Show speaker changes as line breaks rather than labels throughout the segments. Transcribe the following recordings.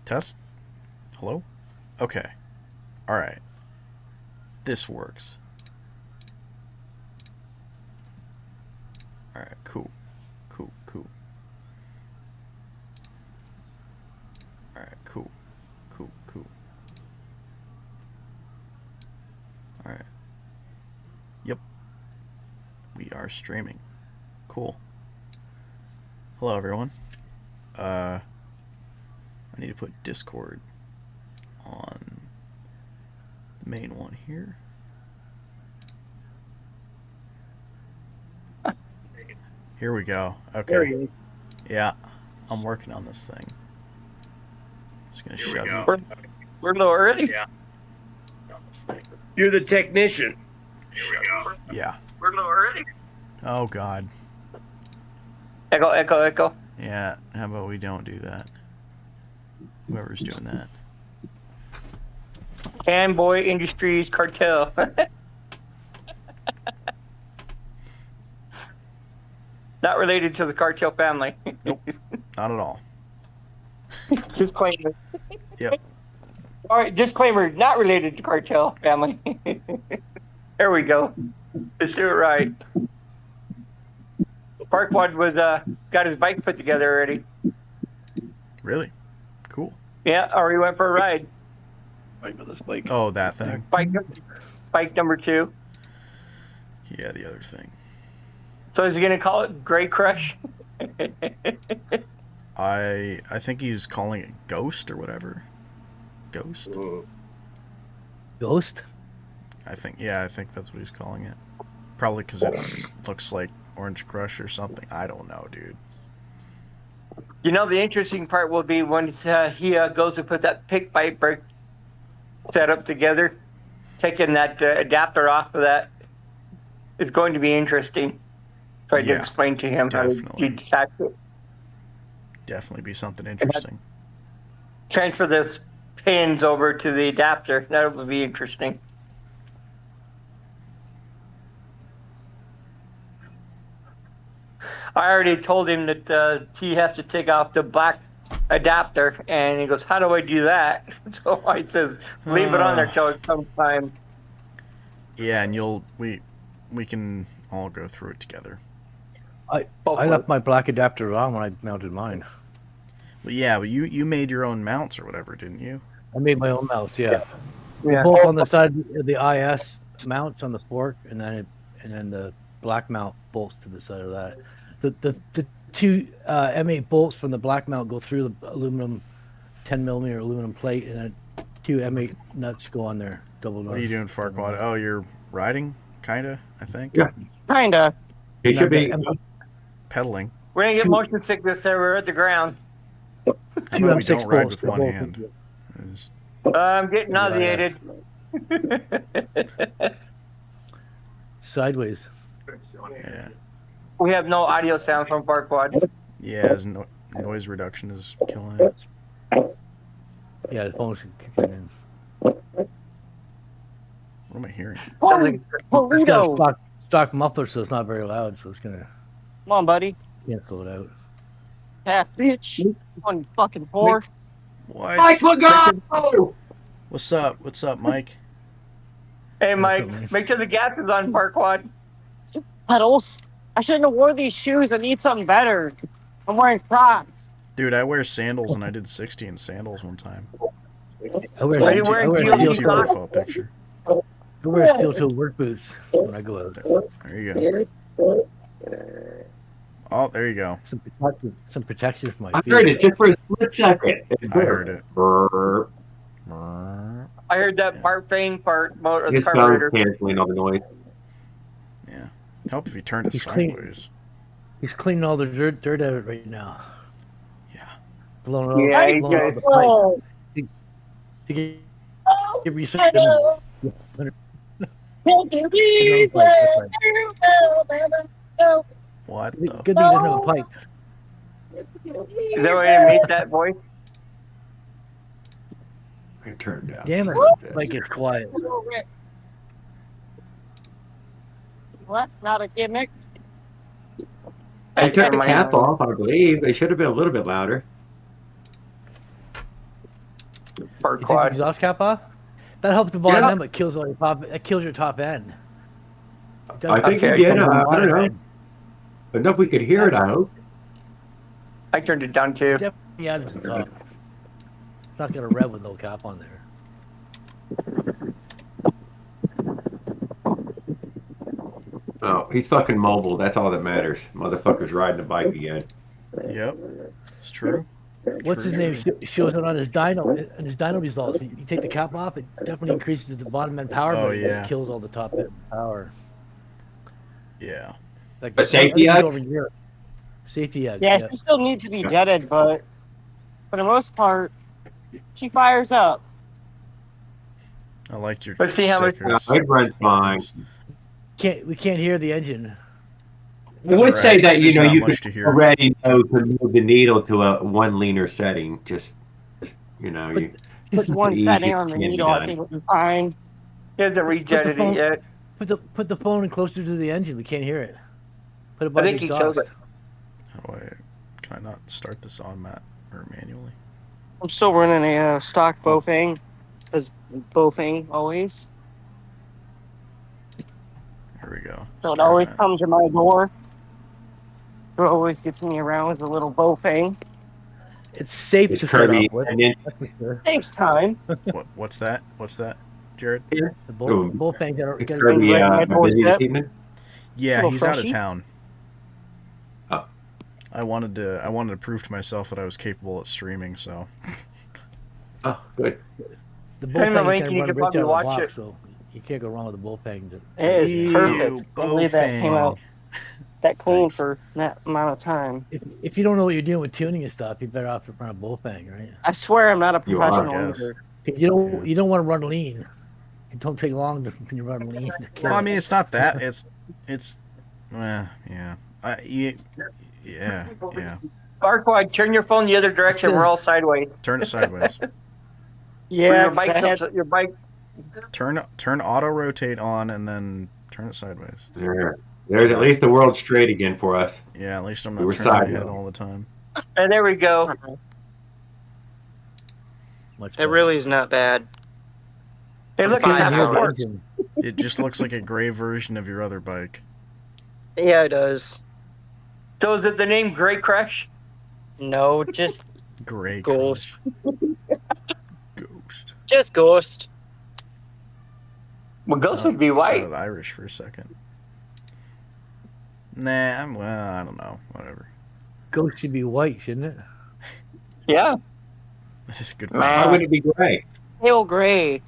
Test? Hello? Okay. Alright. This works. Alright, cool. Cool. Alright, cool. Alright. Yep. We are streaming. Cool. Hello, everyone. I need to put Discord on the main one here. Here we go. Okay.
There he is.
Yeah, I'm working on this thing. Just gonna shove you.
We're a little early.
Yeah.
You're the technician.
Yeah.
We're a little early.
Oh God.
Echo.
Yeah. How about we don't do that? Whoever's doing that.
Fanboy Industries Cartel. Not related to the cartel family.
Nope. Not at all.
Disclaimer.
Yep.
All right, disclaimer, not related to cartel family. There we go. Let's do it right. Parkwad was got his bike put together already.
Really? Cool.
Yeah, or he went for a ride.
Wait for this bike.
Oh, that thing.
Bike number 2.
Yeah, the other thing.
So is he gonna call it Grey Crush?
I think he's calling it Ghost or whatever. Ghost?
Ghost?
I think that's what he's calling it. Probably because it looks like Orange Crush or something. I don't know, dude.
You know, the interesting part will be when he goes to put that pick bike brake setup together, taking that adapter off of that is going to be interesting. Try to explain to him how to detach it.
Definitely be something interesting.
Transfer the pins over to the adapter. That would be interesting. I already told him that he has to take off the black adapter, and he goes, "How do I do that?" So I says, "Leave it on there till it comes time."
Yeah, and we can all go through it together.
I left my black adapter on when I mounted mine.
Well, yeah, but you made your own mounts or whatever, didn't you?
I made my own mounts, yeah.
Yeah.
Both on the side of the IS mounts on the fork, and then the black mount bolts to the side of that. The two M8 bolts from the black mount go through the aluminum 10mm aluminum plate, and then 2 M8 nuts go on there. Double nuts.
What are you doing, Farquaad? Oh, you're riding, kinda, I think.
Yeah.
Kinda.
It should be.
Pedaling.
We're gonna get motion sickness there. We're at the ground.
How about we don't ride with one hand?
I'm getting nauseated.
Sideways.
Yeah.
We have no audio sound from Parkwad.
Yeah, his noise reduction is killing it.
Yeah, the phone's kicking in.
What am I hearing?
It's got a
Burrito.
stock muffler, so it's not very loud, so it's gonna
Come on, buddy.
cancel it out.
Yeah, bitch. One fucking whore.
What?
I forgot!
What's up, Mike?
Hey, Mike, make sure the gas is on, Parkwad.
Pedals. I shouldn't have wore these shoes. I need something better. I'm wearing Crocs.
Dude, I wear sandals, and I did 60 in sandals one time.
I wear
Are you
steel-
wearing
I wear
steel
steel-
socks?
Profile picture.
I wear steel-toe work boots when I go out.
There you go. Oh, there you go.
Some protection for my
I
feet.
heard it just for a split second.
I heard it.
Brrr.
I heard that barfing part motor of the
This sounds
carburetor.
canceling all the noise.
Yeah. Help if you turned it
He's clean.
sideways.
He's cleaning all the dirt out of it right now.
Yeah.
Blowing
Yeah,
all,
he's
blowing all
got-
the pipe. To give you something.
What
Good
the?
thing he doesn't have a pipe.
Is there a way to make that voice?
I turned down.
Damn it. Like it's quiet.
Well, that's not a gimmick.
I turned the
my-
cap off, I believe. They should have been a little bit louder.
Spark
Is the
quad.
exhaust cap off? That helps the bottom
Yeah.
end, but kills all your top. It kills your top end. It does
I think he
Okay.
did. I don't
bottom
know.
end.
Enough we could hear it, I hope.
I turned it down too.
Definitely out of the top. It's not gonna rev with no cap on there.
Oh, he's fucking mobile. That's all that matters. Motherfucker's riding a bike again.
Yep, it's true.
What's his name? Shows it on his dyno results. You take the cap off, it definitely increases the bottom end power,
Oh,
but it
yeah.
just kills all the top end power.
Yeah.
Like
But safety
I think it's
edge?
over here. Safety edge.
Yeah,
Yeah.
she still needs to be jetted, but for the most part, she fires up.
I like your
Let's see how much-
stickers.
It runs fine.
We can't hear the engine.
I would say
alright.
that
There's not
you
much
could
to hear.
already know to move the needle to a one leaner setting. Just you know,
But-
you
Put
just
one
easy
setting on
it
the
can be
needle, I
done.
think it'll be fine.
He hasn't rejetted
phone-
it yet.
Put the phone in closer to the engine. We can't hear it. Put it
I
by the
think he chose
exhaust.
it.
How do I? Can I not start this on Matt or manually?
I'm still running a stock Bofang, as Bofang always.
Here we go.
So it
Start
always
Matt.
comes to my door. It always gets me around with a little Bofang.
It's safe
It's
to start
Kirby,
off with.
and then
That's for sure.
Saves time.
What's that? What's that, Jared?
The
Oh,
bull fang got
it's
to
Kirby.
right
Busy
at
this
doorstep.
evening.
Yeah,
Little
he's out of
freshie?
town.
Oh.
I wanted to prove to myself that I was capable at streaming. So
Oh, good.
the
Hey,
bullfang
Mike,
can
you
run
could
right out of
probably
the
watch
box,
it.
so you can't go wrong with the bullfang.
It is
Ew,
perfect. I believe that came
Bofang.
out that clean
Thanks.
for that amount of time.
If you don't know what you're doing with tuning and stuff, you're better off to run a bullfang, right?
I swear I'm not a
You are,
professional
I guess.
leader.
'Cause you don't want to run lean. It don't take long when you run lean. to kill
well, I
it.
mean, it's not that. It's yeah. Yeah.
Spark quad, turn your phone the other direction. We're all sideways.
Turn it sideways.
Yeah,
your
'cause I
bike's
had,
up, your bike.
Turn auto rotate on and then turn it sideways.
There's at least the world straight again for us.
Yeah, at least I'm
We
not
were
turning my
sideways.
head all the time.
And there we go.
Much
it
better.
really is not bad.
Hey, look,
Five
it's
Can't hear
half
the
hours.
work.
engine.
It just looks like a gray version of your other bike.
Yeah, it does.
So is it the name Gray Crash?
No, just
Gray
Ghost.
Ghost.
just Ghost.
Well, Ghost would be white.
Sounded Irish for a second. Nah, I don't know. Whatever.
Ghost should be white, shouldn't it?
Yeah.
It's just good.
Man.
Why would it be gray?
Pale gray.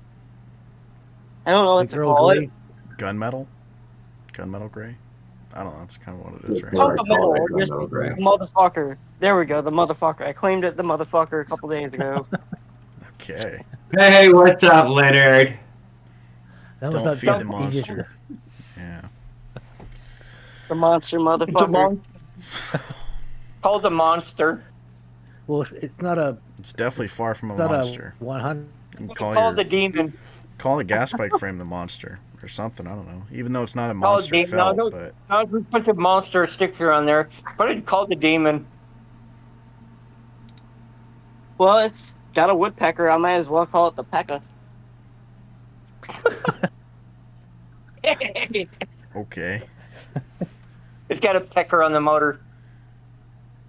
I don't know what
Like
to
Earl
call
Grey.
it.
Gunmetal gray. I don't know. That's kind of what it is, right?
Chunk of metal,
I
just
don't know, gray.
motherfucker. There we go, the motherfucker. I claimed it, the motherfucker, a couple days ago.
Okay.
Hey, what's up, Leonard?
That was
Don't
not
feed the
easy.
monster. Yeah.
The monster
It's a
motherfucker.
mon- Called a monster.
Well, it's not a
It's definitely far from a
it's not
monster.
a 100.
You can
Call the demon.
call the gas bike frame the monster or something. I don't know. Even though it's not a
Call it
monster
demon.
felt,
No,
but
no, we put the monster sticker on there, but it's called the demon.
Well, it's got a woodpecker. I might as well call it the Pekka.
okay.
It's got a pecker on the motor.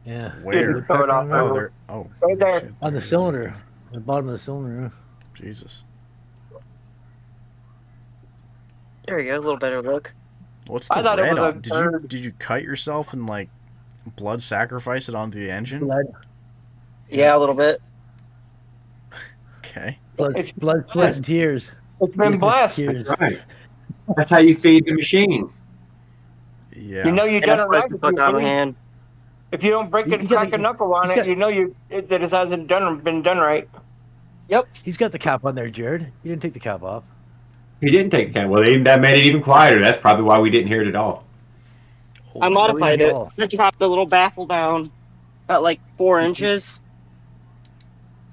Yeah.
Where?
Throw it off
On
Oh,
there.
there. Oh,
Right there.
shit,
the
there it is.
cylinder, the bottom of the cylinder.
Jesus.
There we go, a little better look.
What's
I
the
thought it
red
was a
on?
bird.
Did you cut yourself and like blood sacrifice it onto the engine?
Yeah, a little bit.
Okay.
It's-
Blood, sweat, and tears.
It's been
Witness
blessed.
tears.
That's right. That's how you feed the machine.
Yeah.
You know you
Yeah,
done it
supposed
right
to
if
put
you,
it on my
really-
hand.
if you don't break it
You
and
gotta-
crack a knuckle on
he's
it.
got-
You know that it hasn't been done right.
He's got the cap on there, Jared. You didn't take the cap off.
He didn't take the can. Well, that made it even quieter. That's probably why we didn't hear it at all.
I modified
we
it.
all-
I dropped the little baffle down about like 4 inches.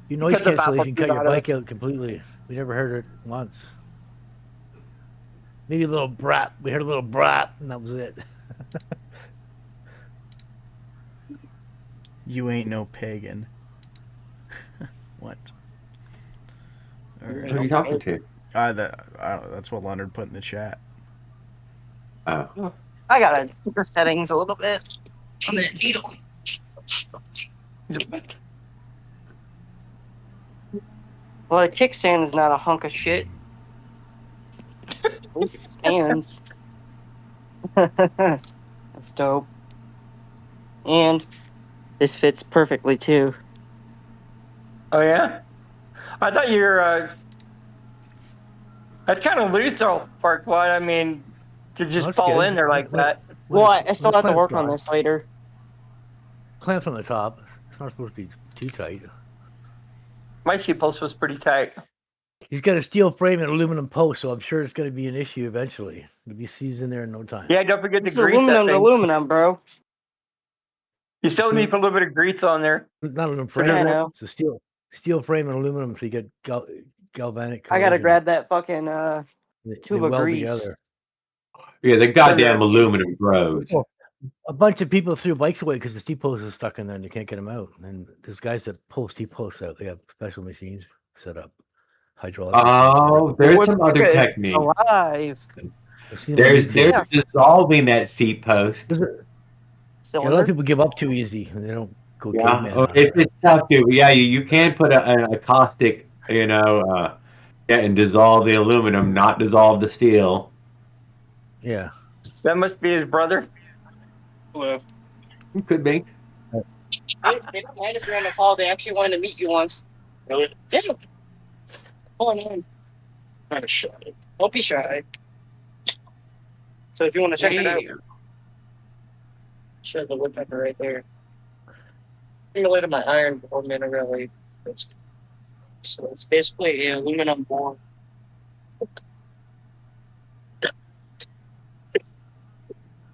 Your noise
Cut the baffle
cancellation cut
tube
your
out of
bike out completely. We never heard it once. Maybe a little brat. We heard a little brat, and that was it.
You ain't no pagan. What? All right.
Who are you talking to?
That's what Leonard put in the chat.
Oh.
I gotta tweak the settings a little bit on the needle. Well, the kickstand is not a hunk of shit. Ooh, it stands. That's dope. And this fits perfectly too.
Oh yeah, I thought you were. That's kind of loose, though, Farquaad. I mean, to just
That's
fall
good.
in there like that.
Well, I still have to work on this later.
Clamps on the top. It's not supposed to be too tight.
My seat post was pretty tight.
He's got a steel frame and aluminum post, so I'm sure it's going to be an issue eventually. It'll be seized in there in no time.
Yeah, don't forget to
This
grease that
aluminum's
thing.
aluminum, bro.
You still need to put a little bit of grease on there.
It's not aluminum
But
frame.
I know.
It's a steel frame and aluminum, so you get galvanic.
I gotta
corrosion.
grab that fucking
They
tube of
weld
grease.
together.
Yeah, the goddamn aluminum grows.
Well, a bunch of people threw bikes away because the T-post is stuck in there and they can't get them out. And there's guys that pull T-posts out. They have special machines set up. Hydraulic.
Oh, there's some other
Okay.
technique.
Alive.
There's dissolving that seat post.
A lot of
Cylinder.
people give up too easy and they don't go
Yeah,
caveman.
oh,
on
it's
it.
tough to. Yeah, you can put a caustic, yeah, and dissolve the aluminum, not dissolve the steel.
Yeah.
That must be his brother.
Hello.
It could be.
I just ran a call. They actually wanted to meet you once.
Really?
Yeah. Hold on.
Kind of shy.
Don't be shy. So if you want to check it out, show the woodpecker right there. Simulated my iron board minerally. So it's basically an aluminum board.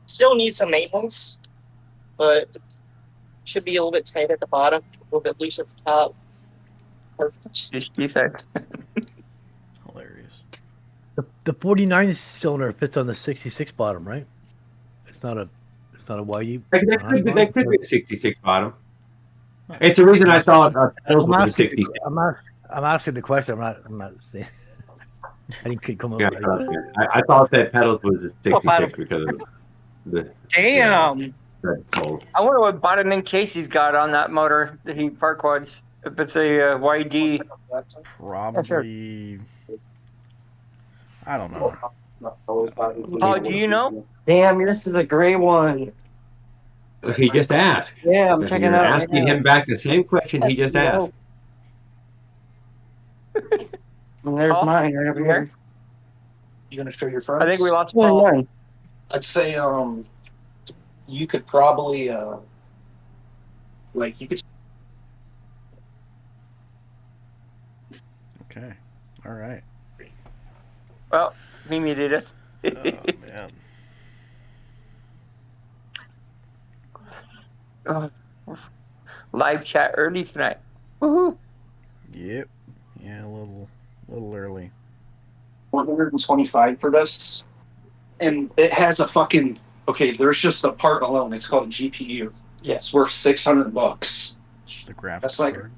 Still needs some maintenance, but should be a little bit tight at the bottom, a little bit loose at the top. Perfect.
You said.
Hilarious.
The 49 cylinder fits on the 66 bottom, right? It's not a YD.
That could be a 66 bottom. It's the reason I thought pedals
I'm
was a
asking,
66.
I'm asking the question. I'm not saying. I didn't come up
Yeah,
with
I thought that pedals was a 66 because of the
Damn.
cold.
I wonder what bottom end case he's got on that motor that he Farquaad's. If it's a YD.
Probably. I don't know.
Paul, do you know?
Damn, yours is a gray one.
He just asked.
Yeah, I'm checking
You're
out.
asking him back the same question he just asked.
And there's
Paul?
mine right over here.
You gonna show your friends?
I think we lost
Where's
Paul.
mine?
I'd say you could probably you could.
Okay. All right.
Well, he muted us.
Oh, man.
Live chat early tonight. Woohoo!
Yep. Yeah, a little early.
425 for this, and it has a fucking there's just a part alone. It's called a GPU. Yeah, it's worth $600.
The graphics
That's like-
card.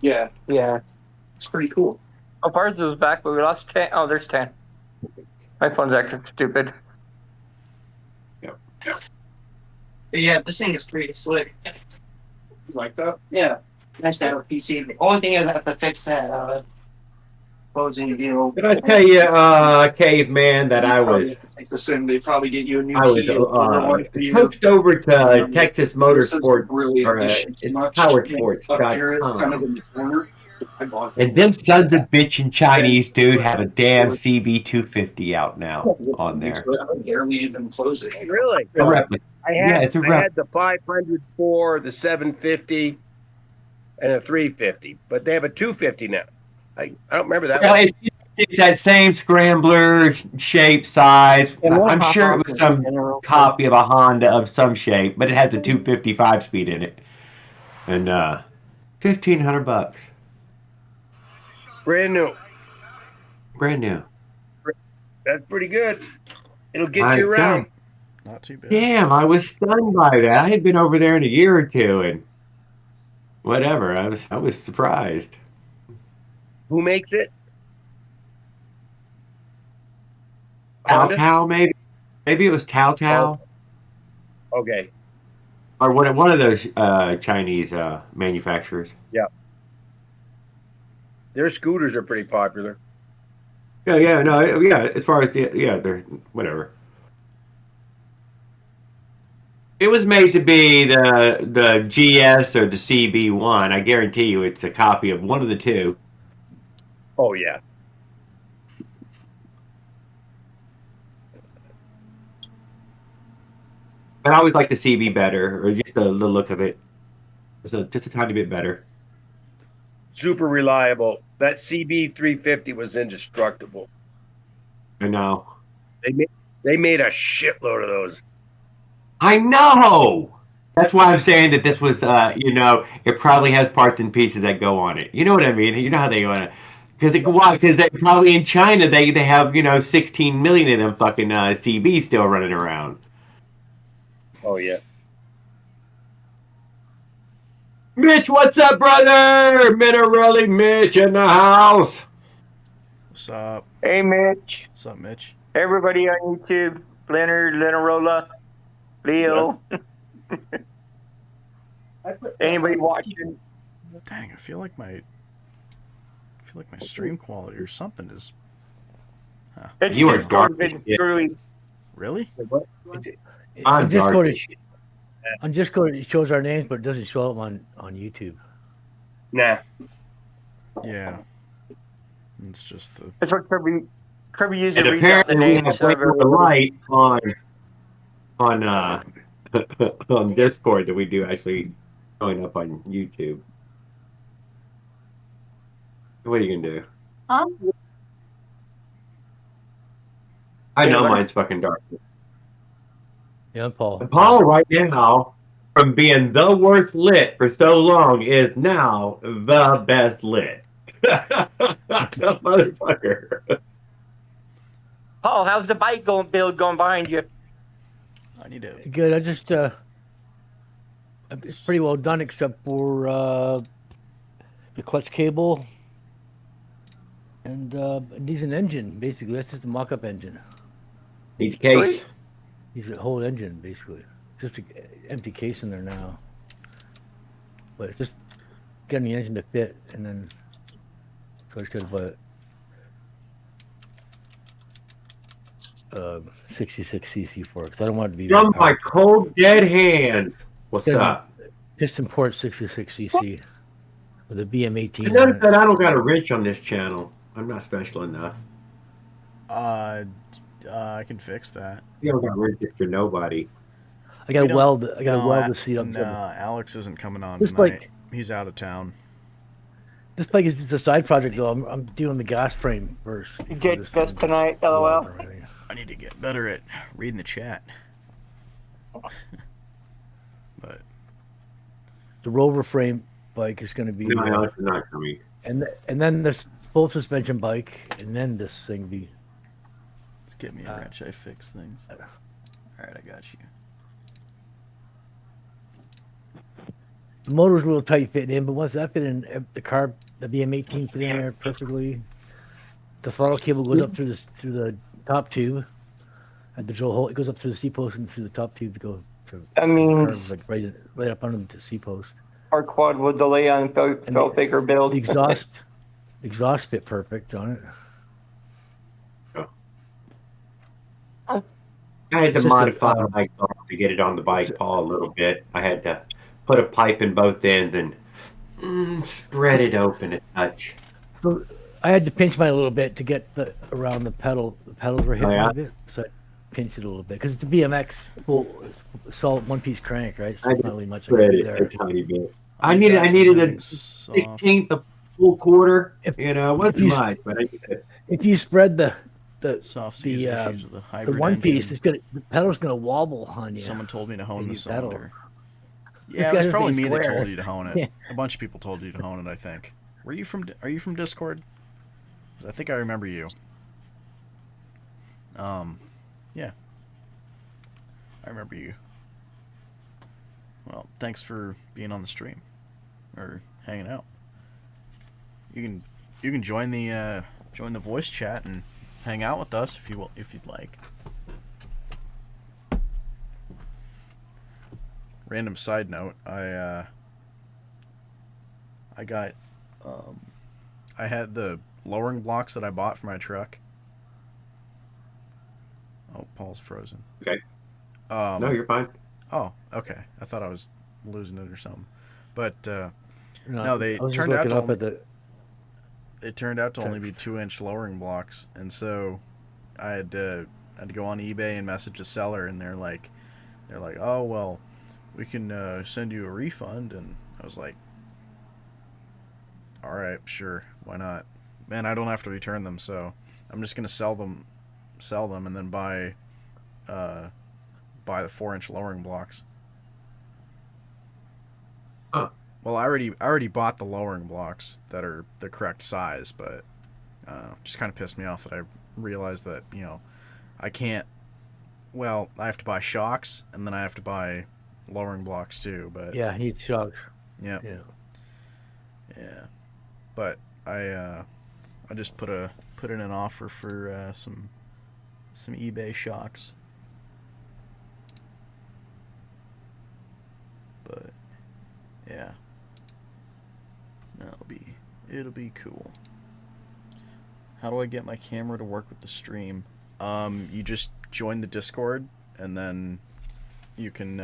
Yeah,
Yeah.
it's pretty cool.
Oh, ours was back, but we lost 10. Oh, there's 10. My phone's acting stupid.
Yeah, this thing is pretty slick.
You like that?
Yeah. Nice to have a PC. The only thing is I have to fix that closing deal.
Did I tell you, caveman, that I was
They probably get you a new
I was
key.
coached over to Texas
Motorsport
Motorsport
really
or
efficient. Much.
PowerSports.com.
Up here, it's kind of in the corner. I bought it.
And them sons of bitchin' Chinese dude have a damn CB250 out now on there.
Barely even close it.
Really?
A replica.
I
Yeah,
had,
it's a
I
rep.
had the 500 for the 750 and a 350, but they have a 250 now. I don't remember that
Well,
one.
it's that same scrambler shape size. I'm sure it was some copy of a Honda of some shape, but it has a 255 speed in it, and $1,500,
Brand new.
brand new.
That's pretty good. It'll get
My
you around.
Not too bad.
Damn, I was stunned by that. I had been over there in a year or two, and whatever. I was surprised.
Who makes it? Honda?
Tao, maybe. Maybe it was Tao,
Okay.
or one of those Chinese manufacturers.
Their scooters are pretty popular.
Yeah, no, yeah. As far as they're whatever. It was made to be the GS or the CB1. I guarantee you, it's a copy of one of the two.
Oh yeah.
But I always like the CB better, or just the look of it. Just a tiny bit better.
Super reliable. That CB 350 was indestructible.
I know.
They made a shitload of those.
I know. That's why I'm saying that this was, it probably has parts and pieces that go on it. You know what I mean? You know how they go on it. Because they probably in China they have 16 million of them fucking CBs still running around.
Oh yeah.
Mitch, what's up, brother? Minarelli Mitch in the house.
What's up?
Hey, Mitch.
What's up, Mitch?
Everybody on YouTube. Leonard, Lenarola, Leo. Anybody watching?
Dang, I feel like my stream quality or something is.
It's
You are
Discord
garbage,
been
yeah.
screwy.
Really?
I'm
On Discord,
garbage.
on Discord, it shows our names, but it doesn't show up on YouTube.
Nah.
Yeah. It's just the.
That's what Kirby usually
And
reads out the
apparently we
names.
have way more light on on Discord than we do actually showing up on YouTube. What are you gonna do? I know mine's fucking dark.
Yeah, Paul.
Paul right now, from being the worst lit for so long, is now the best lit. Motherfucker.
Paul, how's the bike build going behind you?
I need to.
Good. I just it's pretty well done except for the clutch cable and it needs an engine. Basically, that's just a mock-up engine.
Needs case.
Needs a whole engine basically. Just an empty case in there now. But it's just getting the engine to fit, and then so I just gotta buy 66cc for it because I don't want it to be.
From my cold dead hands. What's up?
Piston port 66cc with a BM18.
I noticed that I don't got a wrench on this channel. I'm not special enough.
I can fix that.
You don't got wrenches for nobody.
I got to weld. I got to
No,
weld the seat up.
No, Alex isn't coming on
This
tonight.
bike-
He's out of town.
This bike is just a side project though. I'm doing the gas frame first.
You get this tonight, LOL.
I need to get better at reading the chat. But
The Rover frame bike is going to be,
No, Alex is not coming.
and then this full suspension bike, and then this thing be.
let's get me a wrench. I fix things. All right, I got you.
The motor's a little tight fitting in, but once that fit in, the carb, the BM18 fit in there perfectly. The throttle cable goes up through the top tube, at the drill hole. It goes up through the C post and through the top tube to go to.
That means
like right up under the C post.
our quad will delay on Felfaker build.
The exhaust fit perfect on it.
I had to
It's just
modify
a,
my car to get it on the bike, Paul, a little bit. I had to put a pipe in both ends and spread it open a touch.
So I had to pinch mine a little bit to get around the pedal. The pedals were hitting a bit, so I pinched it a little bit because it's a BMX full solid one-piece crank, right? So
I
it's not really much I
spread
can do
it
there.
a tiny bit. I needed a 16th, a full quarter.
If-
It wasn't
if you-
much, but I did.
If you spread the
Soft seas issues with the
the
hybrid
one piece,
engine.
the pedal's gonna wobble on you.
Someone told me to hone the
you pedal.
cylinder.
This
Yeah, it
guy
was
was
probably
being
me that
square.
told you to hone it.
Yeah.
A bunch of people told you to hone it, I think. Are you from Discord? 'Cause I think I remember you. Yeah. I remember you. Well, thanks for being on the stream or hanging out. You can join the voice chat and hang out with us if you'd like. Random side note, I got I had the lowering blocks that I bought for my truck. Oh, Paul's frozen.
Okay. No, you're fine.
Oh, okay. I thought I was losing it or something. But no,
I
they
was just
turned out
looking
to
up
only,
at the.
it turned out to only be 2-inch lowering blocks, and so I had to go on eBay and message a seller, and they're like, oh well, we can send you a refund, and I was like, all right, sure, why not? Man, I don't have to return them, so I'm just gonna sell them, and then buy the 4-inch lowering blocks.
Huh.
Well, I already bought the lowering blocks that are the correct size, but just kind of pissed me off that I realized that I can't. Well, I have to buy shocks, and then I have to buy lowering blocks too. But
Yeah, he shocks.
yeah,
Yeah.
But I just put in an offer for some eBay shocks. But yeah, it'll be cool. How do I get my camera to work with the stream? You just join the Discord, and then you can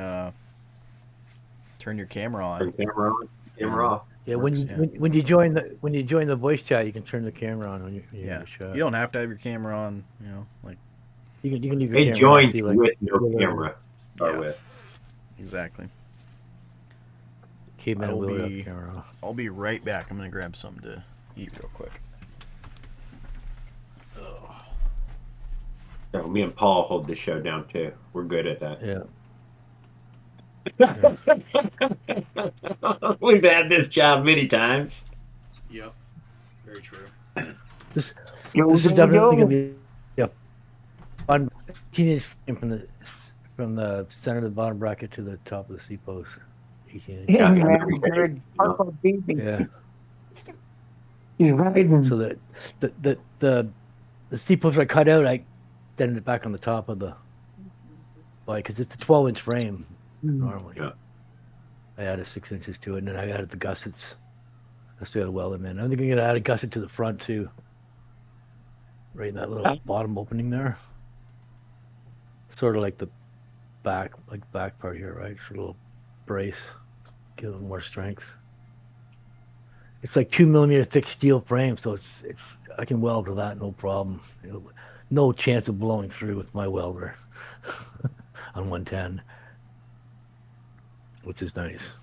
turn your camera on.
Turn camera on, camera off.
Yeah,
Works,
when you join the voice chat, you can turn the camera on when you
Yeah,
shot.
you don't have to have your camera on. Like
You can leave your
It
camera on,
joins
see,
you
like,
with no
whatever.
camera. Start
Yeah.
with.
exactly.
Caveman
I will
will
be-
have camera off.
I'll be right back. I'm gonna grab something to eat real quick.
So me and Paul hold the show down too. We're good at that.
Yeah.
We've had this job many times.
Yep, very true.
This is definitely gonna be a fun 18-inch frame from the center of the bottom bracket to the top of the seat post. 18-inch.
Yeah,
man, Jared, Purple baby.
Yeah.
He's riding.
So that the seat posts I cut out, I dented it back on the top of the bike because it's a 12-inch frame normally.
Yeah.
I added 6 inches to it, and then I added the gussets. I still got to weld them in. I'm thinking I'm gonna add a gusset to the front too, right in that little bottom opening there. Sort of like the back part here, right? It's a little brace, give it more strength. It's like 2 millimeter thick steel frame, so it's I can weld to that no problem. No chance of blowing through with my welder on 110, which is nice.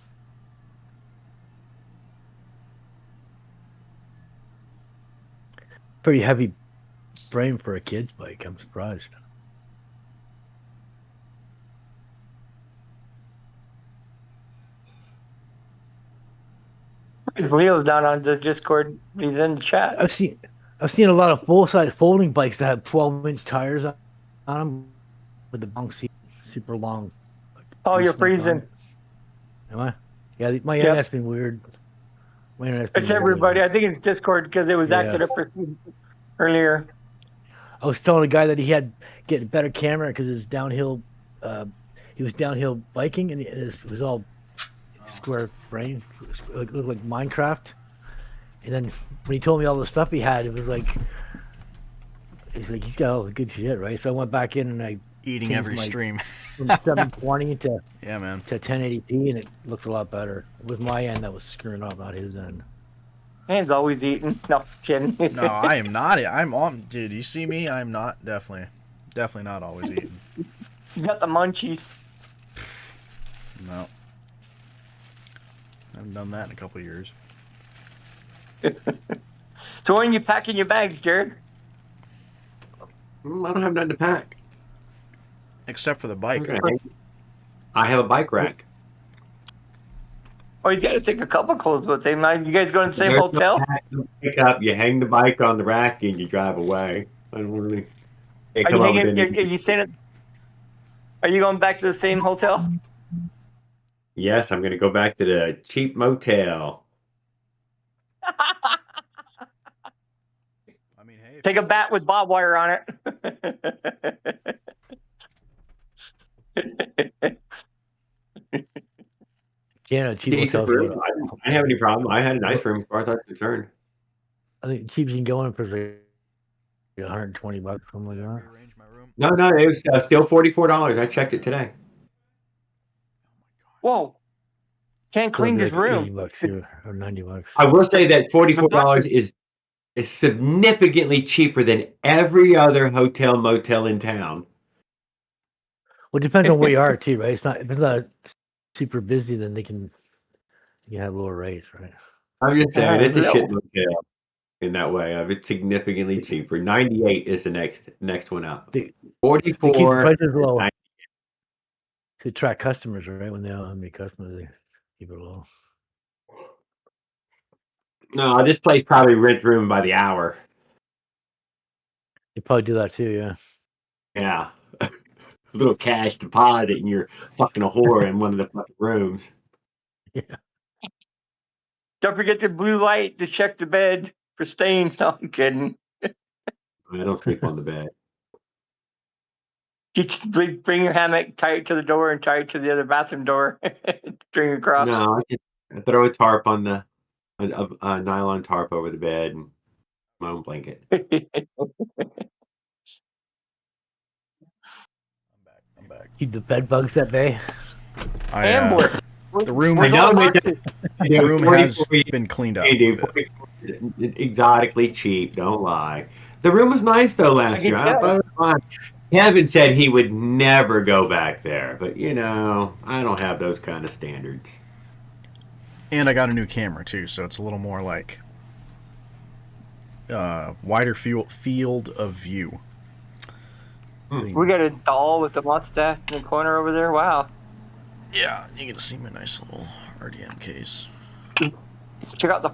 Pretty heavy frame for a kid's bike. I'm surprised.
Leo's down on the Discord. He's in the chat.
I've seen a lot of full-size folding bikes that have 12-inch tires on them with the long seat, super long.
Oh, you're
gooseneck on
freezing.
it. Am I? Yeah, my
Yep.
internet's been weird. My internet's been
It's
weird
everybody.
lately.
I think it's Discord because it was
Yeah.
acted up earlier.
I was telling a guy that he had get a better camera because his downhill, he was downhill biking and it was all square frame, it looked like Minecraft. And then when he told me all the stuff he had, it was like, he's got all the good shit, right? So I went back in and I
Eating
changed
every
my-
stream.
from 720 to
Yeah, man.
1080p, and it looks a lot better. It was my end that was screwing up, not his end.
Man's always eating. No, kidding.
No, I am not. I'm on, dude. You see me? I'm not. Definitely not always eating.
You got the munchies.
No, I haven't done that in a couple of years.
So when you packing your bags, Jared?
I don't have nothing to pack.
Except for the bike.
Okay. I have a bike rack.
Oh, he's got to take a couple clothes with him. You guys going to the same
There's
hotel?
no pack, no pick up. You hang the bike on the rack and you drive away. I don't really. They
Are
come
you,
up with
hanging,
any-
are you staying at? Are you going back to the same hotel?
Yes, I'm going to go back to the cheap motel.
I mean, hey,
Take a bat with barbed wire on it.
Yeah, cheap
Decent
hotels.
room. I didn't have any problem. I had a nice room as far as I was concerned.
I think cheap you can go in for like $120, something like that.
Rearrange my room.
No, it was still $44. I checked it today.
Whoa. Can't
So it'd
clean
be
his
like
room.
$80 here or $90.
I will say that $44 is significantly cheaper than every other hotel motel in town.
Well, it depends on where you are too, right? It's not if it's not super busy, then you have lower rates, right?
I'm just saying it's a
No.
shit motel in that way. It's significantly cheaper. 98 is the next one up.
They keep the
44.
prices low to attract customers, right? When they don't have any customers, they keep it low.
No, this place probably rent room by the hour.
They probably do that too, yeah.
Yeah. A little cash deposit and you're fucking a whore in one of the fucking rooms.
Yeah.
Don't forget the blue light to check the bed for stains. No, I'm kidding.
I don't sleep on the bed.
Bring your hammock, tie it to the door, and tie it to the other bathroom door. String across.
No, I throw a tarp on a nylon tarp over the bed and my own blanket.
I'm back.
Keep the bed bugs at bay.
Ambler.
The room,
Where's
I
all
know,
the
but
boxes?
the room has
44
been cleaned up.
Hey, dude, exotically cheap. Don't lie. The room was nice though last
can
year. I
tell.
thought it was fine. Kevin said he would never go back there, but I don't have those kind of standards.
And I got a new camera too, so it's a little more like wider field of view.
We got a doll with a mustache in the corner over there. Wow.
Yeah, you can see my nice little RDM case.
Check out the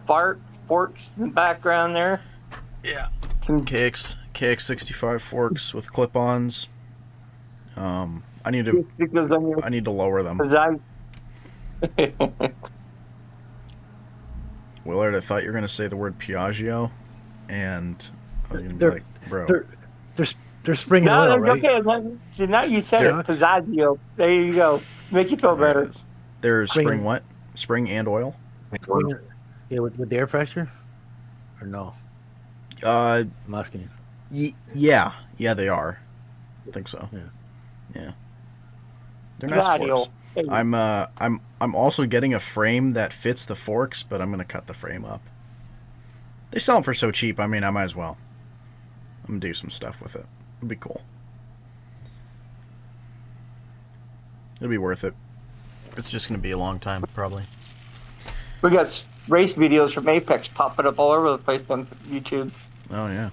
forks in the background there.
Yeah. KX65 forks with clip-ons. I need to lower them. Willard, I thought you were gonna say the word Piaggio, and I was gonna be like, bro.
They're spring and oil, right?
Okay. So now you said it, Piaggio. There you go. Make you feel better.
They're spring what? Spring and oil?
Yeah, with the air pressure? Or no? I'm asking you.
Yeah, they are. I think so. Yeah. They're nice forks. I'm also getting a frame that fits the forks, but I'm gonna cut the frame up. They sell them for so cheap. I mean, I might as well. I'm gonna do some stuff with it. It'll be cool. It'll be worth it. It's just gonna be a long time, probably.
We got race videos from Apex popping up all over the place on YouTube.
Oh yeah.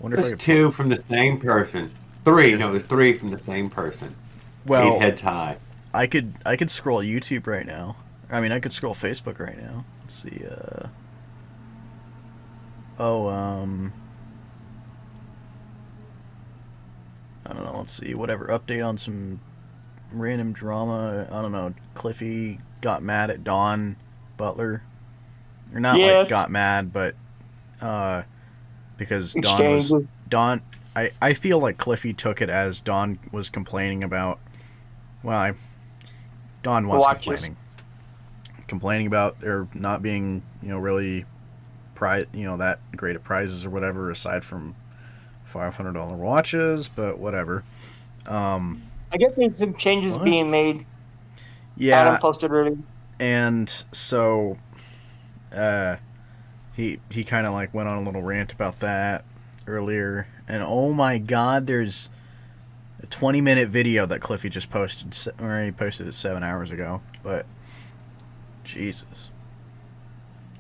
Wonder if two from the same person. Three. No, it was three from the same person.
Well,
8 heads high.
I could scroll YouTube right now. I mean, I could scroll Facebook right now. Let's see. I don't know. Let's see. Whatever. Update on some random drama. I don't know. Cliffy got mad at Don Butler, or not like got mad, but because Don. I feel like Cliffy took it as Don was complaining about. Well, Don was complaining about there not being really that great at prizes or whatever aside from $500 watches, but whatever.
I guess there's some changes being made.
Yeah,
Adam posted earlier.
And so he kind of like went on a little rant about that earlier, and oh my god, there's a 20-minute video that Cliffy just posted, or he posted it 7 hours ago, but Jesus.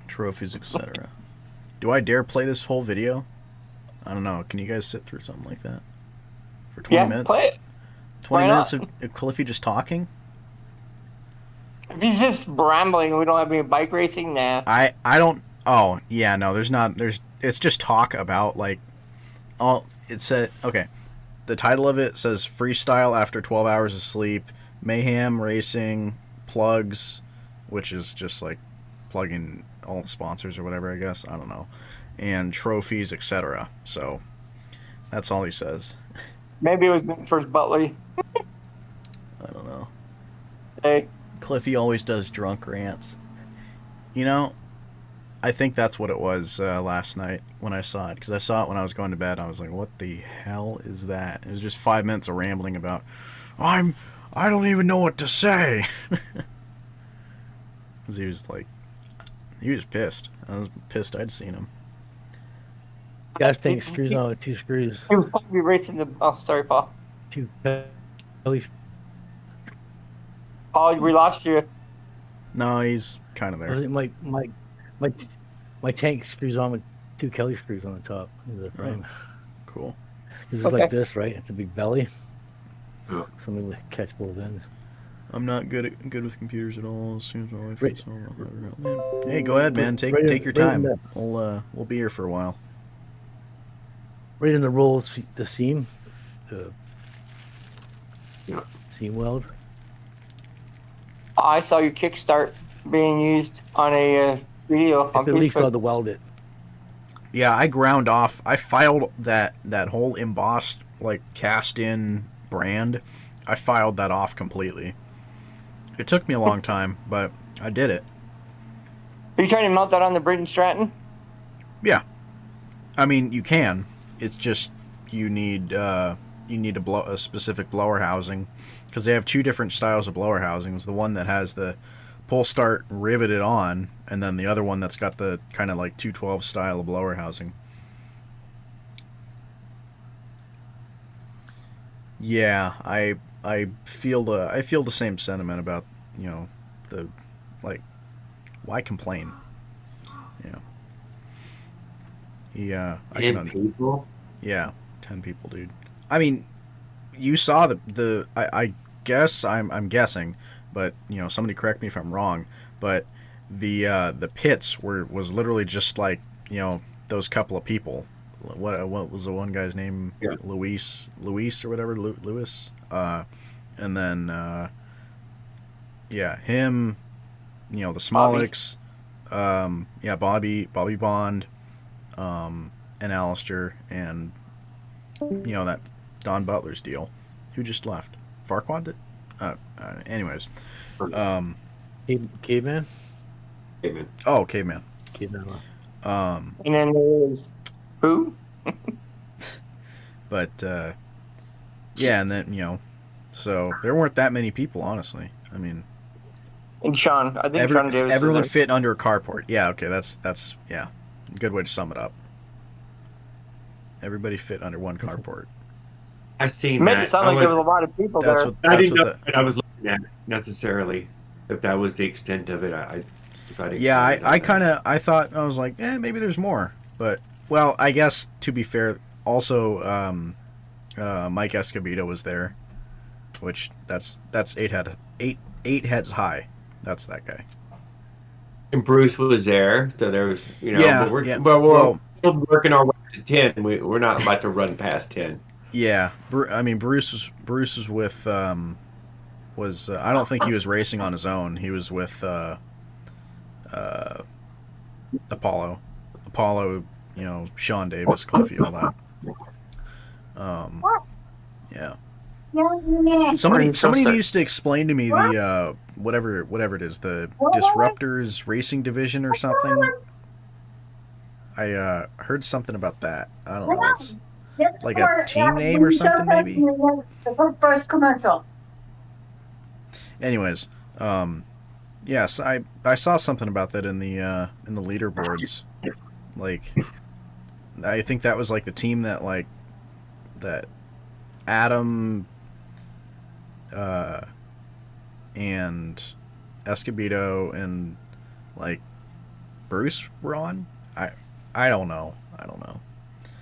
Trophies, etc. Do I dare play this whole video? I don't know. Can you guys sit through something like that? For 20 minutes?
Play it.
20 minutes of Cliffy just talking?
If he's just rambling, we don't have any bike racing, nah.
I don't... Oh, yeah, no, it's just talk about, like... It said... Okay. The title of it says Freestyle After 12 Hours of Sleep, Mayhem Racing, Plugs, which is just, like, plugging all the sponsors or whatever, I guess. I don't know. and trophies, etc. So that's all he says.
Maybe it was meant for his Butley.
I don't know.
Hey,
Cliffy always does drunk rants. You know, I think that's what it was last night when I saw it. Because I saw it when I was going to bed. I was like, what the hell is that? It was just 5 minutes of rambling about, I don't even know what to say. Because he was like, he was pissed. I was pissed I'd seen him.
Gas tank screws on with 2 screws.
he was probably racing the. Oh, sorry, Paul.
2 at least.
Paul, we lost you.
No, he's kind of there.
My tank screws on with 2 Kelly screws on the top of the frame.
Cool.
This is
Okay.
like this, right? It's a big belly.
Yeah.
Something will catch both ends.
I'm not good with computers at all. As soon as my wife
Right.
gets home, I'll have her help me. Hey, go ahead, man. Take
Right in-
your
right in
time.
the-
We'll be here for a while.
Right in the roll, the seam. The
Yeah.
seam weld.
I saw your kickstart being used on a video on
If it leaks,
Facebook.
I'll weld it.
Yeah, I ground off. I filed that whole embossed, like, cast-in brand. I filed that off completely. It took me a long time, but I did it.
Are you trying to mount that on the Britain Stratton?
Yeah. I mean, you can. It's just you need a specific blower housing, because they have 2 different styles of blower housings. The one that has the pull start riveted on, and then the other one that's got the kind of like 212 style of blower housing. Yeah, I feel the same sentiment about, you know, the, like, why complain? Yeah. I can
10 people?
Yeah, 10 people, dude. I mean, you saw I guess I'm guessing, but you know, somebody correct me if I'm wrong, but the pits was literally just like, you know, those couple of people. What was the one guy's name?
Yeah.
Luis or whatever, Lewis. And then yeah, him, you know, the Smollicks, yeah, Bobby Bond, and Alistair, and you know, that Don Butler's deal. Who just left? Farquaad did? Anyways.
Caveman?
Amen.
Oh, Caveman.
Caveman left.
And then there's who?
But, yeah, and then, you know, so there weren't that many people, honestly. I mean,
And Sean. I think Sean Davis.
everyone
was
fit under a carport. Yeah, okay, that's, yeah, good way to sum it up. Everybody fit under one carport.
I seen
It made
that.
it sound like there was a lot of people
That's
there.
what,
I
that's
didn't know
what
what I was looking at necessarily. If that was the extent of it, if I didn't
yeah, I thought, I was like, maybe there's more. But, well, I guess, to be fair, also, Mike Escobedo was there, which that's eight heads high. That's that guy.
And Bruce was there, so there was, you know,
Yeah,
but we're,
yeah.
but we're
Well,
still working our way to 10. We're not about to run past 10.
yeah, I mean, Bruce was with I don't think he was racing on his own. He was with Apollo, you know, Sean Davis, Cliffy, all that. Yeah. Somebody needs to explain to me the whatever it is, the Disruptors Racing Division or something. I heard something about that. I don't know. It's like a team name or something, maybe.
The first commercial.
Anyways, yes, I saw something about that in the leaderboards. Like, I think that was like the team that Adam, and Escobedo and like Bruce were on. I don't know.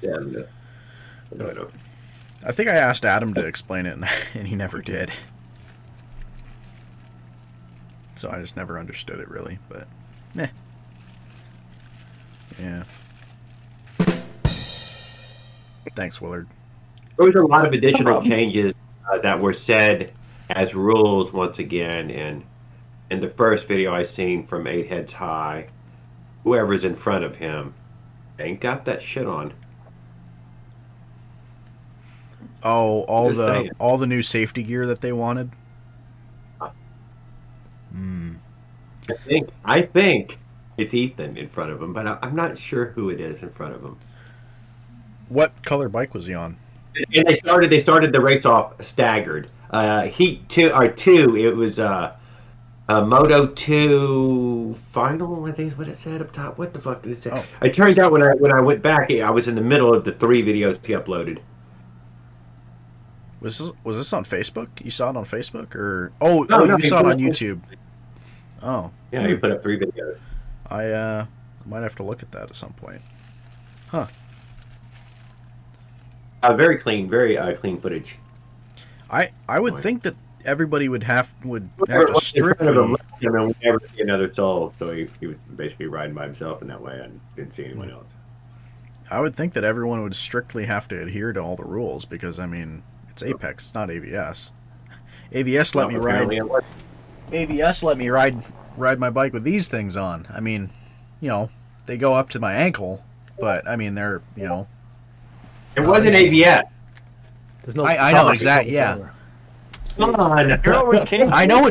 Yeah, no.
I think I asked Adam to explain it, and he never did. So I just never understood it really, but yeah. Thanks, Willard.
There was a lot of additional changes that were said as rules once again, and in the first video I seen from 8 Heads High, whoever's in front of him, Ain't got that shit on.
Oh,
Just saying.
all the new safety gear that they wanted. Hmm.
I think it's Ethan in front of him, but I'm not sure who it is in front of him.
What color bike was he on?
And they started the race off staggered. Heat two or two. It was Moto 2 final. I think is what it said up top. What the fuck did it say?
Oh.
It turned out when I went back, I was in the middle of the 3 videos he uploaded.
Was this on Facebook? You saw it on Facebook or
No,
you
he
saw it
put
on
it-
YouTube? Oh,
Yeah, he put up 3 videos.
I might have to look at that at some point. Huh.
Very clean footage.
I would
Boy.
think that everybody would have to
In front
strictly.
of him, and we never see another soul. So he was basically riding by himself in that way. I didn't see anyone else.
I would think that everyone would strictly have to adhere to all the rules because I mean it's Apex, it's not AVS. AVS let me ride. AVS let me ride my bike with these things on. I mean, you know, they go up to my ankle, but I mean they're
It wasn't AVS.
There's no.
I know exactly. Yeah.
Come on.
I know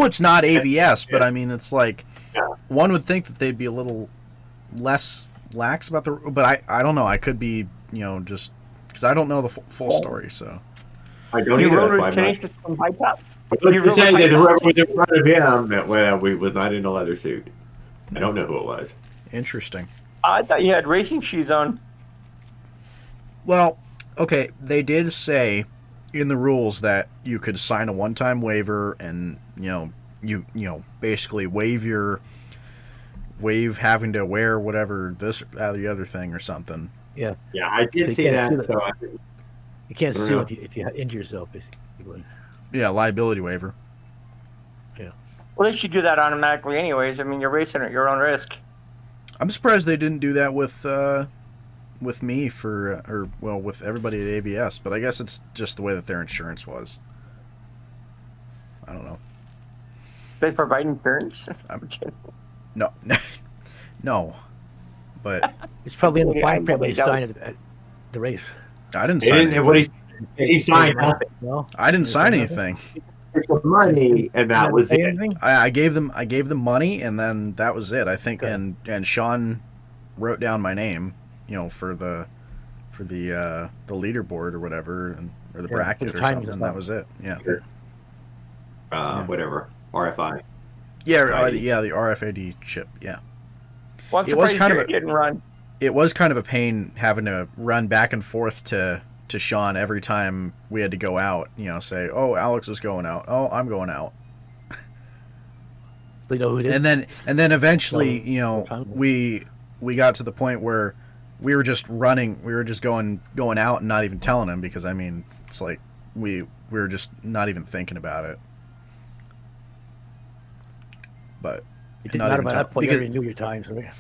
it's not AVS, but I mean it's like one would think that they'd be a little less lax about the. But I don't know. I could be just because I don't know the full story. So
I don't
You
either.
rode
That's why
with
I'm not-
Tenacious from high top.
Let's
You
just
rode
say
with
that
high
whoever
top.
was in front of him, we was not in a leather suit. I don't know who it was.
interesting.
I thought you had racing shoes on.
Well, okay, they did say in the rules that you could sign a one-time waiver and you basically waive having to wear whatever this or the other thing or something.
Yeah, I did
You
see
can't
that.
sue
So
You can't
I don't
sue
know.
if you injure yourself, basically.
Yeah, liability waiver.
Well, they should do that automatically, anyways. I mean, you're racing at your own risk.
I'm surprised they didn't do that with me with everybody at ABS, but I guess it's just the way that their insurance was. I don't know.
They provide insurance.
No, no, but
It's probably in the
Yeah,
fine print when
they
you sign
don't.
it at the race.
I didn't
He
sign
didn't. What
anything.
he signed nothing.
No,
I didn't sign
You didn't
anything.
It's the money, and that was
Pay
it.
anything?
I gave them money, and then that was it. I think,
Okay.
and Sean wrote down my name, for the leaderboard or whatever, or the
Yeah,
bracket
for the
or
times
something.
and
That
stuff.
was it. Yeah.
Whatever. RFI.
Yeah.
Right.
The RFID chip. Yeah.
Well, I'm
It was
surprised
kind of
Jared
a-
didn't run.
It was kind of a pain having to run back and forth to Sean every time we had to go out. Say, "Oh, Alex is going out. Oh, I'm going out."
So they know who it is.
And then eventually,
So-
we got to the point where we were just running. We were just going out and not even telling him because I mean, it's like we were just not even thinking about it. But
It didn't
not
matter
even
by
tell-
that point. You
because-
already knew your times, right?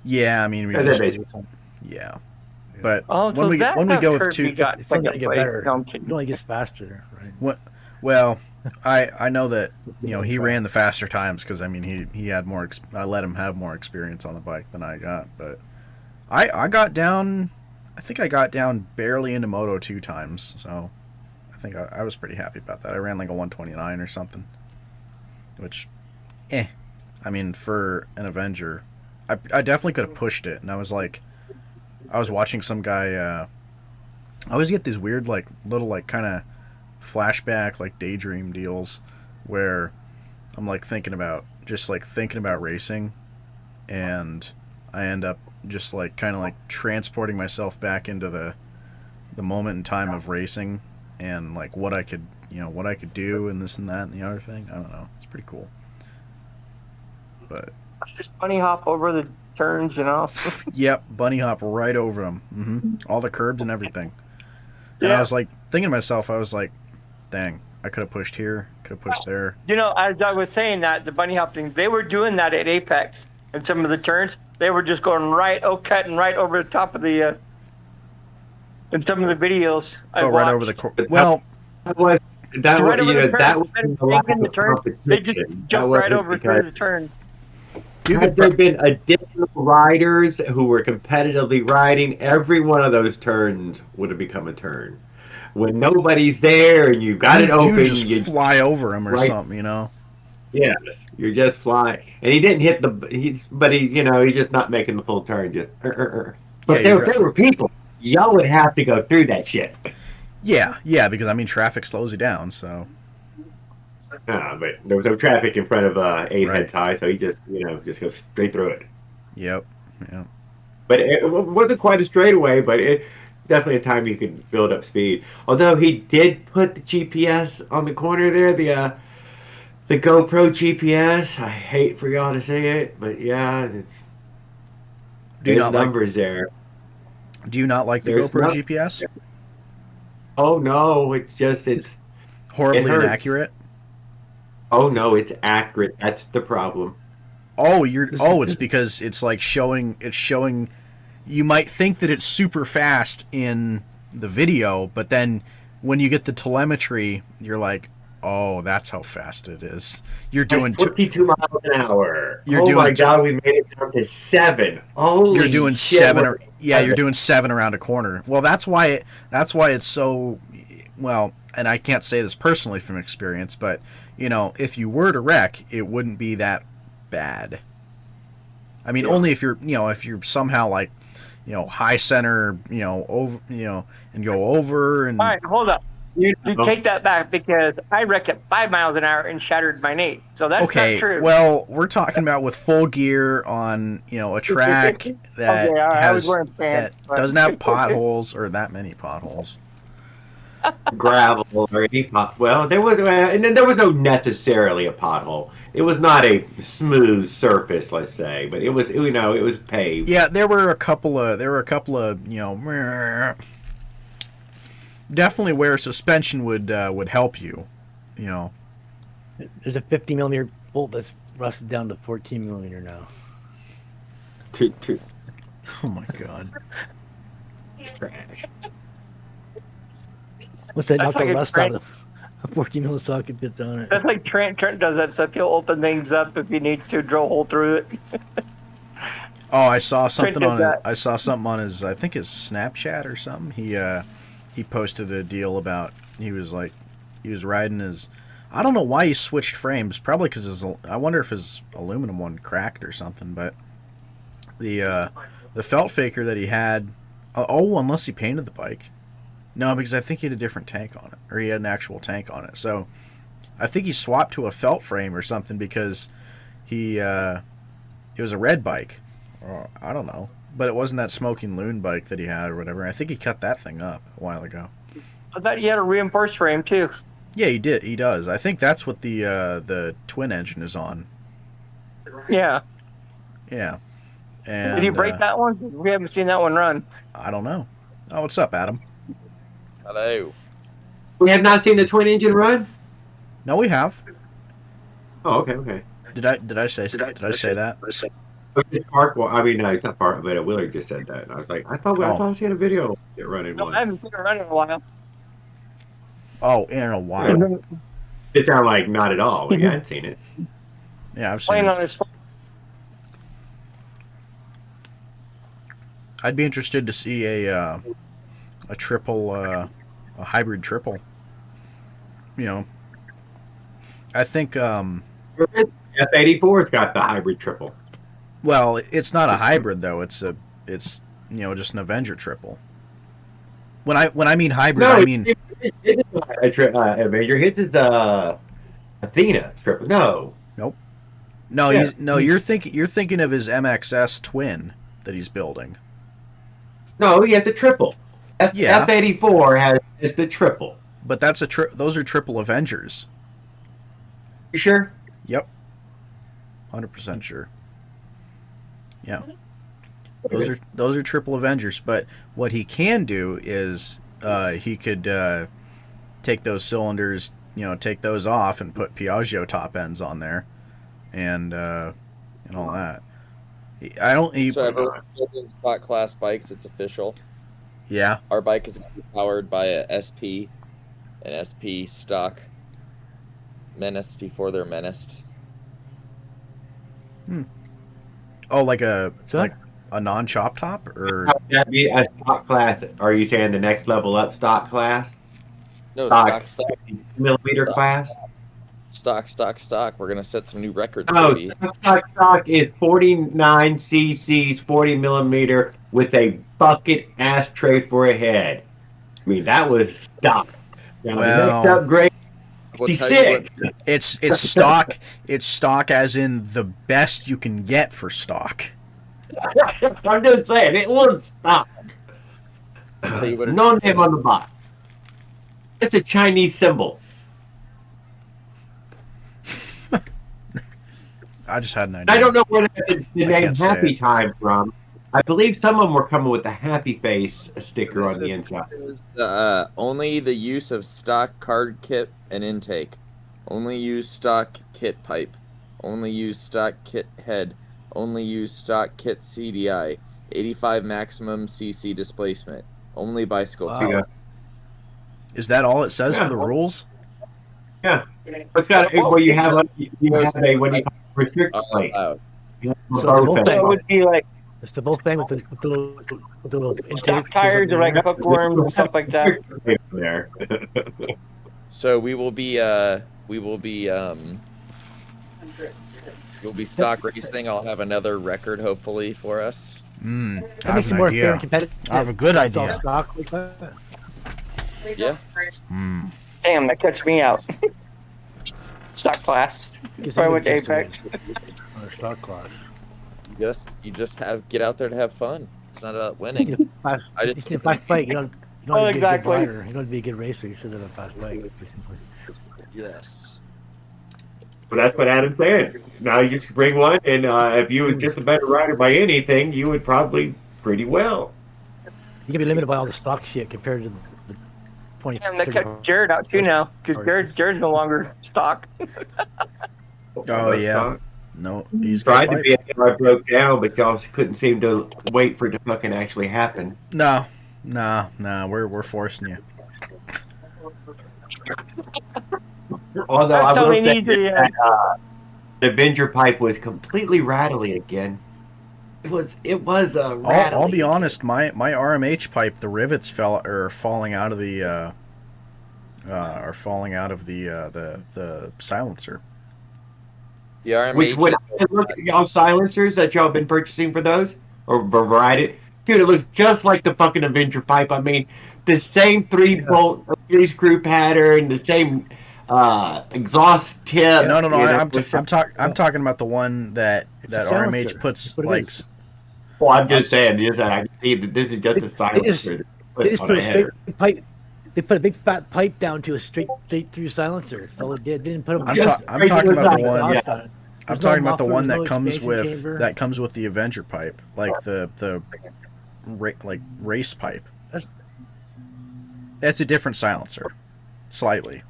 yeah, I mean, we
Yeah,
just,
they-
yeah. But
Oh, so
when we
that's
when we
how
go with
Kirby
two,
got
It's only
second
gonna get
place.
better.
No, I'm kidding.
It only gets faster, right?
well, I know that he ran the faster times because I mean he had more. I let him have more experience on the bike than I got, but I got down. I think I got down barely into Moto 2 times, so I think I was pretty happy about that. I ran like a 129 or something, which, I mean for an Avenger, I definitely could have pushed it, and I was watching some guy. I always get these weird like little like kind of flashback like daydream deals where I'm like thinking about racing, and I end up just like kind of like transporting myself back into the moment in time of racing and like what I could do and this and that and the other thing. I don't know. It's pretty cool. But
Just bunny hop over the turns,
yep, bunny hop right over them. All the curbs and everything. And
Yeah.
I was like thinking to myself, I was like, dang, I could have pushed here, could have pushed there.
As I was saying that, the bunny hop thing, they were doing that at Apex. And some of the turns, they were just going cutting right over the top of the, in some of the videos. I
Right
watched.
over the well,
That was that.
Right over the turn,
That was
instead of
the lack
taking the
of
turn, they just
competition. That
jump
wasn't
right over
because-
through the turn.
You
Had
could
there been additional riders who were competitively riding, every one of those turns would have become a turn. When nobody's there and you've got it
you
open,
just
you
fly over him or
right.
something, you know.
Yes, you're just flying, and he didn't hit the. But he's just not making the full turn. Just.
Yeah,
But if there were people, y'all would have to go through that shit.
yeah, because I mean traffic slows you down, so.
But there was no traffic in front of eight
Right.
heads high, so he just goes straight through it.
Yep. Yeah.
But it wasn't quite a straightaway, but it definitely a time you could build up speed. Although he did put the GPS on the corner there, the GoPro GPS. I hate for y'all to say it, but yeah,
Do you
there's
not like?
numbers there.
Do you not like the
There's
GoPro
no.
GPS?
Oh no, it
Horribly
hurts.
inaccurate.
Oh no, it's accurate. That's the problem.
Oh, it's because it's like showing. It's showing. You might think that it's super fast in the video, but then when you get the telemetry, you're like, oh, that's how fast it is. You're doing
22 miles an hour.
You're
Oh
doing
my god, we made it down to 7. Holy
you're doing
shit,
7
we're-
you're doing 7 around a corner. Well, that's why it's so well, and I can't say this personally from experience, but you know, if you were to wreck, it wouldn't be that bad. I mean, only if you're somehow like, high center, over, and go over and
All right, hold up. You take that back because I wrecked at 5 miles an hour and shattered my knee. So that's
okay,
not true.
well, we're talking about with full gear on, a track that
Okay, all right, I was
has
wearing pants,
that
but-
doesn't have potholes or that many potholes.
gravel or any pot. Well, there was, and then there was no necessarily a pothole. It was not a smooth surface, let's say, but it was paved.
Yeah, there were a couple of definitely where suspension would help you,
There's a 50 millimeter bolt that's rusted down to 14 millimeter now.
Oh my god.
Trash.
What's that?
That's
Knock
like
the
a
rust out of a 14 mil socket fits on it.
That's like Trent. Trent does that stuff. He'll open things up if he needs to, drill a hole through it.
Oh, I saw something
did
on
that.
I saw something on his, I think his Snapchat or something. He posted a deal about he was riding his, I don't know why he switched frames. Probably because I wonder if his aluminum one cracked or something. But the felt faker that he had, unless he painted the bike. No, because I think he had a different tank on it, or he had an actual tank on it. So I think he swapped to a felt frame or something because it was a red bike. I don't know, but it wasn't that Smoking Loon bike that he had or whatever. I think he cut that thing up a while ago.
I thought he had a reinforced frame too.
Yeah, he did. He does. I think that's what the twin engine is on.
Yeah.
Yeah. And
Did he break that one? We haven't seen that one run.
I don't know. Oh, what's up, Adam?
Hello.
We have not seen the twin engine run.
No, we have.
Oh, okay.
Did I say that?
Well, I mean, no, it's not Park, but Willard just said that. And I was like, I thought I seen a video of it running
No,
one.
I haven't seen it run in a while.
Oh, in a while.
It sounded like not at all. We hadn't seen it.
Yeah, I've seen
Playing
it.
on his phone.
I'd be interested to see a triple, a hybrid triple. I think.
F-84's got the hybrid triple.
Well, it's not a hybrid though. It's just an Avenger triple. When I mean hybrid, I mean
Avenger. His is Athena triple. No.
nope. No,
Yeah.
you're thinking of his MXS twin that he's building.
No, he has a triple.
Yeah.
F-84 is the triple.
But that's those are triple Avengers.
You sure?
Yep. 100% sure. Yeah. Those are triple Avengers, but what he can do is he could take those cylinders, take those off and put Piaggio top ends on there, and all that.
So everyone's building spot class bikes. It's official.
Yeah.
Our bike is powered by a SP, an SP stock Menace before they're menaced.
Oh, like a
So
like a non-chop top, or
How would that be a stock class? Are you saying the next level up stock class?
No,
Stock
stock,
50 millimeter
stock,
class?
stock. We're gonna set some new records,
No,
baby.
stock is 49 cc's, 40 millimeter with a bucket ashtray for a head. I mean, that was stock. Now the next
well,
upgrade,
I will tell you what.
66.
it's stock. It's stock as in the best you can get for stock.
I'm just saying, it was stock.
I'll tell you what.
No name on the box. It's a Chinese symbol.
I just had an idea.
I don't know where the name
can't say
Happy
it.
Time from. I believe some of them were coming with a happy face sticker
This
on the
is-
inside.
this is, only the use of stock card kit and intake. Only use stock kit pipe. Only use stock kit head. Only use stock kit CDI. 85 maximum CC displacement. Only bicycle
Wow.
tire.
Is that all it says
Yeah.
for the rules?
It's got where you have a what do you call it, restrict plate.
Allowed.
You have
So
a
it's
both
both
ends.
So it would be like
It's the whole thing with the little intake.
stock tires or like hookworms and stuff like that.
There.
So we'll be stock racing. I'll have another record hopefully for us.
I
That
have
makes it
an
more fair
idea.
and competitive.
I have a good
It's all
idea.
stock like that.
Yeah.
Damn, that cuts me out. Stock class.
Gives
Before I
them
went to
a chance
Apex.
win on a stock class.
You just get out there to have fun. It's not about
You
winning.
need a fast,
I
you
just-
need a fast bike. You don't
Oh,
need to be a good
exactly.
rider. You don't need to be a good racer. You should have a fast bike. Basically.
Yes.
Well, that's what Adam's saying. Now you just bring one, and if you was just a better rider by anything, you would probably pretty well.
You can be limited by all the stock shit compared to the 20.
Damn, that
30
cut Jared out too now. Because Jared's no longer stock.
Oh yeah. No, he's
Tried
got
to be until I broke down, but y'all couldn't seem to wait for it to fucking actually happen.
No. We're forcing you.
Although
That's
I
all
will
they
say
need to,
that, the Avenger pipe was completely rattly again. It was rattly.
I'll be honest. My RMH pipe, the rivets falling out of the the silencer.
The RMH.
Which when I look at y'all silencers that y'all been purchasing for those or variety, dude, it looks just like the fucking Avenger pipe. I mean, the same three screw pattern, the same exhaust tip.
No.
you know,
I'm
with-
talking about the one that
It's a
RMH
silencer.
puts
That's what it
like.
is.
Well, I'm just saying, I see that this is just a silencer.
They just
on
put
a
a straight
header.
pipe. They put a big fat pipe down to a straight through silencer. That's all it did. They didn't put a
I'm
Just
talking about the one.
exhaust on it.
I'm
There's
talking
no
about the
muffler,
one
there's
that
no
comes
expansion
with
chamber.
the Avenger pipe, like the race pipe.
That's-
That's a different silencer, slightly.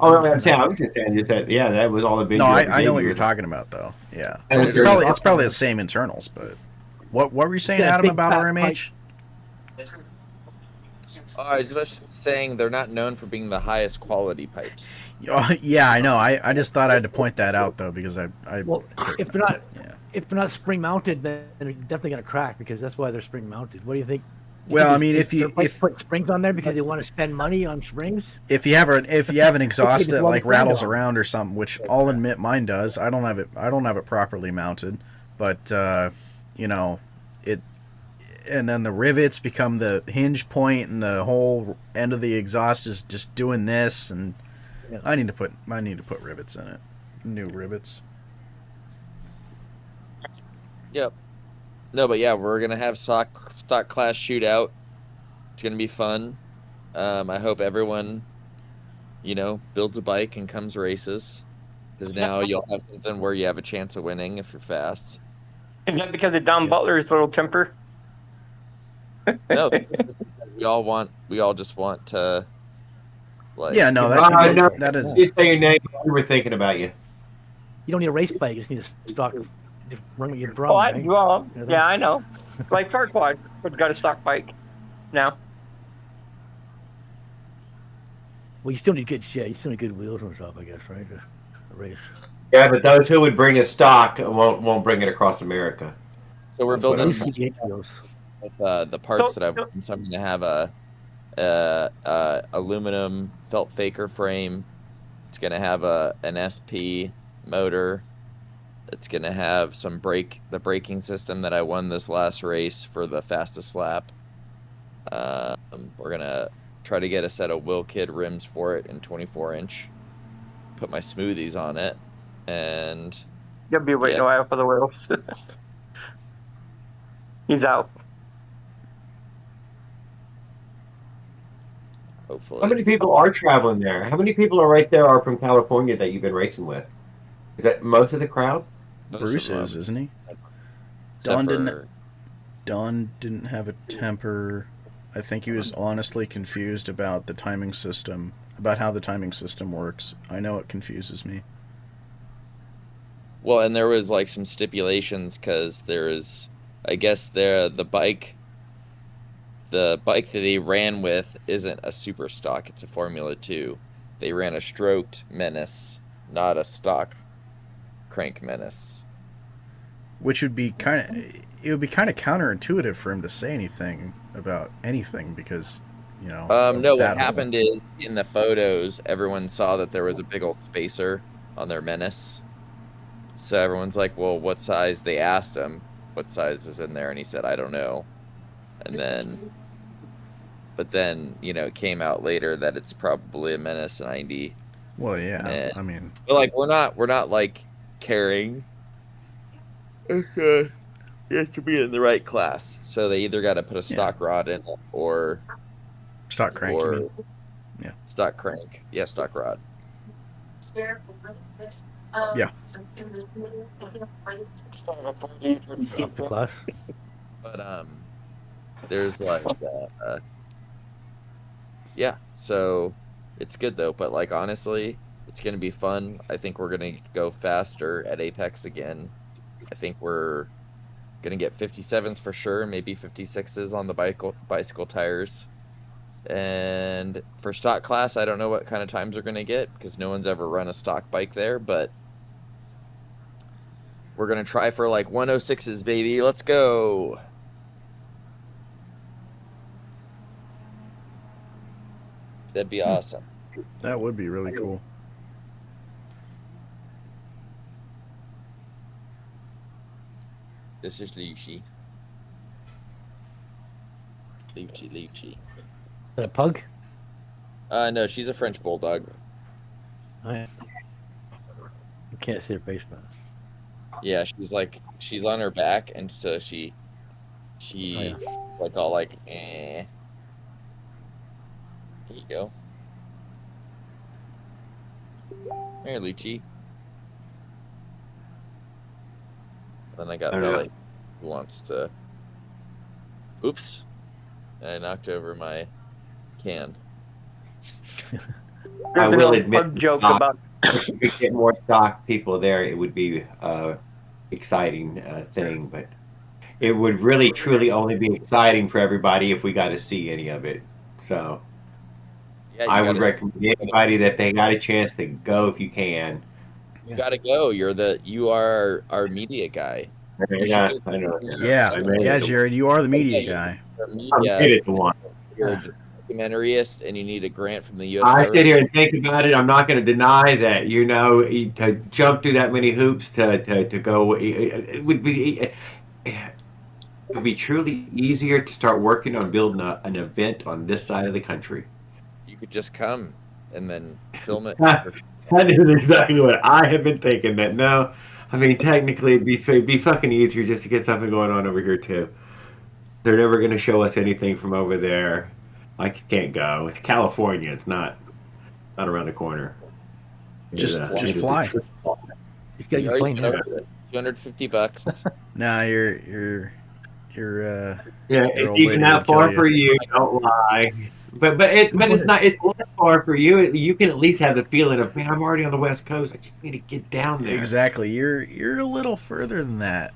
Oh, I'm saying, I was just saying just that. Yeah, that was all the video.
No, I know what you're talking about though. Yeah,
And
it's
there's-
probably the same internals, but what were you saying,
Yeah,
Adam,
big
about
fat
RMH?
I was just saying they're not known for being the highest quality pipes.
Yeah, I know. I just thought I had to point that out though because I
Well, if they're not
Yeah.
if they're not spring mounted, then they're definitely gonna crack because that's why they're spring mounted. What do you think?
Well, I mean, if
they're
you
put springs on there because they want to spend money on springs,
if you have an exhaust
just
that
love
like
the
rattles
sound.
around or something, which I'll admit mine does. I don't have it properly mounted, but you know, and then the rivets become the hinge point and the whole end of the exhaust is just doing this, and
Yeah.
I need to put rivets in it, new rivets.
Yep. No, but yeah, we're gonna have stock class shootout. It's gonna be fun. I hope everyone, builds a bike and comes races, because now you'll have something where you have a chance of winning if you're fast.
Is that because of Don Butler's little temper?
No, we all just want to. Like,
Yeah, no,
no.
that is.
You say your name. We were thinking about you.
you don't need a race bike. You just need a stock run with your drum.
Oh,
right?
yeah, I know. Like Farquaad, but got a stock bike now.
Well, you still need good shit. You still need good wheels and stuff, I guess, right? race.
Yeah, but those who would bring a stock won't bring it across America.
So we're
That's what
building
I'm-
Those CH wheels.
with the parts
So-
that I've won. So I'm going to have a aluminum felt faker frame. It's going to have an SP motor. It's going to have the braking system that I won this last race for the fastest lap. We're going to try to get a set of Will Kid rims for it in 24-inch. Put my smoothies on it, and
You'll be waiting a while for the wheels. He's out.
hopefully.
How many people are traveling there? How many people are right there are from California that you've been racing with? Is that most of the crowd?
Bruce is, isn't he? Don didn't have a temper. I think he was honestly confused about the timing system, about how the timing system works. I know it confuses me.
Well, and there was like some stipulations because I guess the bike that they ran with isn't a super stock; it's a Formula 2. They ran a stroked Menace, not a stock crank Menace.
Which would be it would be kind of counterintuitive for him to say anything about anything because, you know.
No, what happened is in the photos, everyone saw that there was a big old spacer on their Menace. So everyone's like, "Well, what size?" They asked him what size is in there, and he said, "I don't know." But then it came out later that it's probably a Menace 90.
Well, yeah,
And,
I mean,
but like we're not like caring. Okay, you have to be in the right class. So they either got to put a stock rod in it or
stock crank.
or
you mean? Yeah,
stock crank. Yeah, stock rod.
Yeah.
Up the class.
But there's like yeah, so it's good though. But like honestly, it's gonna be fun. I think we're gonna go faster at Apex again. I think we're gonna get 57s for sure, maybe 56s on the bicycle tires. And for stock class, I don't know what kind of times we're gonna get because no one's ever run a stock bike there, but we're gonna try for like 106s, baby. Let's go. That'd be awesome.
that would be really cool.
This is Lucci. Lucci.
Is that a pug?
No, she's a French bulldog.
Oh, yeah. You can't see her face, man.
Yeah, she's on her back, and so she like all like eh. Here you go. Here, Lucci. Then I got Belly, who wants to. Oops! And I knocked over my can.
I
There's an
will
old
admit,
pug joke about.
if we could get more stock people there, it would be exciting thing. But it would really, truly only be exciting for everybody if we got to see any of it. So
Yeah,
I would recommend anybody that they got a chance to go if you can.
You gotta go. You are our media guy.
Yeah, I know.
Yeah, Jared, you are the media guy.
I'm kidding, the one.
You're a documentarist, and you need a grant from the U.S.
I
government.
sit here and think about it. I'm not going to deny that. To jump through that many hoops to go, it would be truly easier to start working on building an event on this side of the country.
You could just come and then film it.
That is exactly what I have been thinking. That no, I mean technically it'd be fucking easier just to get something going on over here too. They're never going to show us anything from over there. I can't go. It's California. It's not around the corner.
Just fly.
You got your plane here.
$250.
Nah, you're
yeah.
your
It's
old
even
lady
that
would kill
far
you.
for you. Don't lie. But it's not. It's not far for you. You can at least have the feeling of, man, I'm already on the West Coast. I just need to get down there.
Exactly. You're a little further than that.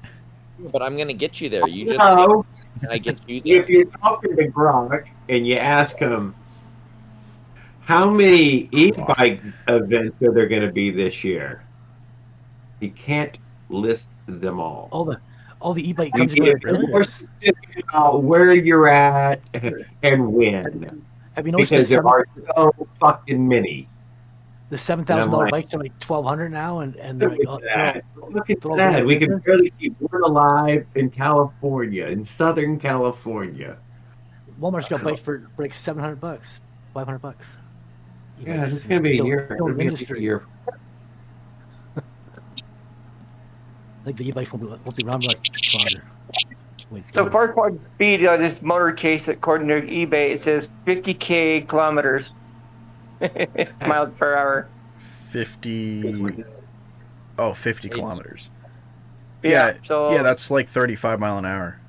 But I'm gonna get you there. You just
No.
and I get you there.
If you're talking to Gronk and you ask him how many e-bike events are there going to be this year, He can't list them all.
All the e-bike
You
comes
need
about
to be
Really?
more specific about where you're at and when,
Have you noticed
because there are so fucking many.
the
And I'm
$7,000
like,
bikes are like 1,200 now, and they're
look
like,
at that. Look at
they're all
that. We can
different.
barely keep one alive in California, in Southern California.
Walmart's got bikes for like $700, $500.
Yeah, this is gonna be a year. It'll be at least a year.
I think the e-bikes won't be around much longer.
So 4-point speed on this motor case, according to eBay, it says 50k kilometers miles per hour.
50 kilometers.
Yeah. So
yeah, that's like 35 mile an hour.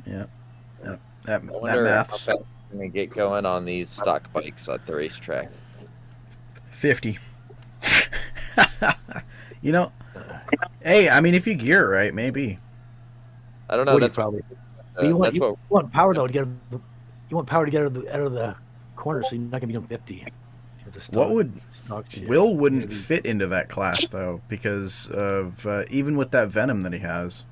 Yeah. That
I wonder how
math's
fast we're gonna get going on these stock bikes at the racetrack.
50. You know, hey, I mean, if you gear it right, maybe.
I don't know.
40
That's
probably.
what.
You
That's what.
want power though to get you want power to get out of the corner, so you're not gonna be doing 50. With the stock,
What would
stock shit.
Will wouldn't
Maybe.
fit into that class though, because of even with that Venom that he has.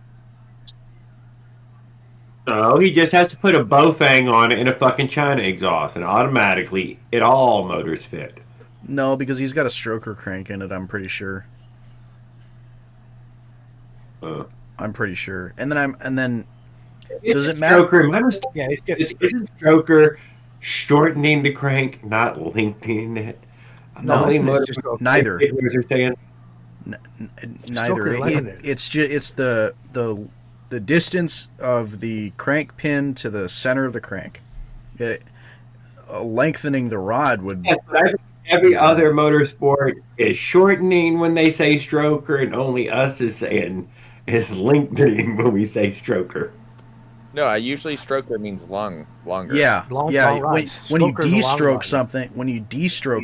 No, he just has to put a Bofang on it and a fucking China exhaust, and automatically it all motors fit.
No, because he's got a stroker crank in it. I'm pretty sure. I'm pretty sure. And then does it matter?
Stroker,
Yeah,
isn't stroker shortening the crank, not lengthening it?
No, neither.
Are saying?
Neither. It's the distance of the crank pin to the center of the crank. Lengthening the rod would.
Yes, every other motorsport is shortening when they say stroker, and only us is saying is lengthening when we say stroker.
No, I usually stroker means longer.
Yeah,
Long
when you de-stroke
ride.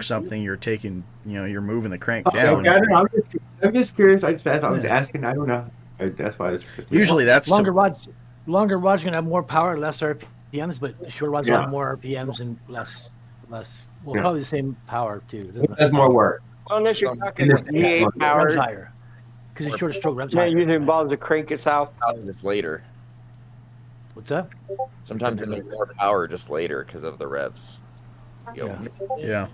something, you're taking, you're moving the crank down.
Okay, I don't know. I'm just curious. I was asking. I don't know. That's why.
Usually that's
longer rods gonna have more power, less RPMs, but the short rods will have more RPMs and less. Well, probably the same power too.
That's more work.
well, unless you're talking V8 power,
Revs higher, because the shorter stroke revs
that
higher.
usually involves the crank itself.
Just later.
What's that?
Sometimes they make more power just later because of the revs.
Yeah.
Yeah.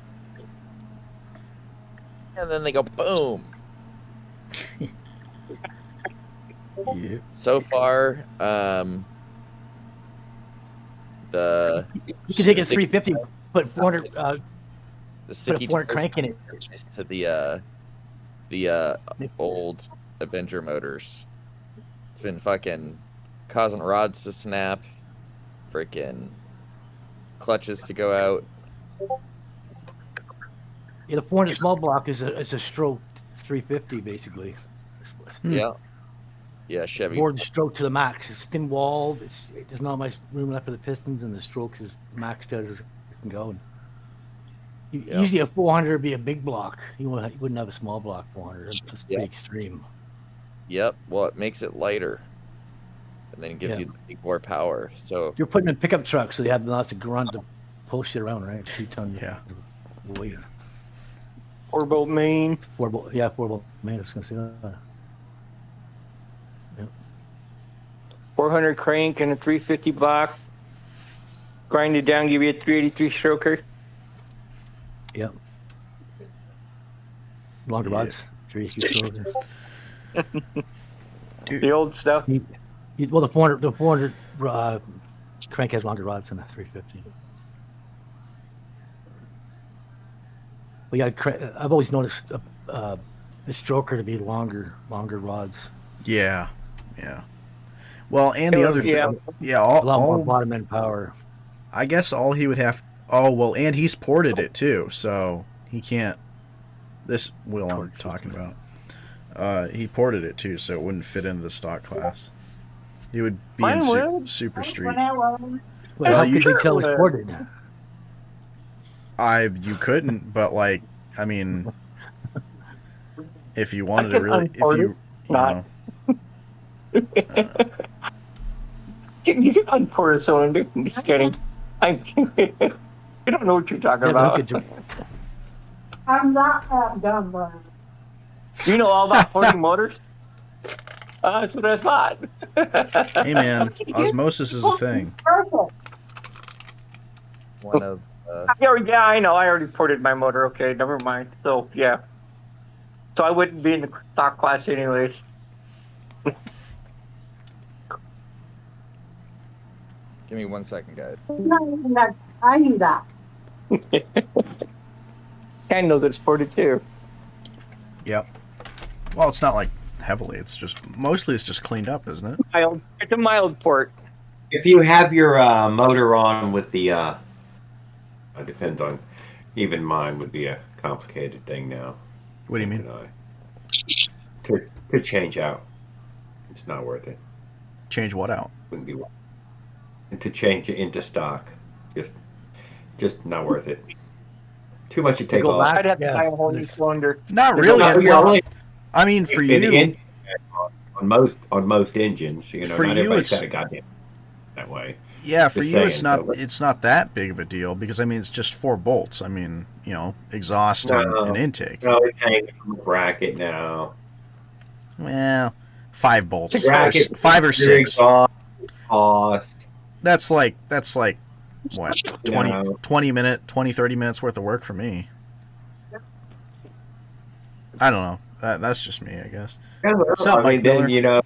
And then they go boom.
Yeah.
So far, the
You can take it 350, put 400,
the
put
sticky
a 400
tires
crank in it.
to the old Avenger motors. It's been fucking causing rods to snap, freaking clutches to go out.
Yeah, the 400 small block is a stroke 350 basically.
Yeah, Chevy.
Board stroke to the max. It's thin walled. There's not much room left for the pistons, and the strokes is maxed out as it can go. Usually a 400 would be a big block. You wouldn't have a small block 400. That's pretty extreme.
Yep. Well, it makes it lighter, and then it gives you the big more power. So
You're putting in pickup trucks, so they have lots of grunt to pull shit around, right? 2-ton weight.
4-bolt main.
4-bolt main. I was gonna say that.
400 crank and a 350 block. Grind it down, give you a 383 stroker.
Yep. Longer rods. 380 strokes.
The old stuff.
Well, the 400 crank has longer rods than the 350. But yeah, I've always noticed a stroker to be longer rods.
Yeah. Well, and the other thing,
a lot more bottom end power.
I guess all he would have. Oh well, and he's ported it too, so he can't. This Will I'm talking about. He ported it too, so it wouldn't fit into the stock class. He would be in Super Street.
Well, how could you tell it's ported?
You couldn't, but like, I mean, if you wanted to really, if you know.
You can unport a cylinder. I'm just kidding. You don't know what you're talking about.
I'm not that dumb, Brian.
You know all about porting motors? That's what I thought.
Hey man, osmosis is a thing.
One of
Yeah, I know. I already ported my motor. Okay, never mind. So, yeah. So I wouldn't be in the stock class anyways.
give me 1 second, guys.
I knew that.
I know that it's ported too.
Yep. Well, it's not like heavily. It's just mostly it's just cleaned up, isn't it?
Mild. It's a mild port.
If you have your motor on with the, it depends on, even mine would be a complicated thing now.
What do you mean?
To change out, it's not worth it.
Change what out?
Wouldn't be worth it. To change it into stock, just not worth it. Too much to take
Go
off.
back.
I'd have to
Yeah.
buy a whole new cylinder.
Not
No,
really.
you're only-
I mean, for
in
you,
engine- on most engines, you know,
For
not
you,
everybody's
it's-
got a goddamn that way.
yeah, for
Just
you, it's
saying,
not.
so-
It's not that big of a deal because I mean, it's just 4 bolts. I mean, you know, exhaust and intake.
No, it's hanging from a bracket now.
Well, 5 bolts,
Bracket,
5 or 6.
Cost.
That's like what 20,
No.
30 minutes worth of work for me. I don't know. That's just me, I guess.
Yeah, well,
What's up,
I
Mike
mean, then,
Miller?
you know,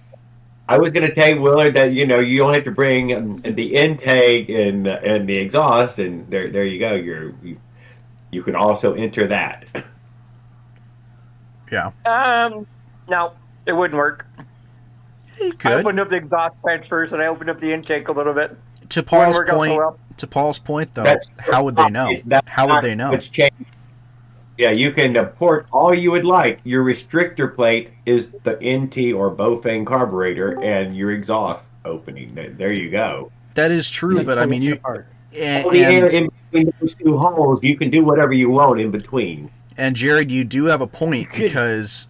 I was going to tell Willard that, you know, you only have to bring the intake and the exhaust, and there you go. You can also enter that.
Yeah,
No, it wouldn't work.
you
I
could.
opened up the exhaust fans first, and I opened up the intake a little bit.
To
Wouldn't
Paul's
work out so
point.
well.
To Paul's point, though,
That's-
how would they know?
That's
How
not
would they know?
what's changed. Yeah, you can port all you would like. Your restrictor plate is the NT or Bofang carburetor, and your exhaust opening. There you go.
That is true, but I mean, you
All the air in between those 2 holes, you can do whatever you want in between.
and Jared, you do have a point because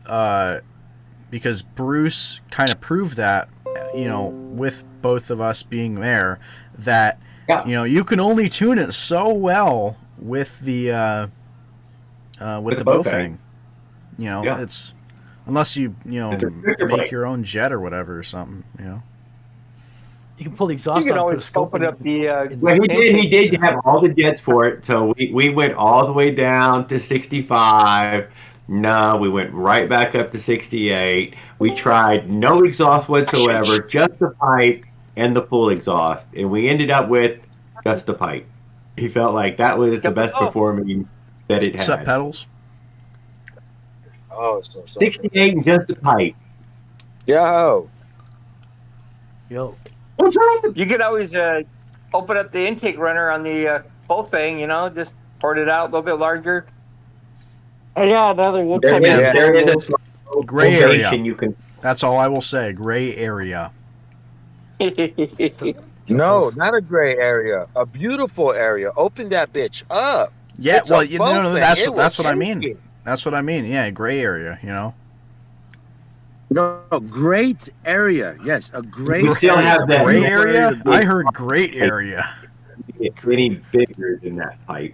Bruce kind of proved that, you know, with both of us being there, that
Yeah.
you know you can only tune it so well with the
With the
Bofang. You know,
Yeah.
it's unless you know
It's a restrictor
make
plate.
your own jet or whatever or something. You know,
You can pull the
You
exhaust
can
out.
always open up the.
Well, he did have all the jets for it. So we went all the way down to 65. No, we went right back up to 68. We tried no exhaust whatsoever, just the pipe and the full exhaust. And we ended up with just the pipe. He felt like that was the best performing that it
set
had.
pedals.
Oh,
68 and just the pipe.
Yo.
Yo.
What's up?
You could always open up the intake runner on the Bofang, you know, just port it out a little bit larger.
I got another good
There is a small
Gray area.
ovation you can.
That's all I will say. Gray area.
No, not a gray area. A beautiful area. Open that bitch up.
Yeah,
It's a
well, you know,
Bofang.
that's
It
what
will
I
take
mean.
it.
That's what I mean. Yeah, gray area. You know.
No, great area. Yes, a great
You still
area.
have that
Gray
no
area?
worry to
I
be-
heard great area.
Any bigger than that pipe.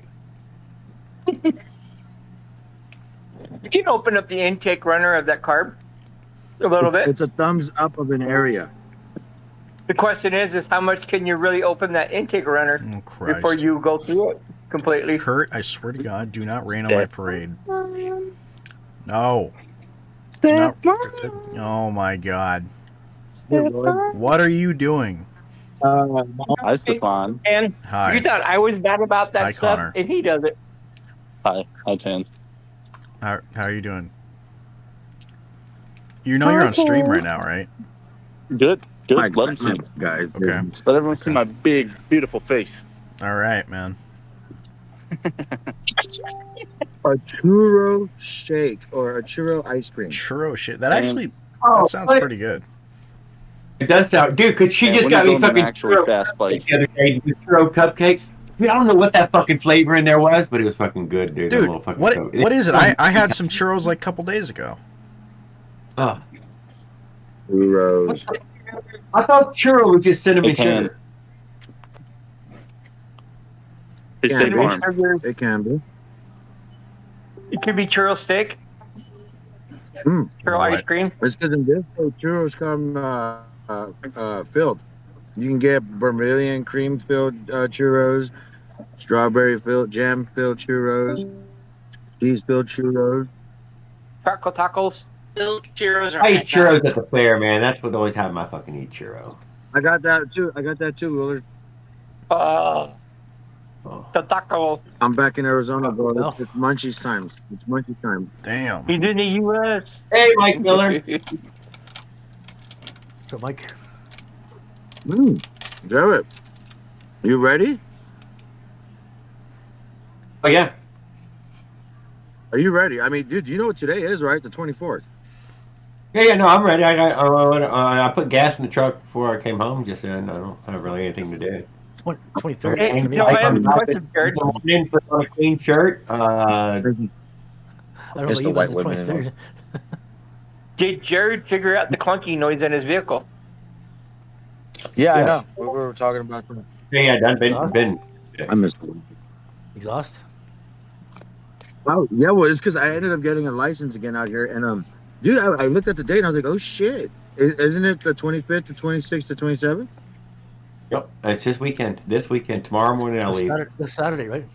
You can open up the intake runner of that carb a little bit.
It's a thumbs up of an area.
The question is how much can you really open that intake runner
Oh, Christ.
before you go through it completely?
Kurt, I swear to God, do not rain on my parade. No. No. Oh my God. What are you doing?
Hi, Stefan.
And
Hi.
you thought I was bad about that
Hi,
stuff,
Connor.
and he does it.
Hi, Tan.
How are you doing? You know you're on stream right now, right?
Good.
Hi,
Let them see.
guys.
Okay.
Let everyone see my big, beautiful face.
All right, man.
A churro shake or a churro ice cream.
Churro shit. That actually
Oh,
that sounds
what?
pretty good.
It does sound, dude. Cause she
And
just
when
got
you're
me
doing an
fucking
actually
churro
fast bite.
cupcakes the other day. The churro cupcakes. Dude, I don't know what that fucking flavor in there was, but it was fucking good, dude. That
Dude,
little fucking
what is it? I had some
churros.
churros like a couple days ago.
Oh,
Churros.
I thought churro was just cinnamon
Hey, Tan.
sugar.
It's State
Yeah,
Farm.
It can be.
It could be churro steak. Churro ice
What?
cream.
It's because in this day, churros come filled. You can get Brazilian cream filled churros, strawberry filled, jam filled churros, cheese filled churros.
Taco tacos.
Filled churros are
I eat churros
fantastic.
at the fair, man. That's the only time I fucking eat churro.
I got that too, Willard.
Uh,
Oh.
the taco.
I'm back in Arizona, bro.
No.
It's munchies time. It's munchies time.
Damn.
He's in the U.S.
Hey, Mike Miller.
So, Mike,
Jared, you ready?
Oh yeah.
Are you ready? I mean, dude, you know what today is, right? The 24th.
Yeah, no, I'm ready. I put gas in the truck before I came home just then. I don't have really anything to do.
23rd.
Hey,
for me.
Joe, I have a question, Jared.
In put on a clean shirt.
I don't know
It's
about
the
you,
white
but the
women in
23rd.
Did Jared figure out the clunky noise in his vehicle?
Yeah, I
Yes.
know. We were talking about that.
Yeah, done been.
I missed it.
Exhaust?
Oh, yeah, well, it's because I ended up getting a license again out here. And, dude, I looked at the date and I was like, oh, shit. Isn't it the 25th, the 26th, the 27th?
Yep, it's this weekend. This weekend. Tomorrow morning I'll leave.
This Saturday, right?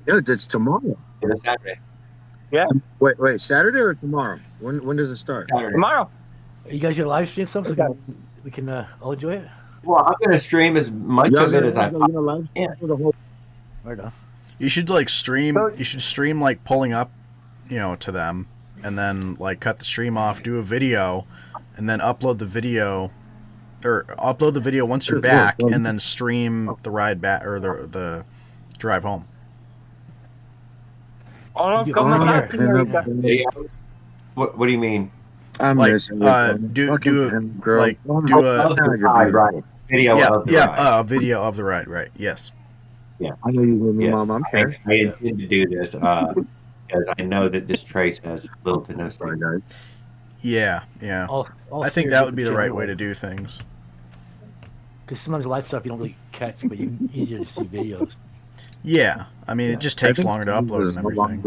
Yeah, it's tomorrow.
It's Saturday.
Wait, Saturday or tomorrow? When does it start?
Saturday.
Tomorrow.
You guys gonna live stream something so we can all enjoy it?
Well, I'm gonna stream as much of it as I can.
Right on.
You should like stream. You should stream like pulling up, to them, and then like cut the stream off, do a video, and then upload the video, or upload the video once you're back, and then stream the ride back or the drive home.
Oh,
You-
come
oh,
back to America.
What do you mean?
I'm
Like,
missing
do a video
Of the ride, right? Video of the ride.
a video of the ride, right? Yes.
I know you with me,
Yeah.
Mom. I'm
I
here.
intend to do this because I know that this trace has little to no
Sorry,
signal.
guys.
Yeah.
All
I think that would be the right way to do things.
Because sometimes live stuff you don't really catch, but you easier to see videos.
Yeah. I mean, it just takes longer to upload and everything.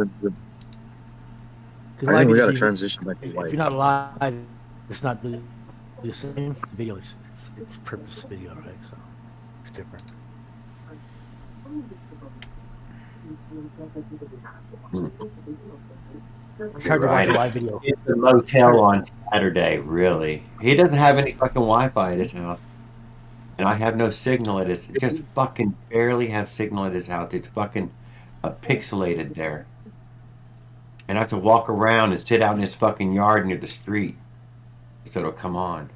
Because
I
live
think we
is
got to
you-
transition back to
If
white.
you're not live, it's not the same video. It's purpose video, right? So it's different. It's hard to watch a live video.
It's a motel on Saturday, really. He doesn't have any fucking Wi-Fi at his house. And I have no signal at his, just fucking barely have signal at his house. It's fucking pixelated there. And I have to walk around and sit out in his fucking yard near the street. So it'll come on.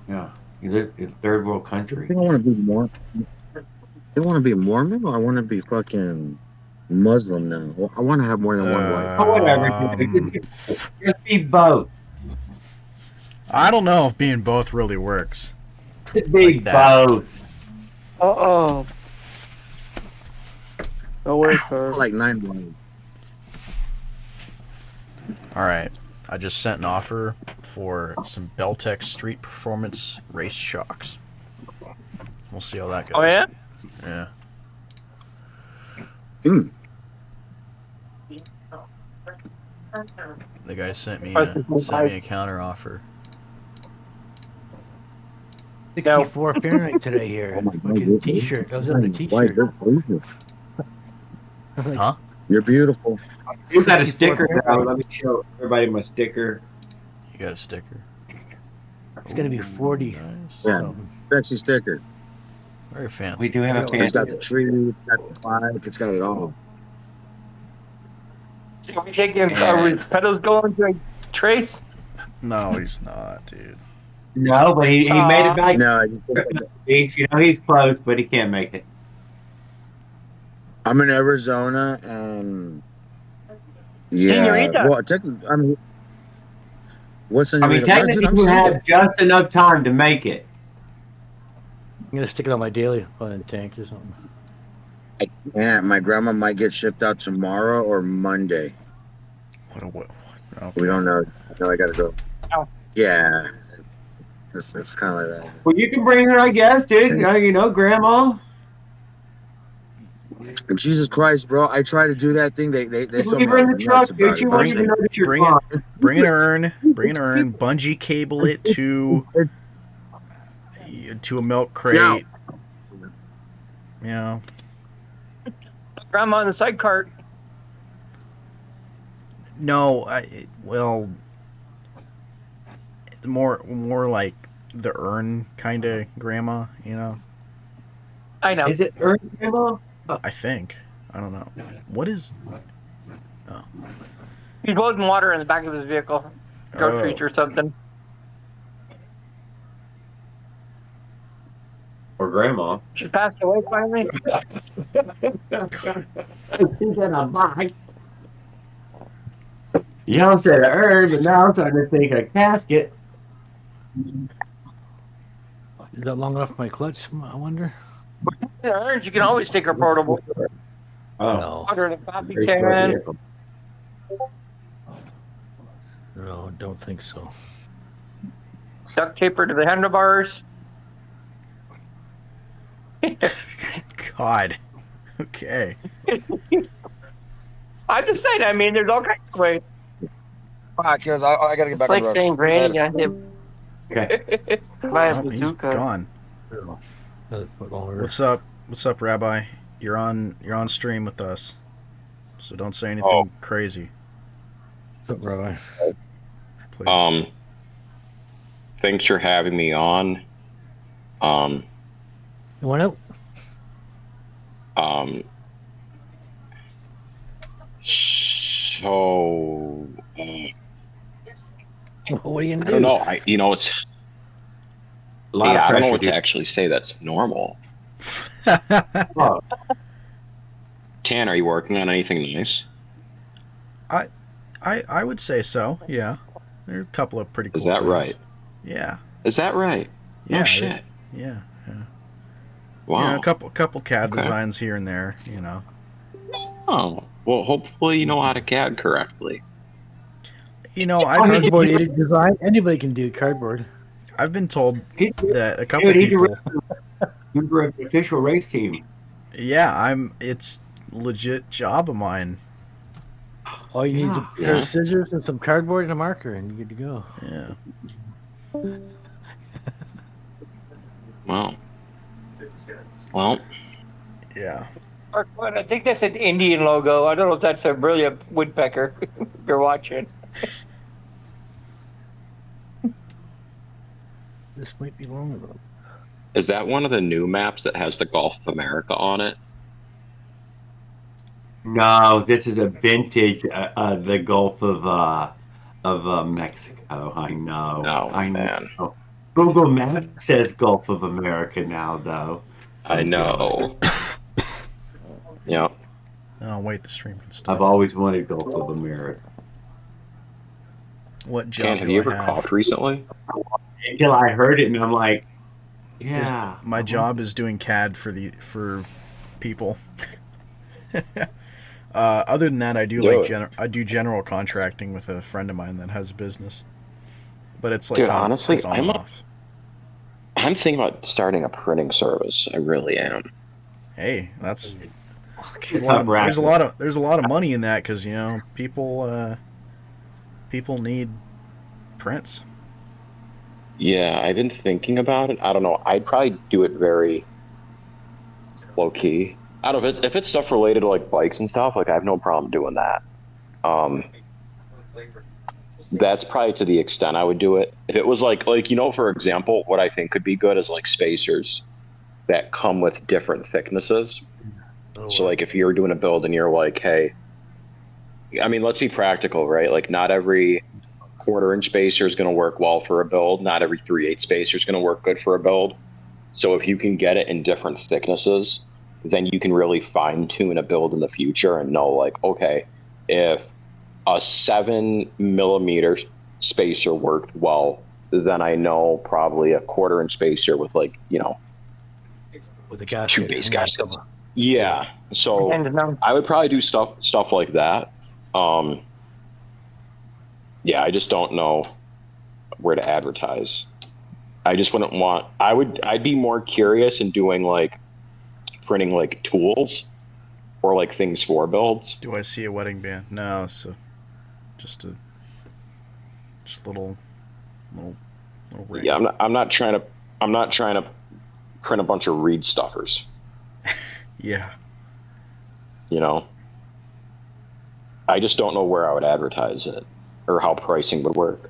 Yeah. You live in third world
I
country.
think I want to be more. I want to be Mormon or I want to be fucking Muslim now. Well, I want to have more than one wife.
Oh, whatever. Just be both.
I don't know if being both really works.
Just be
Like that.
both.
Uh-oh. No way, sir.
Like 9 wives.
All right. I just sent an offer for some Beltec Street Performance Race Shocks. We'll see how that goes.
Oh, yeah?
Yeah. The guy sent me a counter offer.
64 Fahrenheit today here. Fucking t-shirt. I was on a t-shirt.
Huh?
You're beautiful.
You got a sticker now. Let me show everybody my sticker.
You got a sticker.
It's gonna be 40.
Yeah.
So,
Sexy sticker.
Very fancy.
We do have a
It's
fan.
got the tree, it's got the bike, it's got it all.
Are we taking his pedals going to Trace?
No, he's not, dude.
No, but he made it back.
No,
He's close, but he can't make it.
I'm in Arizona. Yeah.
Senorita.
Well, technically, I mean, what's in
I mean, technically, you have just enough time to make it.
I'm gonna stick it on my daily on the tank or something.
Yeah, my grandma might get shipped out tomorrow or Monday.
What?
We don't know. No, I gotta go.
Oh.
Yeah. It's kind of like that.
Well, you can bring her, I guess, dude. You know, Grandma.
And Jesus Christ, bro! I try to do that thing. They
Just
told me
leave
I
her in
was
the truck,
nuts
dude.
about
She
it.
won't
They
Bring
even
said
know that you're
bring it.
gone.
Bring an urn. Bring an urn. Bungee cable it to a milk crate. You know.
Grandma on the side cart.
No, well, more like the urn kind of grandma. You know.
I know.
Is it urn grandma?
I think. I don't know. What is? Oh.
He's loading water in the back of his vehicle, groceries
Oh.
or something.
Or grandma?
She passed away finally.
She's in a box. Y'all said urn, but now I'm starting to think a casket.
Is that long enough for my clutch? I wonder.
Orange, you can always take her portable.
No.
Water in a coffee
Very short
can.
vehicle.
No, don't think so.
Duct tape her to the handlebars.
God. Okay.
I'm just saying. I mean, there's all kinds of ways.
Alright, kids, I gotta get
It's
back
like
on the road.
saying Granny
Later.
got him.
Okay.
By a
Oh, he's
bazooka.
gone.
Another foot longer.
What's up? What's up, Rabbi? You're on stream with us, so don't say anything crazy.
What's up, Rabbi?
Please.
Thanks for having me on.
You want out?
So
What are you gonna
I don't
do?
know. It's
A lot of
I don't know
pressure,
what
dude.
to actually say that's normal.
Oh,
Tan, are you working on anything nice?
I would say so. Yeah, there are a couple of pretty cool
Is that
things.
right?
Yeah.
Is that right?
Yeah.
No shit.
Yeah.
Wow.
Yeah, a couple CAD
Okay.
designs here and there. You know.
Oh, well, hopefully you know how to CAD correctly.
You know,
Cardboard aided design. Anybody can do cardboard.
I've been told
he's,
that a couple
dude, he's
people.
a member of the official race team.
Yeah, it's legit job of mine.
All you need is a pair
Yeah.
of scissors and some cardboard and a marker, and you're good to go.
Yeah.
Wow. Well,
Yeah.
I think that's an Indian logo. I don't know if that's a brilliant woodpecker. If you're watching.
This might be long enough.
is that one of the new maps that has the Gulf of America on it?
No, this is a vintage, the Gulf of Mexico. I know.
Oh,
I
man.
know. Google Maps says Gulf of America now, though.
I know. Yeah.
Oh wait, the stream can stop.
I've always wanted Gulf of America.
What job
Tan, have
do
you
I
ever
have?
coughed recently?
Until I heard it, and I'm like, yeah.
My job is doing CAD for people. Other than that, I do
Do
like
it.
I do general contracting with a friend of mine that has a business, but it's like
Dude, honestly,
it's on and off.
I'm thinking about starting a printing service. I really am.
Hey, that's
There's a
lot of money in that because people need prints.
Yeah, I've been thinking about it. I don't know. I'd probably do it very low key. I don't know if it's stuff related to like bikes and stuff. Like I have no problem doing that. That's probably to the extent I would do it. If it was like for example, what I think could be good is like spacers that come with different thicknesses. So like if you're doing a build and you're like, hey, I mean, let's be practical, right? Like not every 1/4-inch spacer is going to work well for a build. Not every 3/8 spacer is going to work good for a build. So if you can get it in different thicknesses, then you can really fine tune a build in the future and know like, okay, if a 7mm spacer worked well, then I know probably a 1/4-inch spacer with like,
With the gas.
2 base gaskets. Yeah. So
And
I would probably do stuff like that. Yeah, I just don't know where to advertise. I just wouldn't want. I'd be more curious in doing like printing like tools or like things for builds?
Do I see a wedding band? No, it's just a little ring.
Yeah, I'm not trying to print a bunch of reed stuffers.
Yeah.
You know, I just don't know where I would advertise it or how pricing would work.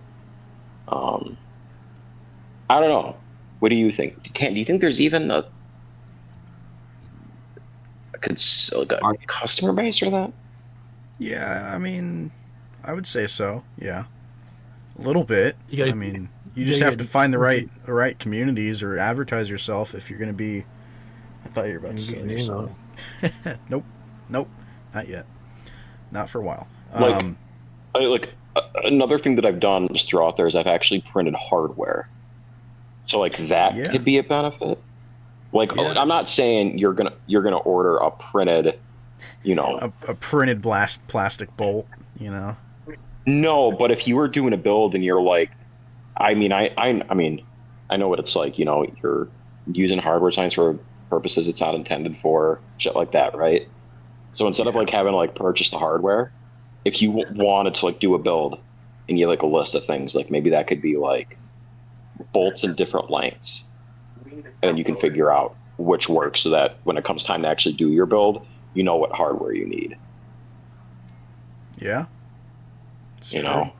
I don't know. What do you think? Do you think there's even a customer base for that?
Yeah, I mean, I would say so. Yeah, a little bit. I mean, you just have to find the right communities or advertise yourself if you're going to be. I thought you were about to sell yourself. Nope, not yet. Not for a while.
Another thing that I've done, just throw out there, is I've actually printed hardware. So like that could be a benefit. I'm not saying you're gonna order a printed,
a printed plastic bolt,
No, but if you were doing a build and you're like, I know what it's like. You're using hardware science for purposes it's not intended for, shit like that, right? So instead of having to purchase the hardware, if you wanted to do a build and you have a list of things, maybe that could be bolts in different lengths, and you can figure out which works so that when it comes time to actually do your build, you know what hardware you need.
Yeah.
True.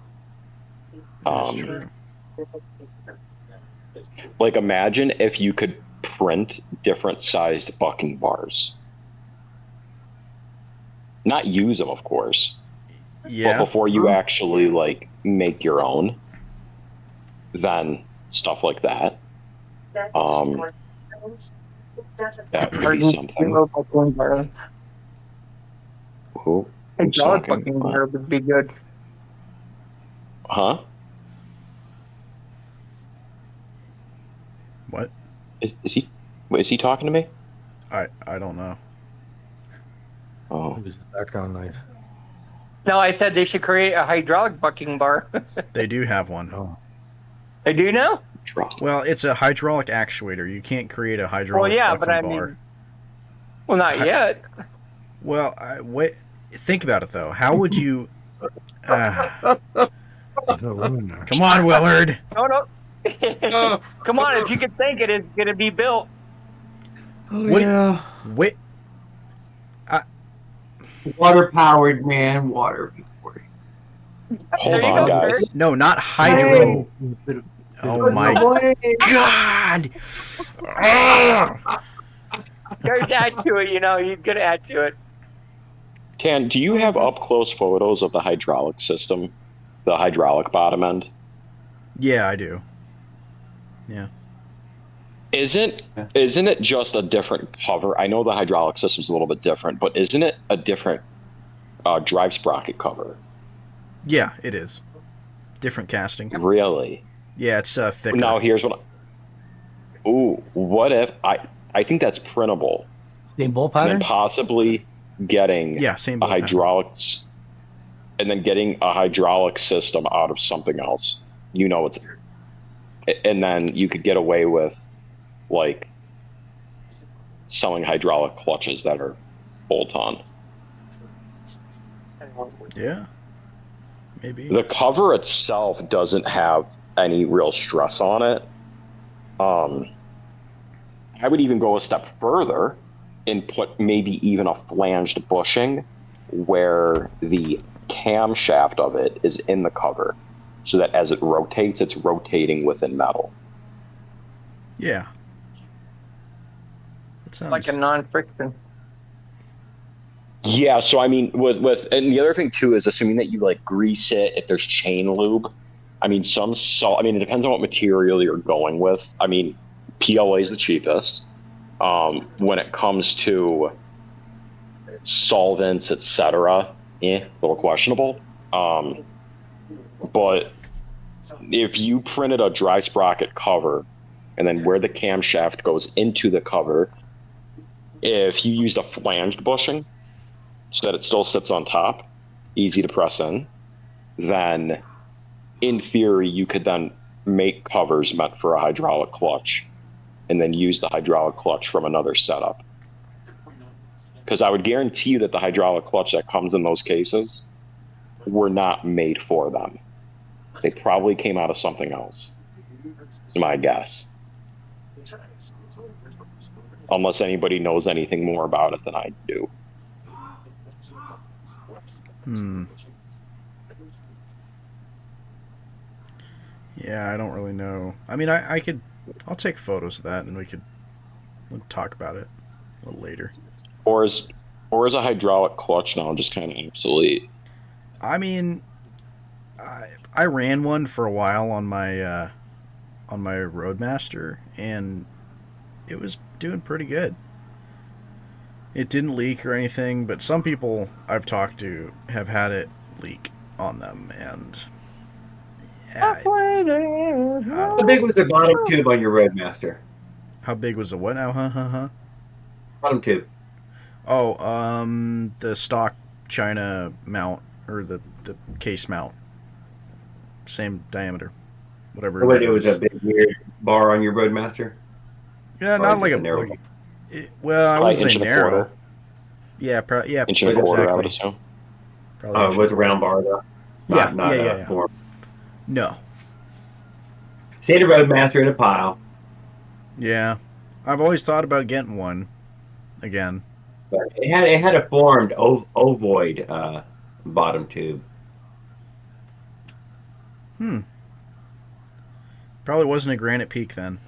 Imagine if you could print different sized bucking bars. Not use them, of course.
Yeah.
But before you actually make your own, then stuff like that. That would be something. Who?
Hydraulic bucking bar would be good.
Huh?
What?
Is he talking to me?
I don't know.
Oh.
It was background noise.
No, I said they should create a hydraulic bucking bar.
They do have one.
Oh.
They do now?
Well, it's a hydraulic actuator. You can't create a hydraulic bucking bar.
Well, not yet.
Well, wait. Think about it though. How would you? Come on, Willard.
No. Come on, if you can think it is going to be built.
Oh,
Wait.
Water powered, man. Water powered.
Hold on, guys.
No, not hydro. Oh my God!
Gotta add to it, you gotta add to it.
Tan, do you have up close photos of the hydraulic system, the hydraulic bottom end?
Yeah, I do. Yeah.
Isn't it just a different cover? I know the hydraulic system's a little bit different, but isn't it a different drive sprocket cover?
Yeah, it is. Different casting.
Really?
Yeah, it's thicker.
Now here's what. What if I think that's printable?
Same bolt pattern.
And possibly getting
same
a hydraulics, and then getting a hydraulic system out of something else. And then you could get away with selling hydraulic clutches that are bolt-on.
Yeah. Maybe.
The cover itself doesn't have any real stress on it. I would even go a step further and put maybe even a flanged bushing where the camshaft of it is in the cover, so that as it rotates, it's rotating within metal.
Yeah. That sounds
like a non-friction.
Yeah, so I mean, with and the other thing too is assuming that you grease it if there's chain lube. I mean, it depends on what material you're going with. I mean, PLA is the cheapest. When it comes to solvents, etc., a little questionable. But if you printed a dry sprocket cover, and then where the camshaft goes into the cover, if you used a flanged bushing, so that it still sits on top, easy to press in, then in theory you could then make covers meant for a hydraulic clutch and then use the hydraulic clutch from another setup. Because I would guarantee you that the hydraulic clutch that comes in those cases were not made for them. They probably came out of something else. It's my guess. Unless anybody knows anything more about it than I do.
Yeah, I don't really know. I mean, I'll take photos of that and we'll talk about it a little later.
Or is a hydraulic clutch now just kind of obsolete?
I mean, I ran one for a while on my Roadmaster, and it was doing pretty good. It didn't leak or anything, but some people I've talked to have had it leak on them, and yeah,
How big was the bottom tube on your Roadmaster?
How big was the what now?
Bottom tube.
Oh, the stock China mount, or the case mount. Same diameter. Whatever.
What, it was a big weird bar on your Roadmaster?
Yeah,
Or
not like a
narrow.
Well, I wouldn't say narrow. Yeah, yeah.
Inch and a quarter,
exactly.
I would assume.
Oh, it was a round bar though.
Yeah,
not
yeah.
form.
No.
Say the Roadmaster in a pile.
Yeah, I've always thought about getting one again.
But it had a formed ovoid bottom tube.
Probably wasn't a Granite Peak then.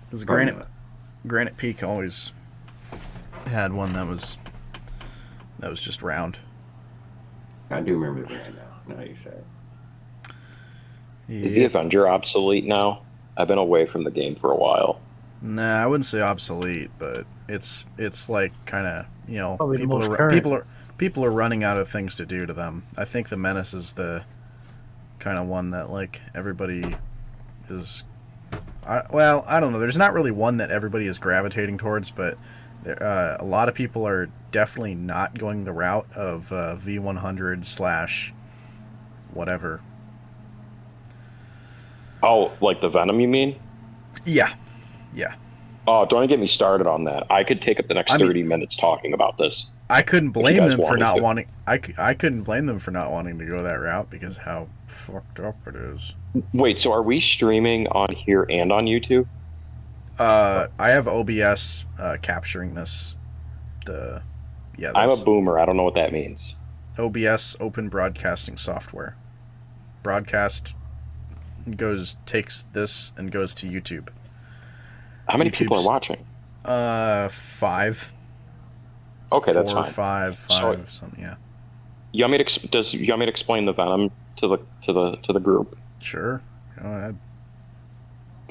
Because Granite Peak always had one that was just round.
I do remember the brand now. Now you say it.
Is the Avenger obsolete now? I've been away from the game for a while.
Nah, I wouldn't say obsolete, but it's like kind of, you know,
Probably the most
people are running out of things to do to them. I think the Menace is the kind of one that like everybody is. Well, I don't know. There's not really one that everybody is gravitating towards, but a lot of people are definitely not going the route of V100 / whatever.
Oh, like the Venom, you mean?
Yeah.
Oh, don't get me started on that. I could take up the next 30 minutes talking about this.
I couldn't blame them for not wanting. I couldn't blame them for not wanting to go that route because how fucked up it is.
Wait, so are we streaming on here and on YouTube?
I have OBS capturing this.
I'm a boomer. I don't know what that means.
OBS, Open Broadcasting Software. Broadcast takes this and goes to YouTube.
How many people are watching?
5.
Okay, that's
4,
fine.
5, something. Yeah.
You want me to explain the Venom to the group?
Sure. Go ahead.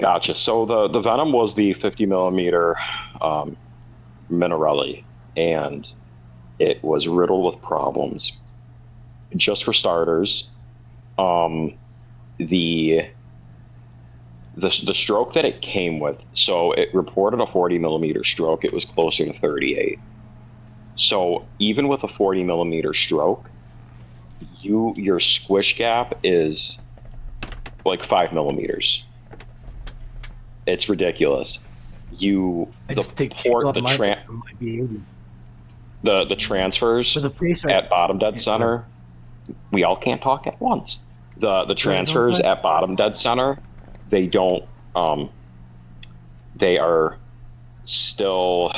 Gotcha. So the Venom was the 50 millimeter Minarelli, and it was riddled with problems. Just for starters, the stroke that it came with, so it reported a 40 millimeter stroke. It was closer to 38. So even with a 40 millimeter stroke, your squish gap is like 5 millimeters. It's ridiculous. The transfers at bottom dead center. We all can't talk at once. The transfers at bottom dead center, they don't. They are still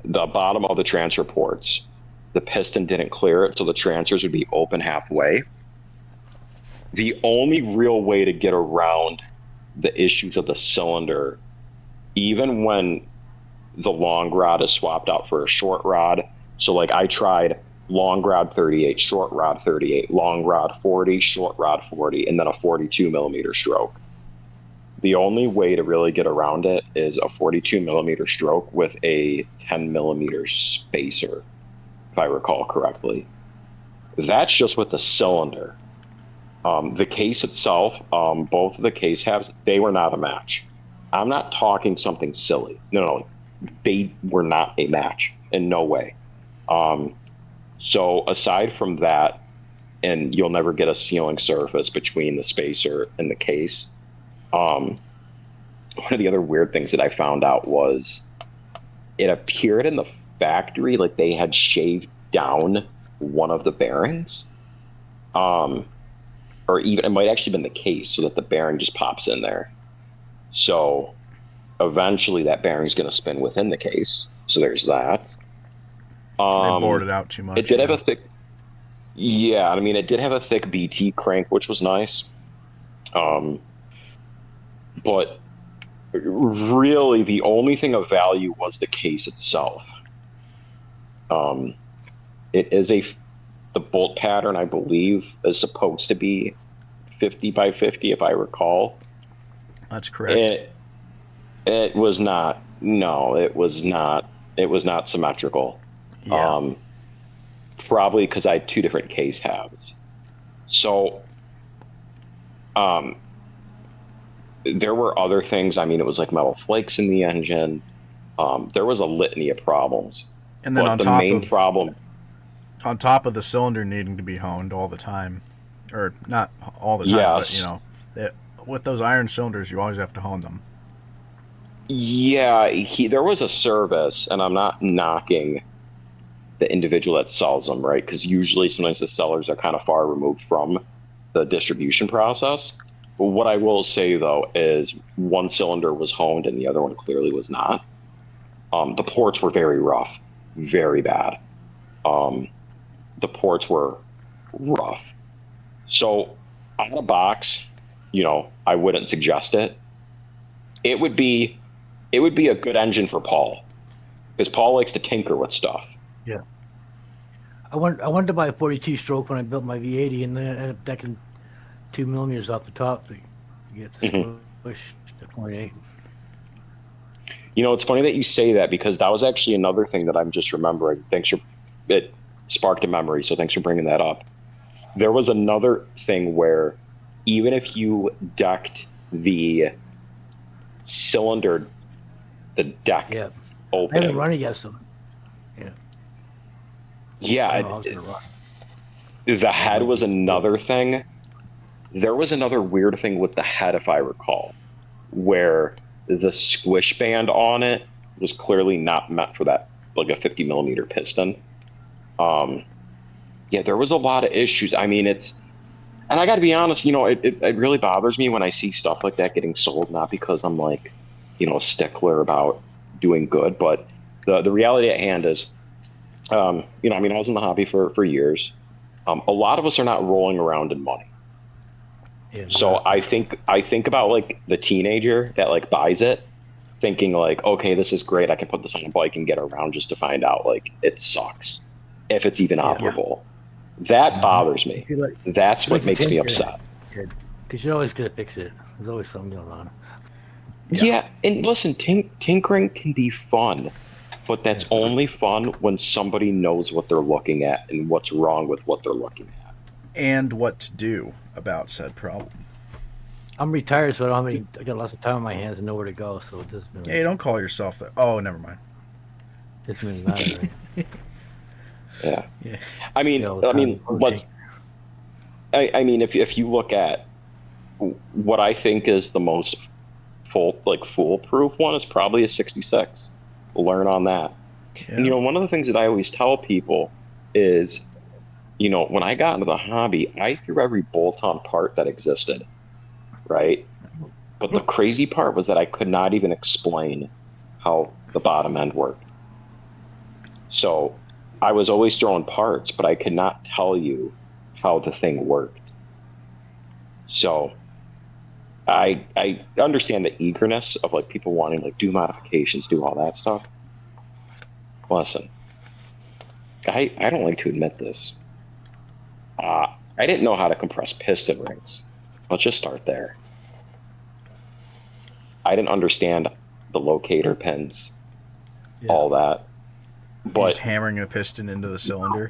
the bottom of the transfer ports. The piston didn't clear it, so the transfers would be open halfway. The only real way to get around the issues of the cylinder, even when the long rod is swapped out for a short rod, so like I tried long rod 38, short rod 38, long rod 40, short rod 40, and then a 42 millimeter stroke. The only way to really get around it is a 42 millimeter stroke with a 10 millimeter spacer, if I recall correctly. That's just with the cylinder. The case itself, both of the case halves, they were not a match. I'm not talking something silly. No, they were not a match in no way. So aside from that, and you'll never get a sealing surface between the spacer and the case. One of the other weird things that I found out was it appeared in the factory like they had shaved down one of the bearings. Or even it might actually been the case so that the bearing just pops in there. So eventually that bearing's going to spin within the case. So there's that.
They bored it out too much.
It did have a thick, yeah, I mean, it did have a thick BT crank, which was nice. But really the only thing of value was the case itself. It is the bolt pattern, I believe, is supposed to be 50 by 50, if I recall.
That's correct.
It was not. No, it was not. It was not symmetrical.
Yeah.
Probably because I had two different case halves. So, there were other things. I mean, it was like metal flakes in the engine. There was a litany of problems.
And then
but
on top of the cylinder needing to be honed all the time, or not all the time,
yes.
but you know, with those iron cylinders, you always have to hone them.
Yeah, there was a service, and I'm not knocking the individual that sells them, right? Because usually sometimes the sellers are kind of far removed from the distribution process. But what I will say, though, is one cylinder was honed and the other one clearly was not. The ports were very rough, very bad. The ports were rough. So out of box, you know, I wouldn't suggest it. It would be a good engine for Paul, because Paul likes to tinker with stuff.
Yeah. I wanted to buy a 42 stroke when I built my V80, and then I ended up decking 2 millimeters off the top to get the squish to 0.8.
You know, it's funny that you say that, because that was actually another thing that I'm just remembering. It sparked a memory, so thanks for bringing that up. There was another thing where even if you decked the cylinder, the deck opening.
I haven't run it yet, so
yeah. The head was another thing. There was another weird thing with the head, if I recall, where the squish band on it was clearly not meant for that, like a 50 millimeter piston. Yeah, there was a lot of issues. I mean, and I got to be honest, you know, it really bothers me when I see stuff like that getting sold, not because I'm like, you know, a stickler about doing good, but the reality at hand is, you know, I mean, I was in the hobby for years. A lot of us are not rolling around in money. Yeah, so I think about like the teenager that like buys it thinking like, okay, this is great. I can put this on a bike and get around, just to find out like it sucks if it's even operable. That bothers me. That's what makes me upset.
Because you're always going to fix it. There's always something going on.
Yeah, and listen, tinkering can be fun, but that's only fun when somebody knows what they're looking at and what's wrong with what they're looking at.
And what to do about said problem.
I'm retired, so I got lots of time on my hands and nowhere to go, so it doesn't really...
Yeah, you don't call yourself that. Oh, never mind.
Doesn't really matter, right?
Yeah. I mean, if you look at what I think is the most foolproof one is probably a 66. Learn on that. Yeah. And, you know, one of the things that I always tell people is, you know, when I got into the hobby, I threw every bolt-on part that existed, right? But the crazy part was that I could not even explain how the bottom end worked. So I was always throwing parts, but I could not tell you how the thing worked. So I understand the eagerness of like people wanting like do modifications, do all that stuff. Listen, I don't like to admit this. I didn't know how to compress piston rings. Let's just start there. I didn't understand the locator pins, all that. But
just hammering a piston into the cylinder.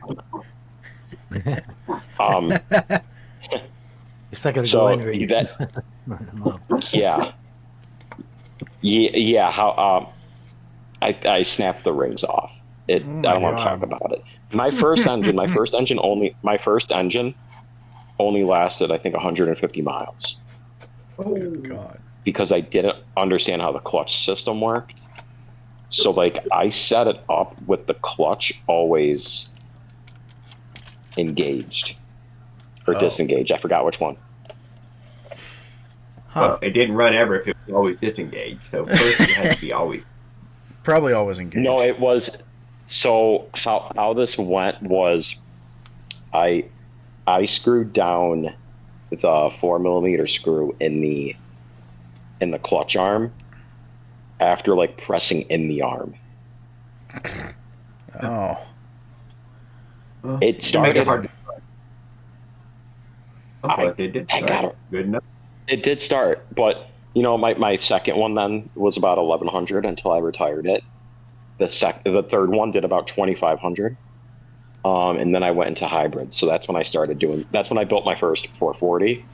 It's not gonna go anywhere.
Yeah. How I snapped the rings off. I don't want to talk about it. My first engine only lasted, I think, 150 miles.
Oh God!
Because I didn't understand how the clutch system worked. So like I set it up with the clutch always engaged or disengaged. I forgot which one.
Well, it didn't run ever if it was always disengaged. So first it had to be always.
Probably always engaged.
No, it was. So how this went was, I screwed down the 4mm screw in the clutch arm after like pressing in the arm.
Oh.
It started
hard to but it did start. Good enough.
It did start, but you know, my second one then was about 1100 until I retired it. The third one did about 2500. And then I went into hybrid. So that's when I started that's when I built my first 440.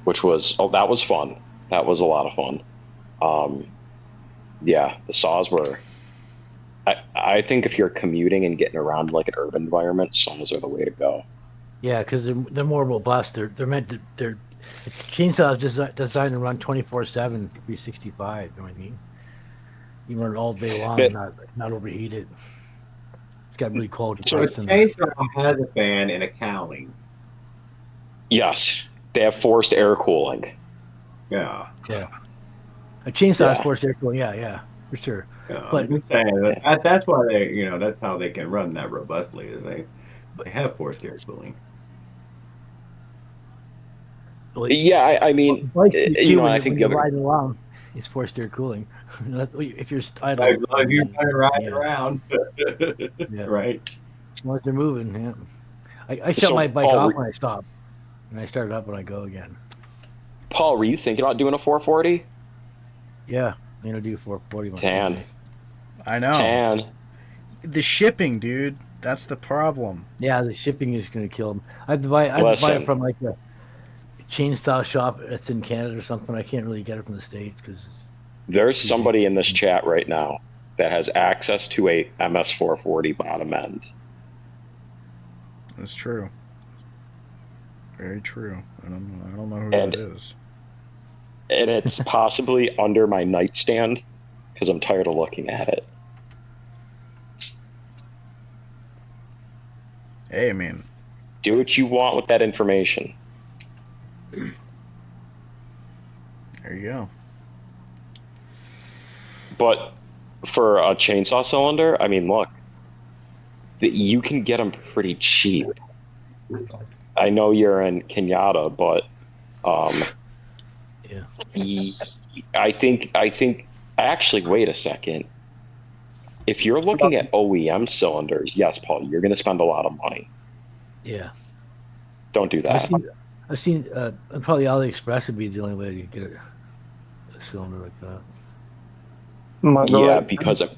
Which was, that was fun. That was a lot of fun. Yeah, the saws were, I think if you're commuting and getting around like an urban environment, saws are the way to go.
Yeah, because they're more robust. They're meant to. They're chainsaws designed to run 24/7, 365. You know what I mean? You run it all day long, and not overheat it. It's got really quality
So a
parts in there.
chainsaw has a fan and a cowling.
Yes, they have forced air cooling.
Yeah.
Yeah. A chainsaw is forced air cooling. Yeah, for sure.
Yeah,
But
I'm just saying that's why that's how they can run that robustly is they have forced air cooling.
Yeah, I mean, you know, I think
you're riding along, it's forced air cooling. If you're idle,
if you're riding around,
yeah.
Right?
As long as they're moving, yeah. I shut my bike off when I stop, and I start it up when I go again.
Paul, were you thinking about doing a 440?
Yeah, I'm gonna do 440.
Tan.
I know.
Tan.
The shipping, dude. That's the problem.
Yeah, the shipping is gonna kill them. I have to buy it from like a chainsaw shop that's in Canada or something. I can't really get it from the States because
there's somebody in this chat right now that has access to a MS440 bottom end.
That's true. Very true. I don't know who that is.
And it's possibly under my nightstand because I'm tired of looking at it.
Hey, I mean,
do what you want with that information.
There you go.
But for a chainsaw cylinder, I mean, look, you can get them pretty cheap. I know you're in Kenyatta, but I think actually, wait a second. If you're looking at OEM cylinders, yes, Paul, you're going to spend a lot of money.
Yeah.
Don't do that.
I've seen probably AliExpress would be the only way to get a cylinder like that.
Yeah, because of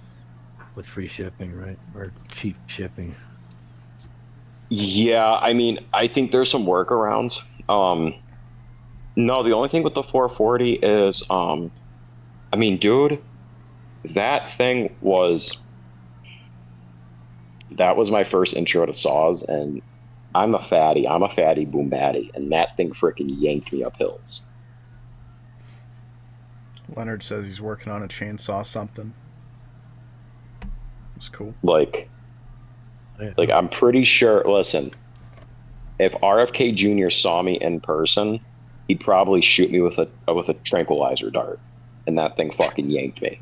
with free shipping, right? Or cheap shipping.
Yeah, I mean, I think there's some workarounds. No, the only thing with the 440 is, I mean, dude, that was my first intro to saws, and I'm a fatty boom batty, and that thing freaking yanked me up hills.
Leonard says he's working on a chainsaw something. It's cool.
Like I'm pretty sure, listen, if RFK Jr. saw me in person, he'd probably shoot me with a tranquilizer dart, and that thing fucking yanked me.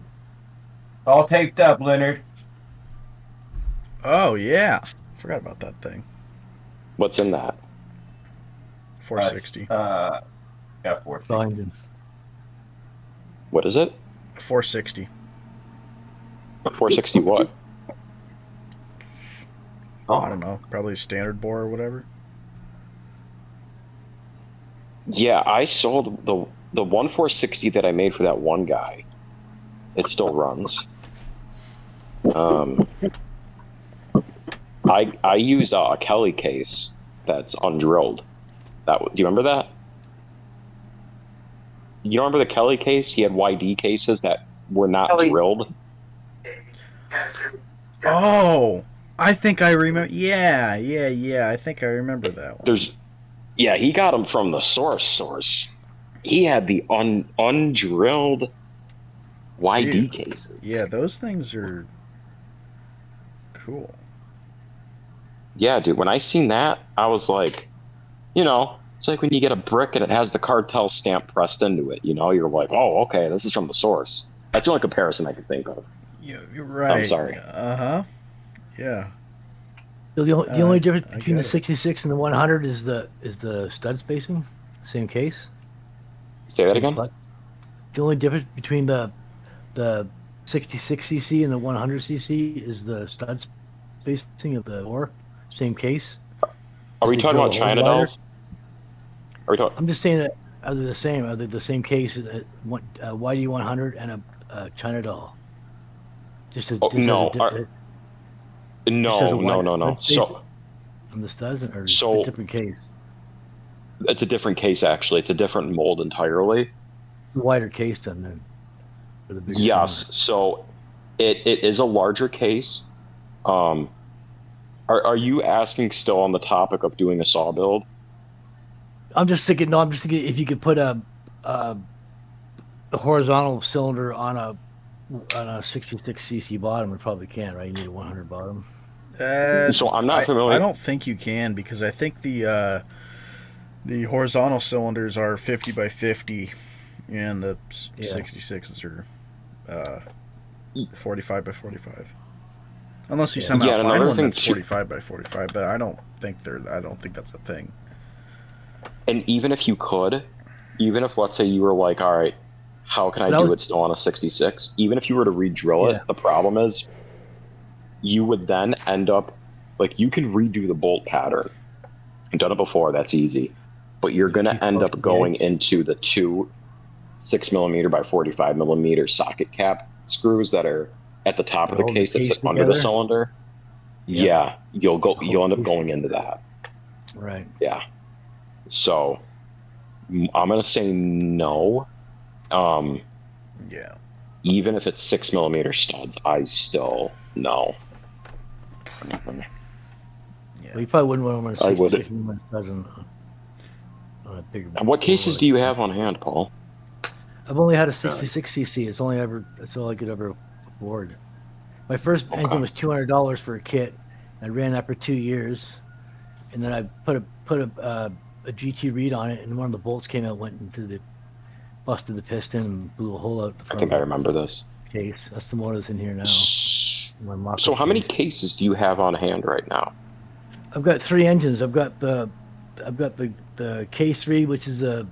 All taped up, Leonard.
Oh yeah, forgot about that thing.
What's in that?
460.
Yeah, 460.
What is it?
460.
460 what?
I don't know. Probably a standard bore or whatever.
Yeah, I sold the one 460 that I made for that one guy. It still runs. I used a Kelly case that's undrilled. Do you remember that? You remember the Kelly case? He had YD cases that were not drilled.
Oh, I think I remember. Yeah. I think I remember that one.
He got them from the source. He had the undrilled YD
Dude,
cases.
yeah, those things are cool.
Yeah, dude. When I seen that, I was like, it's like when you get a brick and it has the cartel stamp pressed into it. You're like, oh, okay, this is from the source. That's the only comparison I can think of.
Yeah, you're
I'm
right.
sorry.
Uh-huh. Yeah.
So the only difference
I
between the
get it.
66 and the 100 is the stud spacing, same case.
Say that
Same
again.
clutch. The only difference between the 66cc and the 100cc is the stud spacing of the bore, same case.
Are we
They
talking
drill
about
the holes
China
wider.
dolls? Are we talking?
I'm just saying that are they the same? Are they the same case? YD 100 and a China doll. Just as,
Oh,
just as a
no.
different.
No.
On the studs, or it's a
So
different case.
it's a different case, actually. It's a different mold entirely.
Wider case then for the bigger
Yes.
cylinder.
So it is a larger case. Are you asking still on the topic of doing a saw build?
I'm just thinking if you could put a horizontal cylinder on a 66cc bottom, we probably can, right? You need a 100 bottom.
So I'm not
I
familiar.
don't think you can, because I think the horizontal cylinders are 50 by 50, and the 66s are 45 by 45. Unless you somehow
Yeah, and
find
another
one
thing
that's
too-
45 by 45, but I don't think that's a thing.
And even if you could, even if let's say you were like, all right, how can I do it still on a 66? Even if you were to re-drill it, the problem is you would then end up like you can redo the bolt pattern. I've done it before, that's easy. But you're gonna end up going into the two 6mm by 45mm socket cap screws that are at the top of the case that sit under the cylinder. Yeah, you'll end up going into that.
Right.
Yeah. So I'm gonna say no.
Yeah.
Even if it's 6mm studs, I still no.
Yeah.
Well, you probably wouldn't want to
I
run
would.
66 studs on a bigger.
And what cases do you have on hand, Paul?
I've only had a 66cc. That's all I could ever afford. My first engine was $200 for a kit. I ran that for 2 years, and then I put a GT reed on it, and one of the bolts came out, went into busted the piston, and blew a hole out the front.
I think I remember this
Case. That's the motor that's in here now.
So how many cases do you have on hand right now?
I've got 3 engines. I've got the K3, which is a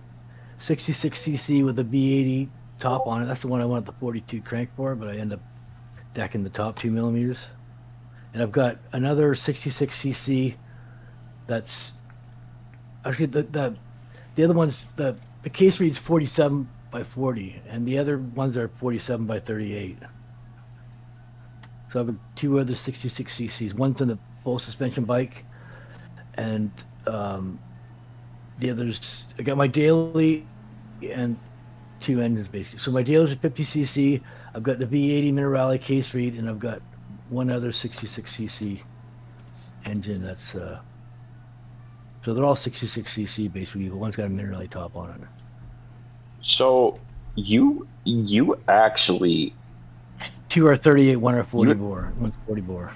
66cc with a B80 top on it. That's the one I wanted the 42 crank for, but I end up decking the top 2mm. And I've got another 66cc. That's actually the other one's the case reads 47 by 40, and the other ones are 47 by 38. So I've got 2 other 66cc's. One's in the full suspension bike, and the others, I got my daily and 2 engines basically. So my dailies are 50cc. I've got the V80 Minerale case read, and I've got one other 66cc engine. That's so they're all 66cc basically, but one's got a Minerale top on it.
So you actually
2 are 38, 1 are 40 bore, one's 40 bore.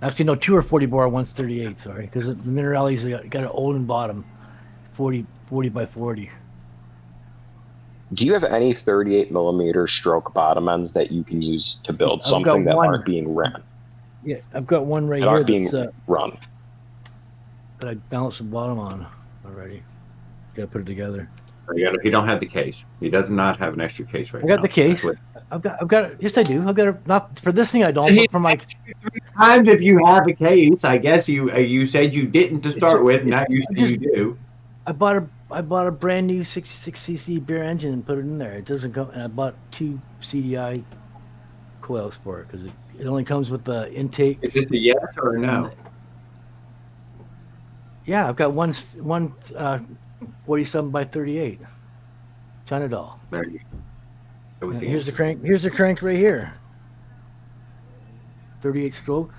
Actually, no, 2 are 40 bore, one's 38. Sorry, because the Minerale's got an Olin bottom, 40 by 40.
Do you have any 38mm stroke bottom ends that you can use to build something that aren't being ran?
Yeah, I've got one right
that
here
aren't being
that's
run.
that I balanced the bottom on already. Gotta put it together.
You don't have the case. He does not have an extra case right now.
I got the case. I've got it. Yes, I do. I've got it. Not for this thing. I don't. But for my
times, if you have a case, I guess you said you didn't to start with, and now you say you do.
I bought a brand new 66cc beer engine and put it in there. It doesn't come, and I bought 2 CDI coils for it because it only comes with the intake.
Is this a yes or a no?
Yeah, I've got one 47 by 38 China doll.
There you go.
Here's the crank. Here's the crank right here. 38 stroke,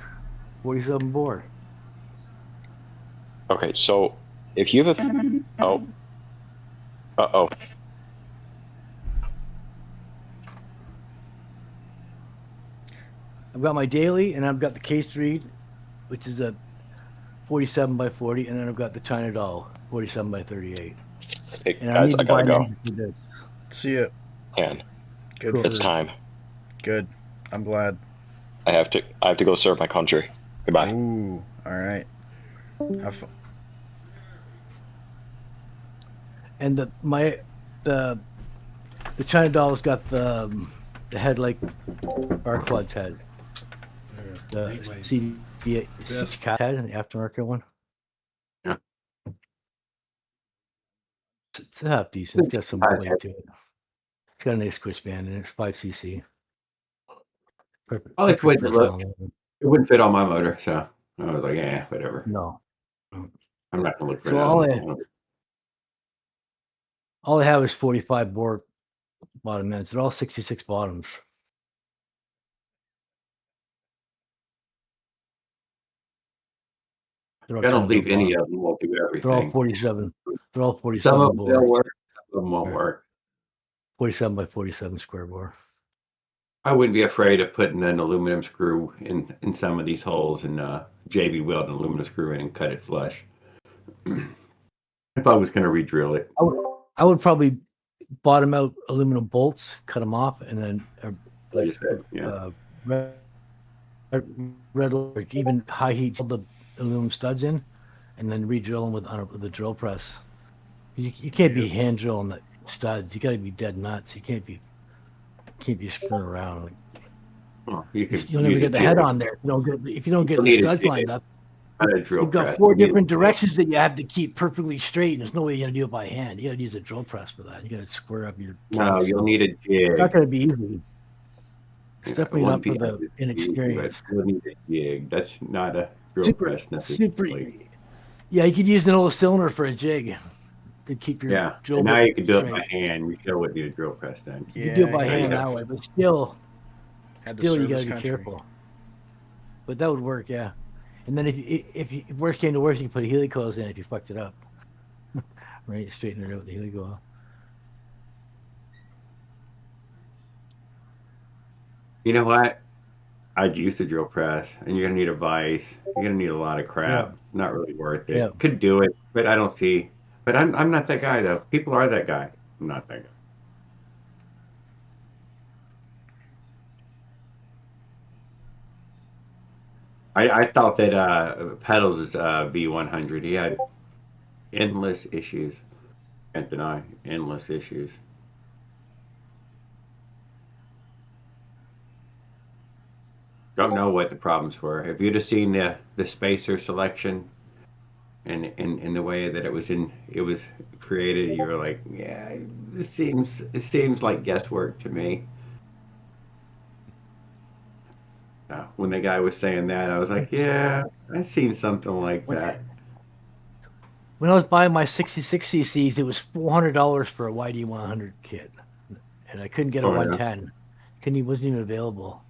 47 bore.
Okay, so if you have a
I've got my daily, and I've got the K3, which is a 47 by 40, and then I've got the China doll, 47 by 38.
Hey,
And I
guys,
need
I
to buy
gotta
an
go.
engine for this.
See it.
And
Good.
Cool.
it's time.
Good. I'm glad.
I have to go serve my country. Goodbye.
Ooh. All right. Have fun.
And the China doll's got the head like Barquad's head. The CD cat head, the aftermarket one.
Yeah.
It's half decent. It's got some weight to it. It's got a nice switch band and it's 5cc. Perfect.
I like the way it
perfect
looked.
for
It wouldn't fit on my motor, so I was like, whatever.
No.
I'm not gonna look for
So
another one.
all I have is 45 bore bottom ends. They're all 66 bottoms. They're all
I don't
10
believe
foot
any
bottom.
of them will do
They're all
everything.
47. They're all
Some
47
of them
bore.
will work, some of them won't work.
47 by 47 square bore.
I wouldn't be afraid of putting an aluminum screw in some of these holes and JB weld an aluminum screw in and cut it flush. If I was going to re-drill it.
I would probably bottom out aluminum bolts, cut them off, and then red or even high heat drill the aluminum studs in, and then re-drill them with the drill press. You can't be hand drilling the studs. You got to be dead nuts. You can't be screwing around. Like, you'll never get the head on there. If you don't get the studs lined up. You've got 4 different directions that you have to keep perfectly straight, and there's no way you're gonna do it by hand. You gotta use a drill press for that. You gotta square up your.
No, you'll need a jig.
It's not gonna be easy. It's definitely not for the inexperienced.
You'll need a jig. That's not a drill press necessarily.
Yeah, you could use an old cylinder for a jig to keep your drill.
And now you can do it by hand. You still would need a drill press then.
You can do it by hand that way, but still you gotta be careful. But that would work, yeah. And then if worst came to worst, you can put helicoils in if you fucked it up. Right, straighten it out with the helicoil.
You know what? I'd use the drill press, and you're gonna need a vise. You're gonna need a lot of crap.
Yeah.
Not really worth it.
Yeah.
Could do it, but I don't see. But I'm not that guy though. People are that guy. I'm not that guy. I thought that Pedals V100, he had endless issues. Can't deny endless issues. Don't know what the problems were. If you'd have seen the spacer selection and in the way that it was created, you were like, yeah, it seems like guesswork to me. When the guy was saying that, I was like, yeah, I've seen something like that.
When I was buying my 66 cc's, it was $400 for a YD100 kit, and I couldn't get a 110. It wasn't even available,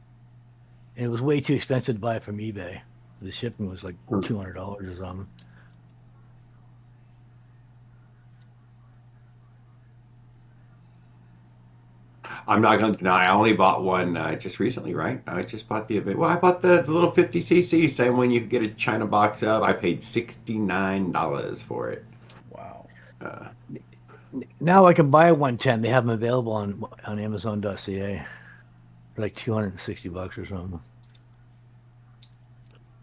and it was way too expensive to buy it from eBay. The shipping was like $200 or something.
I'm not going to deny. I only bought one just recently, right? I just bought the event. Well, I bought the little 50cc. Same one you could get a China box of. I paid $69 for it.
Wow.
Now I can buy a 110. They have them available on Amazon.ca for like $260 or something.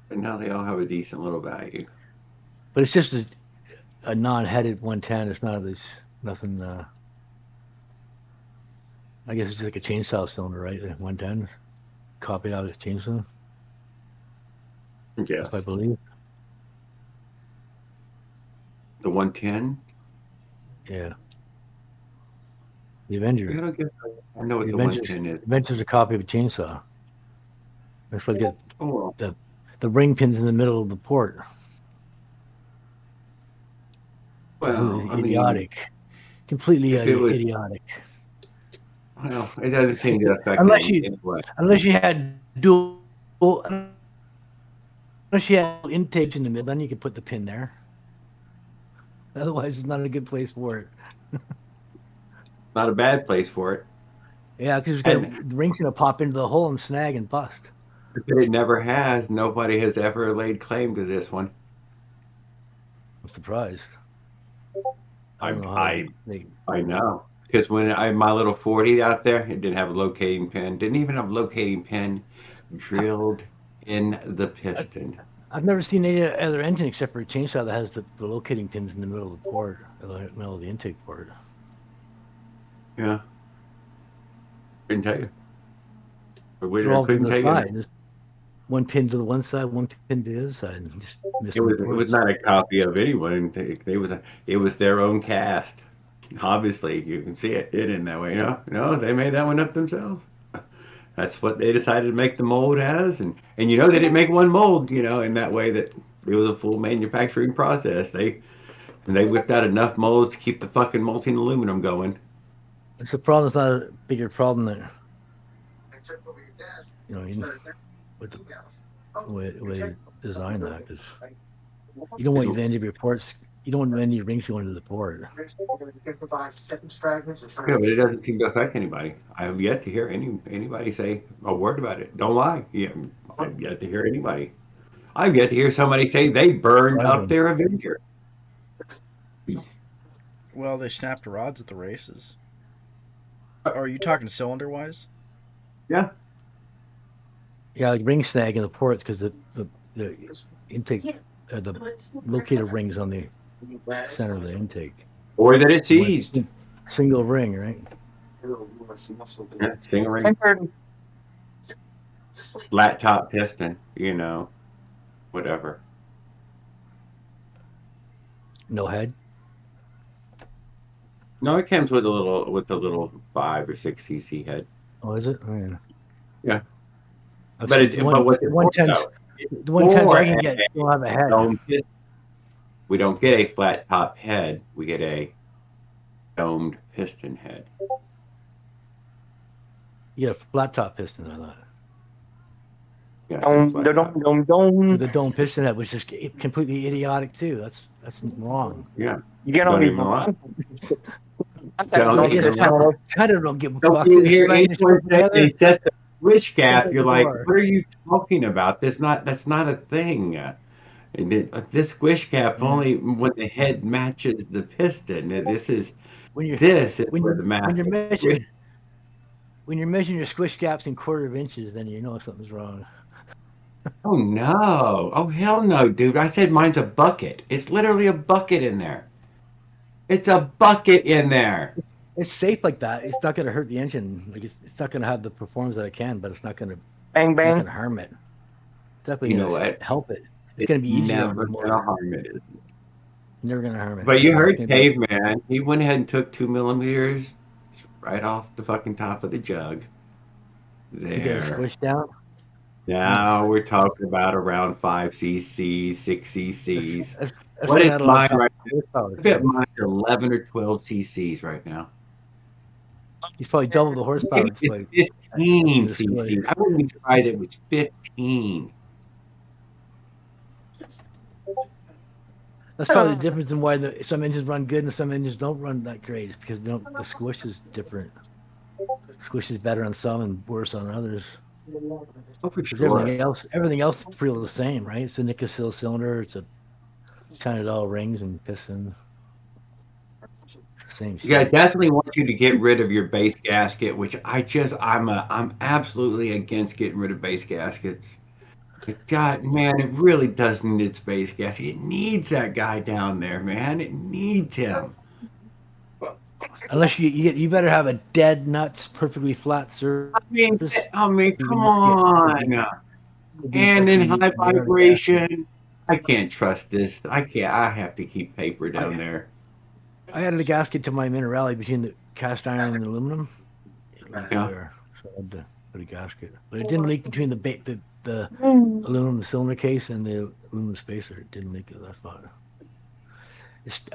But now they all have a decent little value.
But it's just a non-headed 110. It's not nothing. I guess it's like a chainsaw cylinder, right? The 110 copied out as chainsaw.
Yes,
if I believe.
The 110.
Yeah. The Avenger.
I know what the 110 is.
The Avenger's a copy of a chainsaw. That's why they get the ring pins in the middle of the port.
Well,
idiotic. Completely idiotic.
Well, it doesn't seem to affect
unless
it
you
anyway.
Unless you had unless you had intake in the middle, then you could put the pin there. Otherwise, it's not a good place for it.
Not a bad place for it.
Yeah, because the ring's gonna pop into the hole and snag and bust.
But it never has. Nobody has ever laid claim to this one.
I'm surprised. I don't know how
I know. Because when my little 40 out there, it didn't have a locating pin. Didn't even have a locating pin drilled in the piston.
I've never seen any other engine except for a chainsaw that has the locating pins in the middle of the port, or the middle of the intake port.
Yeah. Couldn't tell you.
They're all to
Couldn't
the
tell
side.
you.
Just one pin to the one side, one pin to the other side. And just
It was not a copy of anyone. It was their own cast. Obviously, you can see it in that way. No, they made that one up themselves. That's what they decided to make the mold as, and they didn't make one mold, in that way that it was a full manufacturing process. They whipped out enough molds to keep the fucking molten aluminum going.
It's a problem. It's not a bigger problem that with the way they design that, because you don't want the end of your ports. You don't want any rings going to the port.
Yeah, but it doesn't seem to affect anybody. I have yet to hear anybody say a word about it. Don't lie. Yeah, I've yet to hear anybody. I've yet to hear somebody say they burned up their Avenger.
Well, they snapped rods at the races. Are you talking cylinder wise?
Yeah.
Yeah, like ring snag in the ports because the intake, the locator rings on the center of the intake.
Or that it's seized.
Single ring, right?
Yeah, single ring. Flat top piston, whatever.
No head.
No, it comes with a little 5 or 6 cc head.
Oh, is it? Oh, yeah.
Yeah.
But
the
110s I can get don't have a head.
We don't get a flat top head. We get a domed piston head.
You get a flat top piston on that.
Yes,
the dome piston head, which is completely idiotic too. That's wrong.
Yeah,
you get only one.
Don't
I don't give a fuck.
You hear they set the switch gap. You're like, what are you talking about? That's not a thing. This squish cap only when the head matches the piston. This is where the math.
When you're measuring your squish gaps in quarter of inches, then you know something's wrong.
Oh no! Oh hell no, dude! I said mine's a bucket. It's literally a bucket in there. It's a bucket in there.
It's safe like that. It's not going to hurt the engine. Like it's not going to have the performance that it can, but it's not going to
bang bang.
Not going to harm it. It's definitely going to help it. It's going to be easier.
Never going to harm it.
Never going to harm it.
But you heard Caveman. He went ahead and took 2 millimeters right off the fucking top of the jug. There.
To get it squished down.
Now we're talking about around 5 cc's, 6 cc's. What is mine right now? I bet mine's 11 or 12 cc's right now.
He's probably double the horsepower.
It's 15 cc's. I wouldn't be surprised if it was 15.
That's probably the difference in why some engines run good and some engines don't run that great. It's because the squish is different. Squish is better on some and worse on others.
Oh, for sure.
Everything else is pretty the same, right? It's a Nicosil cylinder. It's a kind of all rings and pistons. Same.
Yeah, I definitely want you to get rid of your base gasket, which I'm absolutely against getting rid of base gaskets. God, man, it really does need its base gasket. It needs that guy down there, man. It needs him.
Unless you better have a dead nuts, perfectly flat surface.
I mean, come on. And in high vibration, I can't trust this. I can't. I have to keep paper down there.
I added a gasket to my Minerale between the cast iron and the aluminum.
Yeah.
So I had to put a gasket, but it didn't leak between the aluminum cylinder case and the aluminum spacer. It didn't leak at that spot.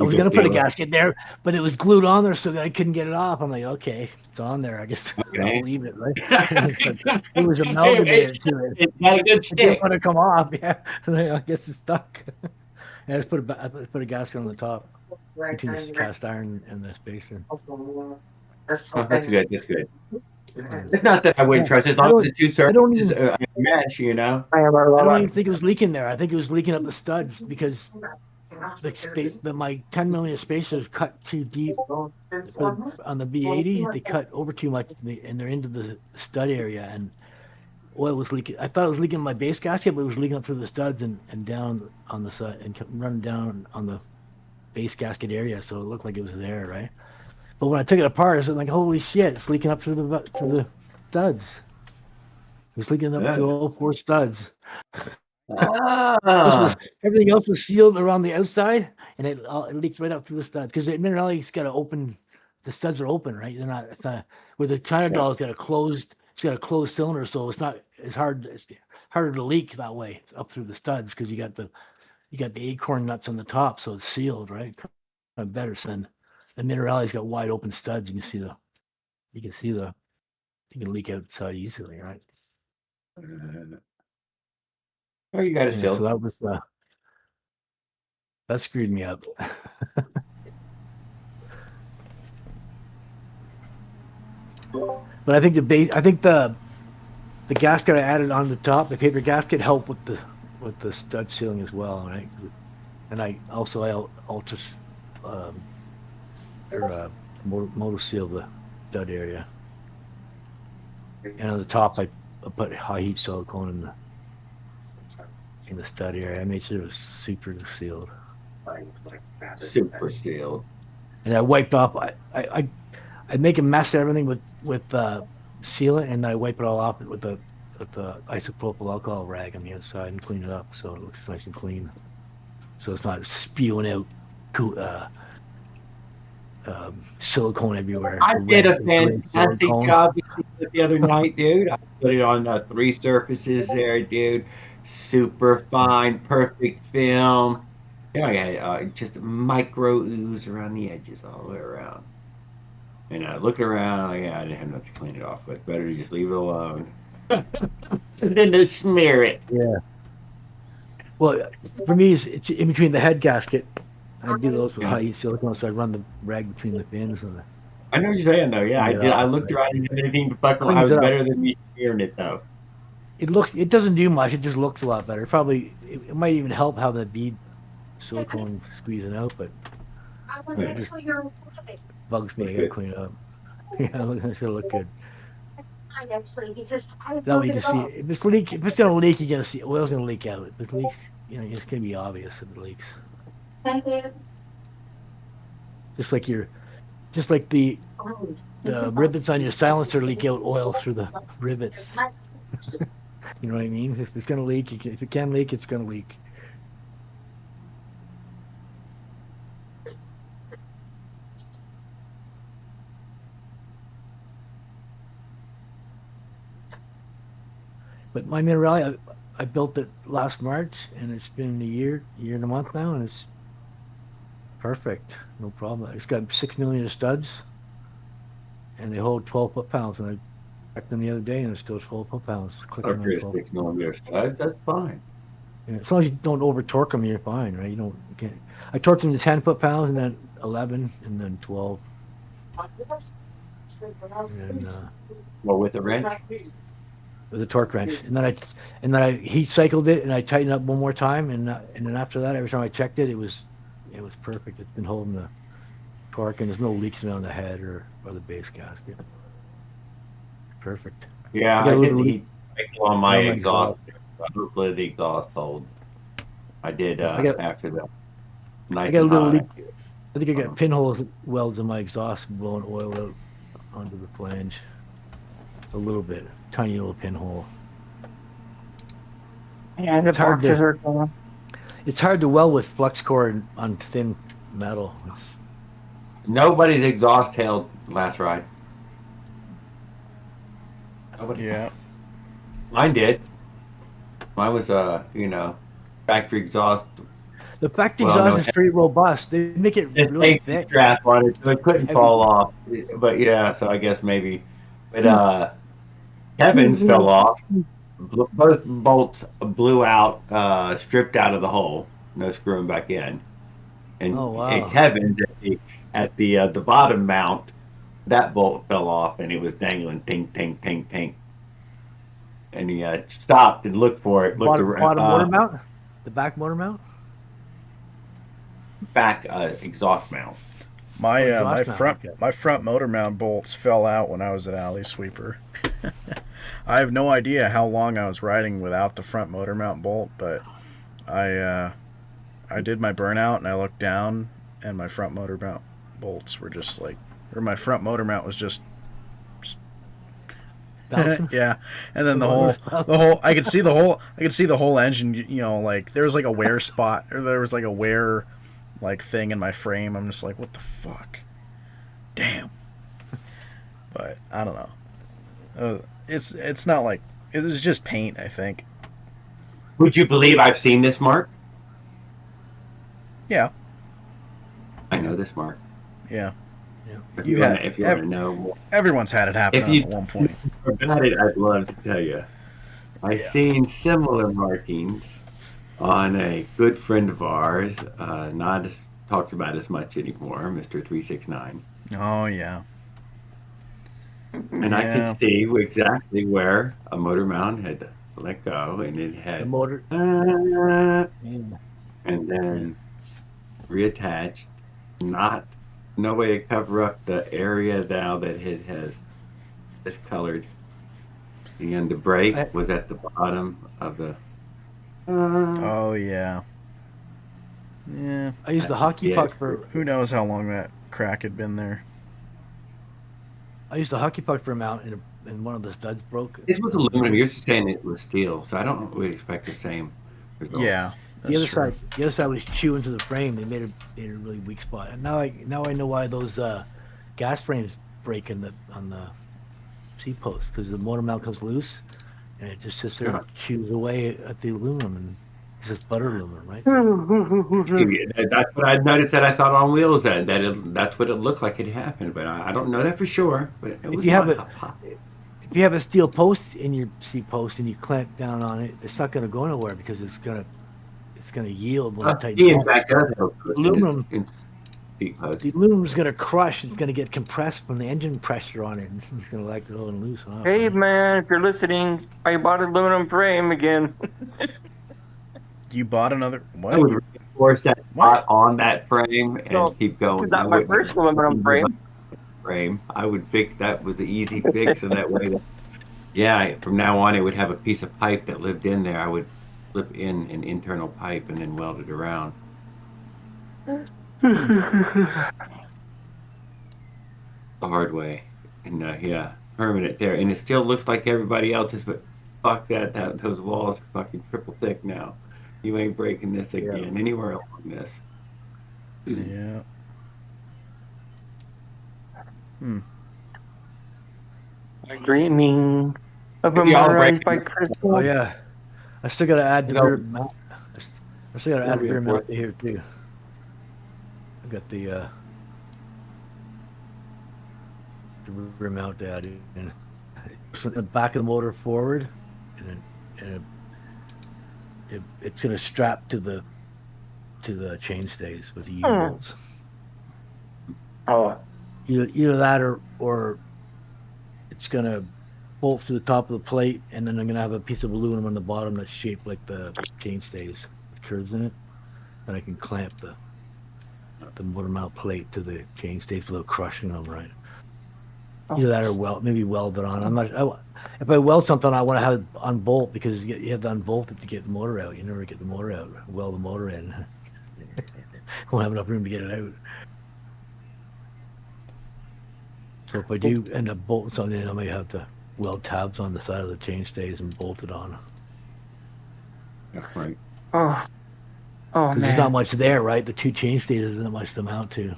I was going to put a gasket there, but it was glued on there so that I couldn't get it off. I'm like, okay, it's on there. I guess I'll leave it, right? It was amalgamated to it. It didn't want to come off. Yeah, I guess it's stuck. I just put a gasket on the top between the cast iron and the spacer.
Oh, that's good. That's good. It's not that I wouldn't trust it. As long as the two
I don't
surfaces
even.
match, you know.
I am our
I don't
lover.
even think it was leaking there. I think it was leaking up the studs because my 10 millimeter spacers cut too deep on the B80. They cut over too much, and they're into the stud area, and oil was leaking. I thought it was leaking in my base gasket, but it was leaking up through the studs and down on the side and kept running down on the base gasket area. So it looked like it was there, right? But when I took it apart, I was like, "Holy shit! It's leaking up through the studs. It was leaking up through all four studs."
Ah,
Everything else was sealed around the outside, and it leaked right up through the studs because Minerali's got to open. The studs are open, right? They're not. It's not where the China doll has got a closed. It's got a closed cylinder, so it's not as hard. It's harder to leak that way up through the studs because you got the acorn nuts on the top, so it's sealed, right? Kind of better than the Minerali's got wide open studs. You can leak outside easily, right?
oh, you got it
Yeah,
sealed.
so that screwed me up. But I think the gasket I added on the top, the paper gasket, helped with the stud sealing as well, right? And I ultra motor seal the stud area, and on the top I put high heat silicone in the stud area. I made sure it was super sealed.
Super sealed.
And I wiped off. I make a mess of everything with sealant, and I wipe it all off with the isopropyl alcohol rag on the outside and clean it up so it looks nice and clean. So it's not spewing out silicone everywhere.
I did a fantastic job the other night, dude. I put it on 3 surfaces there, dude. Super fine, perfect film. Yeah, I had just micro ooze around the edges all the way around. And I looked around, I didn't have nothing to clean it off with. Better to just leave it alone. And then to smear it.
Yeah. Well, for me, it's in between the head gasket. I do those with high heat silicone, so I run the rag between the fins.
I know what you're saying, though. Yeah, I did. I looked around and did anything but fucking. I was better than me smearing it, though.
It doesn't do much. It just looks a lot better. Probably it might even help having the bead silicone squeezing out, but it just bugs me. I gotta clean it up. Yeah, it should look good. That way you can see if it's gonna leak, you're gonna see oil's gonna leak out. If it leaks, it's gonna be obvious if it leaks.
Thank you.
Just like the rivets on your silencer leak out oil through the rivets. You know what I mean? If it's gonna leak, if it can leak, it's gonna leak. But my Minerali, I built it last March, and it's been a year and a month now, and it's perfect, no problem. It's got 6 millimeter studs, and they hold 12 foot-pounds. And I checked them the other day, and it's still 12 foot-pounds.
Okay, 6 millimeter studs, that's fine.
Yeah, as long as you don't over torque them, you're fine, right? You can't. I torqued them to 10 foot-pounds, and then 11, and then 12. And
well, with a wrench.
With a torque wrench, and then I heat cycled it, and I tightened up one more time, and then after that, every time I checked it, it was perfect. It's been holding the torque, and there's no leaks around the head or the base gasket. Perfect.
Yeah, I did the heat cycle on my exhaust. Hopefully the exhaust hold. I did after that. Nice. I got a little leak.
I think I got pinhole welds in my exhaust blowing oil out onto the flange. A little bit, tiny little pinhole.
Yeah, the boxes are cool.
It's hard to weld with flux core on thin metal.
Nobody's exhaust held last ride. Nobody.
Yeah.
Mine did. Mine was factory exhaust.
The factory exhaust is pretty robust. They make it really thick.
Strap on it, so it couldn't fall off. But yeah, so I guess maybe. But Kevin's fell off. Both bolts blew out, stripped out of the hole. No screwing back in. And, and Kevin's at the bottom mount that bolt fell off and it was dangling, ting, ting, ting, ting. And he stopped and looked for it. Looked
Bottom motor mount, the back motor mount,
back exhaust mount.
My
exhaust mount, okay.
my front motor mount bolts fell out when I was at Alley Sweeper. I have no idea how long I was riding without the front motor mount bolt, but I did my burnout and I looked down and my front motor mount bolts were just like, or my front motor mount was just yeah, and then the whole I could see the whole engine, you know, like there was like a wear spot, or there was like a wear like thing in my frame. I'm just like, what the fuck, damn. But I don't know, it's not like, it was just paint, I think.
Would you believe I've seen this, Mark?
Yeah,
I know this, Mark.
yeah.
If you want to know more.
Everyone's had it happen at one point.
About it, I'd love to tell you. I've seen similar markings on a good friend of ours, not talked about as much anymore, Mr. 369.
Oh, yeah.
And I could see exactly where a motor mount had let go, and it had
the motor,
and then reattached, no way to cover up the area now that it has discolored. And the brake was at the bottom of the.
Oh yeah. Yeah.
I used the hockey puck for.
Who knows how long that crack had been there?
I used the hockey puck for a mount, and one of the studs broke.
This was aluminum. You're saying it was steel, so I don't really expect the same result.
Yeah.
The other side was chewing to the frame. They made a really weak spot. And now I know why those gas frames break on the seat post, because the motor mount comes loose, and it just sits there and chews away at the aluminum, and it's just butter aluminum, right?
That's what I noticed that I thought on wheels that's what it looked like it happened, but I don't know that for sure. But it was
if you have a steel post in your seat post and you clamp down on it, it's not going to go anywhere because it's going to yield when it tightens up. Aluminum. The aluminum is going to crush. It's going to get compressed from the engine pressure on it, and it's going to let go and loosen up.
Hey man, if you're listening, I bought an aluminum frame again.
You bought another what?
I would reinforce that spot on that frame and keep going.
Not my first aluminum frame.
I would fix that. Was the easy fix, and that way, from now on, it would have a piece of pipe that lived in there. I would flip in an internal pipe and then weld it around. The hard way, and permanent there, and it still looks like everybody else's, but fuck that those walls are fucking triple thick now. You ain't breaking this again anywhere along this.
Yeah.
Dreaming of a motorized by Christmas.
Oh yeah, I still got to add the rear mount. I still got to add the rear mount here too. I got the rear mount to add in. From the back of the motor forward, and it's going to strap to the chainstays with the U-bolts.
Oh.
Either that or it's going to bolt through the top of the plate, and then I'm going to have a piece of aluminum on the bottom that's shaped like the chainstays with curves in it, and I can clamp the motor mount plate to the chainstays without crushing them, right? Either that or maybe weld it on. If I weld something, I want to have it unbolt, because you have to unbolt it to get the motor out. You never get the motor out. Weld the motor in. Won't have enough room to get it out. So if I do end up bolting something in, I might have to weld tabs on the side of the chainstays and bolt it on.
Yeah, right.
Oh,
because there's not much there, right? The two chainstays isn't much to mount to.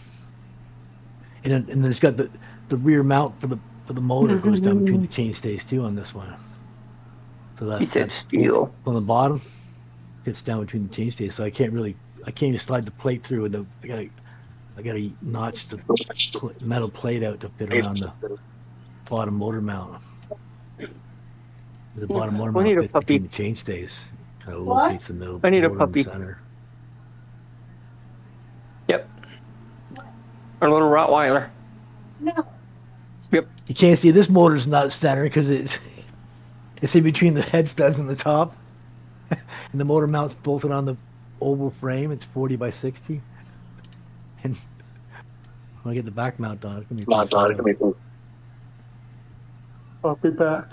And then it's got the rear mount for the motor goes down between the chainstays too on this one. So that,
he said steel
from the bottom gets down between the chainstays. So I can't even slide the plate through. I gotta notch the metal plate out to fit around the bottom motor mount. The bottom motor mount fits between the chainstays. Kind of locates the middle.
I need a puppy.
Center.
Yep. Our little Rottweiler.
No.
Yep.
You can't see this motor's not center because it's in between the head studs and the top, and the motor mount's bolted on the oval frame. It's 40 by 60, and when I get the back mount on, it's gonna be
Not
pretty
done. It can be cool. I'll be back.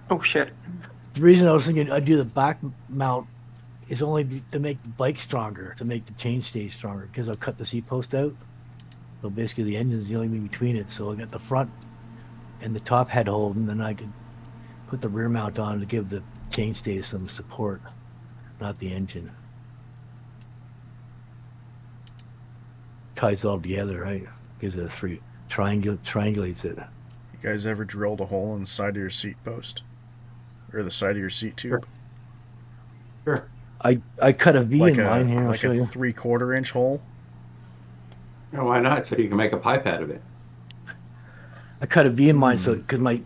Oh shit.
The reason I was thinking I'd do the back mount is only to make the bike stronger, to make the chainstay stronger, because I'll cut the seat post out. So basically the engine's the only thing between it. So I got the front and the top head hold, and then I could put the rear mount on to give the chainstay some support, not the engine. Ties it all together, right? Gives it a triangulates it.
You guys ever drilled a hole in the side of your seat post? Or the side of your seat tube?
Sure.
I cut a V
Like
in mine here. I'll
like
show
a
you.
3/4 inch hole?
No, why not? So you can make a pipe out of it.
I cut a V in mine so because my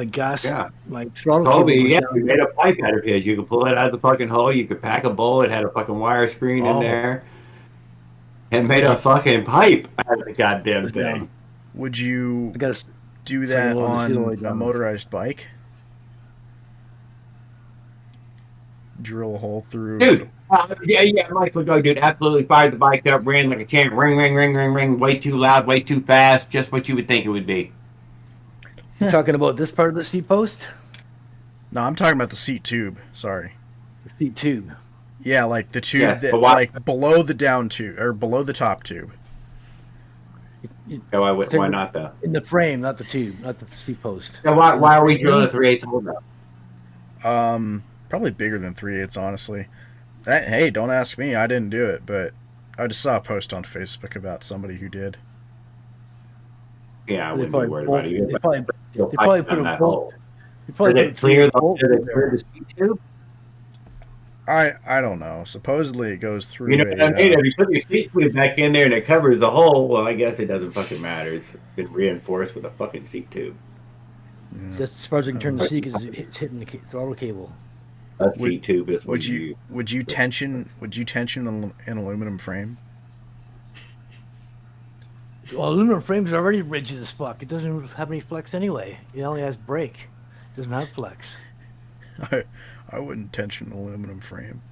gas, my throttle cable
Toby,
goes
yeah,
down.
we made a pipe out of his. You could pull it out of the fucking hole. You could pack a bowl. It had a fucking wire screen in there. And made a fucking pipe out of the goddamn thing.
Would you
I gotta
do
swing
that
it over to see the way
on a
down.
motorized bike? Drill a hole through.
Dude, yeah, Mike would go, dude. Absolutely fired the bike up, ran like a champ, ring, ring, ring, ring, ring, way too loud, way too fast, just what you would think it would be.
You talking about this part of the seat post?
No, I'm talking about the seat tube. Sorry.
The seat tube.
Yeah, like the tube
Yes,
that,
but why-
like below the down tube or below the top tube.
Yeah, why not though?
In the frame, not the tube, not the seat post.
Yeah, why are we drilling a 3/8 hole though?
Probably bigger than 3/8, honestly. Hey, don't ask me. I didn't do it, but I just saw a post on Facebook about somebody who did.
Yeah, I
They
wouldn't be worried about it.
They probably put a bolt. They probably
Did
put
it clear
the
the seat tube?
I don't know. Supposedly it goes through.
You know what I mean? If you put your seat tube back in there and it covers the hole, well, I guess it doesn't fucking matter. It's been reinforced with a fucking seat tube.
Just as far as I can turn the seat because it's hitting the throttle cable.
A seat tube is what
would you tension an aluminum frame?
Well, aluminum frames are already rigid as fuck. It doesn't have any flex anyway. It only has brake. It doesn't have flex.
I wouldn't tension an aluminum frame.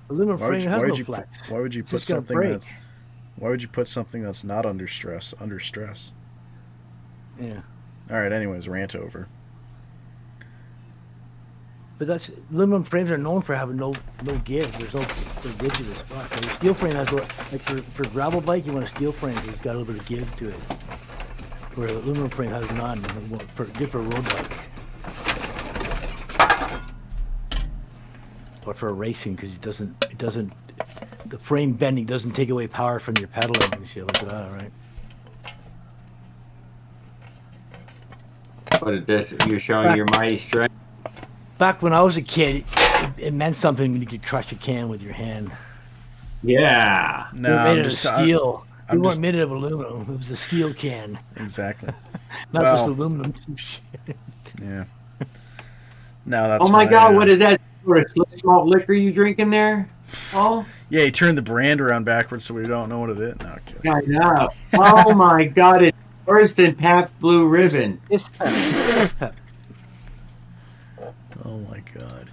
Aluminum frame has no flex.
Why would you
It's
put
just gonna
something
break.
that's Why would you put something that's not under stress under stress?
Yeah.
All right. Anyways, rant over.
But that's aluminum frames are known for having no give. They're rigid as fuck. Like a steel frame has like for a gravel bike, you want a steel frame because it's got a little bit of give to it. Where an aluminum frame has none. Good for a road bike. Or for racing because it doesn't the frame bending doesn't take away power from your pedaling and shit like that, right?
But you're showing your mighty strength.
Back when I was a kid, it meant something when you could crush a can with your hand.
Yeah.
No, it made
I'm
it
just
of steel.
I'm
We weren't
just-
made of aluminum. It was a steel can.
Exactly.
Not
Well,
just aluminum. Shit.
Yeah. No, that's.
Oh my God! What is that? Sort of malt liquor you drink in there? Oh.
Yeah, he turned the brand around backwards so we don't know what it is. No, I'm kidding.
I know. Oh my God! It's worse than Pabst Blue Ribbon.
It's Pep.
Oh my God.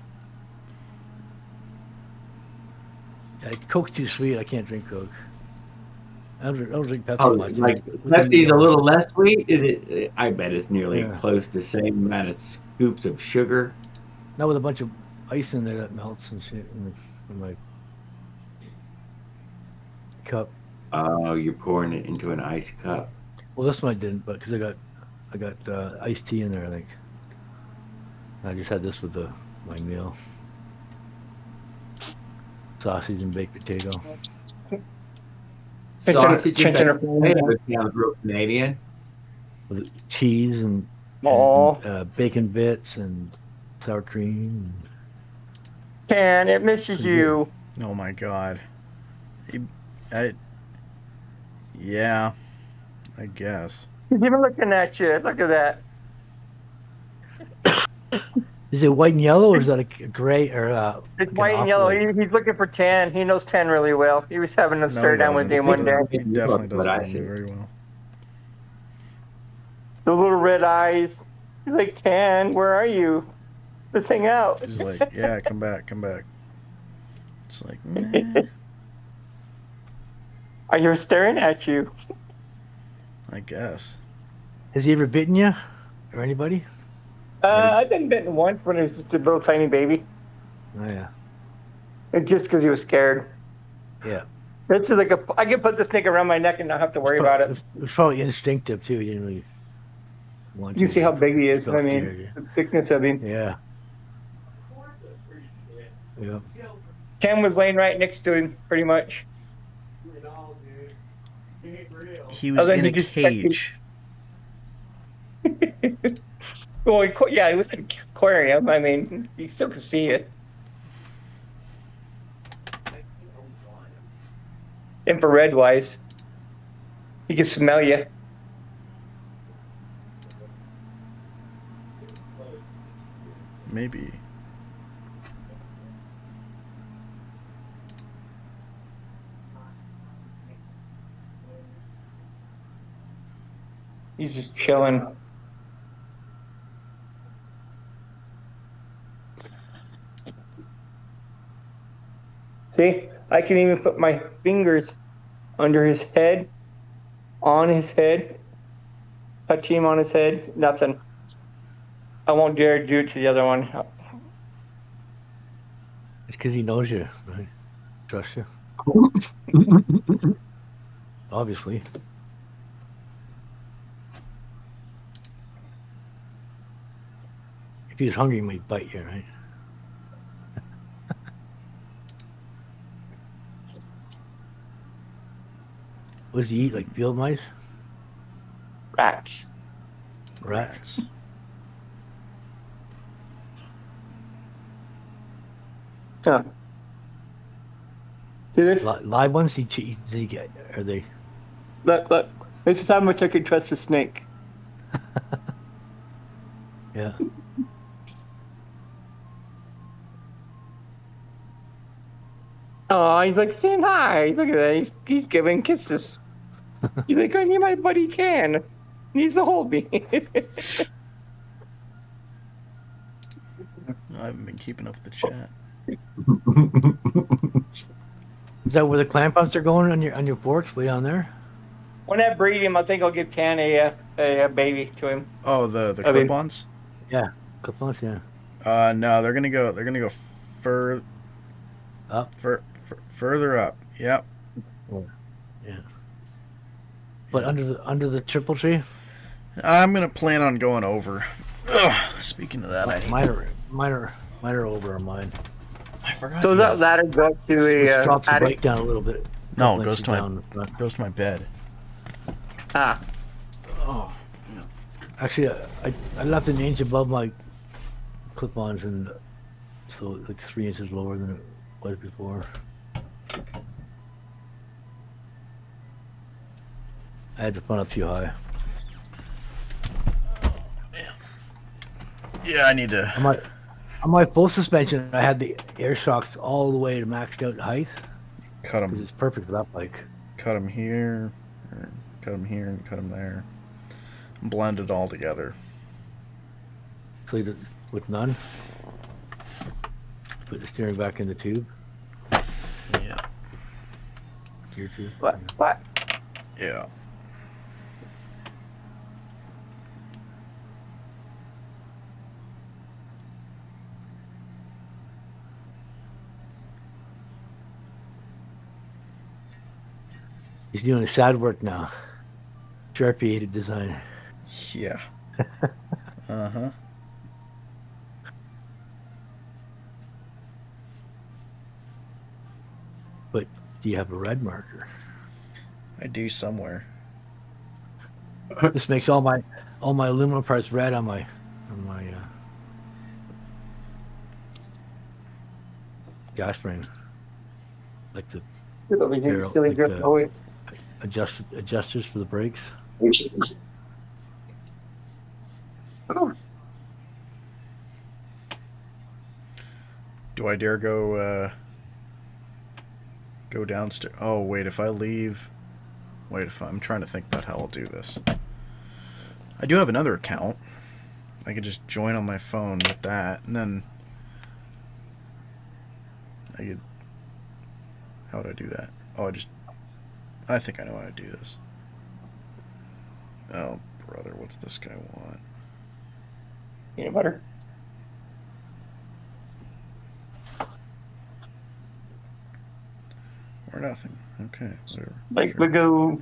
Yeah, Coke's too sweet. I can't drink Coke. I don't drink Pepsi
Oh,
much.
like Pepsi's a little less sweet. Is it? I bet it's nearly
Yeah.
close to the same amount of scoops of sugar.
Not with a bunch of ice in there that melts and shit in my cup.
Oh, you're pouring it into an ice cup.
Well, this one I didn't, but because I got iced tea in there, I think. I just had this with my meal. Sausage and baked potato.
Sausage and
Chinchilla
potato sounds real Canadian.
With cheese and
Aw.
bacon bits and sour cream.
Can it misses you?
Oh my God. Yeah, I guess.
He's even looking at you. Look at that.
Is it white and yellow, or is that a gray or
It's
like
white
an
and yellow.
off-white?
He's looking for tan. He knows tan really well. He was having a
No,
stare
he
down with
doesn't.
him one day.
He definitely
What
doesn't
I
know me
see.
very well.
The little red eyes. He's like, Tan, where are you? Let's hang out.
He's like, yeah, come back, come back. It's like, meh,
Are you staring at you?
I guess.
Has he ever bitten you or anybody?
I've been bitten once when he was just a little tiny baby.
Oh yeah,
It's just because he was scared.
yeah.
It's just like I can put the snake around my neck and not have to worry about it.
It was probably instinctive too. He didn't really want
You
to.
see how big he is.
Felt
I mean,
scared,
the thickness of him.
yeah. Yeah.
Ken was laying right next to him, pretty much.
He was
then
in
he
a
just-
cage.
Well, yeah, he was in an aquarium. I mean, he still could see it. Infrared wise, he can smell you.
Maybe.
He's just chilling. See, I can even put my fingers under his head, on his head, touch him on his head. Nothing. I won't dare do it to the other one.
It's because he knows you, right? Trust you. Obviously. If he was hungry, he might bite you, right? What does he eat? Like field mice?
Rats.
Rats.
Huh. See this?
Live ones? Are they?
Look, look. This is how much I can trust a snake.
Yeah.
Oh, he's like saying hi. Look at that. He's giving kisses. He's like, I need my buddy Tan. He needs to hold me.
I haven't been keeping up with the chat.
Is that where the clam pups are going on your porch, way down there?
When I breed him, I think I'll give Tan a baby to him.
Oh, the clip-ons?
Yeah, clip-ons. Yeah.
No, they're gonna go
Up.
Further up. Yep.
Yeah. But under the triple tree.
I'm gonna plan on going over. Ugh, speaking of that, I need...
Mine are over on mine.
I forgot.
So that ladder goes to a
drops the
attic?
bike down a little bit.
No, it
Lets
goes
you
to
down
my bed.
Ah.
Oh.
Actually, I left an inch above my clip-ons, and so it's like 3 inches lower than it was before. I had to run up too high.
Yeah, I need to.
On my full suspension, I had the air shocks all the way to maxed out height.
Cut them.
It's perfect for that bike.
Cut them here, or cut them here, and cut them there. Blend it all together.
So with none. Put the steering back in the tube.
Yeah.
Gear tube.
What?
Yeah.
He's doing sad work now. Sharpie aided design.
Yeah. Uh-huh.
But do you have a red marker?
I do somewhere.
This makes all my aluminum parts red on my gas frame. Like the
Over here,
barrel,
silly
like
girl.
the
Oh, wait.
adjusters for the brakes.
Oh.
Do I dare go downstairs? Oh wait, if I leave. Wait, if I'm trying to think about how I'll do this. I do have another account. I could just join on my phone with that, and then I could. How would I do that? Oh, I think I know how to do this. Oh, brother, what's this guy want?
Peanut butter.
Or nothing. Okay, whatever.
Like
Sure.
we go.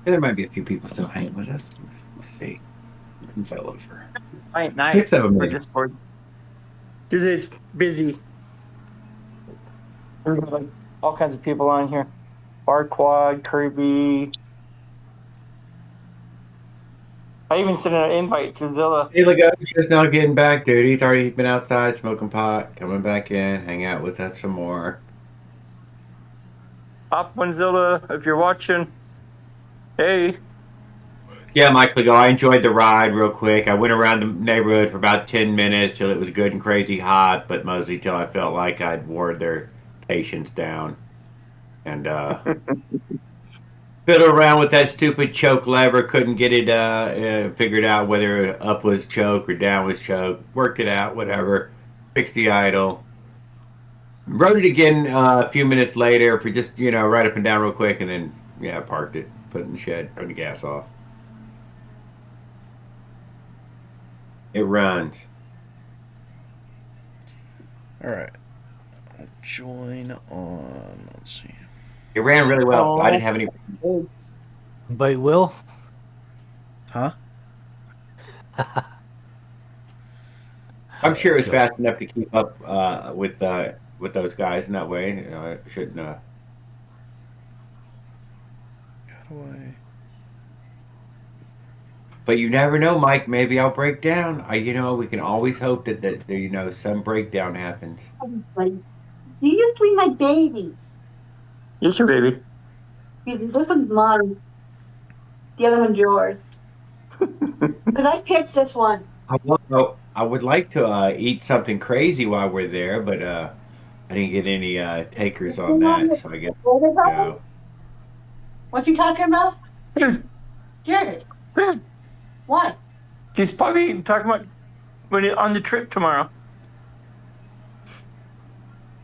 There might be a few people still hanging with us. Let's see. Who fell over?
Night night.
6 of them.
For Discord. Because it's busy. There's like all kinds of people on here. Barquad, Kirby. I even sent an invite to Zilla.
Hey, look, just now getting back, dude. He's been outside smoking pot, coming back in, hang out with us some more.
Hop one Zilla, if you're watching. Hey.
Yeah, Mike Lego, I enjoyed the ride real quick. I went around the neighborhood for about 10 minutes till it was good and crazy hot, but mostly till I felt like I'd wore their patience down. And fiddled around with that stupid choke lever, couldn't get it figured out whether up was choke or down was choke. Worked it out, whatever. Fixed the idle. Rode it again a few minutes later for just, right up and down real quick, and then, yeah, parked it, put it in the shed, turned the gas off. It runs.
Alright. I'll join on. Let's see.
It ran really well. I didn't have any.
Invite Will.
Huh?
I'm sure it's fast enough to keep up with those guys in that way. It shouldn't.
How do I.
But you never know, Mike. Maybe I'll break down. We can always hope that some breakdown happens.
You used to be my baby.
Yes, your baby.
This one's mine. The other one's yours. Because I picked this one.
I would like to eat something crazy while we're there, but I didn't get any takers on that, so I guess go.
What's he talking about? Jared. What?
He's probably talking about when you're on the trip tomorrow.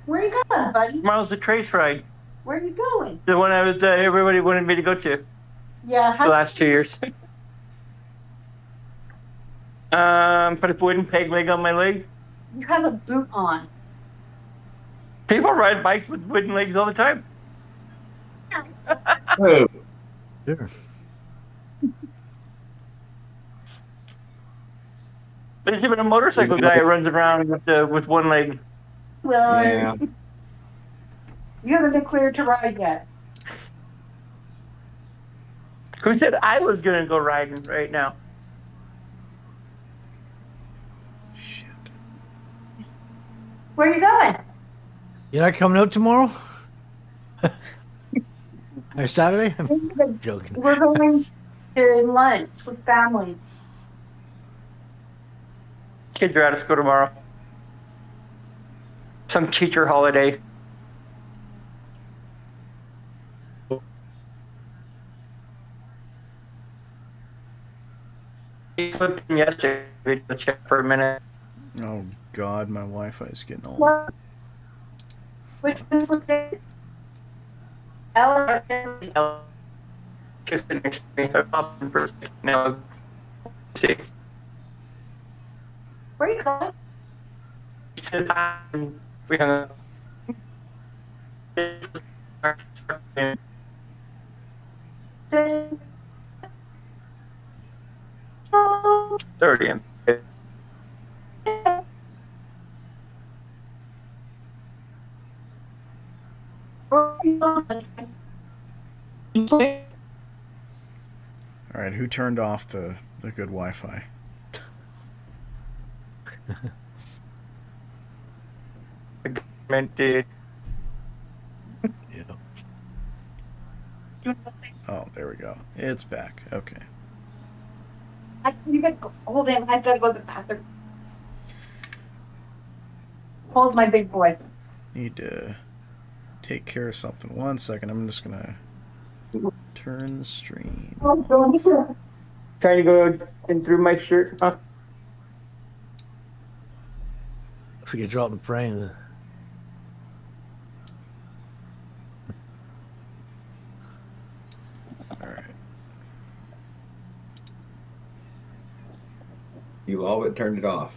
Where are you going, buddy?
Tomorrow's the trace ride.
Where are you going?
The one I was everybody wanted me to go to.
Yeah.
The last 2 years. Put a wooden peg leg on my leg.
You have a boot on.
People ride bikes with wooden legs all the time.
Oh.
Sure.
There's even a motorcycle guy who runs around with one leg.
Well,
Yeah.
you haven't been cleared to ride yet.
Who said I was gonna go riding right now?
Shit.
Where are you going?
You're not coming out tomorrow? Or Saturday? I'm joking.
We're going to lunch with family.
Kids are out of school tomorrow. Some teacher holiday. He slipped in yesterday to check for a minute.
Oh God, my Wi-Fi is getting old.
What? Which one's with it? Ella.
Just the next thing. I popped in for a second. Now, see.
Where are you going?
He said hi, and we hung up. 30.
All right, who turned off the good Wi-Fi?
The government did.
Yeah.
Oh, there we go. It's back. Okay.
You can hold him. I have to go to the bathroom. Hold my big boy.
Need to take care of something. 1 second. I'm just gonna turn the stream.
Trying to go in through my shirt, huh?
If we get dropped in frame.
All right.
You all but turned it off.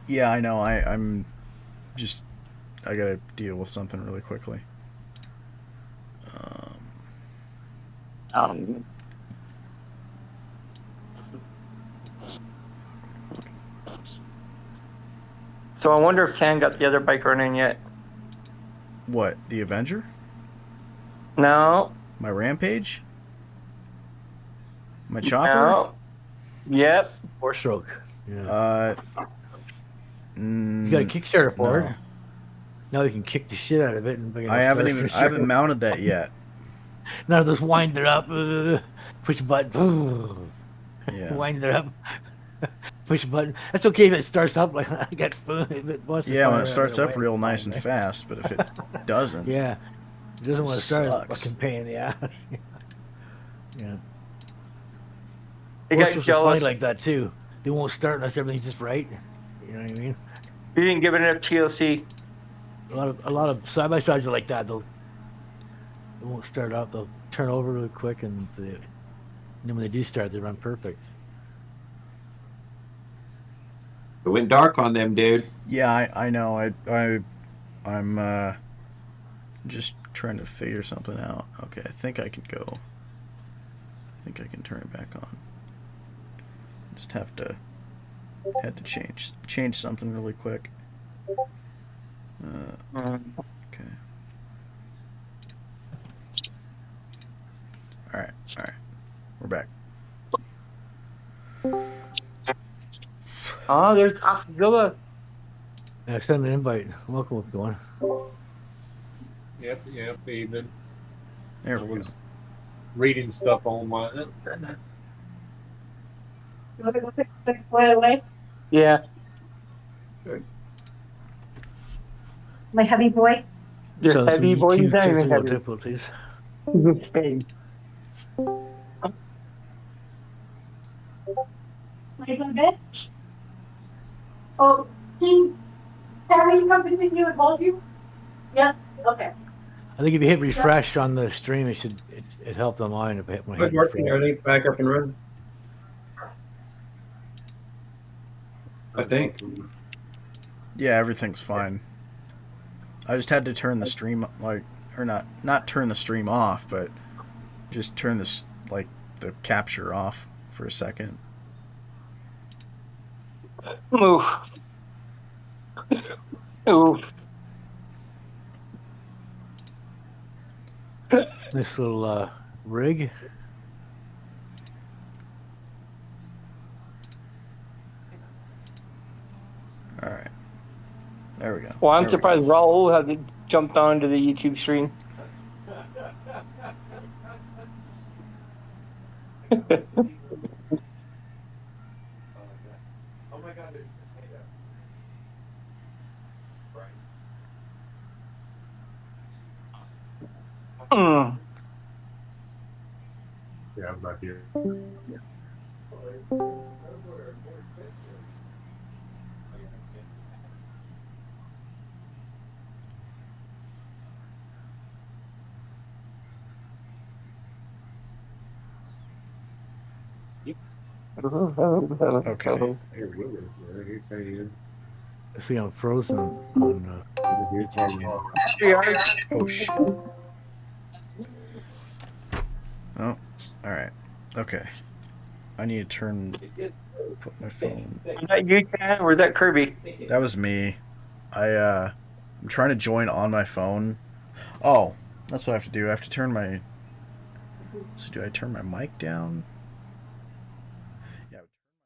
Yeah, I know. I'm just I gotta deal with something really quickly.
So I wonder if Tan got the other bike running yet.
What? The Avenger?
No.
My Rampage? My Chopper?
No. Yep.
4-stroke. Yeah.
You
got a Kickstarter for
no.
it. Now you can kick the shit out of it. And
I haven't mounted that yet.
Now just wind it up, push a button,
Yeah.
wind it up, push a button. That's okay if it starts up like I got.
Yeah, when it starts up real nice and fast, but if it doesn't,
yeah, it doesn't want to start.
sucks.
Fucking pain in the ass. Yeah.
They got jealous.
like that too. They won't start unless everything's just right. You know what I mean?
You didn't give it enough TLC.
A lot of side by sides are like that. They won't start up. They'll turn over really quick, and then when they do start, they run perfect.
It went dark on them, dude.
Yeah, I know. I'm just trying to figure something out. Okay, I think I can go. I think I can turn it back on. Just had to change something really quick. Okay. All right. We're back.
Oh, there's Godzilla.
Yeah, send an invite. Welcome, what's going?
Yep, evening.
There
I
we
was
go.
reading stuff on my.
You want to go pick the boy away?
Yeah.
My heavy boy.
Your heavy boy. He's not even heavy.
Difficulties.
Want to go to bed? Oh, can Harry come between you and hold you? Yeah. Okay.
I think if you hit refresh on the stream, it helped online if I hit my head.
Working, everything back up and running.
I think.
Yeah, everything's fine. I just had to turn the stream not turn the stream off, but just turn this the capture off for a second.
Move. Ooh.
This little rig.
All right. There we go.
Well, I'm surprised Raul hasn't jumped onto the YouTube stream.
Yeah, I'm not here.
Okay.
I see I'm frozen on
Oh shit. Oh, all right. Okay. I need to put my phone.
Was that you, Tan, or was that Kirby?
That was me. I'm trying to join on my phone. Oh, that's what I have to do. I have to turn my. So do I turn my mic down?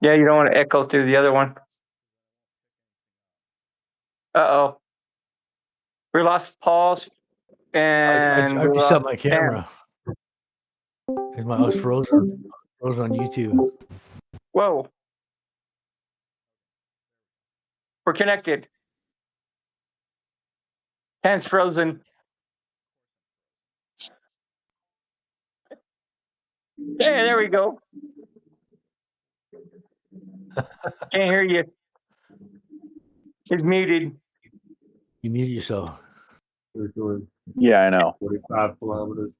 Yeah, you don't want to echo through the other one. Uh-oh. We lost Paul's. And
I reset my camera. Because I was frozen on YouTube.
Whoa. We're connected. Hands frozen. Hey, there we go. Can't hear you. It's muted.
You muted yourself.
We're doing
Yeah, I know.
45 kilometers.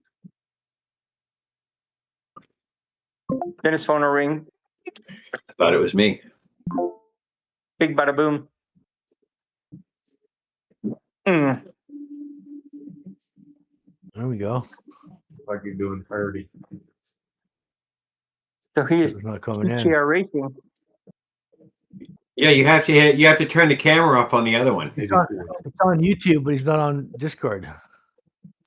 Then his phone will ring.
I thought it was me.
Big bada boom. Mm.
There we go.
Like you're doing 30.
So he is
It's not coming in.
PTR racing.
Yeah, you have to turn the camera off on the other one.
It's on YouTube, but he's not on Discord.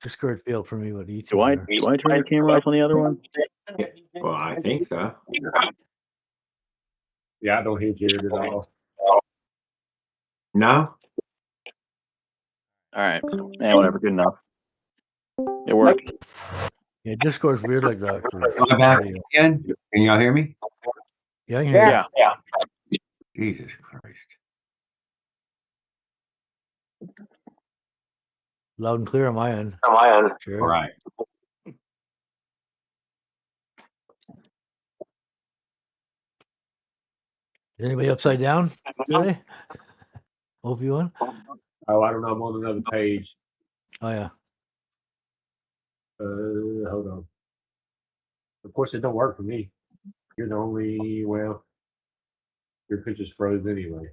Discord failed for me with YouTube.
Do I turn the camera off on the other one?
Yeah, well, I think so.
Yeah, I don't hear Jared at all.
No?
All right. Yeah, whatever. Good enough. It worked.
Yeah, Discord's weird like that.
Am I back again? Can y'all hear me?
Yeah, I can hear you.
Yeah.
Jesus Christ.
Loud and clear on my end. Sure.
All right.
Is anybody upside down today? OV1?
Oh, I don't know. I'm on another page.
Oh, yeah.
Hold on. Of course, it don't work for me. You're the only, well, your picture's froze anyway.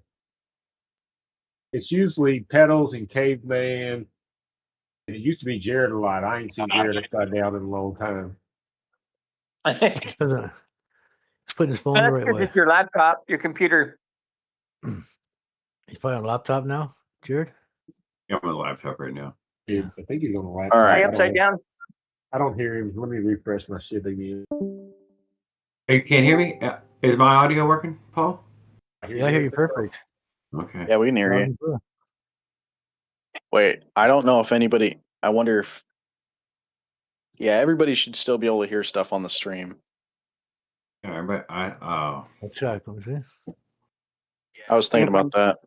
It's usually Pedals and Caveman. And it used to be Jared a lot. I ain't seen Jared upside down in a long time.
He's putting his phone
That's
the right
because
way.
it's your laptop, your computer.
He's probably on a laptop now, Jared?
Yeah, I'm on the laptop right now.
Yeah. I think he's on the laptop.
All right.
Are you upside down?
I don't hear him. Let me refresh my shit again.
You can't hear me? Is my audio working, Paul?
Yeah, I hear you perfect.
Okay.
Yeah, we can hear you. Wait, I don't know if anybody. I wonder if. Yeah, everybody should still be able to hear stuff on the stream.
Yeah, but
I'll check. Let me see.
I was thinking about that.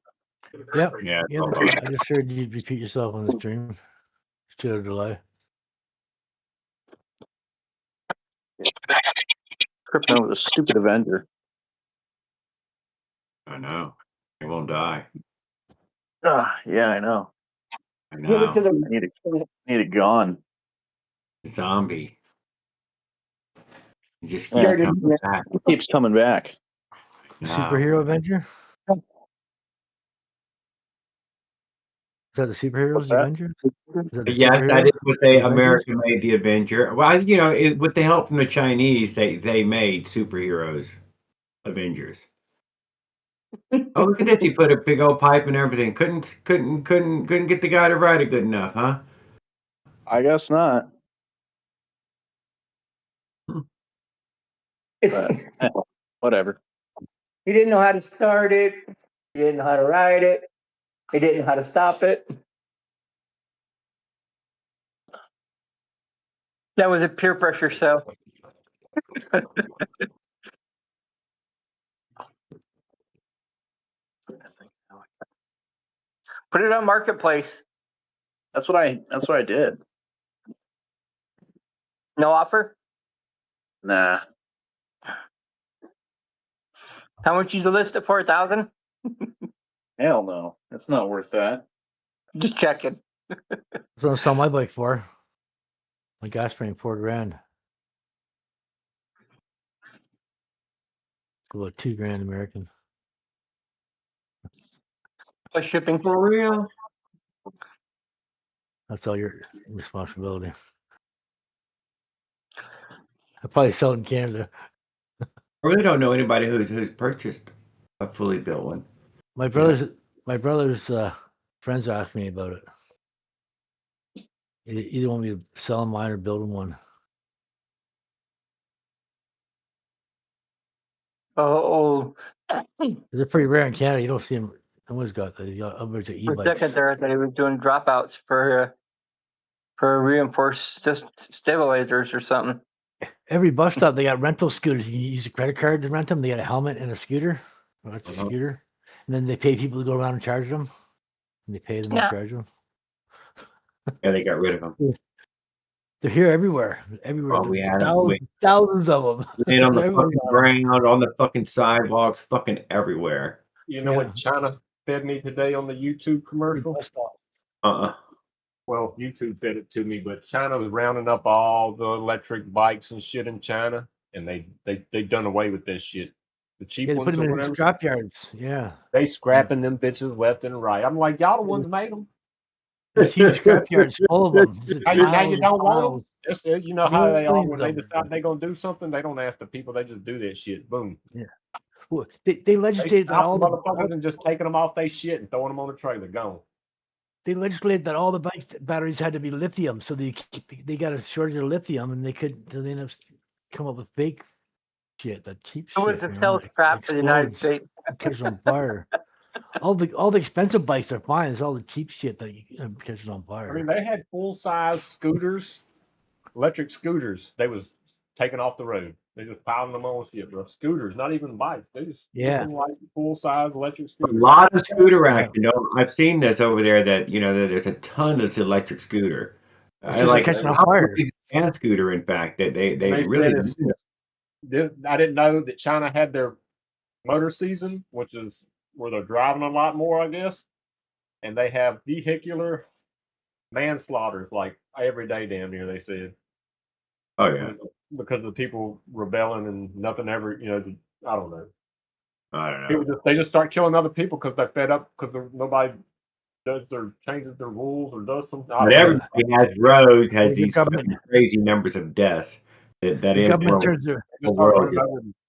Yep.
Yeah.
Yeah, I just heard you repeat yourself on the stream. Still a delay.
Tripping over the stupid Avenger.
I know. It won't die.
Yeah, I know.
I
Give it to
know.
the
Need it gone.
Zombie. He just
Yeah.
keeps coming back.
It keeps coming back.
No.
Superhero Avenger? Is that the superheroes
What's that?
Avenger? Is that the
Yes, that
superhero?
is what they
The Avengers?
America made the Avenger. Well, with the help from the Chinese, they made superheroes, Avengers. Oh, look at this! He put a big old pipe and everything. Couldn't get the guy to write it good enough, huh?
I guess not. But, whatever.
He didn't know how to start it. He didn't know how to ride it. He didn't know how to stop it. That was a peer pressure show. Put it on Marketplace.
That's what I did.
No offer?
Nah.
How much you list it for? 1,000?
Hell no. That's not worth that.
Just checking.
That's what I sell my bike for. My gas frame, $4,000. About $2,000 American.
Plus shipping.
For real?
That's all your responsibility. I probably sell it in Canada.
I really don't know anybody who's purchased a fully built one.
My brother's friends asked me about it. They either want me to sell mine or build them one.
Oh.
They're pretty rare in Canada. You don't see them. Someone's got that. Others are
For a
e-bikes.
second there, I thought he was doing dropouts for for reinforced stabilizers or something.
Every bus stop they got rental scooters. You can use a credit card to rent them. They got a helmet and a scooter, electric scooter, and then they pay people to go around and charge them. And they pay them to charge them.
Yeah, they got rid of them.
They're here everywhere. Everywhere.
Oh, we had them.
Thousands of them.
Laying on the fucking ground, on the fucking sidewalks, fucking everywhere.
You know what China fed me today on the YouTube commercial? Well, YouTube fed it to me, but China was rounding up all the electric bikes and shit in China, and they done away with this shit. The cheap
Yeah, they
ones
put them
or
in
whatever.
scrap yards. Yeah.
They scrapping them bitches left and right. I'm like, y'all the ones made them.
There's huge scrap yards full of them.
Now you don't want them. You know how they are when
Millions
they
of them.
decide they're gonna do something. They don't ask the people. They just do that shit. Boom.
Yeah. Well, they legislated that
stop
all
the
the
motherfuckers and just taking them off their shit and throwing them on the trailer. Gone.
they legislated that all the bike batteries had to be lithium, so they got a shortage of lithium, and they ended up come up with fake shit, that cheap
It
shit.
was a sales trap for the United States.
Catches on fire. All the expensive bikes are fine. It's all the cheap shit that catches on fire.
I mean, they had full size scooters, electric scooters. They was taking off the road. They just piling them on shit, bro. Scooters, not even bikes. They just like full size electric
A
scooters.
lot of scooter action. I've seen this over there. That there's a ton of electric scooter. I like a and scooter. In fact, that they really.
I didn't know that China had their motor season, which is where they're driving a lot more, I guess. And they have vehicular manslaughter like every day, damn near. They said.
Oh yeah.
Because of the people rebelling and nothing ever, I don't know.
I don't know.
They just start killing other people because they're fed up because nobody changes their rules or does something.
But everybody has roads, has these crazy numbers of deaths. That
the
is
government turns their
world.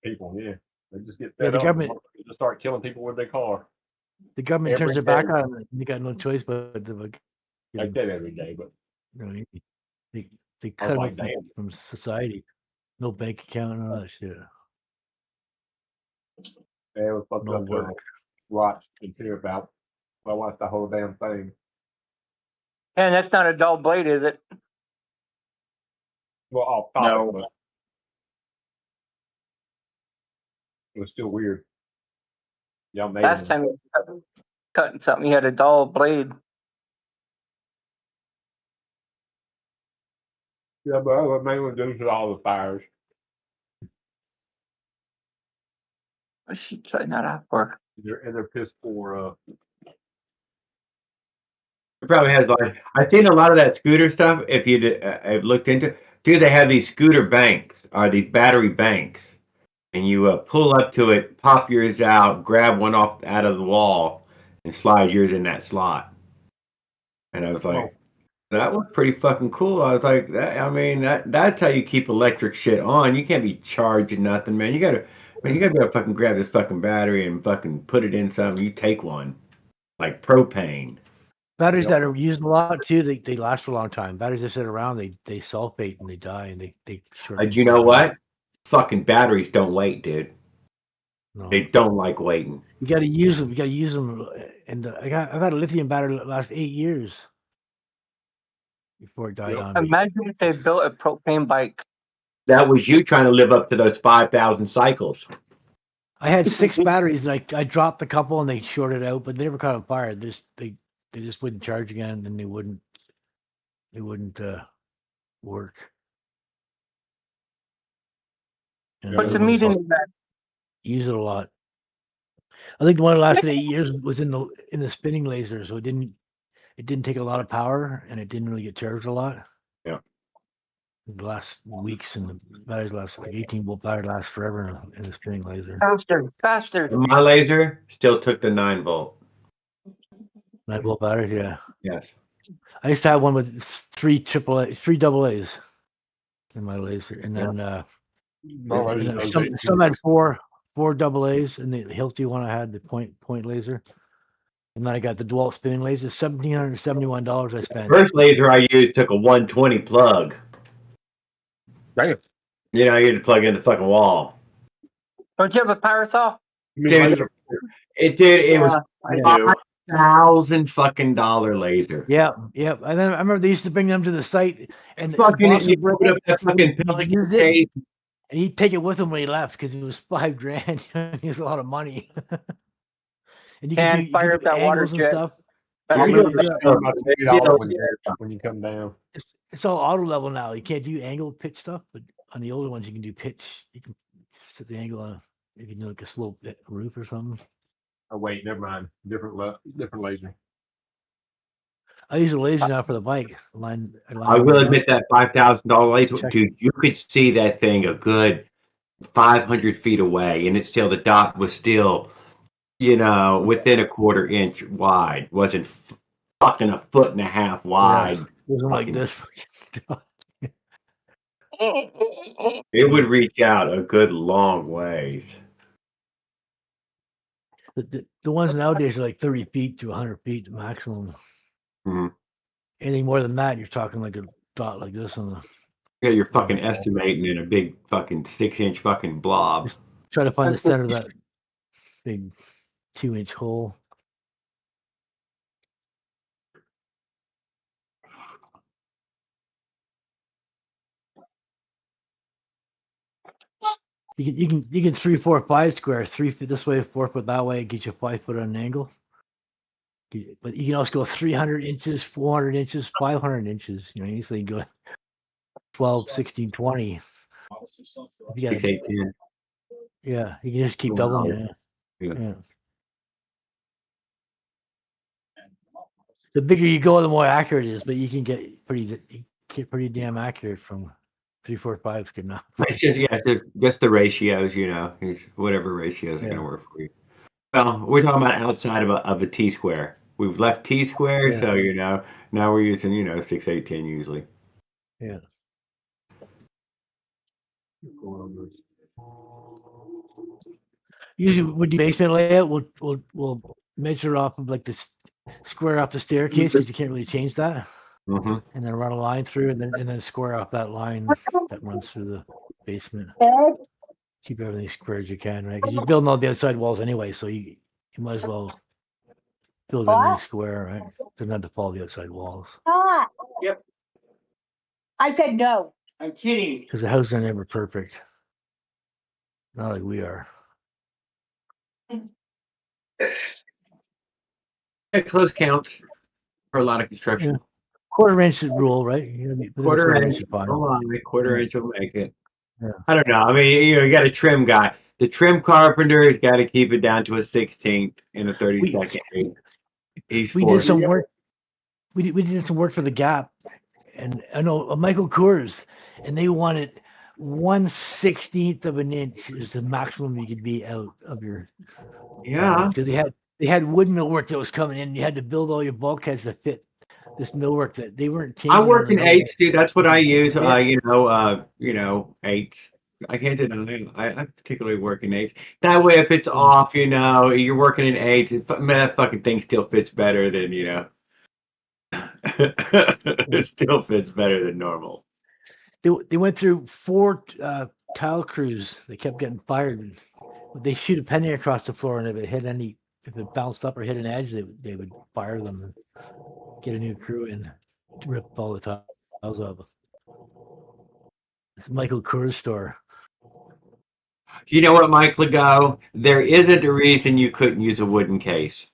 People, yeah. They just get fed up.
Government
and just start killing people with their car.
The government turns their back on them. They got no choice but to
like that every day, but
they cut them from society. No bank account and all that shit.
Yeah, it was fucked up to watch and hear about. I watched the whole damn thing.
And that's not a dull blade, is it?
Well, off topic, but it was still weird. Y'all made
Last time he was cutting something, he had a dull blade.
Yeah, but what mainly due to all the fires.
What's she cutting that off for?
They're pissed for.
It probably has I've seen a lot of that scooter stuff. If you I've looked into, they have these scooter banks or these battery banks, and you pull up to it, pop yours out, grab one out of the wall, and slide yours in that slot. And I was like, that was pretty fucking cool. I was like, that's how you keep electric shit on. You can't be charging nothing, man. You gotta be able to fucking grab this fucking battery and fucking put it in something. You take one, like propane.
Batteries that are used a lot too, they last for a long time. Batteries that sit around, they sulfate and they die and they short.
You know what? Fucking batteries don't wait, dude.
No.
They don't like waiting.
You got to use them. You got to use them. And I've had a lithium battery that last 8 years before it died on me.
Imagine if they built a propane bike.
That was you trying to live up to those 5,000 cycles.
I had 6 batteries and I dropped a couple and they shorted out, but they never caught on fire. They just wouldn't charge again, and they wouldn't work.
What's the meeting of that?
Use it a lot. I think the one that lasted 8 years was in the spinning laser, so it didn't take a lot of power and it didn't really get charged a lot.
Yeah.
The last weeks and the batteries last like 18-volt battery lasts forever in the spinning laser.
Faster.
My laser still took the 9-volt.
9-volt battery, yeah.
Yes.
I used to have one with 3 AA's in my laser, and then some had 4 AA's, and the Hilti one I had the point laser, and then I got the dual spinning laser. $1,771 I spent.
First laser I used took a 120 plug.
Damn.
You had to plug in the fucking wall.
Don't you have a power saw?
Dude, it did. It was $1,000 fucking laser.
Yeah, yeah. And then I remember they used to bring them to the site, and the
Fucking,
boss
you
would bring
put up
it,
that fucking
he
Pelican
used it,
case.
and he'd take it with him when he left because it was $5,000. He was a lot of money. And you
And
can
fire
do
up that water
angles and
jet.
stuff.
That's
You
You're
know,
really
about $2
you
when you come down.
It's all auto level now. You can't do angle pitch stuff, but on the older ones you can do pitch. You can set the angle on if you do like a slope roof or something.
Oh wait, never mind. Different laser.
I use a laser now for the bike.
I will admit that $5,000 laser,
Check.
dude, you could see that thing a good 500 feet away, and it's still the dot was still, within a quarter inch wide. Wasn't fucking a foot and a half wide.
It wasn't like
Fucking-
this.
It would reach out a good long ways.
The ones nowadays are like 30 feet to 100 feet maximum.
Mhm.
Anything more than that, you're talking like a dot like this on the.
Yeah, you're fucking estimating in a big fucking 6-inch fucking blob.
Just try to find the center of that big 2-inch hole. You can 3, 4, 5 square, 3 feet this way, 4 foot that way, get you 5 foot on an angle. But you can also go 300 inches, 400 inches, 500 inches. Easily you go 12, 16, 20. You got
6, 8, 10.
Yeah, you can just keep
Wow.
doubling it. Yeah. The bigger you go, the more accurate it is. But you can get pretty damn accurate from 3, 4, 5 is good enough.
It's just the ratios, whatever ratios are going to work for you. Well, we're talking about outside of a T square. We've left T square,
Yeah.
so now we're using 6, 8, 10 usually.
Yeah. Usually, with the basement layout, we'll measure off of like this square off the staircase because you can't really change that.
Mm-hmm.
And then run a line through, and then square off that line that runs through the basement. Keep everything square as you can, right? Because you're building all the outside walls anyway, so you might as well build everything square, right? Doesn't have to follow the outside walls.
Yep.
I said no.
I'm kidding.
Because the houses are never perfect. Not like we are.
Close counts for a lot of construction.
Yeah. Quarter inch rule, right?
Quarter inch.
Is fine.
Quarter inch will make it.
Yeah.
I don't know. I mean, you got a trim guy. The trim carpenter has got to keep it down to a 16th in a 32nd.
We did some work. We did some work for the Gap, and I know Michael Kors, and they wanted 1/16th of an inch is the maximum you could be out of your.
Yeah.
Because they had wood millwork that was coming in. You had to build all your bulkheads to fit this millwork that they weren't changing.
I work in eights, dude. That's what I use.
Yeah.
Eights. I can't deny. I particularly work in eights. That way, if it's off, you're working in eights. That fucking thing still fits better than it still fits better than normal.
They went through 4 tile crews. They kept getting fired. They shoot a penny across the floor, and if it bounced up or hit an edge, they would fire them and get a new crew in to rip all the tiles off. It's Michael Kors store.
You know what, Mike Legault? There isn't a reason you couldn't use a wooden case.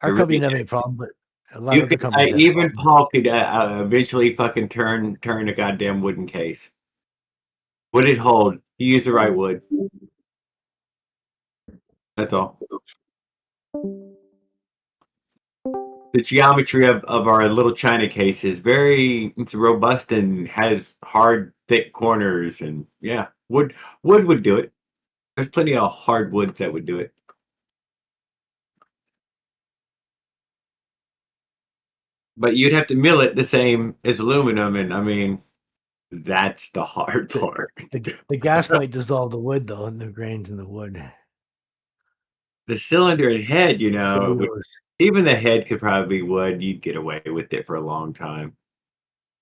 Our company didn't have any problem, but a lot of other companies.
Even Paul could eventually fucking turn a goddamn wooden case. Would it hold? You use the right wood. That's all. The geometry of our little China case is it's robust and has hard, thick corners, and yeah, wood would do it. There's plenty of hard woods that would do it. But you'd have to mill it the same as aluminum, and I mean, that's the hard part.
The gas might dissolve the wood though, and the grains in the wood.
The cylinder and head, even the head could probably be wood. You'd get away with it for a long time.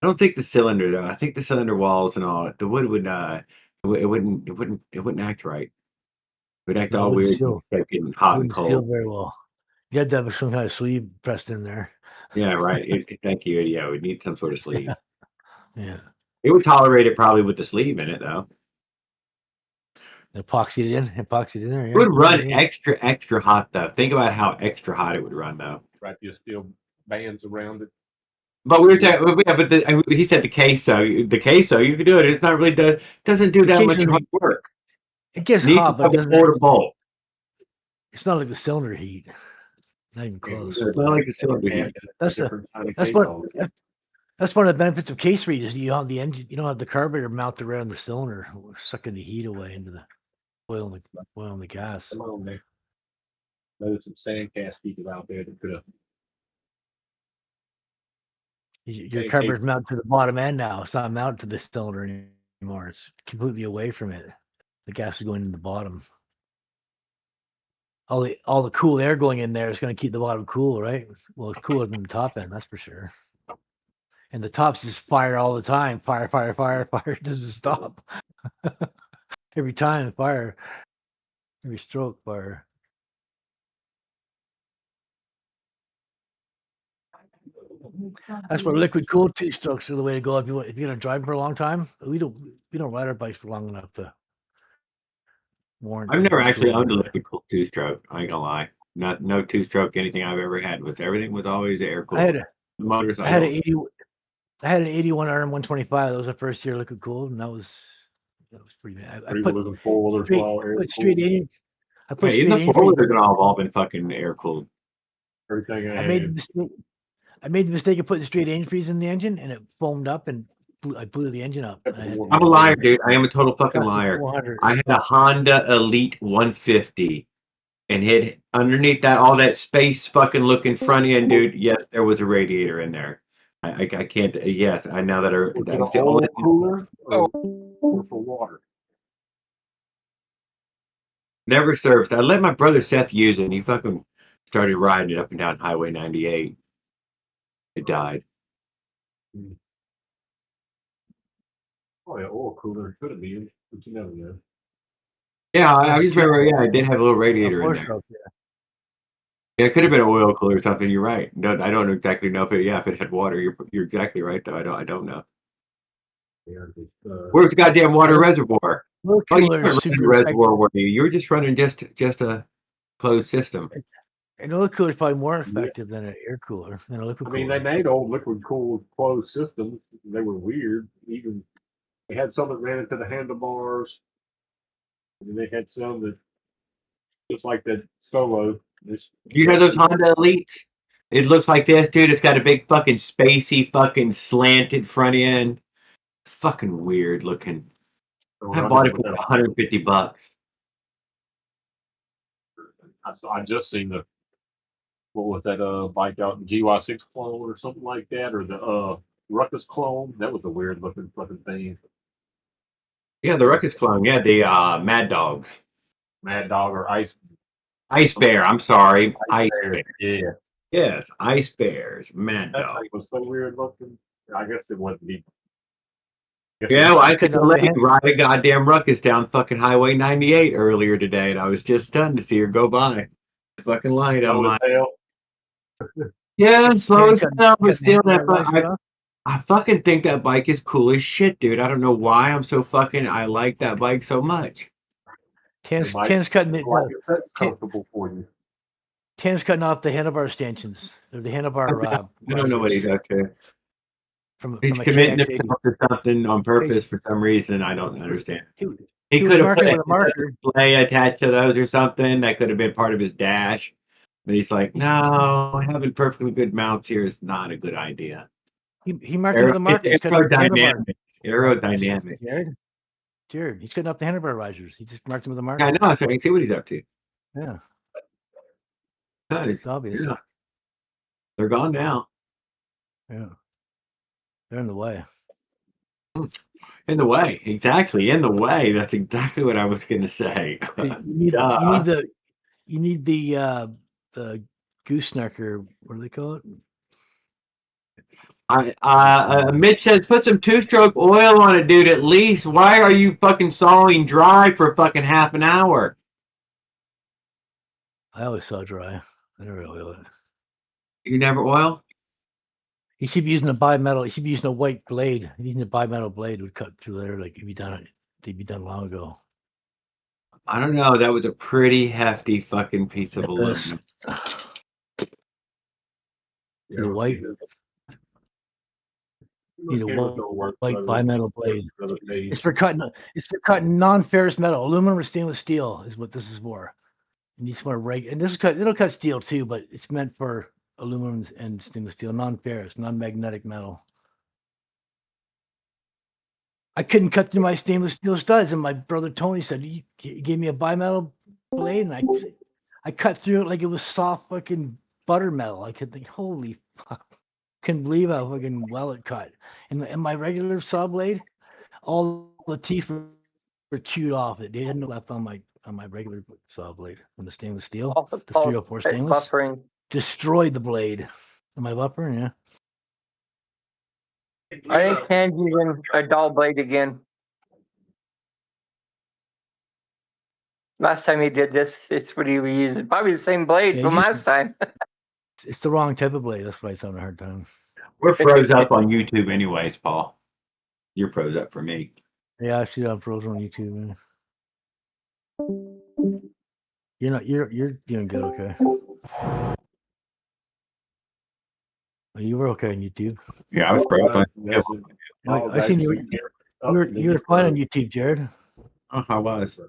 I don't think the cylinder though. I think the cylinder walls and all the wood would it wouldn't act right. It would act all weird. Getting hot and cold.
Seal very well. You had to have some kind of sleeve pressed in there.
Yeah, right. Thank you. Yeah, we need some sort of sleeve.
Yeah.
It would tolerate it probably with the sleeve in it, though.
Epoxied in there.
It would run extra hot, though. Think about how extra hot it would run, though.
Wrap your steel bands around it.
But we were talking, yeah, but he said the queso. The queso, you could do it. It's not really doesn't do that much hard work.
It gets
Needs
hot,
to
but
have a portable.
it's not like the cylinder heat. Not even close.
It's not like the cylinder heat.
That's one of the benefits of case read is you don't have the engine, you don't have the carburetor mounted around the cylinder, sucking the heat away into the oil and the gas.
There's some sandcast people out there that could have.
Your carburetor's mounted to the bottom end now. It's not mounted to the cylinder anymore. It's completely away from it. The gas is going in the bottom. All the cool air going in there is going to keep the bottom cool, right? Well, it's cooler than the top end, that's for sure. And the tops just fire all the time. Fire. It doesn't stop. Every time, fire. Every stroke, fire. That's where liquid cooled two strokes are the way to go if you're gonna drive for a long time. We don't ride our bikes for long enough to warrant.
I've never actually owned a liquid cooled two stroke. I ain't gonna lie. No two stroke anything I've ever had everything was always air cooled. I
had an 81 RM125. That was the first year liquid cooled, and that was pretty bad. I put straight in.
Even the four-wheelers have all been fucking air cooled.
Everything
I made the mistake of putting straight antifreeze in the engine, and it foamed up, and I blew the engine up.
I'm a liar, dude. I am a total fucking liar. I had a Honda Elite 150, and hit underneath that all that space fucking looking front end, dude. Yes, there was a radiator in there. I can't. Yes, I know that.
That's the only cooler or for water.
Never serviced. I let my brother Seth use it, and he fucking started riding it up and down Highway 98. It died.
Oh yeah, oil cooler could have been, but you never know.
Yeah, I just remember. Yeah, I did have a little radiator in there. Yeah, it could have been an oil cooler or something. You're right. No, I don't exactly know if it had water. You're exactly right though. I don't know. Where's the goddamn water reservoir? Oh, you weren't running a reservoir, were you? You were just running just a closed system.
An oil cooler is probably more effective than an air cooler than a liquid cooler.
They made old liquid cooled closed systems. They were weird. Even they had some that ran into the handlebars. And they had some that just like that Solo.
You know those Honda Elites? It looks like this, dude. It's got a big fucking spacey fucking slanted front end. Fucking weird looking. I bought it for $150.
I just seen what was that bike out in GY6 clone or something like that, or the Ruckus clone. That was a weird looking fucking thing.
Yeah, the Ruckus clone. Yeah, the Mad Dogs.
Mad Dog or
Ice Bear. I'm sorry, Ice Bear.
Yeah.
Yes, Ice Bears. Mad
That
Dog.
thing was so weird looking. I guess it wouldn't be.
Yeah, well, I took a lady ride a goddamn Ruckus down fucking Highway 98 earlier today, and I was just stunned to see her go by. Fucking light. I'm like, yeah, slow as hell, but still that bike. I fucking think that bike is cool as shit, dude. I don't know why I like that bike so much.
Tim's cutting it.
That's comfortable for you.
Tim's cutting off the handlebar stanchions. Or the handlebar.
I don't know what he's up to. He's committing himself to something on purpose for some reason. I don't understand. He could have put a display attached to those or something. That could have been part of his dash. But he's like, no, having perfectly good mounts here is not a good idea.
He marked it with a marker.
It's aerodynamics.
Jared, he's cutting off the handlebar risers. He just marked them with a marker.
I know, so I can see what he's up to.
Yeah.
It's obvious. Yeah. They're gone now.
Yeah. They're in the way.
In the way, exactly. In the way. That's exactly what I was going to say.
You need the goosenecker. What do they call it?
Mitch says, put some two-stroke oil on it, dude. At least. Why are you fucking sawing dry for fucking half an hour?
I always saw dry. I never oil it.
You never oil?
You should be using a bimetal. You should be using a white blade. Using a bimetal blade would cut through there. Like if you done it, they'd be done long ago.
I don't know. That was a pretty hefty fucking piece of aluminum.
The white. Need a white bimetal blade. It's for cutting. It's for cutting non-ferrous metal. Aluminum or stainless steel is what this is for. You need some more and this is cut. It'll cut steel too, but it's meant for aluminum and stainless steel, non-ferrous, non-magnetic metal. I couldn't cut through my stainless steel studs, and my brother Tony said he gave me a bimetal blade, and I cut through it like it was soft fucking butter metal. I could think, holy fuck, couldn't believe how fucking well it cut. And my regular saw blade, all the teeth were chewed off. They didn't left on my regular saw blade from the stainless steel. The 304 stainless
buffering.
Destroyed the blade. Am I buffering? Yeah.
I think Tan's using a dull blade again. Last time he did this, it's what he was using. Probably the same blade from last time.
It's the wrong type of blade. That's why it's having a hard time.
We're froze up on YouTube anyways, Paul. You're froze up for me.
Yeah, I see that frozen on YouTube, man. You're doing good, okay. Oh, you were okay on YouTube.
Yeah, I was frozen.
I seen you. You were fine on YouTube, Jared.
Oh, I was.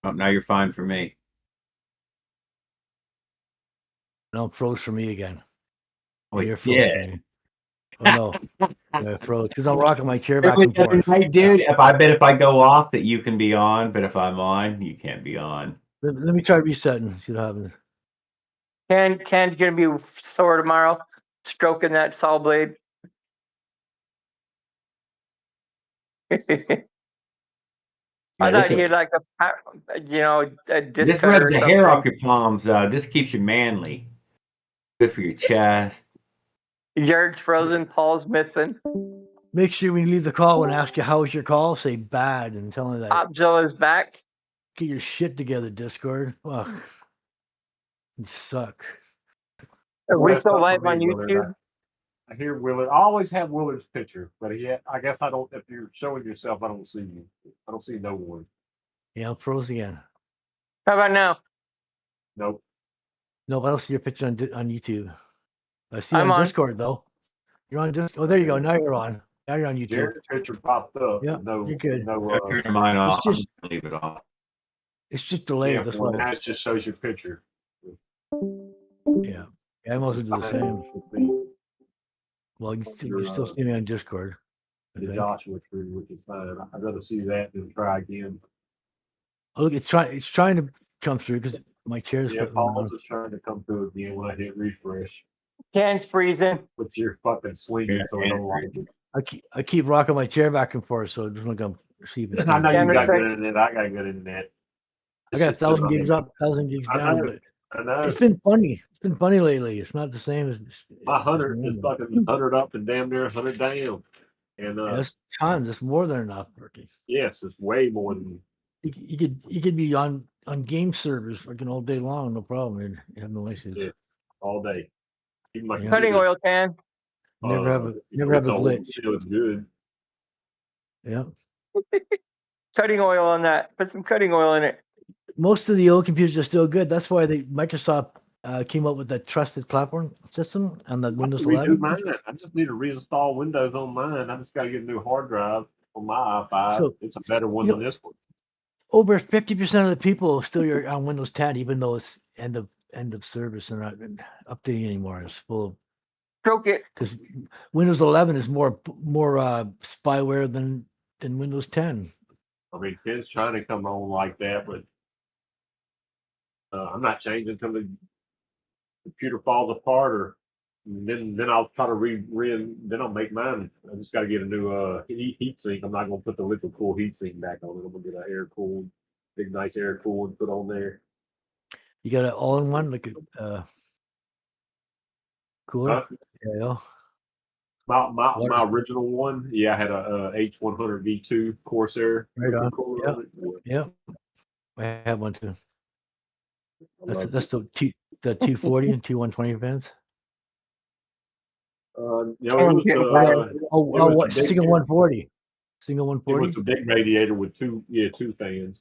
Oh, now you're fine for me.
No, froze for me again.
Oh,
you're froze for me. Oh no, yeah, froze because I'm rocking my chair back and forth.
Hey, dude, if I go off, that you can be on, but if I'm on, you can't be on.
Let me try resetting. See what happens.
Tan's gonna be sore tomorrow, stroking that saw blade. I thought he had like a disc
This
cutter or
rubs the
something.
hair off your palms. This keeps you manly. Good for your chest.
Jared's frozen. Paul's missing.
Make sure when you leave the call and ask you how was your call, say bad and tell them that.
Opzilla's back.
Get your shit together, Discord. Fuck. You suck.
Are we still live on YouTube?
I hear Willard. I always have Willard's picture, but I guess I don't. If you're showing yourself, I don't see you. I don't see no one.
Yeah, I'm froze again.
How about now?
Nope.
Nope, I don't see your picture on YouTube. I see you
I'm
on
on.
Discord though. You're on Discord. Oh, there you go. Now you're on. Now you're on YouTube.
Jared's picture popped up.
Yeah,
no,
you're good.
No,
Turn mine off.
It's just,
leave it off.
It's just delayed.
Yeah,
That's
well,
why.
that just shows your picture.
Yeah, I must do the same. Well, you still see me on Discord.
The Joshua tree, which is fine. I'd rather see that than try again.
Oh, look, it's trying to come through because my chair's.
Yeah, Paul's just trying to come through again when I hit refresh.
Tan's freezing.
But you're fucking swinging, so I don't like it.
I keep rocking my chair back and forth, so it doesn't look I'm receiving.
I know you got good internet. I got good internet.
I got 1,000 gigs up, 1,000 gigs down, but it's been funny. It's been funny lately. It's not the same as
my 100 is fucking 100 up and damn near 100 down. And
it's tons. It's more than enough, Ricky.
Yes, it's way more than.
You could be on game servers fucking all day long, no problem. You have no issues.
Yeah, all day. Even my
Cutting oil, Tan.
Never have a glitch.
It was good.
Yeah.
Cutting oil on that. Put some cutting oil in it.
Most of the old computers are still good. That's why Microsoft came up with the trusted platform system and the Windows 11.
I just need to reinstall Windows on mine. I just got to get a new hard drive on my i5. So, it's a better one than this one.
Over 50% of the people still are on Windows 10, even though it's end of service and not updating anymore. It's full of
stroke it
because Windows 11 is more spyware than Windows 10.
I mean, 10's trying to come on like that, but I'm not changing until the computer falls apart, or then I'll try to then I'll make mine. I just got to get a new heat sink. I'm not going to put the liquid cool heat sink back on it. I'm going to get an air cooled, big nice air cooled and put on there.
You got it all in one, like a cooler. Yeah.
My original one, I had a H100 V2 Corsair.
Right on. Yeah. I have one too. That's the 240 and 120 fans.
No, it was
What
the big,
single 140? Single
it
140?
was the big radiator with two fans.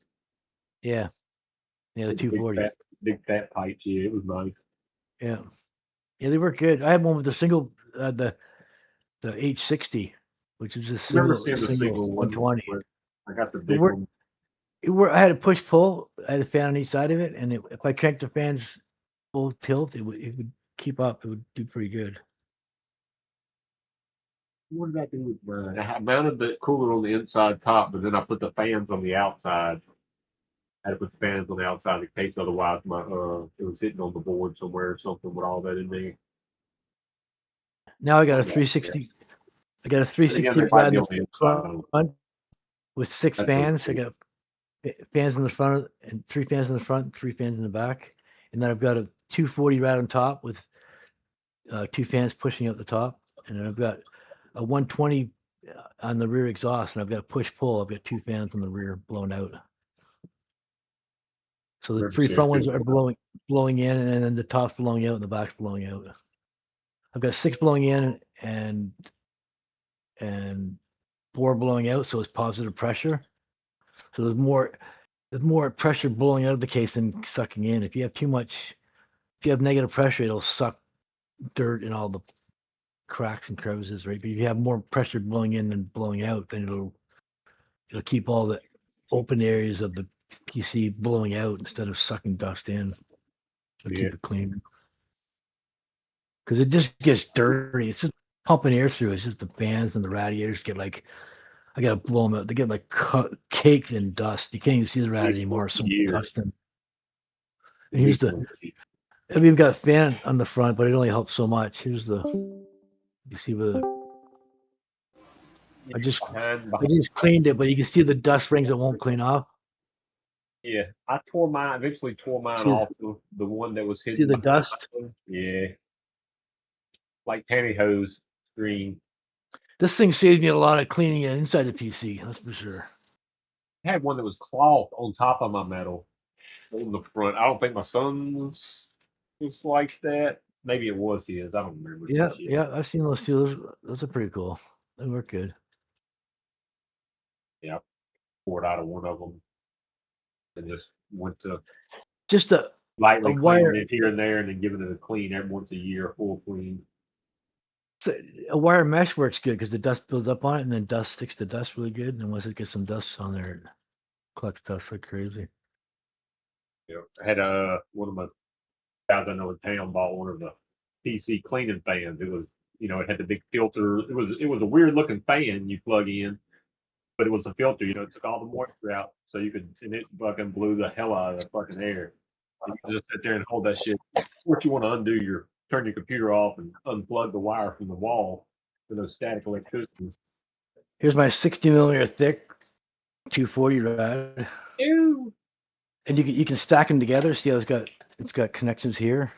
Yeah, the
With the
240s.
big fat pipes. Yeah, it was nice.
Yeah, they work good. I had one with the single, the H60, which is a
I remember
single
seeing the single
120.
one, but I got the
It
big
worked.
one.
I had a push pull. I had a fan on each side of it, and if I cranked the fans full tilt, it would keep up. It would do pretty good.
What did I do with mine? I mounted the cooler on the inside top, but then I put the fans on the outside. I had to put the fans on the outside in case otherwise my it was hitting on the board somewhere or something with all that in there.
Now I got a 360. I got a 360
might
rad
be
in
on the
the
inside.
front with 6
That's
fans. I
okay.
got fans in the front and 3 fans in the front, 3 fans in the back, and then I've got a 240 rad on top with 2 fans pushing out the top, and then I've got a 120 on the rear exhaust, and I've got a push pull. I've got 2 fans on the rear blown out. So the 3 front ones are blowing in, and then the top's blowing out, and the back's blowing out. I've got 6 blowing in and 4 blowing out, so it's positive pressure. So there's more pressure blowing out of the case than sucking in. If you have negative pressure, it'll suck dirt and all the cracks and crevices, right? But if you have more pressure blowing in than blowing out, then it'll keep all the open areas of the PC blowing out instead of sucking dust in. It'll keep it clean. Because it just gets dirty. It's just pumping air through. It's just the fans and the radiators get like, I gotta blow them out. They get like caked in dust. You can't even see the rad anymore. So dust in. And here's we've got a fan on the front, but it only helps so much. Here's you see where I just cleaned it, but you can see the dust rings that won't clean off.
Yeah, I eventually tore mine off, the one that was hidden.
See the dust?
Yeah. Like pantyhose screen.
This thing saves me a lot of cleaning it inside the PC, that's for sure.
I had one that was cloth on top of my metal on the front. I don't think my son's was like that. Maybe it was his. I don't remember.
Yeah, I've seen those too. Those are pretty cool. They work good.
Yeah, poured out of one of them and just went to
just
lightly
wire
cleaning it here and there, and then giving it a clean every once a year, full clean.
A wire mesh works good because the dust builds up on it, and then dust sticks to dust really good. And once it gets some dust on there, it collects dust like crazy.
Yeah, I had one of my guys I know in town bought one of the PC cleaning fans. It was, it had the big filter. It was a weird looking fan you plug in, but it was a filter. It took all the moisture out, so you could, and it fucking blew the hell out of the fucking air. You could just sit there and hold that shit. What you want to undo, turn your computer off and unplug the wire from the wall for those static electricity.
Here's my 60 millimeter thick 240 rad.
Ew.
And you can stack them together. See how it's got connections here,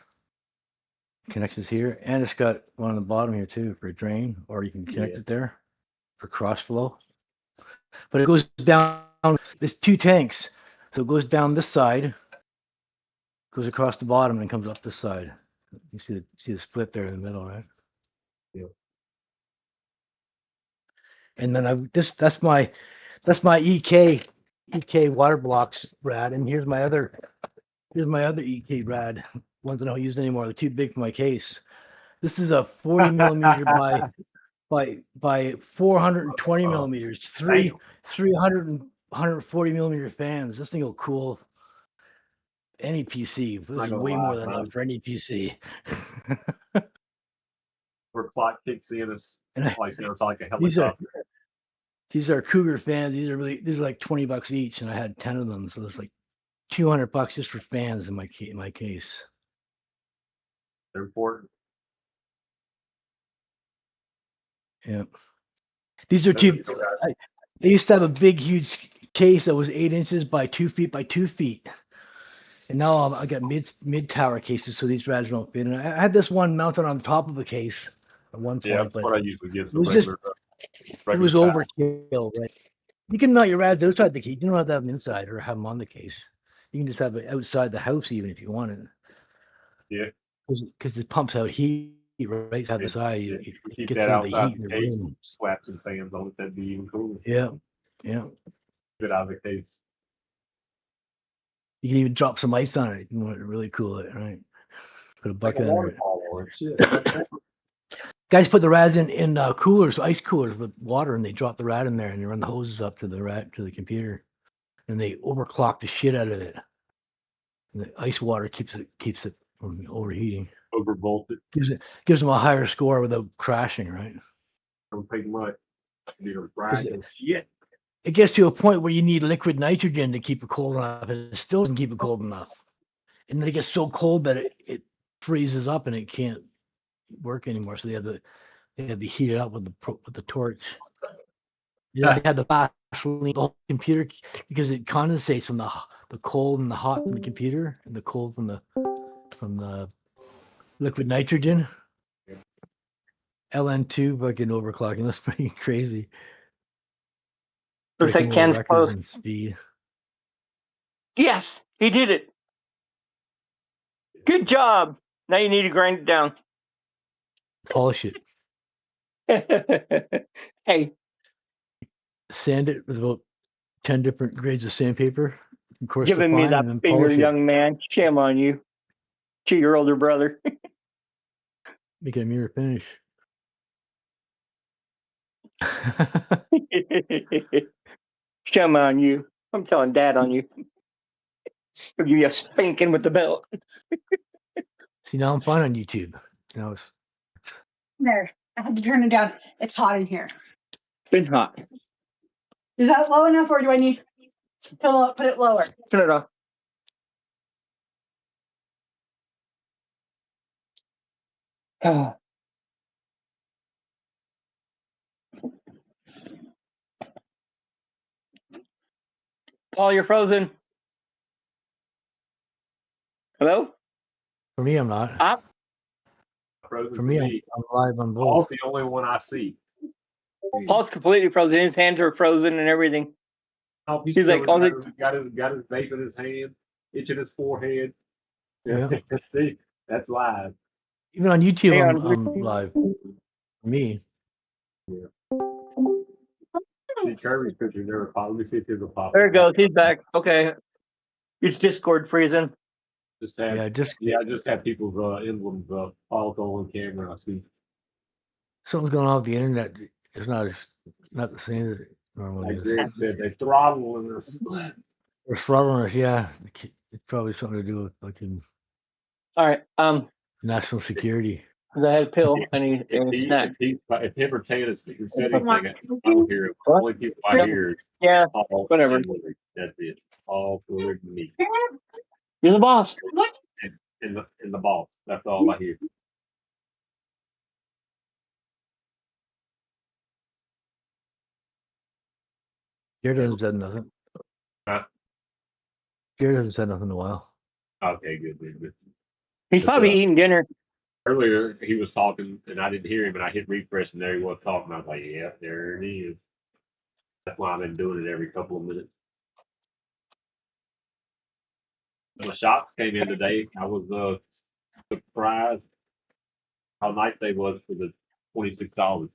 and it's got one on the bottom here too for a drain, or you can connect it there for cross flow. But it goes down. There's 2 tanks, so it goes down this side, goes across the bottom, and comes up this side. You see the split there in the middle, right?
Yeah.
And then that's my EK water blocks rad, and here's my other EK rad. Ones I don't use anymore. They're too big for my case. This is a 40 millimeter by 420 millimeters. 140 millimeter fans. This thing will cool any PC. This is way more than enough for any PC.
Where clock kicks in, it's like a
These
helicopter.
These are Cougar fans. These are like $20 each, and I had 10 of them, so it's like $200 just for fans in my case.
They're important.
Yeah. These are they used to have a big, huge case that was 8 inches by 2 feet by 2 feet. And now I got mid tower cases, so these rads don't fit. And I had this one mounted on top of a case at one point.
Yeah, that's what I usually give.
It was it was overkill, right? You can mount your rads outside the case. You don't have to have them inside or have them on the case. You can just have it outside the house even if you want it.
Yeah.
Because it pumps out heat right outside the side.
Yeah.
It
Keep
gets
that
rid of the
outside
heat in
the
the
case
room.
and slap some fans on it. That'd be even cooler.
Yeah. Yeah.
Get out of the case.
You can even drop some ice on it if you want to really cool it, right? Put a
Like a
bucket under it.
waterfall or shit.
Guys put the rads in coolers, ice coolers with water, and they drop the rad in there, and they run the hoses up to the computer, and they overclock the shit out of it. And the ice water keeps it from overheating.
Overvolted.
Gives them a higher score without crashing, right?
Don't take much. Need a rag and shit.
It gets to a point where you need liquid nitrogen to keep it cold enough, and it still doesn't keep it cold enough. And then it gets so cold that it freezes up and it can't work anymore. So they had to heat it up with the torch. Yeah, they had the Vaseline the whole computer because it condensates from the cold and the hot from the computer and the cold from the liquid nitrogen. LN2 fucking overclocking. That's pretty crazy.
Looks like
Breaking world
Ken's
records
close.
in speed.
Yes, he did it. Good job. Now you need to grind it down.
Polish it.
Hey.
Sand it with about 10 different grades of sandpaper. Of course,
Giving me that finger, young man. Shame on you. To your older brother.
Make it a mirror finish.
Shame on you. I'm telling Dad on you. He'll give you a spanking with the belt.
See, now I'm fine on YouTube. Now it's
There. I had to turn it down. It's hot in here.
Been hot.
Is that low enough, or do I need to put it lower?
Turn it off. Oh. Paul, you're frozen. Hello?
for me. I'm not.
Frozen
For me, I'm live on both.
Paul's the only one I see.
Paul's completely frozen. His hands are frozen and everything.
Oh,
He's like,
got his vape in his hand, itching his forehead.
Yeah.
See, that's live.
Even on YouTube,
Hang
I'm live. For me.
Yeah. See, Kirby's picture never popped. Let me see if there's a pop.
There it goes. He's back. Okay. It's Discord freezing.
I just had people's emblems up. All on camera. I see.
Something's going on with the internet. It's not the same as it normally
Like
is.
Greg said, they throttling us.
Or throttling us, yeah. It's probably something to do with fucking
All right.
national security.
I had a pill. I need a snack.
If him or Taylor said anything, I don't hear it. The only people I hear is Paul
whatever.
and Willard. That's it. All Willard and me.
You're the boss.
What?
And the boss. That's all I hear.
Jared hasn't said nothing.
Huh?
Jared hasn't said nothing in a while.
Okay, good.
He's probably eating dinner.
Earlier, he was talking, and I didn't hear him, and I hit refresh, and there he was talking. I was like, yeah, there it is. That's why I've been doing it every couple of minutes. The shots came in today. I was surprised how nice they was for the $26.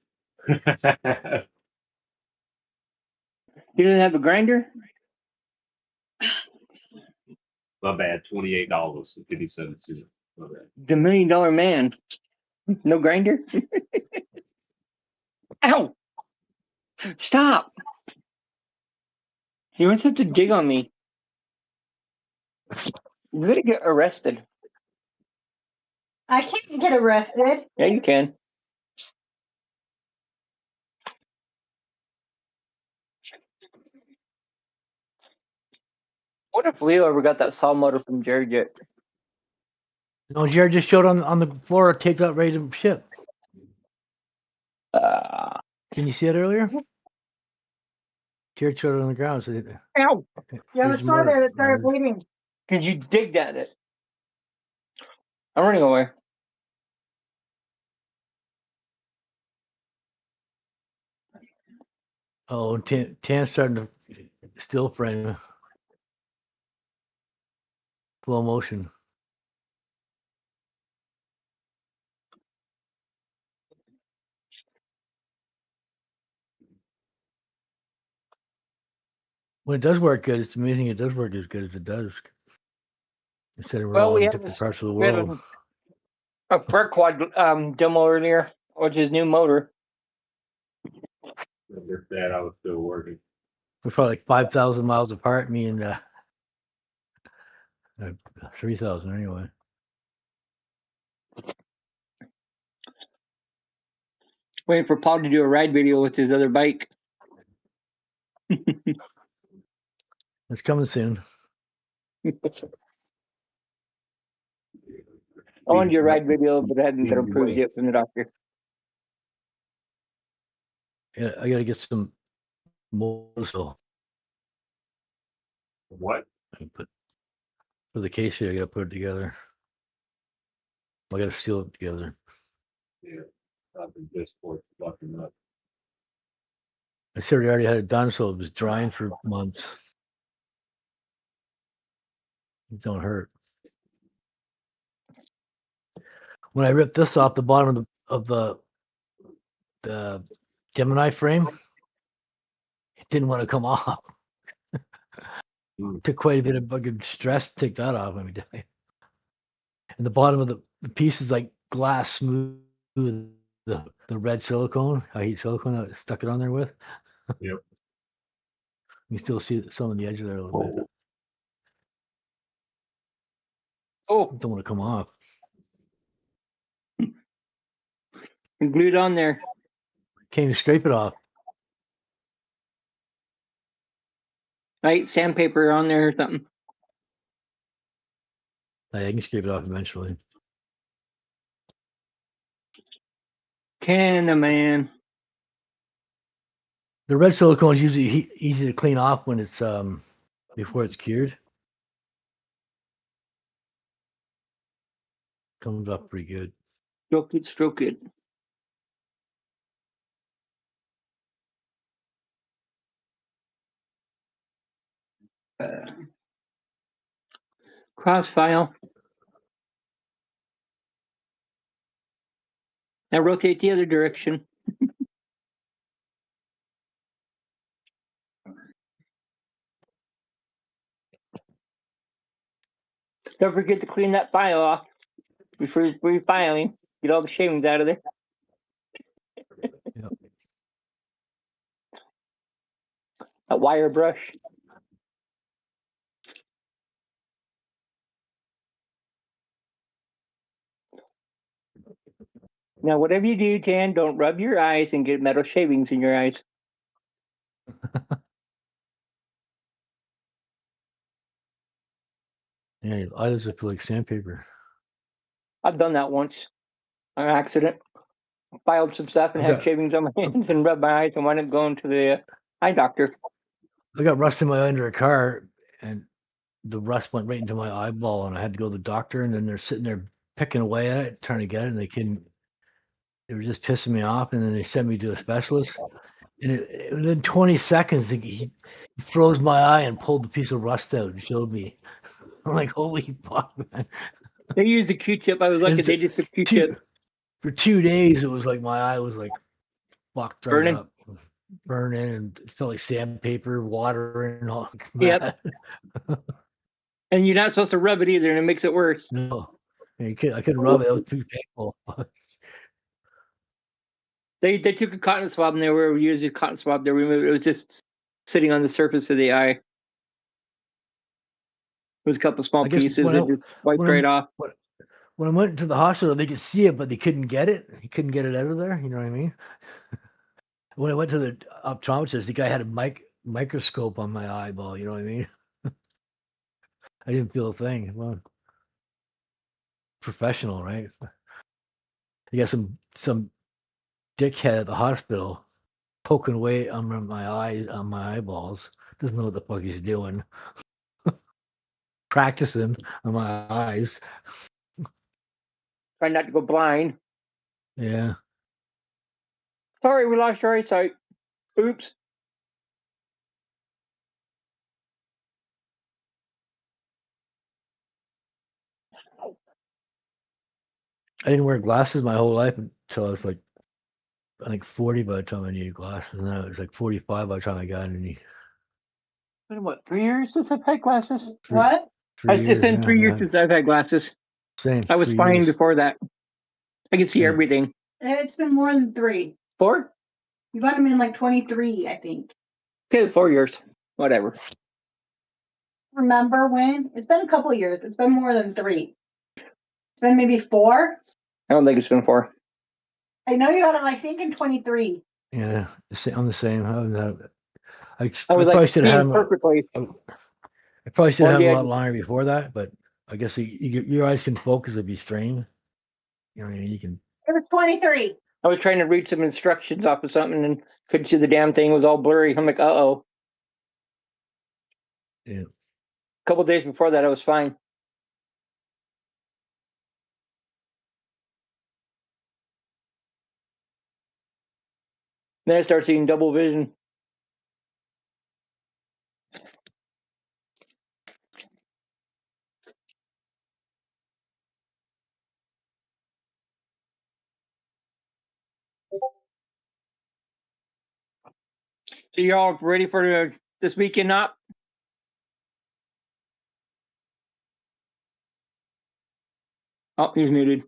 He doesn't have a grinder?
My bad, $28.57. My bad.
The $1 million man. No grinder? Ow! Stop! You want to dig on me. You're gonna get arrested.
I can't get arrested.
Yeah, you can. What if Leo ever got that saw motor from Jared yet?
No, Jared just showed on the floor, taped up, ready to ship. Can you see it earlier? Jared showed it on the ground. So
Ow!
Yeah, I saw that it started bleeding.
Could you dig at it? I'm running away.
Oh, Tan's starting to still frame. slow motion. When it does work good, it's amazing it does work as good as it does. Instead of we're all
we
in
had
different parts of the
we had
world.
a Brett Quad demo earlier, which is new motor.
If that, I was still working.
We're probably like 5,000 miles apart, me and 3,000 anyway.
Waiting for Paul to do a ride video with his other bike.
It's coming soon.
I wanted to do a ride video, but it hadn't been approved yet from the doctor.
Yeah, I gotta get some more.
What?
Put for the case here, I gotta put it together. I gotta seal it together.
Yeah, I've been just for fucking up.
I sure already had it done, so it was drying for months. It don't hurt. When I ripped this off the bottom of the Gemini frame, it didn't want to come off. Took quite a bit of fucking stress to take that off. Let me tell you. And the bottom of the piece is like glass smooth. The red silicone, I hate silicone. I stuck it on there with.
Yep.
You still see some on the edge of there a little bit.
Oh,
Don't want to come off.
And glued on there.
Can't even scrape it off.
Right, sandpaper on there or something.
I can scrape it off eventually.
Can a man?
The red silicone is usually easy to clean off when it's before it's cured. Comes off pretty good.
Stroke it, stroke it. Cross file. Now rotate the other direction. Don't forget to clean that file off before refiling. Get all the shavings out of there.
Yep.
A wire brush. Now, whatever you do, Jan, don't rub your eyes and get metal shavings in your eyes.
Yeah, your eyelids are feel like sandpaper.
I've done that once on accident. Filed some stuff and had shavings on my hands and rubbed my eyes and wound up going to the eye doctor.
I got rust in my eye under a car, and the rust went right into my eyeball, and I had to go to the doctor. And then they're sitting there picking away at it, trying to get it, and they couldn't. They were just pissing me off, and then they sent me to a specialist. And within 20 seconds, he froze my eye and pulled the piece of rust out and showed me. I'm like, holy fuck, man.
They used a Q-tip. I was lucky they just took Q-tip.
For 2 days, it was like my eye was like fucked right
Burning.
up. Burning, and it felt like sandpaper, water, and all.
Yep. And you're not supposed to rub it either, and it makes it worse.
No, I couldn't rub it. It was too painful.
They took a cotton swab and they were using a cotton swab to remove it. It was just sitting on the surface of the eye. It was a couple small pieces that just wiped right off.
When I went to the hospital, they could see it, but they couldn't get it. He couldn't get it out of there. You know what I mean? When I went to the optometrist, the guy had a microscope on my eyeball. You know what I mean? I didn't feel a thing. Well, professional, right? You got some dickhead at the hospital poking away on my eyes, on my eyeballs. Doesn't know what the fuck he's doing. Practicing on my eyes.
Trying not to go blind.
Yeah.
Sorry, we lost your eyesight. Oops.
I didn't wear glasses my whole life until I was like, I think 40 by the time I needed glasses. And then it was like 45 by the time I got any.
Been what, 3 years since I've had glasses?
What?
It's been 3 years since I've had glasses.
Same.
I was
3
fine
years.
before that. I can see
Yeah.
everything.
It's been more than 3.
4?
You got them in like 23, I think.
Okay, 4 years. Whatever.
Remember when? It's been a couple of years. It's been more than 3. It's been maybe 4.
I don't think it's been 4.
I know you got them, I think, in 23.
Yeah, I'm the same. I
I was
probably
like
should have had
seeing
them.
perfectly.
I probably should
One
have
day
a
I
lot longer before that, but I guess your eyes can focus if you strain. You know, you can.
It was 23.
I was trying to read some instructions off of something and couldn't see the damn thing. It was all blurry. I'm like, uh-oh.
Yeah.
A couple days before that, I was fine. Then I started seeing double vision. So you all ready for this weekend up? Oh, he's muted.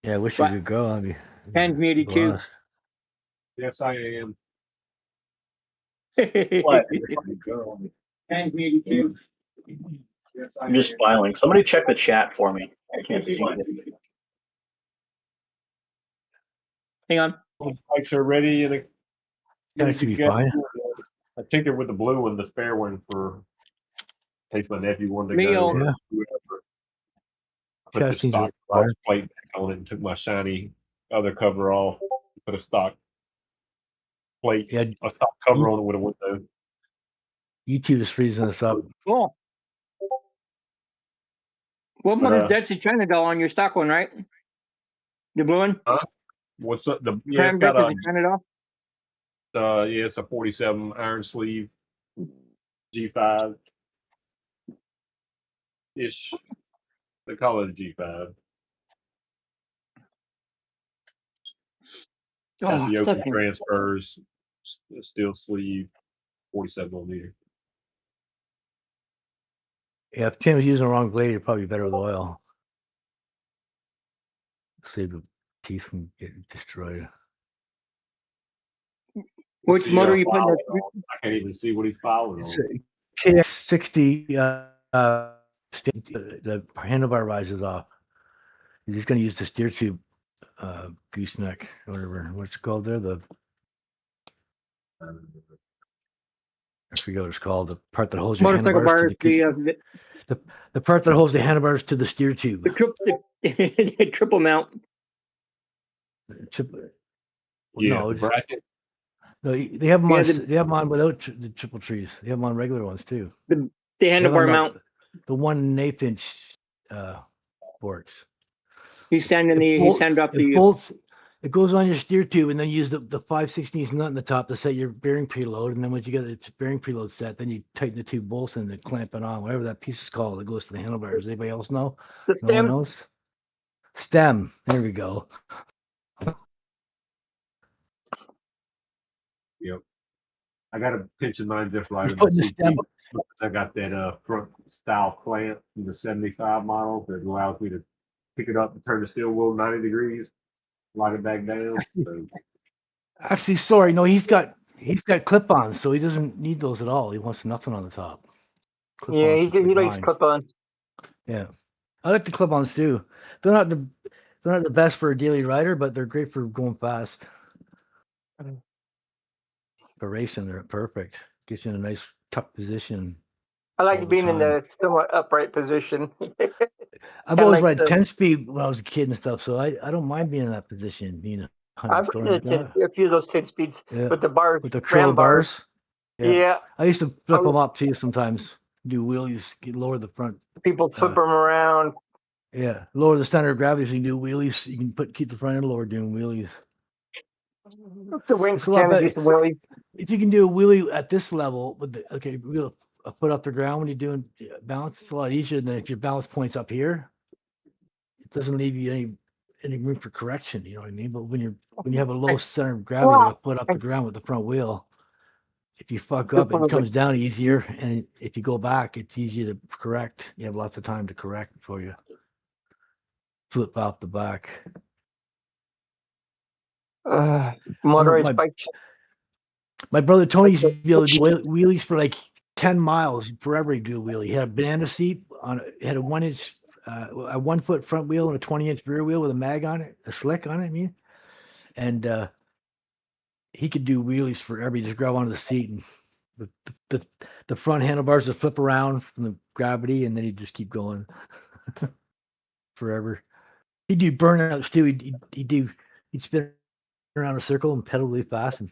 Yeah, I wish
What?
you could go. I'd be.
Ken's muted too.
Blast.
Yes, I am.
What?
Ken's muted too.
Yes, I
I'm just
am.
filing. Somebody check the chat for me. I can't see it.
Hang on.
Bikes are ready and
Yeah,
ready
it should
to
be
go.
fine.
I tinkered with the blue one, the spare one, for in case my nephew wanted to
Me
go.
on.
Or
Yeah.
whoever. I put
Yeah,
the
it seems
stock
to be fine.
cross plate back on it and took my shiny other cover off. Put a stock plate,
Yeah,
a stock cover on it with a window.
YouTube is freezing us up.
Cool. What model? That's the China doll on your stock one, right? The blue one?
Huh? What's up? It's
Cram
got
deck is a China doll?
yeah, it's a 47 iron sleeve G5 ish. They call it a G5. Got
Oh,
the open
second.
transfers, steel sleeve, 47 millimeter.
Yeah, if Tim was using the wrong blade, it'd probably be better with oil. Save the teeth from getting destroyed.
Which
What's
motor are you putting?
I can't even see what he's filing on.
It's a KX60. The handlebar rises off. He's going to use the steer tube gooseneck, whatever. What's it called there? I forget what it's called. The part that holds your
Motorcycle
handlebars
bars,
the part that holds the handlebars to the steer tube.
the triple mount.
Yeah,
No,
the bracket.
No, they have them
Yeah,
on. They have them on without the triple trees. They have them on regular ones too.
The
They have
handlebar
on
mount.
The 1/8 inch forks.
He sanded up
It
the
bolts. It goes on your steer tube, and then you use the 5/16 nut in the top to set your bearing preload. And then once you get the bearing preload set, then you tighten the two bolts and then clamp it on. Whatever that piece is called, it goes to the handlebars. Anybody else know?
the
No one
stem.
knows. Stem. There we go.
Yep. I got a pinch of mine just right.
He's putting the stem.
I got that front style clamp from the 75 model that allows me to pick it up and turn the steel wheel 90 degrees, lock it back down. So,
Actually, sorry, no, he's got clip-ons, so he doesn't need those at all. He wants nothing on the top.
Yeah,
Clip-ons
he
are
likes
fine.
clip-on.
Yeah, I like the clip-ons too. They're not the best for a daily rider, but they're great for going fast. For racing, they're perfect. Gets you in a nice tuck position.
I like being in the somewhat upright position.
I've always ride 10-speed when I was a kid and stuff, so I don't mind being in that position.
I've ridden a few of those 10 speeds with the bars,
with the trail bars.
Yeah.
I used to flip them up too sometimes. Do wheelies, lower the front.
People flip them around.
Yeah, lower the center of gravity so you can do wheelies. You can keep the front end lower doing wheelies.
The wings can do some wheelies.
If you can do a wheelie at this level with the a foot off the ground when you're doing balance. It's a lot easier than if your balance point's up here. It doesn't leave you any room for correction. You know what I mean? But when you have a low center of gravity, like a foot off the ground with the front wheel, if you fuck up, it comes down easier, and if you go back, it's easier to correct. You have lots of time to correct before you flip off the back.
Motorized bikes.
My brother Tony's be able to do wheelies for like 10 miles forever. He'd do a wheelie. He had a banana seat on. It had a 1 inch, a 1 foot front wheel and a 20-inch rear wheel with a mag on it, a slick on it. I mean, and he could do wheelies forever. You just grab onto the seat and the front handlebars would flip around from the gravity, and then he'd just keep going forever. He'd do burnouts too. He'd spin around a circle and pedal really fast and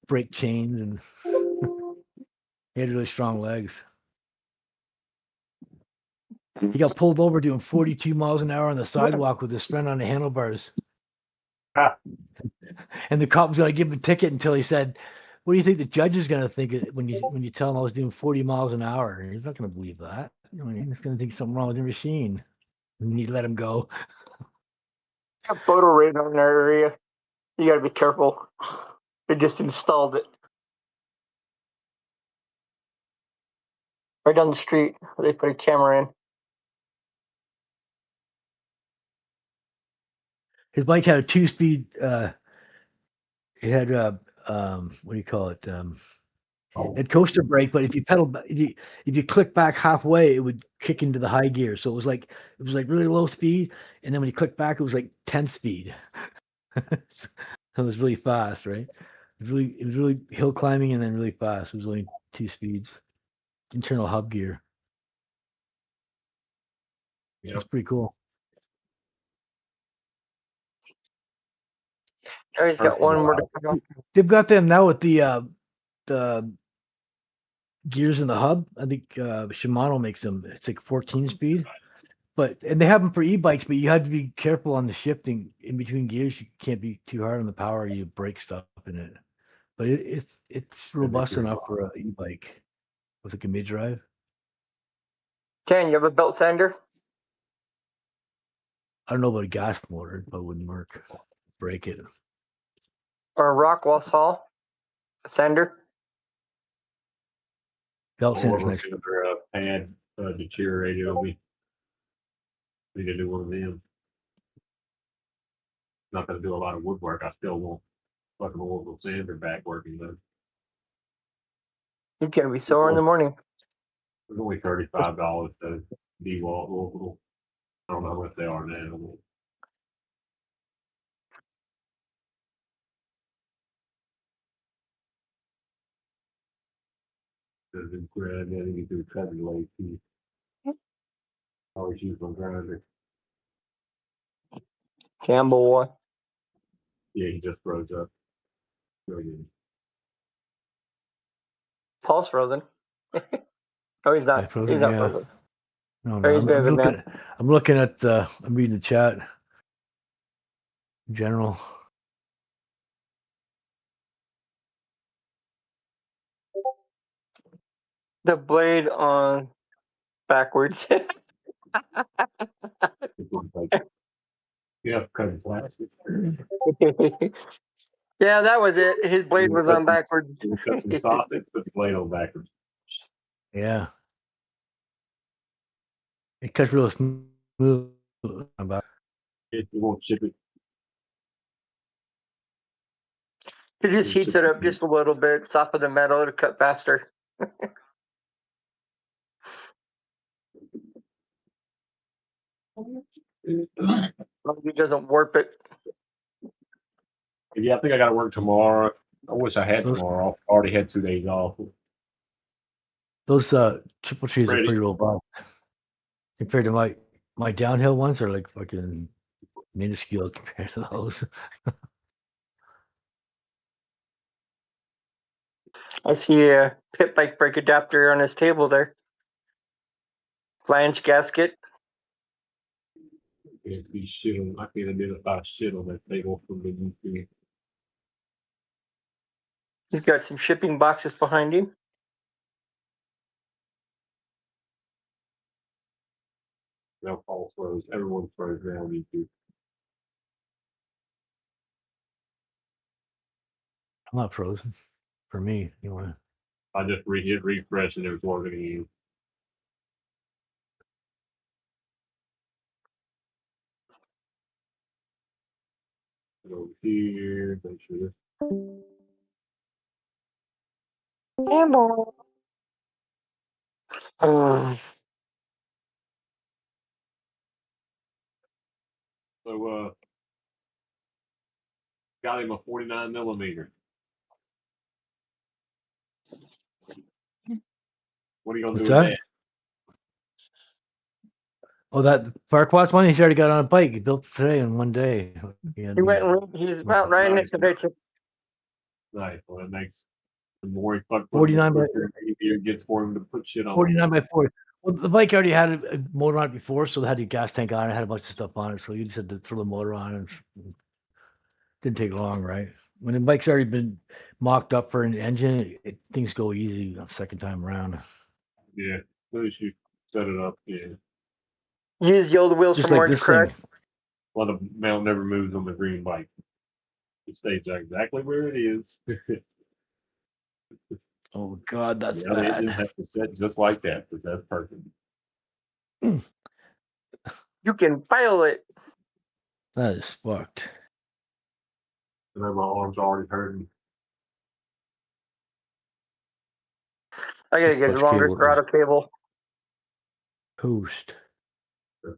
break chains, and he had really strong legs. He got pulled over doing 42 miles an hour on the sidewalk with his friend on the handlebars. And the cop was going to give him a ticket until he said, "What do you think the judge is going to think when you tell him I was doing 40 miles an hour?" And he's not going to believe that. You know, he's going to think something wrong with the machine. And he let him go.
A photo radar in our area. You got to be careful. They just installed it right down the street. They put a camera in.
His bike had a 2-speed. It had what do you call it? It had coaster brake, but if you pedal, if you click back halfway, it would kick into the high gear. So it was like really low speed, and then when you click back, it was like 10 speed. So it was really fast, right? It was really hill climbing and then really fast. It was only 2 speeds, internal hub gear. So it's pretty cool.
Gary's got one more to come.
They've got them now with the gears in the hub. I think Shimano makes them. It's like 14 speed, and they have them for e-bikes. But you have to be careful on the shifting in between gears. You can't be too hard on the power. You break stuff in it. But it's robust enough for an e-bike with like a mid-drive.
Ken, you have a belt sander?
I don't know about a gas motor, but it wouldn't work. Break it.
Or a Rockwell saw? A sander?
Belt sander's next.
Pad deteriorated on me. Need to do one of them. Not gonna do a lot of woodwork. I still want fucking Oracle sander back working though.
He's gonna be sore in the morning.
It's only $35 to DeWalt Oracle. I don't know what they are now. Doesn't grab anything you do cut and lay too. Always use my grinder.
Campbell.
Yeah, he just froze up.
Paul's frozen. Oh, he's not.
Frozen,
He's not
yeah.
frozen.
No,
Or he's better than that.
I'm looking at I'm reading the chat. In general.
The blade on backwards.
Yeah, cut plastic.
Yeah, that was it. His blade was on backwards.
Cut some sockets, put the blade on backwards.
Yeah. It cuts real smooth. About.
It won't chip it.
He just heats it up just a little bit, soften the metal to cut faster. He doesn't warp it.
Yeah, I think I got to work tomorrow. I wish I had tomorrow. I already had 2 days off.
Those triple trees are pretty robust compared to my downhill ones are like fucking minuscule compared to those.
I see a pit bike brake adapter on his table there. Flange gasket.
Can't be shit on. I can't identify shit on that table from the YouTube.
He's got some shipping boxes behind him.
They'll all froze. Everyone's froze around YouTube.
I'm not frozen. For me, you want
I just hit refresh and it was working again. Go over here, make sure this.
Campbell.
So got him a 49 millimeter. What are you gonna
What's
do with
that?
that?
Oh, that Farquaad's one. He's already got on a bike. He built it today in one day.
He went and he's out riding it today too.
Nice. Well, that makes the more he fucks with
49 by
the easier it gets for him to put shit on.
49 by 40. Well, the bike already had a motor on it before, so it had a gas tank on it, had a bunch of stuff on it. So you just had to throw the motor on and didn't take long, right? When the bike's already been mocked up for an engine, things go easy the second time around.
Yeah, as soon as you set it up, yeah.
Use the old wheels
Just
from
like
Orange
this
Crush.
thing.
Well, the mount never moves on the green bike. It stays exactly where it is.
Oh God, that's
Yeah, they
bad.
just have to set just like that, but that's perfect.
You can file it.
That is fucked.
And then my arm's already hurting.
I gotta
This
get a
clutch
longer
cable is
throttle cable.
toast.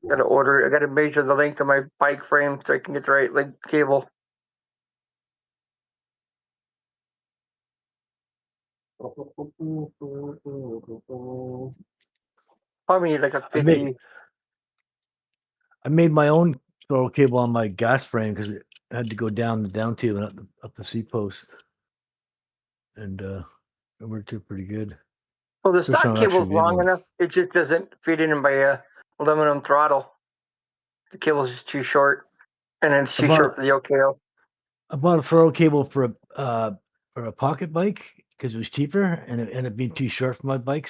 Gotta order. I gotta measure the length of my bike frame so I can get the right length cable. Probably need like a
I made
50.
I made my own throttle cable on my gas frame because it had to go down the down tube and up the seat post, and it worked out pretty good.
Well, the
First
stock
time I actually
cable's
made
long
one.
enough. It just doesn't fit in my aluminum throttle. The cable's just too short, and then it's too short for the OKO.
I bought a throttle cable for a pocket bike because it was cheaper, and it ended up being too short for my bike.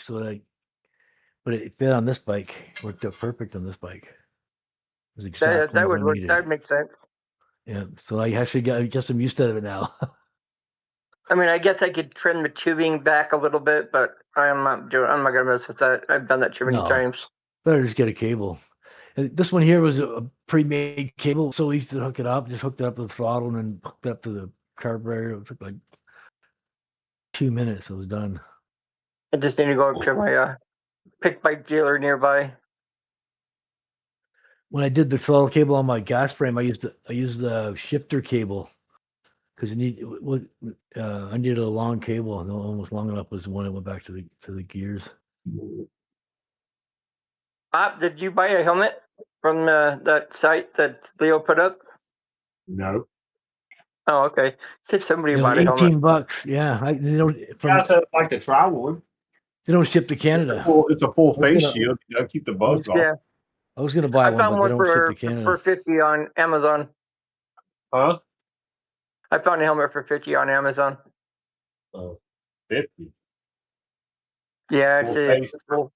But it fit on this bike. Worked out perfect on this bike. It was the exact
That
length I
would work.
needed.
That would make sense.
Yeah, so I actually I guess I'm used to it now.
I mean, I guess I could trim the tubing back a little bit, but I'm not gonna mess with that. I've done that too many
No,
times.
better just get a cable. And this one here was a pre-made cable, so easy to hook it up. Just hooked it up to the throttle and then hooked it up to the carburetor. It took like 2 minutes. It was done.
I just need to go up to my pick bike dealer nearby.
When I did the throttle cable on my gas frame, I used the shifter cable because I needed a long cable, and almost long enough was when it went back to the gears.
Bob, did you buy a helmet from that site that Leo put up?
No.
Oh, okay. Said somebody
It was
bought a helmet.
$18. Yeah, they don't
Yeah, so I'd like to try one.
they don't ship to Canada.
It's a full
I was
face
gonna-
shield. You know, keep the bugs off.
Yeah,
I was gonna buy
I
one,
found
but they
one
don't ship to
for
Canada.
50 on Amazon.
Huh?
I found a helmet for 50 on Amazon.
50.
Yeah,
Full
it's a
face.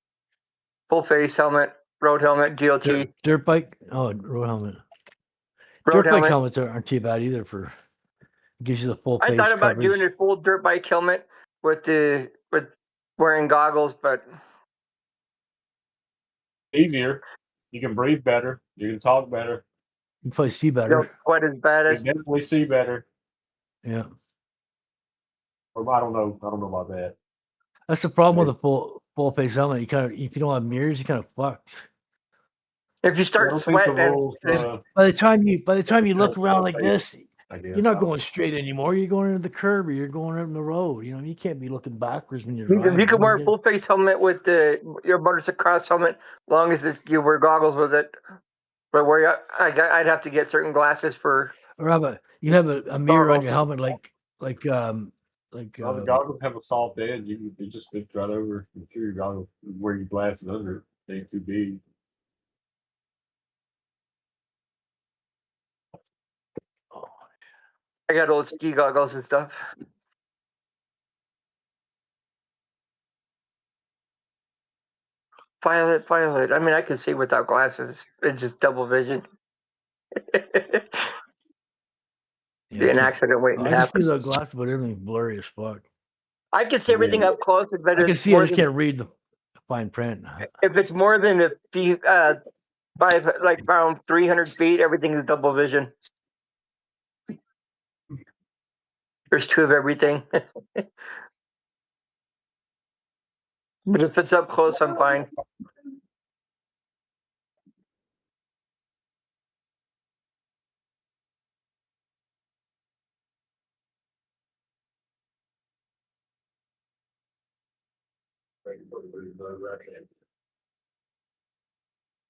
full face helmet, road helmet, GLT.
Dirt bike? Oh, road helmet.
Road
Dirt bike
helmet.
helmets aren't too bad either. For gives you the full
I
face
thought about
coverage.
doing a full dirt bike helmet with wearing goggles, but
Easier. You can breathe better. You can talk better.
You can probably see
you
better.
don't quite as bad
You
as.
can definitely see better.
Yeah,
Or I don't know. I don't know about that.
that's the problem with a full face helmet. You kind of, if you don't have mirrors, you kind of fucked.
If you
I
start
don't think the
sweating,
rules.
By the time you look
full
around like
face,
this,
I guess.
you're not going straight anymore. You're going into the curb or you're going out in the road. You know, you can't be looking backwards when you're driving.
you can wear a full face helmet with your motorcycle cross helmet, long as you wear goggles with it. But I'd have to get certain glasses for.
Or you have a mirror on your helmet like
Well, the goggles have a soft edge. It just fits right over. I'm sure your goggles wear your glasses under it. They ain't too big.
I got old ski goggles and stuff. Violet. I mean, I can see without glasses. It's just double vision. Be an accident waiting to
I can
happen.
see the glass, but everything's blurry as fuck.
I can see everything up close, but
I can
it's
see. I
more
just
than
can't read the fine print.
if it's more than a few, like around 300 feet, everything is double vision. There's two of everything. But if it's up close, I'm fine.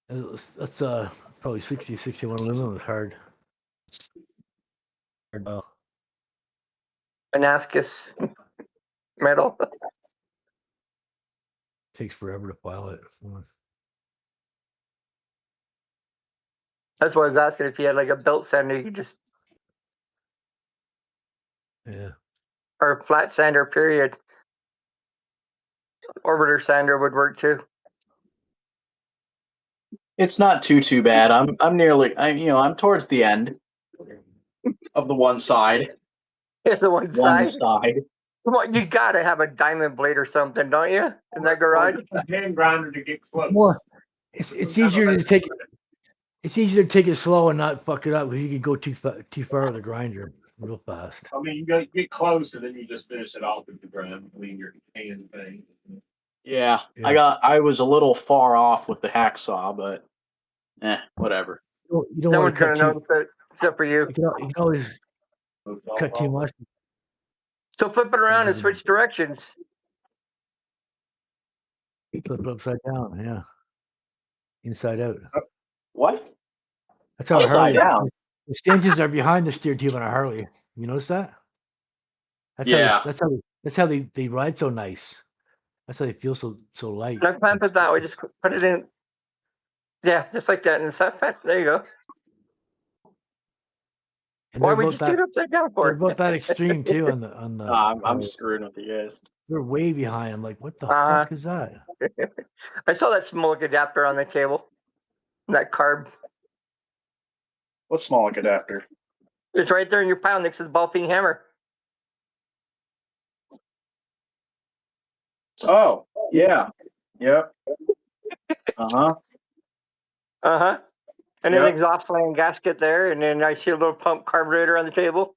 That's probably 60, 61 aluminum. It's hard.
Anascus metal.
Takes forever to file it.
That's why I was asking if you had like a belt sander, you could just or a flat sander. Period. Orbiter sander would work too.
It's not too bad. I'm nearly. I'm towards the end of the one side.
The one
One
side.
side.
Come on, you gotta have a diamond blade or something, don't you? In that garage.
A hand grinder to get close.
More. It's easier to take. It's easier to take it slow and not fuck it up because you can go too far with the grinder real fast.
I mean, you get close and then you just finish it off with the grind. I mean, your hand thing.
Yeah, I was a little far off with the hacksaw, but whatever.
You don't
No
want
one's
to
gonna notice it except for you.
You can always cut too much.
So flip it around and switch directions.
Flip it upside down, yeah. Inside out.
What?
That's how
Upside
Harley.
down.
The stanchions are behind the steer tube on a Harley. You notice that? That's
Yeah.
That's how they ride so nice. That's how they feel so light.
No, clamp it that way. Just put it in. Yeah, just like that. And there you go.
And
Why
they're
would you
about
stick it upside down for?
They're about that extreme too on the.
I'm screwing with you guys.
They're way behind. I'm like, what the fuck is that?
I saw that smoke adapter on the table. That carb.
What small adapter?
It's right there in your pile next to the ball peen hammer.
Oh, yeah. Yep.
And then the exhaust fan gasket there, and then I see a little pump carburetor on the table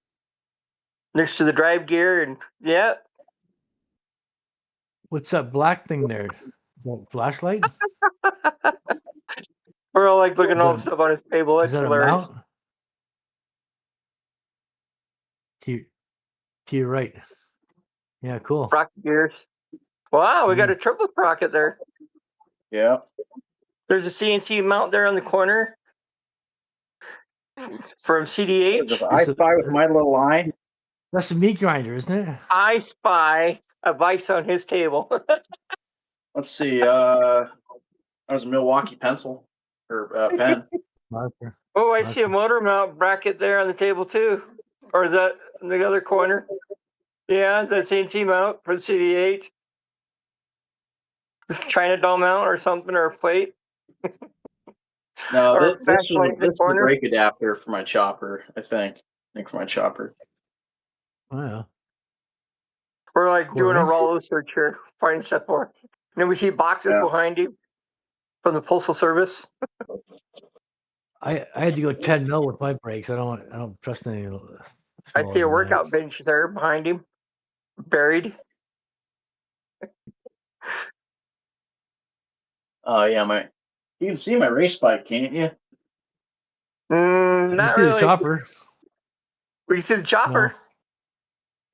next to the drive gear, and yeah.
What's that black thing there? That flashlight?
We're all like looking at all the stuff on his table. It's
Is that
hilarious.
a mount? To your right. Yeah, cool.
Sprocket gears. Wow, we got a triple sprocket there.
Yeah.
There's a CNC mount there on the corner from CDH.
I spy with my little eye.
That's a meat grinder, isn't it?
I spy a vice on his table.
Let's see. That was a Milwaukee pencil or pen.
Marker.
Oh, I see a motor mount bracket there on the table too. Or is that in the other corner? Yeah, the CNC mount from CDH. China doll mount or something, or a plate.
No,
Or
this is the
corner.
brake adapter for my chopper. I think for my chopper.
Oh, yeah.
We're like doing a
Correct.
Rollo search here, finding stuff for. And then we see boxes behind you from the postal service.
I had to go 10 mil with my brakes. I don't trust any.
I see a workout bench there behind him, buried.
Oh yeah, you can see my race bike, can't you?
Not
see
really.
the chopper.
We see the chopper.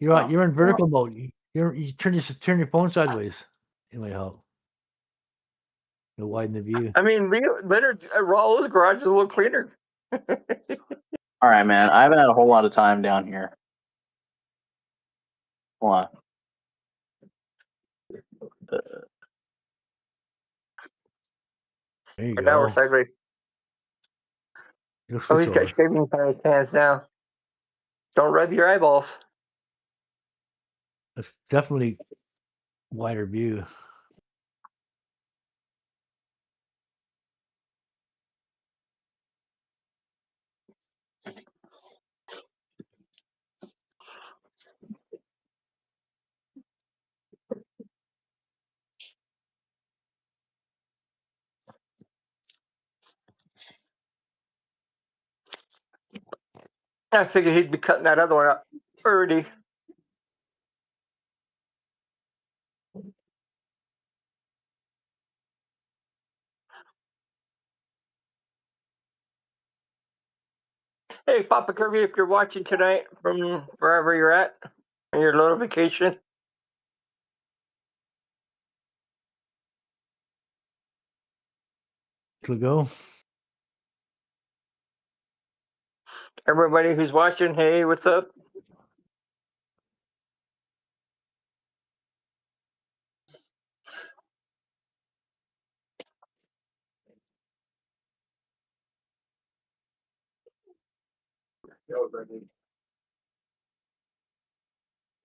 No. You're in vertical mode. You turn your phone sideways. It might help. It'll widen the view.
I mean, Rollo's garage is a little cleaner.
All right, man. I haven't had a whole lot of time down here. Hold on.
There you
And
go.
now we're sideways. Oh, he's got shavings on his hands now. Don't rub your eyeballs.
It's definitely wider view.
I figured he'd be cutting that other one up already. Hey, Papa Kirby, if you're watching tonight from wherever you're at on your little vacation,
To go.
everybody who's watching, hey, what's up?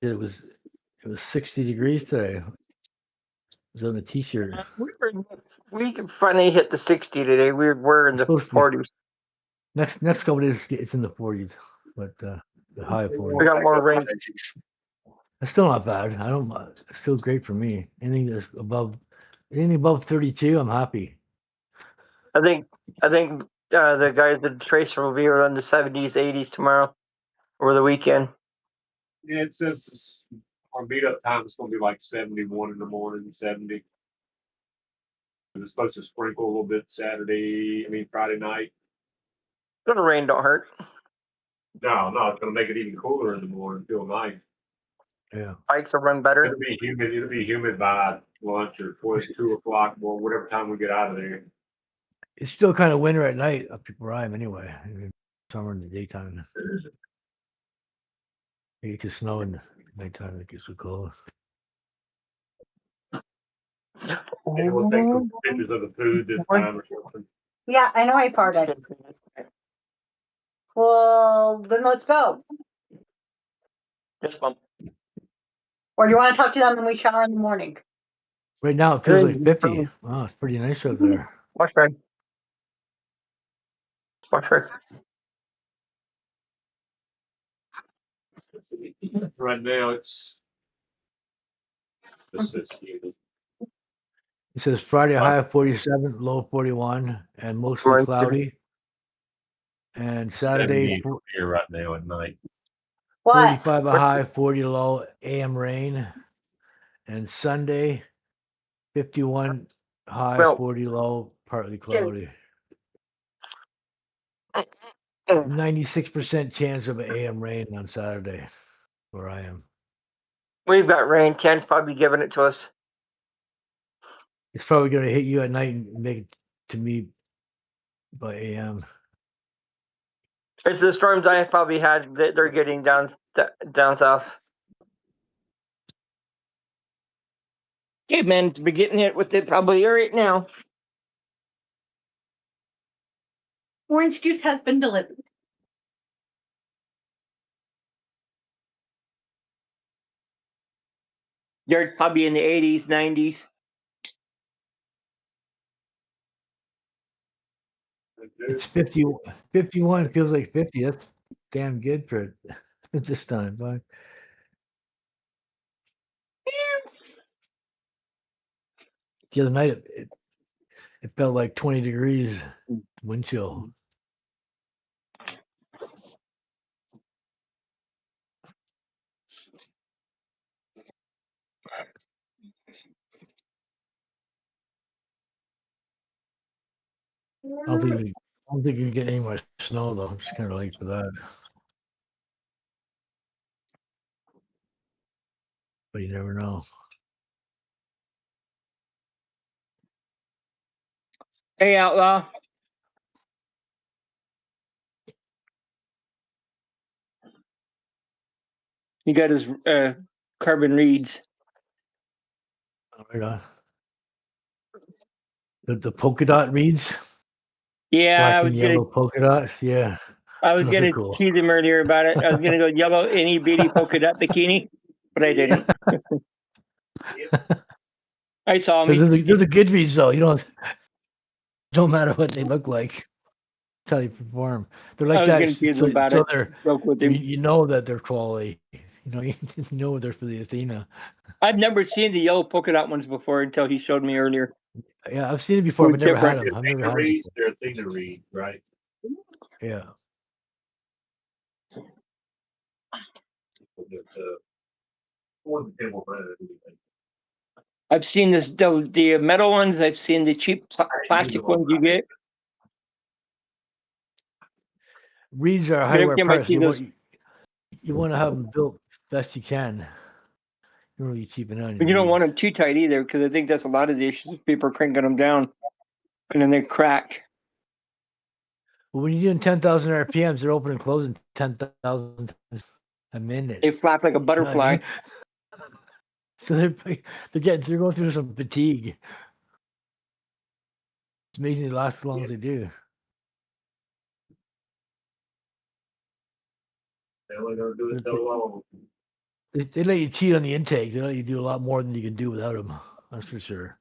It was 60 degrees today. It was on a t-shirt.
We can finally hit the 60 today. We're in the 40s.
Next couple days it's in the 40s, but the high of 40s.
We got more rain.
It's still not bad. It's still great for me. Anything above 32, I'm happy.
I think the guys at the Tracer will be around the 70s, 80s tomorrow over the weekend.
Yeah, it says our meetup time is going to be like 71 in the morning, 70. And it's supposed to sprinkle a little bit Friday night.
Little rain don't hurt.
No, it's going to make it even cooler in the morning. Feel nice.
Yeah.
Bikes will run better.
It'll be humid by lunch or 2 o'clock, or whatever time we get out of there.
It's still kind of winter at night up where I am anyway. Summer in the daytime. It could snow in the nighttime. It gets so cold.
Maybe we'll take some pictures of the food this time or something.
Yeah, I know I farted. Well, then let's go.
Just bump.
Or do you want to talk to them when we shower in the morning?
Right now it feels like 50. Wow, it's pretty nice out there.
Watch right. Watch right.
Right now it's the 60.
It says Friday high of 47, low 41, and mostly cloudy. And Saturday
here right now at night.
45 a high, 40 low, AM rain. And Sunday 51 high, 40 low, partly cloudy. 96% chance of AM rain on Saturday where I am.
We've got rain. Ken's probably giving it to us.
It's probably going to hit you at night and make it to me by AM.
It's the storms I probably had that they're getting down south. Okay, man, to be getting hit with it probably right now.
Orange juice has been delivered.
They're probably in the 80s, 90s.
It's 51 feels like 50. That's damn good for it at this time. But the other night it felt like 20 degrees wind chill. I don't think you get any more snow though. I'm just kind of late for that. But you never know.
Hey, Outlaw. He got his carbon reeds.
Right on. The polka dot reeds.
Yeah,
black and yellow polka dots. Yeah.
I was gonna
cool.
tease him earlier about it. I was gonna go yellow itty bitty polka dot bikini, but I didn't. I saw me.
They're the good reeds though. You don't matter what they look like. That's how they perform. They're like that. So you know that they're quality. You know they're for the Athena.
I've never seen the yellow polka dot ones before until he showed me earlier.
Yeah, I've seen it before, but never had them. I've never had them.
They're Athena reed, right?
Yeah.
I've seen the metal ones. I've seen the cheap plastic ones you get.
Reeds are a
But every
high-wear
time I
part.
see those,
You want to have them built best you can. You don't really cheapen out.
but you don't want them too tight either, because I think that's a lot of the issues. People are cranking them down, and then they crack.
Well, when you're doing 10,000 RPMs, they're opening and closing 10,000 a minute.
They flap like a
You know what I
butterfly.
mean? So they're going through some fatigue. It's amazing they last as long as they do.
They only gonna do it so long.
They let you cheat on the intake. They let you do a lot more than you can do without them. That's for sure.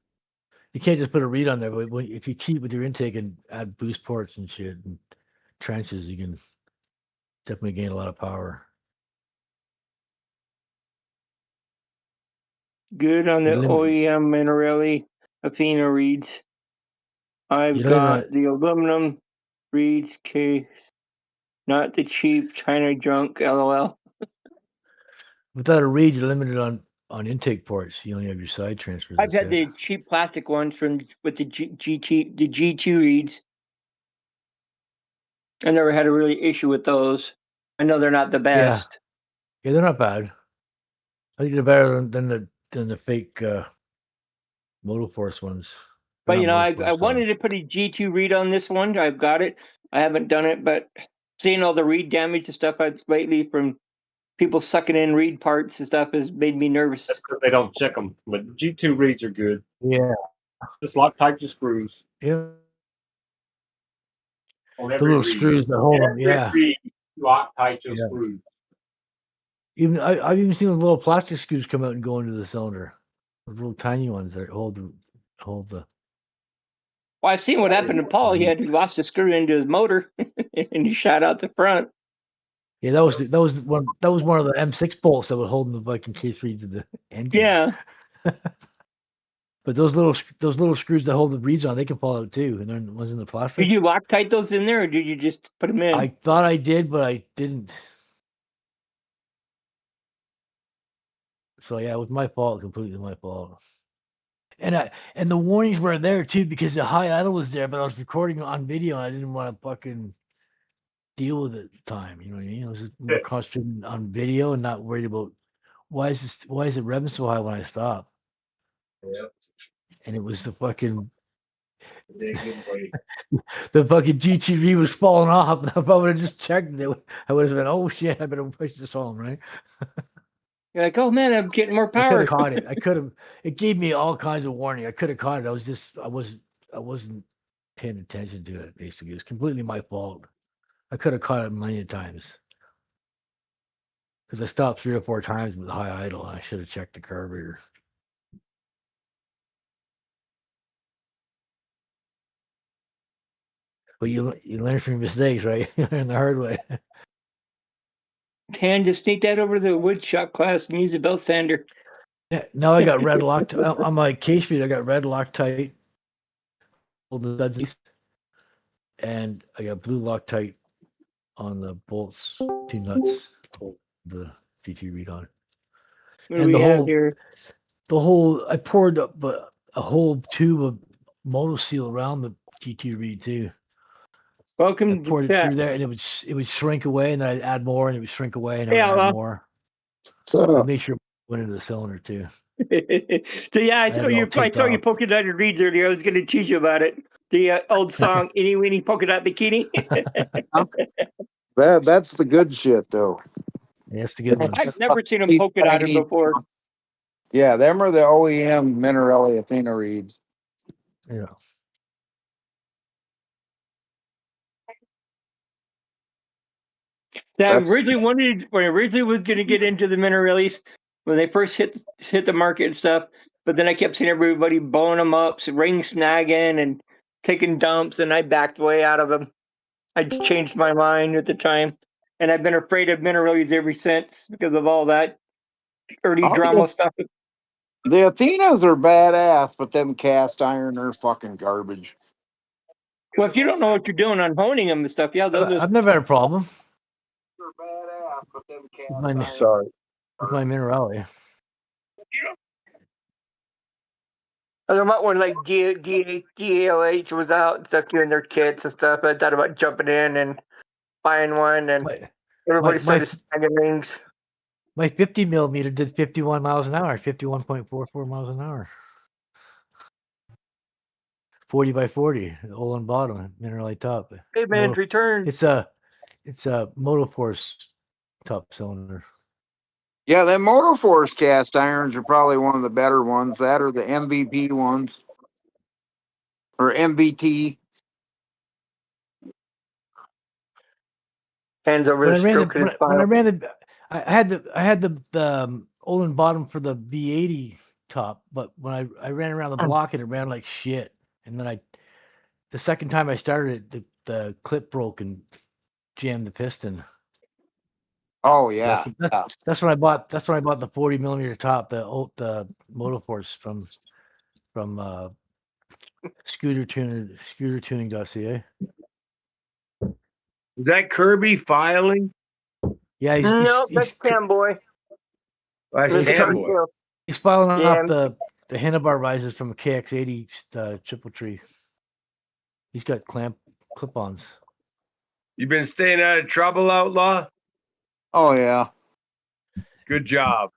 You can't just put a read on there, but if you cheat with your intake and add boost ports and shit and trenches, you can definitely gain a lot of power.
Good on the OEM Minarelli Athena reeds. I've got the aluminum reeds case, not the cheap China junk. LOL.
Without a read, you're limited on intake ports. You only have your side transfers.
I've had the cheap plastic ones with the G2 reeds. I never had a really issue with those. I know they're not the best.
Yeah, they're not bad. I think they're better than the fake Motoforce ones.
But I wanted to put a G2 reed on this one. I've got it. I haven't done it, but seeing all the reed damage and stuff I've lately from people sucking in reed parts and stuff has made me nervous.
That's because they don't check them. But G2 reeds are good.
Yeah.
Just Loctite to screws.
Yeah.
On
The
every
little
reed.
screws that hold them. Yeah.
Reed, Loctite to
Yeah.
screws.
Even I've even seen the little plastic screws come out and go into the cylinder. The little tiny ones that hold the.
Well, I've seen what happened to Paul. He lost a screw into his motor, and he shot out the front.
Yeah, that was one of the M6 bolts that would hold in the fucking case reeds of the engine.
Yeah.
But those little screws that hold the reeds on, they can fall out too, and they're the ones in the plastic.
Did you Loctite those in there, or did you just put them in?
I thought I did, but I didn't. So yeah, it was my fault, completely my fault. And the warnings were there too because the high idle was there, but I was recording on video and I didn't want to fucking deal with it at the time. You know what I mean? I was just more concentrated on video and not worried about why is it revving so high when I stop?
Yeah.
And it was the fucking the fucking GTV was falling off. If I would have just checked it, I would have been, oh shit, I better push this home, right?
You're like, oh man, I'm getting more power.
I could have caught it. I could have. It gave me all kinds of warning. I could have caught it. I wasn't paying attention to it. Basically, it was completely my fault. I could have caught it many times because I stopped 3 or 4 times with high idle, and I should have checked the carburetor. But you learn from your mistakes, right? You learn the hard way.
Can just sneak that over to the wood shop class and use a belt sander.
Yeah, now I got red Loctite on my case feed. I got red Loctite, and I got blue Loctite on the bolts, 2 nuts, the GT read on.
What do we have here?
I poured up a whole tube of Moto Seal around the GT read too.
Welcome
I poured
to
it
chat.
through there, and it would shrink away, and then I'd add more, and it would shrink away, and I'd
Yeah,
add more. So I made sure it went into the cylinder too.
So yeah, I saw you polka dotted reeds earlier. I was going to teach you about it. The old song, "Itty Weeny Polka Dot Bikini."
That's the good shit, though.
Yeah, that's the good one.
I've never seen them polka dotted before.
Yeah, them are the OEM Minarelli Athena reeds.
Yeah.
I originally was going to get into the Minarellis when they first hit the market and stuff, but then I kept seeing everybody blowing them up, ring snagging and taking dumps, and I backed way out of them. I changed my mind at the time, and I've been afraid of Minarellis ever since because of all that early drama stuff.
The Athenas are badass, but them cast iron are fucking garbage.
Well, if you don't know what you're doing on honing them and stuff, yeah, they'll just...
I've never had a problem.
Sorry.
with my Minerale.
I was about when like DLH was out and stuff doing their kits and stuff. I thought about jumping in and buying one, and everybody started snagging rings.
My 50 millimeter did 51 miles an hour, 51.44 miles an hour. 40 by 40, Olin bottom, Minerale top.
Hey man, return.
It's a Motoforce top cylinder.
Yeah, them Motoforce cast irons are probably one of the better ones. That or the MVP ones. Or MVT.
Hands over
When I
the
ran
stroke in his
the when I
file.
ran the I had the Olin bottom for the V80 top, but when I ran around the block and it ran like shit. And then the second time I started it, the clip broke and jammed the piston.
Oh yeah.
That's when I bought the 40 millimeter top, the Motoforce from scootertuning.ca.
Is that Kirby filing?
Yeah,
No, that's Cam Boy.
That's
Mr.
Cam
Tony
Boy.
Hill.
He's filing
Yeah.
off the handlebar risers from a KX80 triple tree. He's got clip-ons.
You been staying out of trouble, Outlaw?
Oh yeah.
Good job.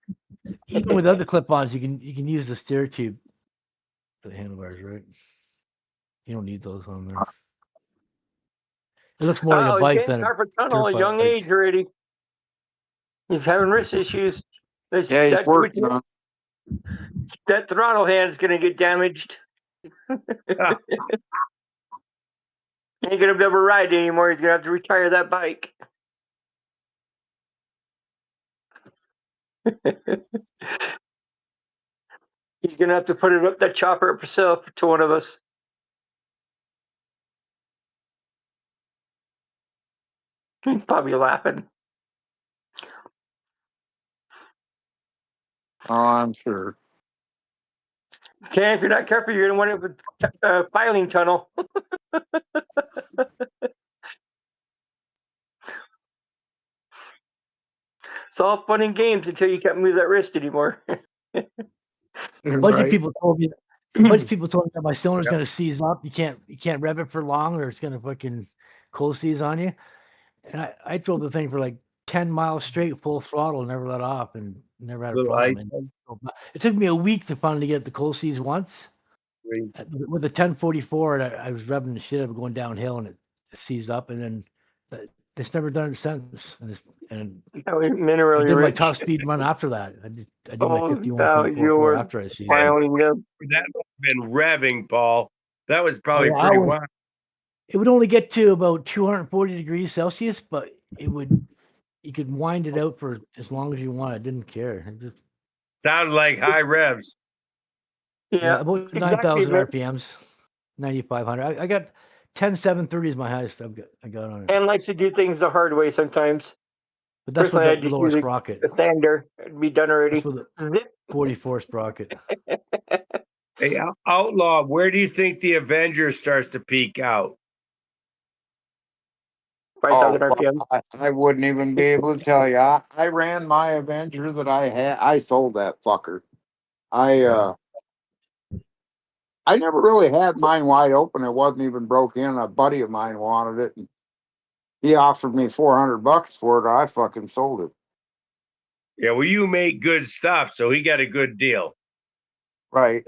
Even with other clip-ons, you can use the steer tube for the handlebars, right? You don't need those on there. It looks more like a bike than a
carpal tunnel
dirt
at a young
bike.
age already. He's having wrist issues.
Yeah, he's working on.
That throttle hand's gonna get damaged. He ain't gonna be able to ride anymore. He's gonna have to retire that bike. He's gonna have to put it up that chopper up himself to one of us. He's probably laughing.
Oh, I'm sure.
Okay, if you're not careful, you're gonna wind up with a filing tunnel. It's all fun and games until you can't move that wrist anymore.
A bunch of people told me that my cylinder's gonna seize up. You can't rev it for long, or it's gonna fucking cold seize on you. And I drove the thing for like 10 miles straight, full throttle, never let off, and never had a problem. And it took me a week to finally get the cold seize once. With the 1044, and I was revving the shit out of it going downhill, and it seized up, and then it's never done it since. And I did my top speed run after that. I did my 51.44 after I seized.
That must have been revving, Paul. That was probably pretty wild.
It would only get to about 240 degrees Celsius, but you could wind it out for as long as you want. I didn't care.
Sounded like high revs.
Yeah, about 9,000 RPMs, 9,500. I got 10,730 is my highest I got on it.
And likes to do things the hard way sometimes.
But that's
Personally,
with the lower sprocket.
The sander, it'd be done already.
That's with the 44 sprocket.
Hey, Outlaw, where do you think the Avenger starts to peak out?
5,000 RPM.
I wouldn't even be able to tell you. I ran my Avenger that I had. I sold that fucker. I never really had mine wide open. It wasn't even broke in. A buddy of mine wanted it, and he offered me $400 for it. I fucking sold it.
Yeah, well, you make good stuff, so he got a good deal.
Right.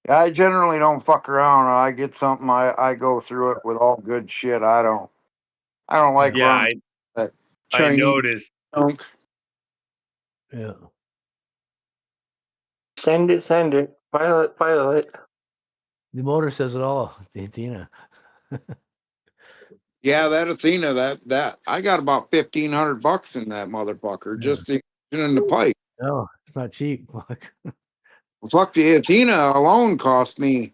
I generally don't fuck around. I get something, I go through it with all good shit. I don't like running that Chinese
I noticed.
junk.
Yeah.
Send it. Pilot.
The motor says it all, the Athena.
Yeah, that Athena, that I got about $1,500 in that motherfucker. Just the engine and the pipe.
No, it's not cheap.
Fuck, the Athena alone cost me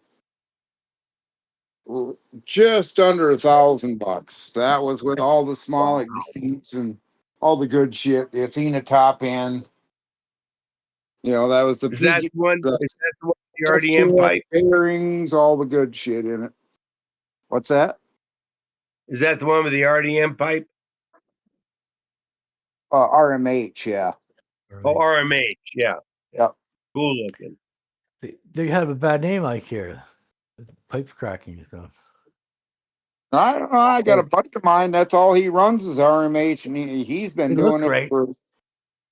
just under $1,000. That was with all the small exceeds and all the good shit. The Athena top end. You know, that was the
Is that the one?
the
Is that the one with the RDM pipe?
Bearings, all the good shit in it. What's that?
Is that the one with the RDM pipe?
RMH, yeah.
Oh, RMH, yeah.
Yep.
Cool looking.
They have a bad name like here. Pipe cracking and stuff.
I don't know. I got a buddy of mine. That's all he runs is RMH, and he's been
They look
doing it
great.
for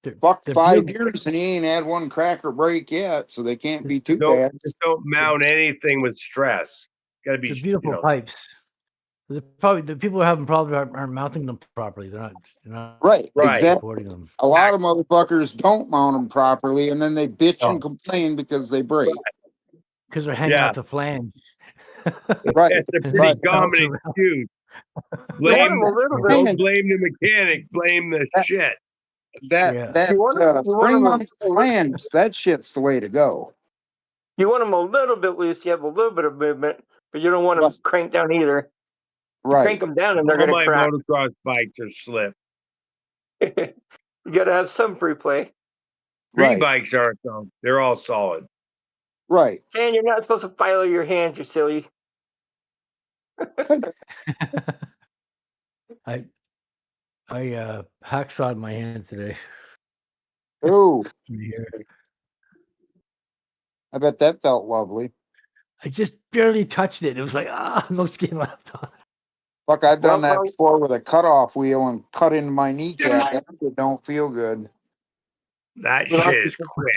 They're
5
beautiful.
years, and he ain't had one cracker break yet, so they can't be too
Don't
bad.
just don't mount anything with stress. Got to be,
They're beautiful
you know.
pipes. The people who are having problems aren't mounting them properly. They're not
Right, exactly.
supporting them.
A lot of motherfuckers don't mount them properly, and then they bitch and complain because they break.
Because they're hanging out the flange.
Right.
That's a
And
pretty
they bounce
common
around.
excuse.
You want them a little bit.
Don't blame the mechanic. Blame the shit.
Spring mount flange, that shit's the way to go.
You want them a little bit loose. You have a little bit of movement, but you don't want them cranked down either. You
Right.
crank them down and they're
All
going
my
to crack.
motocross bikes are slip.
You got to have some free play.
Street bikes aren't though. They're all solid.
Right.
And you're not supposed to file your hands, you silly.
I hacksawed my hand today.
Oh,
Here.
I bet that felt lovely.
I just barely touched it. It was like no skin left on it.
Fuck, I've done that before with a cutoff wheel and cut into my kneecap. That shit don't feel good.
That shit is quick.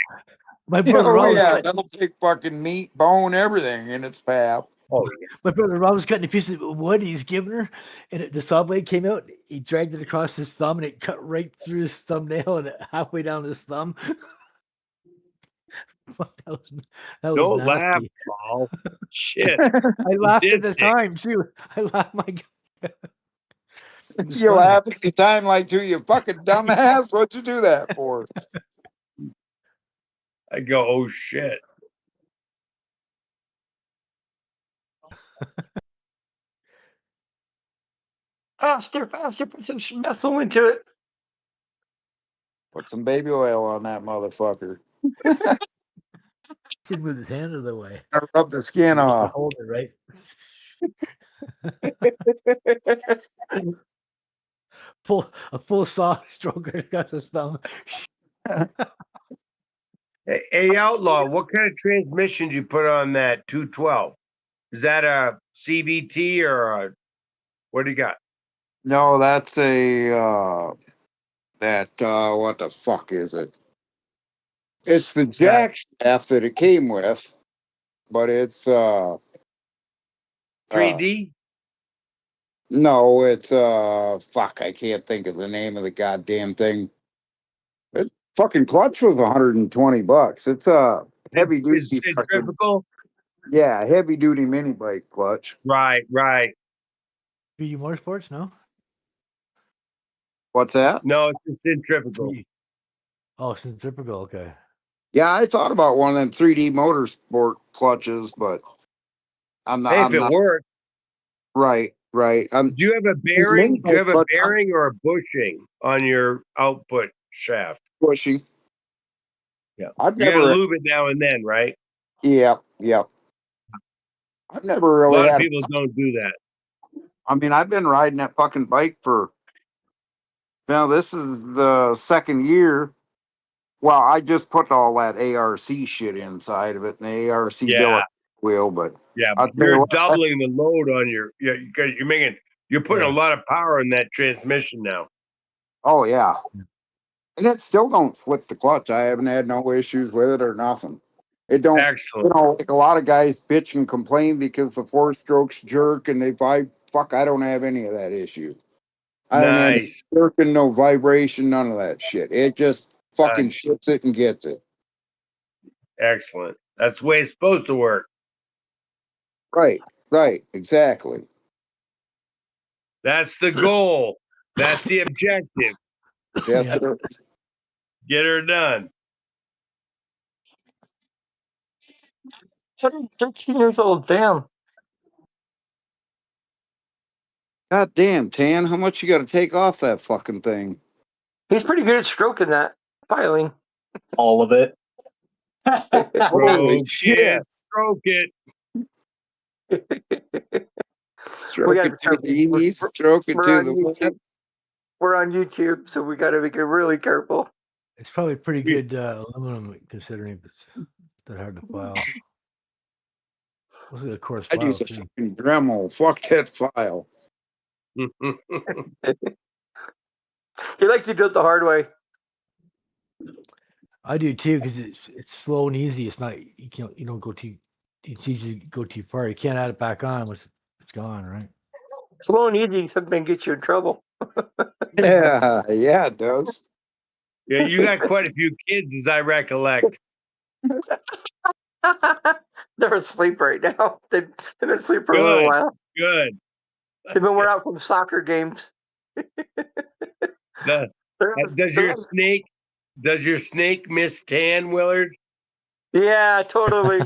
My brother Rob
that'll take fucking meat, bone, everything in its path.
Oh yeah.
My brother Rob was cutting a piece of wood he's giving her, and the saw blade came out. He dragged it across his thumb, and it cut right through his thumbnail and halfway down his thumb. that was
Don't
nasty.
laugh, Paul. Shit.
I laughed at the time too. I laughed my God.
You laugh at the time like, too, you fucking dumbass. What'd you do that for?
I go, oh shit.
Faster, put some muscle into it.
Put some baby oil on that motherfucker.
He'd move his hand out of the way.
Rub the skin off.
Hold it right. A full saw stroke across his thumb.
Hey, Outlaw, what kind of transmission did you put on that 212? Is that a CVT or a, what do you got?
No, that's a what the fuck is it? It's the jack shaft that it came with, but it's
3D?
No, it's fuck, I can't think of the name of the goddamn thing. It fucking clutch was $120. It's a heavy duty.
Is it centrifugal?
Yeah, heavy duty mini bike clutch.
Right.
BU Motorsports, no?
What's that?
No, it's a centrifugal.
Oh, centrifugal, okay.
Yeah, I thought about one of them 3D motorsport clutches, but I'm not.
Hey,
if
it works.
Right.
Do you have a bearing? Do you have a bearing or a bushing on your output shaft?
Bushing.
Yeah.
I've
You
never
gotta lube it now and then, right?
Yeah. I've never really
A lot
had.
of people don't do that.
I mean, I've been riding that fucking bike for. Now this is the second year. Well, I just put all that ARC shit inside of it, and the ARC billet wheel, but
yeah,
I'll tell you
you're
what,
doubling the load on your because you're putting a lot of power in that transmission now.
Oh yeah, and it still don't split the clutch. I haven't had no issues with it or nothing. It don't.
Excellent.
You know, like a lot of guys bitch and complain because the 4-strokes jerk and they vibe. Fuck, I don't have any of that issue. I don't have any jerking, no vibration, none of that shit. It just fucking shits it and gets it.
Excellent. That's the way it's supposed to work.
Right, exactly.
That's the goal. That's the objective.
Yes,
Get her done.
13 years old, damn.
God damn, Tan, how much you got to take off that fucking thing?
He's pretty good at stroking that filing.
All of it.
Holy shit.
Stroke it.
Stroke it to the knees, stroke it to the
we're on YouTube, so we got to be really careful.
It's probably pretty good aluminum considering it's that hard to file. Mostly the coarse
I'd
file
use a
too.
fucking Dremel. Fuck that file.
He likes to do it the hard way.
I do too because it's slow and easy. It's not you don't go too. It's easy to go too far. You can't add it back on once it's gone, right?
Slow and easy something gets you in trouble.
Yeah, it does.
Yeah, you got quite a few kids, as I recollect.
They're asleep right now. They've been asleep for a little
Good,
while.
good.
They've been worn out from soccer games.
The- does your snake miss tan, Willard?
Yeah, totally.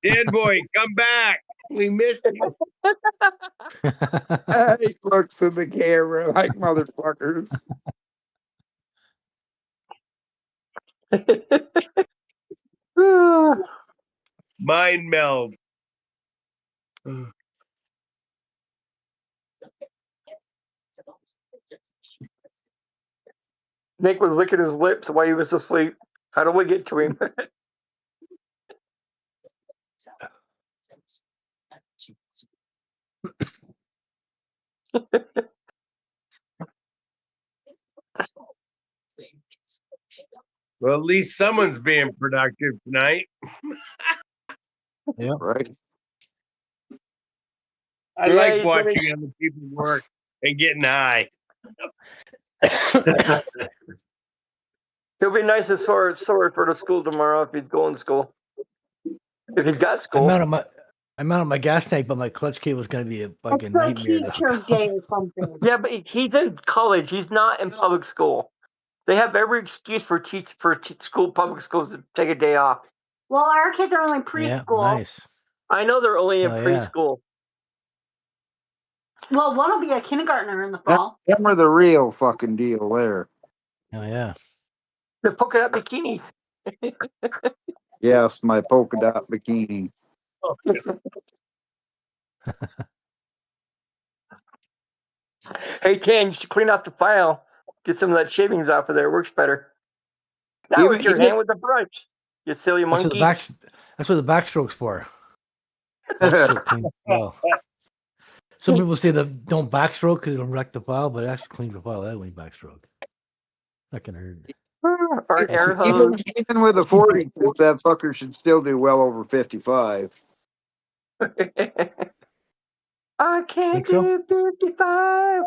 Dan boy, come back. We missed you.
He looks for the camera like motherfuckers.
Mind meld.
Nick was licking his lips while he was asleep. How do we get to him?
Well, at least someone's being productive tonight.
Yeah.
Right.
I
Yeah,
like
he's
watching
gonna-
other people work and getting high.
He'll be nice and sore for the school tomorrow if he's going to school. If he's got
I
school.
mounted my gas tank, but my clutch cable was going to be a fucking
It's like
nightmare.
teacher day or something.
Yeah, but he's in college. He's not in public school. They have every excuse for public schools to take a day off.
Well, our kids are only
Yeah,
preschool.
nice.
I know they're only in
Oh, yeah.
preschool.
Well, one will be a kindergartner in the
Them
fall.
are the real fucking deal there.
Oh yeah.
They're polka dot bikinis.
Yes, my polka dot bikini.
Hey, Tan, you should clean off the file. Get some of that shavings off of there. It works better. That was your hand with the brush. You silly
That's
monkey.
That's what the backstroke's for. Backstroke cleans the file. Some people say that don't backstroke because it'll wreck the file, but it actually cleans the file that way. Backstroke. Not gonna hurt.
Or an air hose.
Even with a 40, that fucker should still do well over 55.
I can't
Think so?
do 55.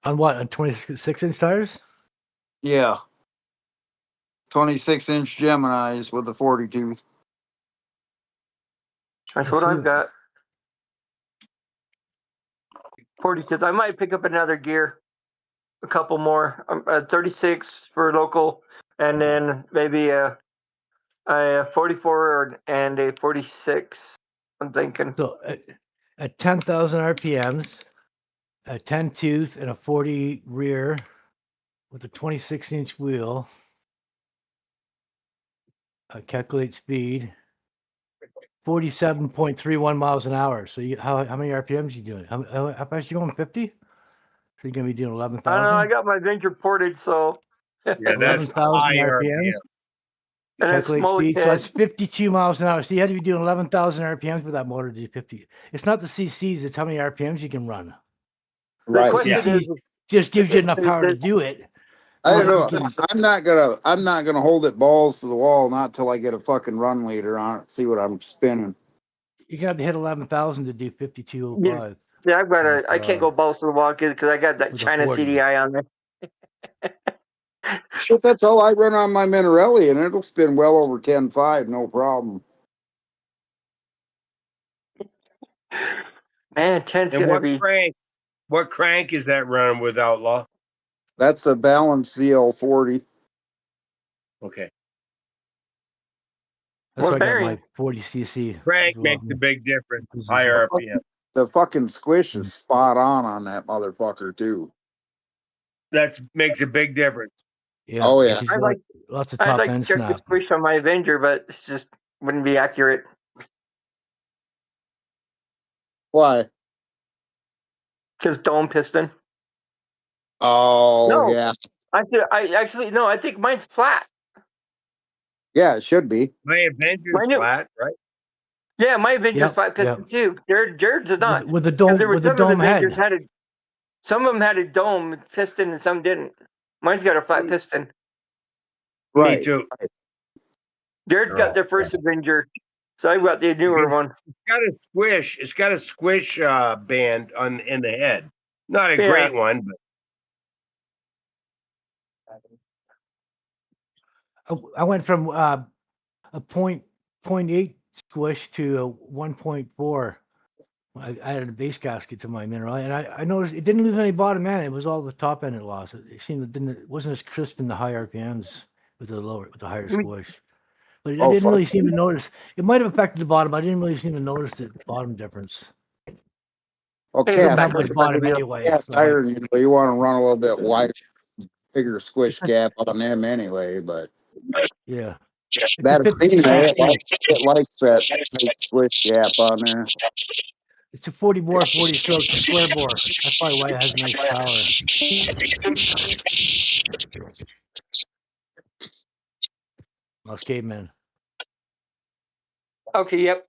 On what? On 26-inch tires?
Yeah. 26-inch Geminis with a 40 tooth.
That's what I've got. 46. I might pick up another gear. A couple more. 36 for local, and then maybe a 44 and a 46. I'm thinking.
So at 10,000 RPMs, a 10 tooth and a 40 rear with a 26-inch wheel. Calculate speed. 47.31 miles an hour. So how many RPMs you doing? How fast you going? 50? So you're gonna be doing
I don't know.
11,000.
I got my Venture ported, so.
Yeah, that's
11,000
high
RPMs.
RPM.
And it's
Calculate speed. So
multi-head.
it's 52 miles an hour. So you had to be doing 11,000 RPMs with that motor to do 50. It's not the CCs. It's how many RPMs you can run.
Right.
The question
CCs
is,
just gives you enough power to do it.
I don't
Well,
know.
you can-
I'm not gonna hold it balls to the wall not till I get a fucking run leader on it. See what I'm spinning.
You got to hit 11,000 to do 5205.
yeah, I've got I can't go balls to the wall because I got that
With a
China
40.
CDI on there.
Shit, that's all I run on my Minarelli, and it'll spin well over 10.5, no problem.
Man, 10's
And
gonna be.
what crank is that running with Outlaw?
That's a balanced ZL40.
Okay.
That's
What
why I got my
bearings?
40 cc.
Crank
as well.
makes a big difference. High RPM.
The fucking squish is spot on that motherfucker too.
That makes a big difference.
Yeah.
Oh yeah.
Gives you lots of
I'd
top
like to
end
check the
snap.
squish on my Avenger, but it's just wouldn't be accurate
Why?
because dome piston.
Oh
No,
yeah,
I think mine's flat.
yeah, it should be.
My Avenger's
Mine,
flat, right?
yeah, my Avenger's
Yep,
flat piston
yep.
too. Jared's is not.
With the
Because there
dome,
were
with the
some of the
dome
Avengers
head.
some of them had a dome piston and some didn't. Mine's got a flat piston.
Me
Right.
too.
Jared's
They're
got
all
the first Avenger, so I've got the newer one.
It's got a squish. It's got a squish band in the head. Not a
Yeah.
great one, but
I went from a point eight squish to a 1.4. I added a base gasket to my mineral, and I noticed it didn't lose any bottom end. It was all the top end it lost. It seemed it wasn't as crisp in the high RPMs with the higher squish. But I didn't really seem to notice. It might have affected the bottom. I didn't really seem to notice the bottom difference.
Okay.
Doesn't have much bottom anyway.
Yes, iron. You want to run a little bit wider, bigger squish gap on them anyway. But
yeah,
that it likes that big squish gap on there.
It's a 40 bore, 40 strokes, a square bore. That's probably why it has nice power. Most cavemen.
Okay, yep.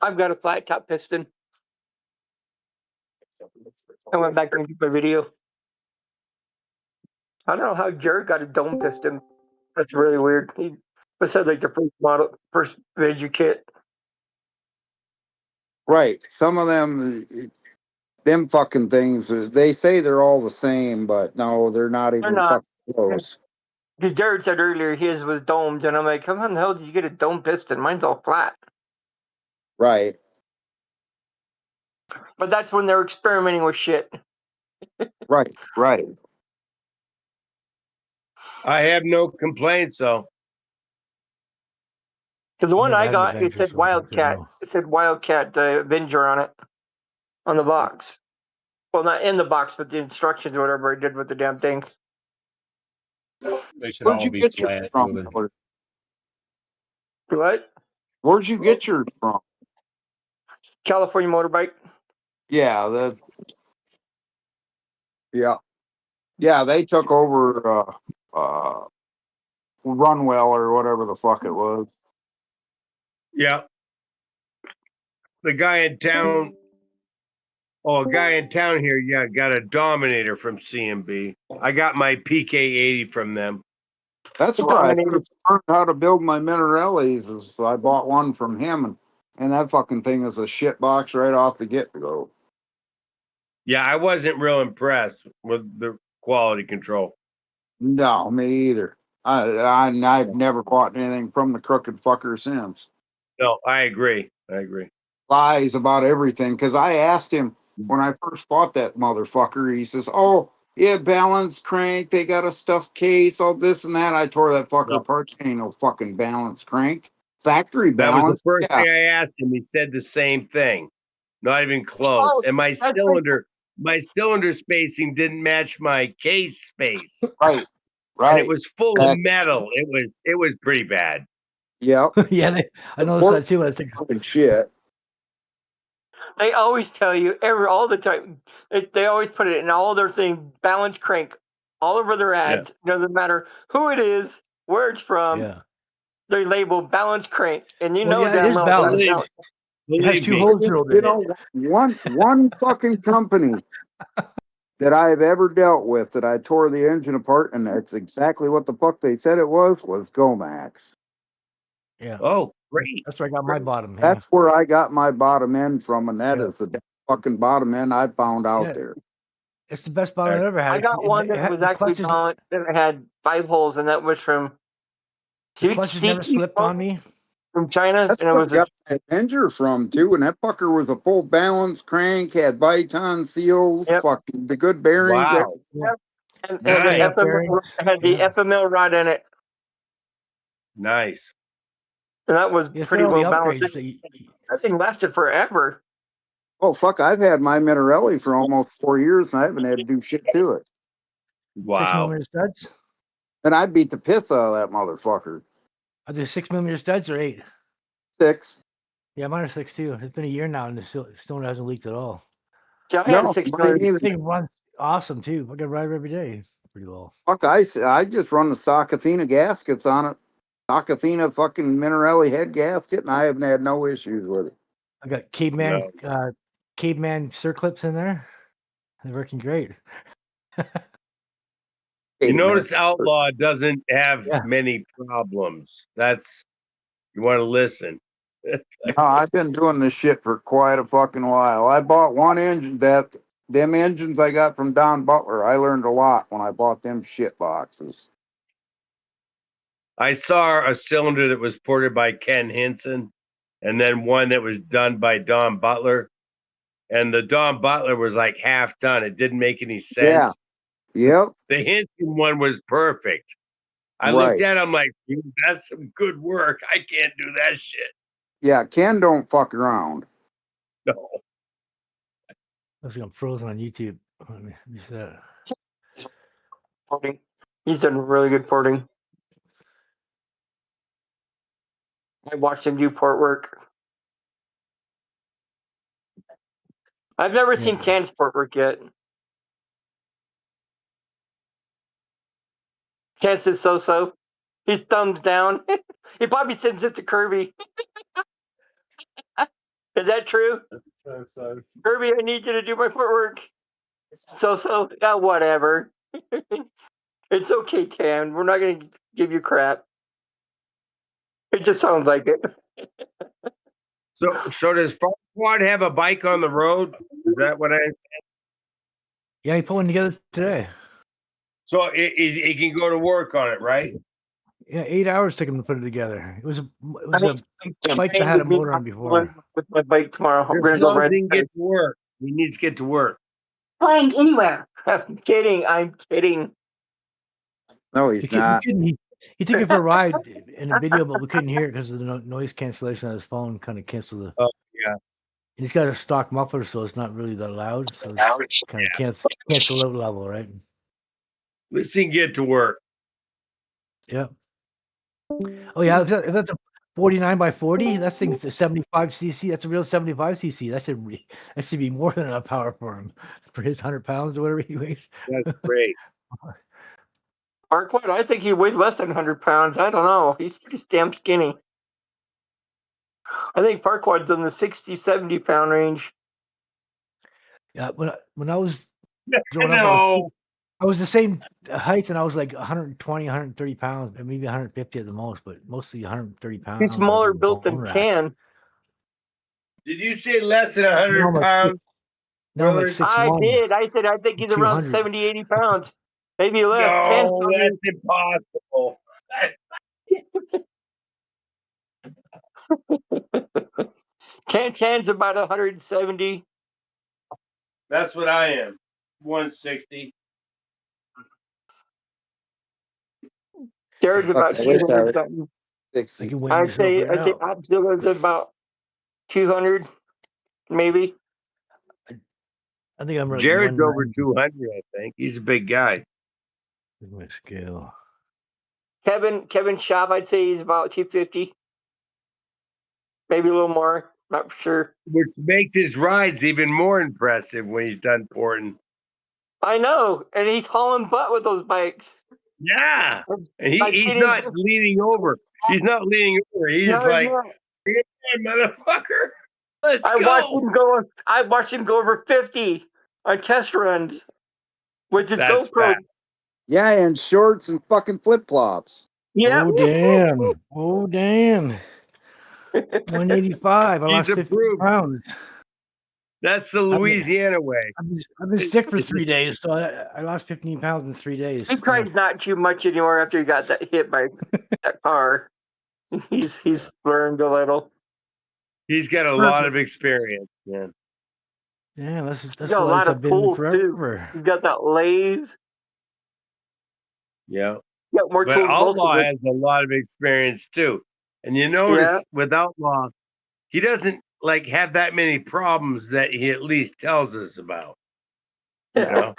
I've got a flat top piston. I went back and looked at my video. I don't know how Jared got a dome piston. That's really weird. He said like the first Avenger kit.
Right. Some of them fucking things. They say they're all the same, but no, they're not
They're
even
not.
fucking close.
Because Jared said earlier his was domed, and I'm like, how the hell did you get a dome piston? Mine's all flat.
Right.
But that's when they're experimenting with shit.
Right. Right.
I have no complaints though.
Because the one
never
I
had an
got, it
Avenger,
said
so I don't
Wildcat.
know.
It said Wildcat Avenger on it, on the box. Well, not in the box, but the instructions or whatever I did with the damn thing.
They should
Where'd
all
you
be
get yours
flat.
from?
Moving.
Howard?
What?
Where'd you get yours from?
California motorbike.
Yeah, yeah, they took over Runwell or whatever the fuck it was.
Yeah. The guy in town. Oh, a guy in town here, yeah, got a Dominator from CMB. I got my PK80 from them.
That's where I first learned how to build my Minarellis. Is I bought one from him, and that fucking thing is a shit box right off the get go.
Yeah, I wasn't real impressed with the quality control.
No, me either. I've never bought anything from the crooked fucker since.
No, I agree. I agree.
Lies about everything. Because I asked him when I first bought that motherfucker, he says, "Oh, yeah, balance crank. They got a stuffed case, all this and that." I tore that fucker apart. Ain't no fucking balance crank. Factory
That was the
balance.
first
Yeah.
thing I asked him. He said the same thing. Not even close.
Oh,
And my
that's right.
cylinder spacing didn't match my case space.
Right.
And it was full of metal. It was pretty bad.
Yep.
Yeah, I noticed that too. I think
fucking shit.
They always tell you all the time. They always put it in all their things. Balance crank all over their ads. Doesn't matter who it is, where it's from.
Yeah.
They label balance crank, and you
Well,
know
yeah, it
damn
is
well
balanced.
it's balance.
It has two holes drilled in it.
One fucking company that I've ever dealt with that I tore the engine apart, and that's exactly what the fuck they said it was Gomax.
Yeah.
Oh, great.
That's where I got my bottom. Yeah.
That's where I got my bottom end from, and that
Yeah.
is the fucking bottom end I found out
Yeah.
there.
It's the best bottom I've ever had.
I got one that was actually balanced, and it had 5 holes, and that was from
the clutch has never slipped on me.
From China,
That's
and it
where
was
I got that Avenger from too, and that fucker was a full balance crank, had Byton seals, fucking the good bearings.
Wow.
And
Nice.
had the FML rod in it,
Nice.
and that was
Yes,
pretty
they're all the
well balanced.
upgrades
That thing lasted forever.
Oh fuck! I've had my Minarelli for almost 4 years, and I haven't had to do shit to it.
6mm studs.
And I beat the piss out of that motherfucker.
Are they 6mm studs or 8?
6.
Yeah, mine are 6 too. It's been a year now, and the stone hasn't leaked at all.
Yeah, I have a
No,
600.
This thing runs awesome too. I can ride it every day pretty well.
fuck, I just run the stock Athena gaskets on it. Stock Athena fucking Minerelli head gasket, and I haven't had no issues with it.
I got caveman circlips in there. They're working great.
You
Hey, man.
notice Outlaw doesn't have
Yeah.
many problems. That's you want to listen.
No, I've been doing this shit for quite a fucking while. I bought one engine them engines I got from Don Butler. I learned a lot when I bought them shit boxes.
I saw a cylinder that was ported by Ken Hinson, and then one that was done by Don Butler. And the Don Butler was like half done. It didn't make any sense.
Yep.
The Hinson one was perfect. I looked
Right.
at it, I'm like, dude, that's some good work. I can't do that shit.
Yeah, Ken don't fuck around.
No.
Looks like I'm frozen on YouTube. Let me see that.
Porting. He's done really good porting. I watched him do port work. I've never seen Can's port work yet. Can says so. His thumbs down. He probably sends it to Kirby. Is that true?
So.
Kirby, I need you to do my port work. So. Yeah, whatever. It's okay, Can. We're not going to give you crap. It just sounds like it.
So does Farquaad have a bike on the road? Is that what I?
Yeah, he put one together today.
So he can go to work on it, right?
Yeah, 8 hours took him to put it together. It was a bike that had a motor on before.
With my bike tomorrow.
Just as long as he can get to work. He needs to get to work.
Flying anywhere.
I'm kidding.
No, he's not.
He took it for a ride in a video, but we couldn't hear it because of the noise cancellation on his phone. Kind of canceled the.
Oh yeah.
He's got a stock muffler, so it's not really that loud. So it's kind of cancel out level, right?
At least he can get to work.
Yeah. Oh yeah, if that's a 49 by 40, that thing's a 75 cc. That's a real 75 cc. That should be more than enough power for him for his 100 pounds or whatever he weighs.
That's great.
Farquaad, I think he weighs less than 100 pounds. I don't know. He's damn skinny. I think Farquaad's in the 60, 70 pound range.
Yeah, when I was growing
No.
up, I was the same height, and I was like 120, 130 pounds, maybe 150 at the most, but mostly 130 pounds.
He's smaller built than Can.
Did you say less than 100 pounds?
No, I'm like 6'1".
I did. I said I think he's around
200.
70, 80 pounds. Maybe less.
No, that's impossible.
Can's about 170.
That's what I am. 160.
Jared's about 200 something. I say Opzilla's about 200, maybe.
I think I'm
Jared's over 200. I think he's a big guy.
My scale.
Kevin Shop, I'd say he's about 250, maybe a little more. Not sure.
Which makes his rides even more impressive when he's done porting.
I know, and he's hauling butt with those bikes.
Yeah, and he's not leaning over. He's not leaning over. He's just like, "Yeah, motherfucker, let's go."
I watched him go over 50 on test runs with his
That's
GoPro.
fast.
Yeah, and shorts and fucking flip flops.
Yeah.
Oh damn! Oh damn! 185. I lost 50 pounds.
That's the Louisiana way.
I've been sick for 3 days, so I lost 15 pounds in 3 days.
He tries not too much anymore after he got that hit by that car. He's learned a little.
He's got a lot of experience, man.
Yeah, that's
He's got a
what
lot
I've
of
been
tools
forever.
too. He's got that lathe.
Yeah.
Got more
But
tools.
Outlaw has a lot of experience too. And you notice with Outlaw, he doesn't like have that many problems that he at least tells us about. You know?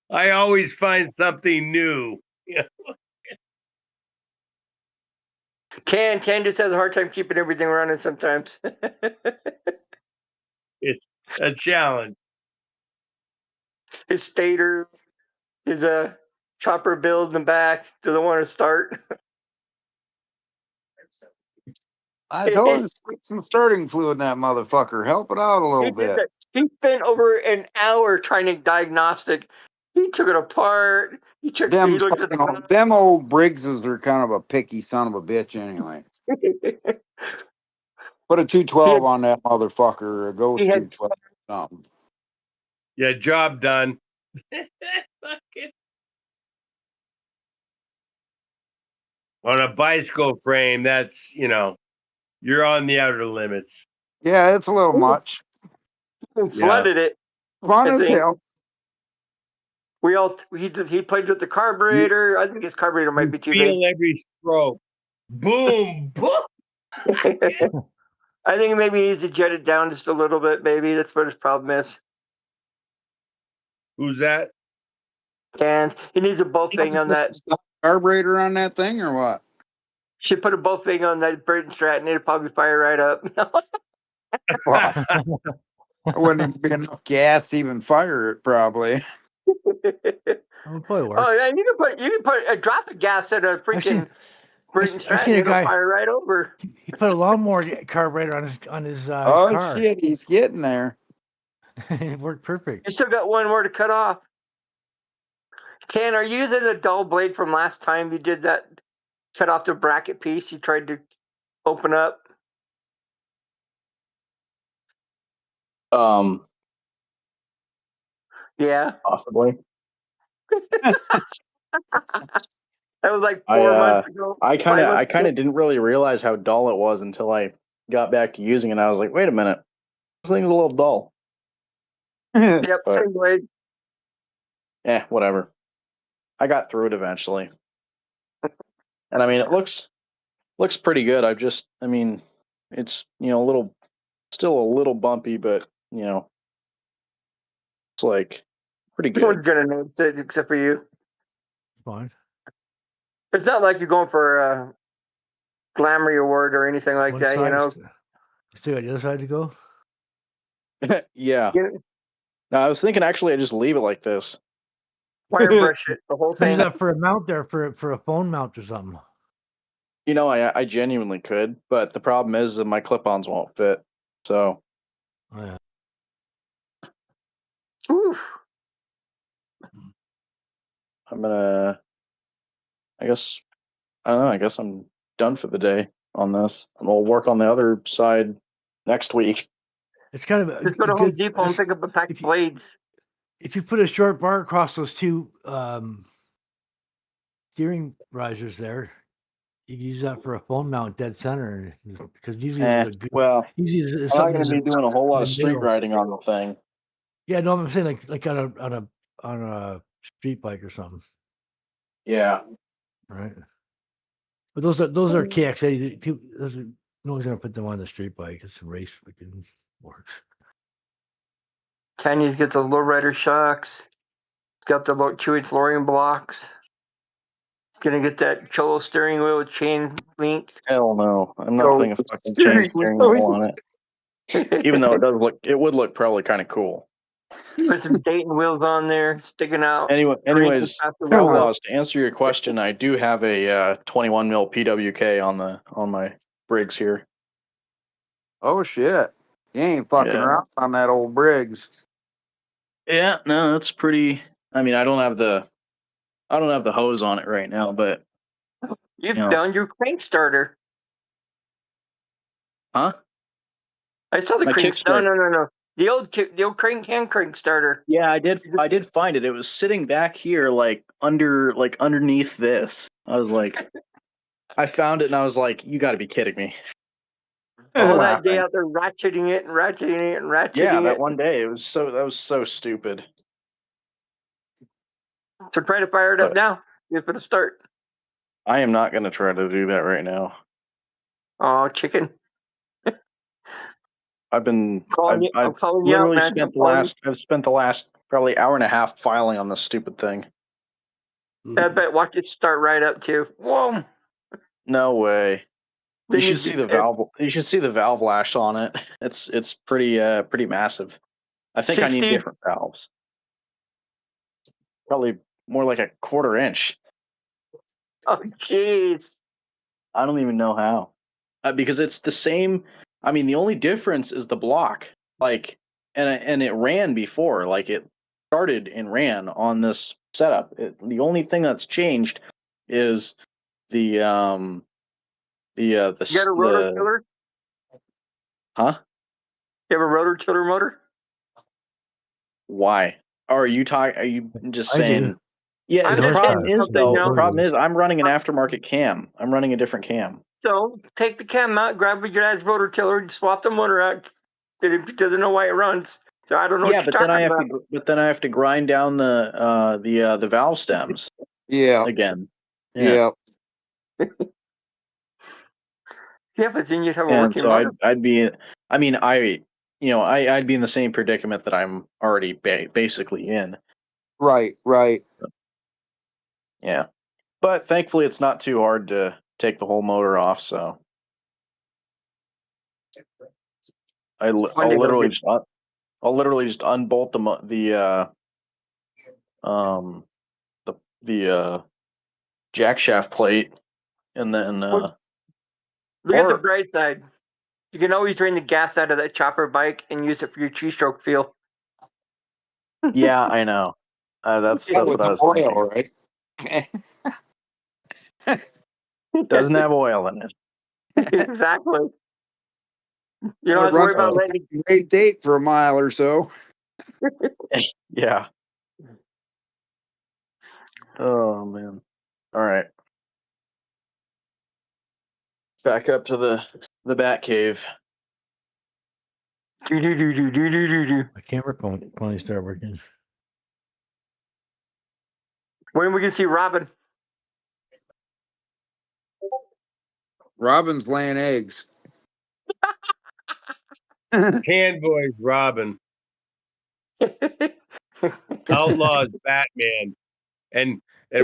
I always find something new.
Ken just has a hard time keeping everything running sometimes.
It's a challenge.
His stator, his chopper build in the back doesn't want to start.
I told you, put some starting fluid in that motherfucker. Help it out a
He
little
did
bit.
that. He spent over an hour trying to diagnostic. He took it apart. He looked at the
Them old Briggses are kind of a picky son of a bitch anyway. Put a 212 on that motherfucker, or a Ghost 212 something.
Yeah, job done. Fucking- On a bicycle frame, that's, you're on the outer limits.
Yeah, it's a little much.
Flooded it.
Fun
I
as
think.
hell.
He played with the carburetor. I think his carburetor might be too big.
Feel every stroke. Boom, boom.
I think maybe he needs to jet it down just a little bit. Maybe that's what his problem is.
Who's that?
And he needs a both thing on that.
Carburetor on that thing, or what?
Should put a both thing on that Burton Strat, and it'll probably fire right up.
Well, there wouldn't even be enough gas to even fire it, probably.
Probably work.
Oh, and you can put a drop of gas at a freaking Burton
I've
Strat,
seen
and
a
it'll
guy.
fire right over.
He put a lawnmower carburetor on his
Oh
car.
shit, he's getting there.
It worked perfect.
You still got one more to cut off. Ken, are you using the dull blade from last time you did that? Cut off the bracket piece you tried to open up. Yeah.
Possibly.
That was like 4 months ago.
I kind
5 months
of
ago.
didn't really realize how dull it was until I got back to using it. And I was like, wait a minute, this thing's a little dull.
Yep,
But,
same blade.
whatever. I got through it eventually, and I mean, it looks pretty good. it's still a little bumpy, but it's like pretty
No one's
good.
gonna notice it except for you.
Fine.
It's not like you're going for a Glamry award or anything like
One
that, you
side,
know.
Still got the other side to go.
Yeah. No, I was thinking actually I just leave it like this.
Wire brush it, the whole
Use
thing.
that for a mount there for a phone mount or something.
I genuinely could, but the problem is that my clip-ons won't fit. So
Oh, yeah.
Oof.
I'm gonna. I guess I don't know. I guess I'm done for the day on this. And we'll work on the other side next week.
It's kind of
Just go to Home Depot and pick up a pack of blades.
If you put a short bar across those two steering risers there, you can use that for a phone mount dead center, because usually there's a good. Usually there's
I'm not
something
going to be doing a whole lot of street
middle.
riding on the thing.
Yeah, no, I'm saying like on a street bike or something.
Yeah.
Right. But those are KX80. No one's gonna put them on the street bike. It's a race freaking works.
Kenny's got the lowrider shocks. Got the 2-inch lowering blocks. Gonna get that Cholo steering wheel with chain link.
Hell no, I'm not putting a fucking steering wheel on it. Even though it would look probably kind of cool.
Put some Dayton wheels on there, sticking out.
Anyways, Outlaws, to answer your question, I do have a 21 mil PWK on my Briggs here.
Oh shit! You ain't fucking around on that old Briggs.
Yeah, no, that's pretty. I mean, I don't have the hose on it right now, but
you've done your crank starter.
Huh?
I saw the
My
crank.
kickstart.
No. The old crank starter.
Yeah, I did find it. It was sitting back here, underneath this. I was like, I found it, and I was like, you got to be kidding me.
All that day out there ratcheting it.
Yeah, that one day that was so stupid.
So try to fire it up now. Give it a start.
I am not going to try to do that right now.
Oh, chicken.
I've literally spent the last probably hour and a half filing on this stupid thing.
I bet watch it start right up too. Whoa.
No way.
Then
should see the valve. You should see the valve lash on it. It's pretty massive. I think I need
60?
different valves. Probably more like a quarter inch.
Oh, jeez.
I don't even know how. Because it's the same. I mean, the only difference is the block. Like, and it ran before. Like, it started and ran on this setup. The only thing that's changed is the
You got a rotor killer?
huh?
You have a rotor killer motor?
Why? Are you talking? Are you just
I do.
saying? Yeah.
I'm
The
just
problem
saying
is
something,
though.
you know.
The problem is I'm running an aftermarket cam. I'm running a different cam.
So take the cam out, grab your dad's rotor tiller, and swap the motor out. It doesn't know why it runs. So I don't know
Yeah,
what you're
but then I
talking
have
about.
to. But then I have to grind down the valve stems
Yeah.
again. Yeah.
Yeah.
Yeah, but then you'd have a
And
working
so
motor.
I'd be. I mean, I'd be in the same predicament that I'm already basically in.
Right. Right.
Yeah. But thankfully, it's not too hard to take the whole motor off. So
One
I'll
day they'll
literally
get-
just I'll literally just unbolt the jack shaft plate and then
Look at the bright side. You can always drain the gas out of that chopper bike and use it for your two-stroke fuel.
yeah, I know. That's
With
what I
the
was
oil,
thinking.
right?
Doesn't have oil in it.
Exactly. You don't
It
have to worry
runs
about
a
letting
great date for a mile or so.
Yeah. Oh man. All right. Back up to the bat cave.
My camera finally started working.
When we can see Robin?
Robin's laying eggs.
Tan Boys Robin. Outlaws Batman. And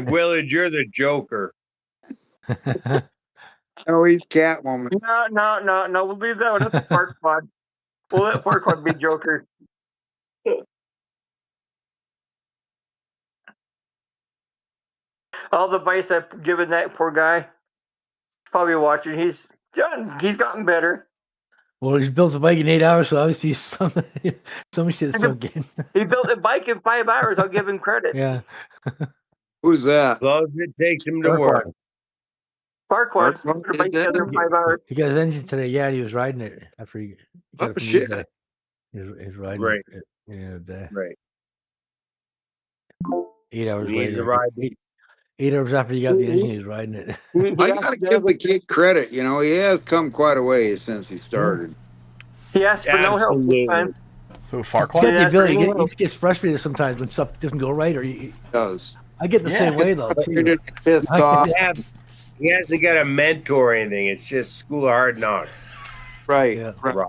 Willard, you're the Joker.
Oh, he's Catwoman.
No. We'll leave that one at the park pod. We'll let park pod be Joker. All the advice I've given that poor guy. Probably watching. He's done. He's gotten better.
Well, he's built a bike in 8 hours, so obviously some shit's so good.
He built a bike in 5 hours. I'll give him credit.
Yeah.
Who's that?
As long as it takes him to work.
Farquaad
Farquaad
put a bike
did that?
together in 5 hours.
He got his engine today. Yeah, and he was riding it after he got
Oh,
it from
shit.
eBay. He's riding
Right.
it. Yeah, the
Right.
8 hours
He needs
later.
to ride.
8 hours after he got the engine, he's riding it.
He
I
has
gotta
to
give the kid credit. You know, he has come quite a ways since he started.
He asked for no help this time.
Who,
He's got
Farquaad?
the ability.
Yeah,
He gets frustrated sometimes when stuff doesn't go right, or
He does.
I get the
Yeah.
same way though too.
Frustrated, pissed
I
off.
He hasn't got a mentor or anything. It's just school of hard knocks.
Right.
Yeah.
Right.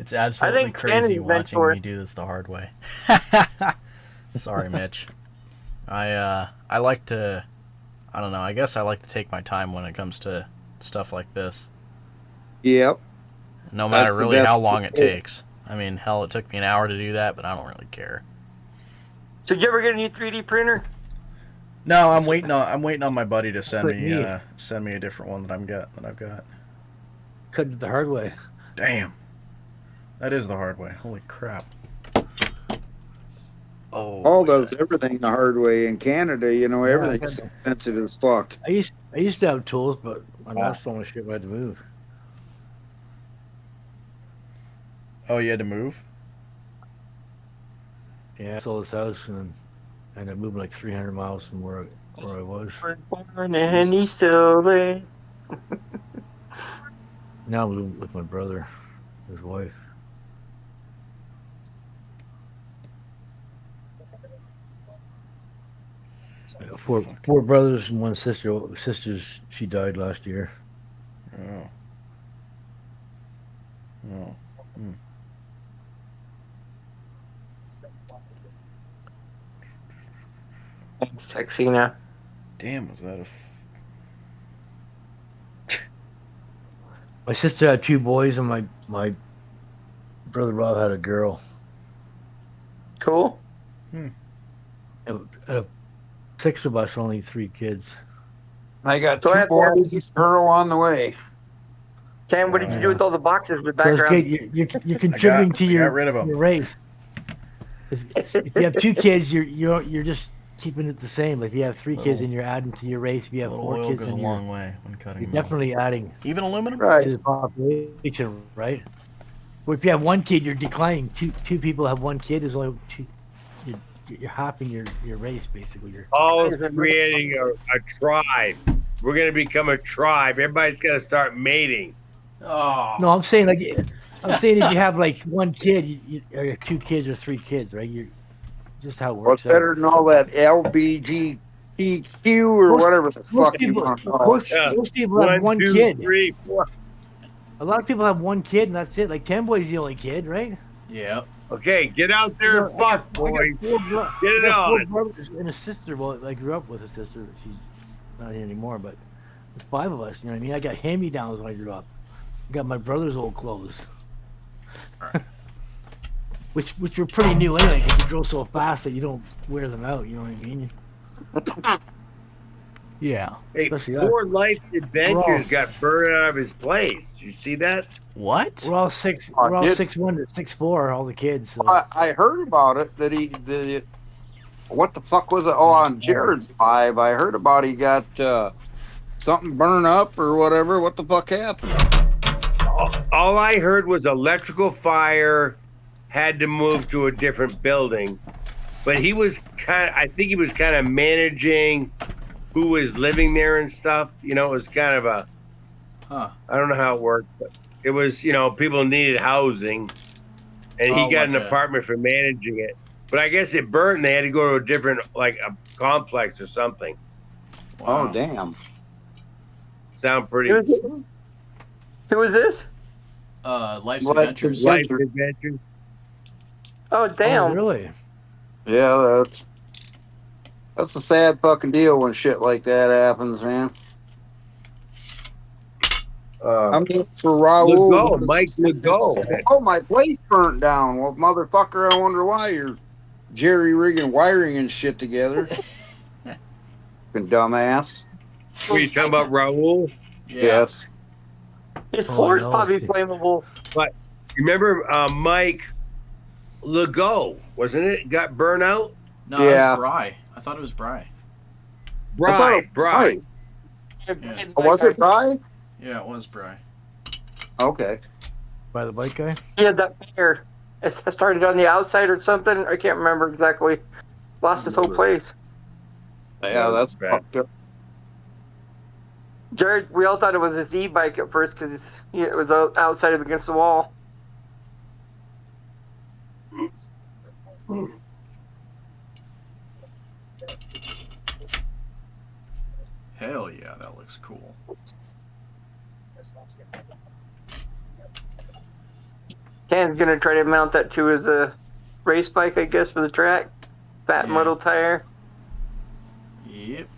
It's absolutely
think
crazy
Shannon's
watching
mentor-
me do this the hard way. Sorry, Mitch. I like to, I don't know, I guess I like to take my time when it comes to stuff like this.
Yep.
No matter
That's the
really
best
how long it
way.
takes. I mean, hell, it took me an hour to do that, but I don't really care.
So did you ever get a new 3D printer?
No, I'm waiting on my buddy to send
Like me.
me a different one that I've got.
Cut it the hard way.
Damn. That is the hard way. Holy crap. Oh.
Paul does everything the hard way in Canada. You know,
Yeah,
everything's expensive as fuck.
I used to have tools, but my last so much shit I had to move.
Oh, you had to move?
Yeah, I sold this house and I ended up moving like 300 miles from where I was.
And he's still there.
Now I'm living with my brother, his wife. Four brothers and one sister. Sisters, she died last year.
Oh. Oh. Hmm.
Thanks, Texina.
Damn, was that a...
My sister had 2 boys, and my brother Rob had a girl.
Cool.
And 6 of us, only 3 kids.
I got
So I
2
have to ask,
boys, a girl on the way.
Cam, what did you do with all the boxes with
So it's
background?
good. You're contributing to
I got
your
rid of 'em.
your race. 'Cause if you have 2 kids, you're just keeping it the same. Like if you have 3 kids, and you're adding to your race. If you have
little
4
oil
kids,
goes a
then
long way when cutting
you're
metal.
definitely adding
Even aluminum?
Right.
to the population, right? Well, if you have 1 kid, you're declining. Two people have 1 kid. There's only 2. You're halving your race basically.
All creating a tribe. We're gonna become a tribe. Everybody's gonna start mating.
Oh.
No, I'm saying if you have like 1 kid, or 2 kids or 3 kids, right? You're just how it
What's
works out.
better than all that LBGTQ or whatever the
Most
fuck you
people,
want to call it?
most people have 1
2,
kid.
3, 4.
A lot of people have 1 kid, and that's it. Like Boy's the only kid, right?
Yep.
Okay, get out there and fuck, boys. Get it
I got 4
on.
brothers and a sister. Well, I grew up with a sister. She's not here anymore, but there's 5 of us. You know what I mean? I got hand-me-downs when I grew up. I got my brother's old clothes, which were pretty new anyway, because you drove so fast that you don't wear them out. You know what I mean?
Yeah.
Hey,
Especially that.
Ford Life Adventures got burned out of his place. Did you see that?
What?
We're all 6.
Oh,
We're all
did-
6'1" to 6'4", all the kids. So.
I heard about it that what the fuck was it? Oh, on Jared's live, I heard about he got something burn up or whatever. What the fuck happened?
All I heard was electrical fire, had to move to a different building. But he was I think he was kind of managing who was living there and stuff. You know, it was kind of I don't know how it worked, but it was, people needed housing, and he got an apartment for managing it. But I guess it burned, and they had to go to a different, like a complex or something.
Wow. Oh, damn.
Sound pretty.
Who was this?
Life's Adventures.
Life's Adventures.
Oh, damn.
Oh, really?
Yeah, that's a sad fucking deal when shit like that happens, man. I mean, for Raul,
Mike Legault.
Oh, my place burnt down. Well, motherfucker, I wonder why you're jerry rigging wiring and shit together. Fucking dumbass.
Were you talking about Raul?
Yeah.
Yes.
His floor's probably flammable.
But remember Mike Legault, wasn't it? Got burnt out?
No, it was Bry. I thought it was Bry.
Bry.
Yeah.
Oh, was it Bry?
Yeah, it was Bry.
Okay.
By the bike guy?
He had that fire. It started on the outside or something. I can't remember exactly. Lost his whole place.
Yeah, that's fucked up.
Jared, we all thought it was his e-bike at first because it was outside of against the wall.
Hell yeah, that looks cool.
Ken's gonna try to mount that to his race bike, I guess, for the track. Fat muddle tire.
Yep.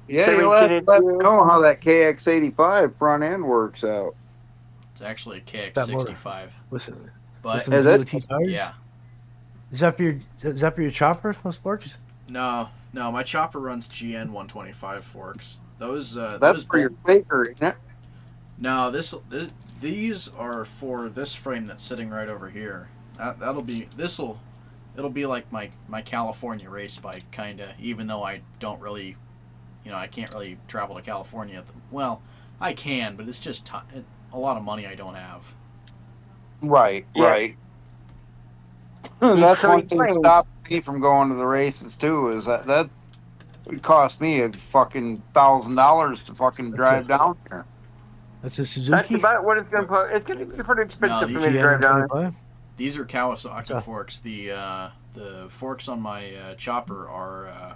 Yeah, you'll have to let me know how that KX85 front end works out.
It's actually a KX65.
Listen,
But
is that
yeah.
Is that for your chopper, those forks?
No, my chopper runs GN 125 forks. That's
those for your faker, isn't it?
No, these are for this frame that's sitting right over here. It'll be like my California race bike, kinda. Even though I don't really, I can't really travel to California. Well, I can, but it's just a lot of money I don't have.
Right. That's one thing that stopped me from going to the races too. Is that would cost me a fucking $1,000 to fucking drive down there.
That's a Suzuki.
That's about what it's gonna. It's gonna be pretty expensive for me to drive down there.
These are Kawasaki forks. The forks on my chopper are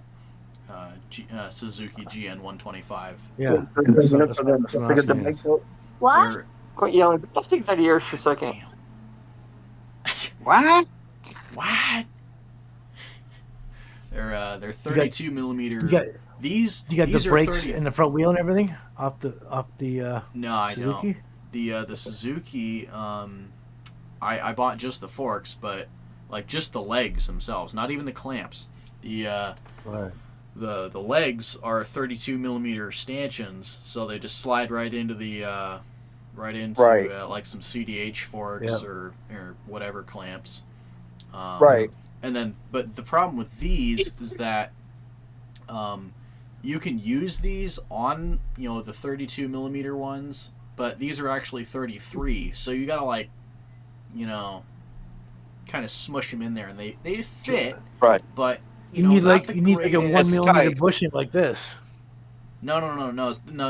Suzuki GN 125.
Yeah.
What? Quit yelling. Let's take that ears for a second.
What?
They're 32 millimeter.
You got
These
the
are
brakes
30.
and the front wheel and everything off the
No, I
Suzuki?
don't. the Suzuki, I bought just the forks, but like just the legs themselves, not even the clamps. The the legs are 32 millimeter stanchions, so they just slide right into the like some CDH forks or whatever clamps.
Right.
And then, but the problem with these is that you can use these on the 32 millimeter ones, but these are actually 33, so you gotta like kind of smush them in there, and they fit.
Right.
But
you need like a 1
greatest-
millimeter bushing like this.
No.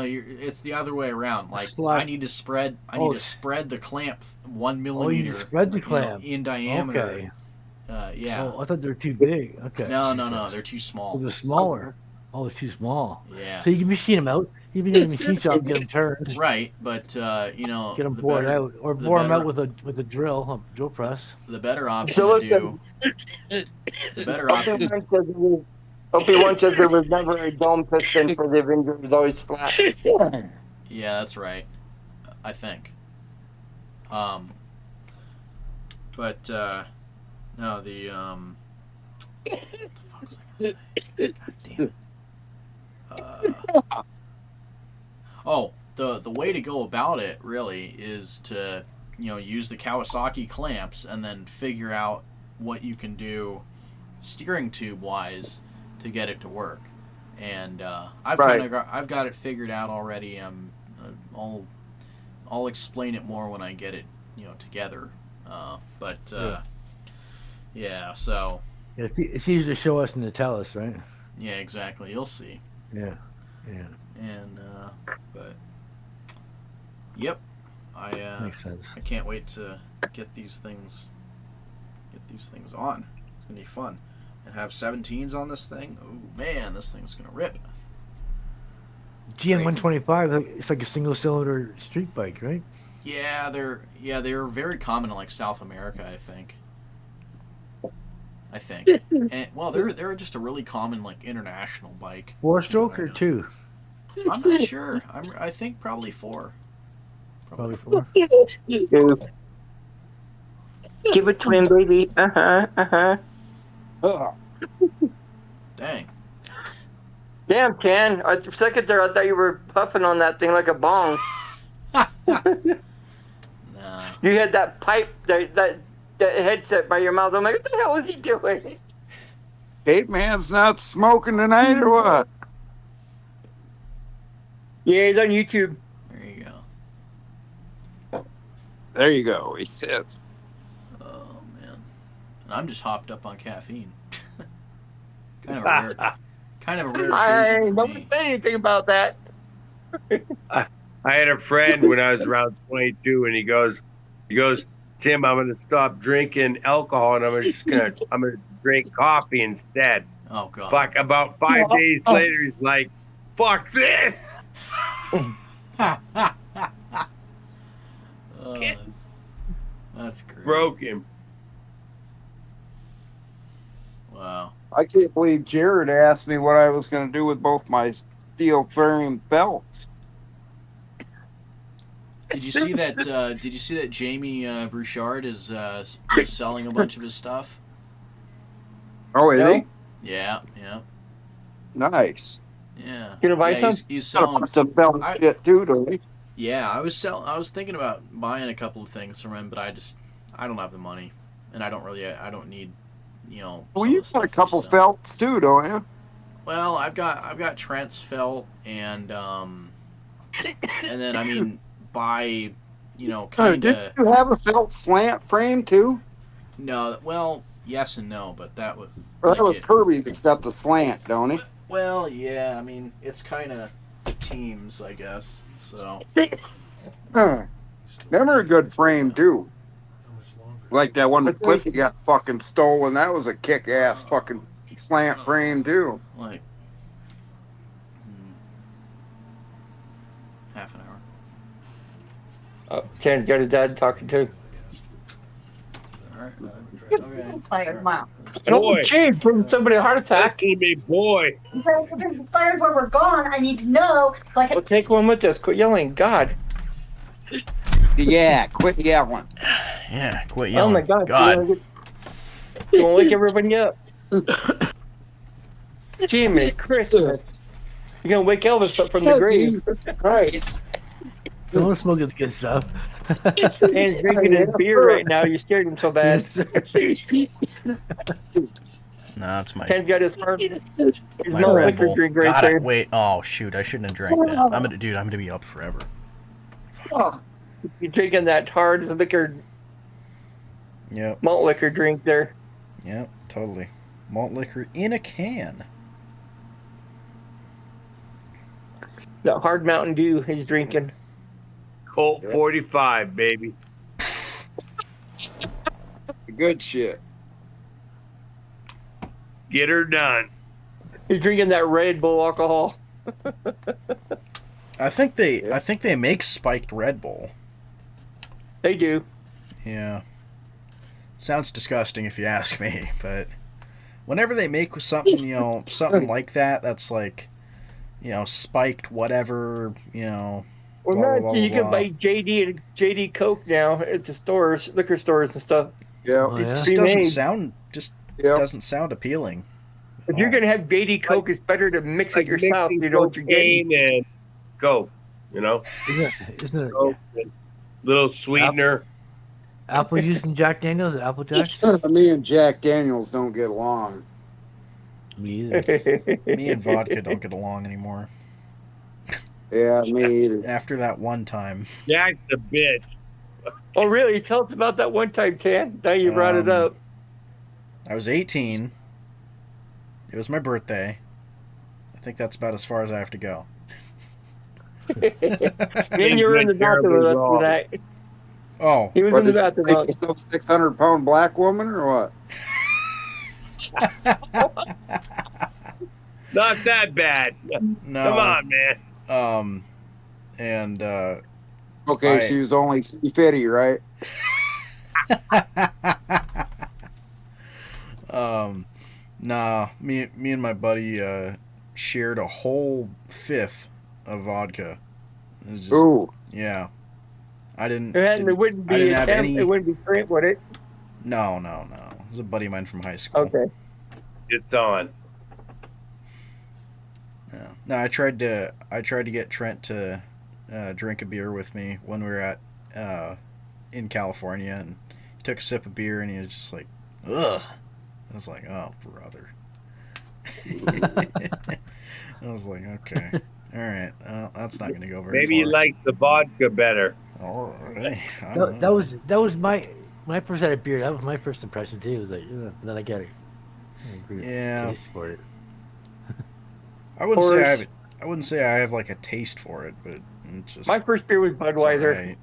It's the other way around. Like I need to spread the clamp 1 millimeter.
You spread the clamp
in diameter.
Okay.
Yeah.
Oh, I thought they were too big. Okay.
No, they're too small.
Oh, they're smaller. Oh, they're too small.
Yeah.
So you can machine them out. You can get a machine shop and get them turned.
Right, but get
them bored out, or bore them out with a drill press.
The better option to do. The better option.
OP1 says there was never a dome piston for the Avenger. It was always flat.
Yeah, that's right. I think. But no, the what the fuck was I gonna say? God damn it. The way to go about it really is to use the Kawasaki clamps and then figure out what you can do steering tube wise to get it to work. And I've got it figured out already. I'll explain it more when I get it together. So
it's easier to show us than to tell us, right?
Yeah, exactly. You'll see.
Yeah.
And but yep,
makes sense.
I can't wait to get these things on. It's gonna be fun, and have 17s on this thing. Oh man, this thing's gonna rip.
GM125, it's like a single cylinder street bike, right?
Yeah, they're very common in like South America, I think. And well, they're just a really common like international bike.
4-stroke or 2?
I'm not sure. I think probably 4.
Probably 4.
Give it to him, baby.
Dang.
Damn, Ken. For a second there, I thought you were puffing on that thing like a bong.
Nah.
You had that pipe, that headset by your mouth. I'm like, what the hell is he doing?
Caveman's not smoking tonight or what?
Yeah, he's on YouTube.
There you go.
There you go. He sits.
Oh man, I'm just hopped up on caffeine. kind of a rare
I
occasion for
don't
me.
say anything about that.
I had a friend when I was around 22, and he goes, Tim, I'm gonna stop drinking alcohol, and I'm gonna drink coffee instead.
Oh god.
Fuck. About 5 days later, he's like, fuck this.
That's great.
Broke him.
Wow.
I can't believe Jared asked me what I was going to do with both my steel frame belts.
Did you see that? Did you see that Jamie Bouchard is selling a bunch of his stuff?
Oh, is he?
Yeah.
Nice.
Yeah.
You gonna buy some?
He's selling
some belt shit too, don't he?
Yeah, I was thinking about buying a couple of things from him, but I don't have the money, and I don't need,
Well, you've got a couple felts too, don't you?
Well, I've got Trent's felt, and then I mean by, kind
Did
of.
you have a felt slant frame too?
No, well, yes and no, but that was.
Well, that was Kirby that's got the slant, don't he?
Well, yeah, I mean it's kind of teams, I guess. So.
Never a good frame too. Like that one that Cliffy got fucking stolen. That was a kick-ass fucking slant frame too.
Like half an hour.
Oh, Ken's got his dad talking too.
All right.
Fired, wow.
Oh, geez, bring somebody a heart attack.
Me, boy.
If there's a fire where we're gone, I need to know. Like,
Well, take one with us. Quit yelling, God.
Yeah, quit yelling.
Yeah, quit
Oh my
yelling.
God! You want to wake everybody up? Jiminy Christmas! You're gonna wake Elvis up from the grave.
Christ.
Don't smoke the good stuff.
Dan's drinking his beer right now. You scared him so bad.
Yes, sir.
No, it's my
Dan's got his
my
malt
Red
liquor
Bull.
drink right
God,
there.
wait. Oh shoot, I shouldn't have drank that. I'm gonna be up forever.
You're drinking that hard liquor,
Yep.
malt liquor drink there.
Yep. Totally. Malt liquor in a can.
That hard Mountain Dew he's drinking.
Colt 45, baby.
Good shit.
Get her done.
He's drinking that Red Bull alcohol.
I think they make spiked Red Bull.
They do.
Yeah. Sounds disgusting if you ask me, but whenever they make something, something like that, that's like, spiked whatever,
Well,
blah,
not
blah,
so you
blah,
can buy JD Coke now at the stores, liquor stores and stuff.
Yeah.
Oh,
It
yeah?
just doesn't
Remade.
doesn't sound appealing.
If you're gonna have JD Coke, it's better to mix it yourself.
Mixing
You know what you're getting.
cocaine and Coke,
Isn't it
Coke and little sweetener.
apple juice and Jack Daniels? Apple Jacks?
Me and Jack Daniels don't get along.
Me either.
Me and vodka don't get along anymore.
Yeah, me either.
After that one time.
Jack's a bitch.
Oh, really? Tell us about that one time, Tan. Now you brought it up.
I was 18. It was my birthday. I think that's about as far as I have to go.
And you were in the bathroom with us tonight.
Oh.
He was in the bathroom.
Like some 600-pound black woman or what?
Not that bad.
No.
Come on, man.
And
Okay, she was only 350, right?
Nah, me and my buddy shared a whole fifth of vodka. It was just,
Ooh.
Yeah. I didn't.
It wouldn't
I
be
didn't have any.
It wouldn't be Trent, would it?
No. It was a buddy of mine from high school.
Okay.
It's on.
Yeah. No, I tried to get Trent to drink a beer with me when we were at in California, and he took a sip of beer and he was just like, ugh. I was like, oh, brother. I was like, okay, all right, that's not gonna go very
Maybe he
far.
likes the vodka better.
Oh, hey,
That was my when I first had a beer. That was my first impression too. It was like, ugh, and then I got a
Yeah.
taste for it.
I wouldn't say I have like a taste for it, but it's just
My first beer was Budweiser.
alright.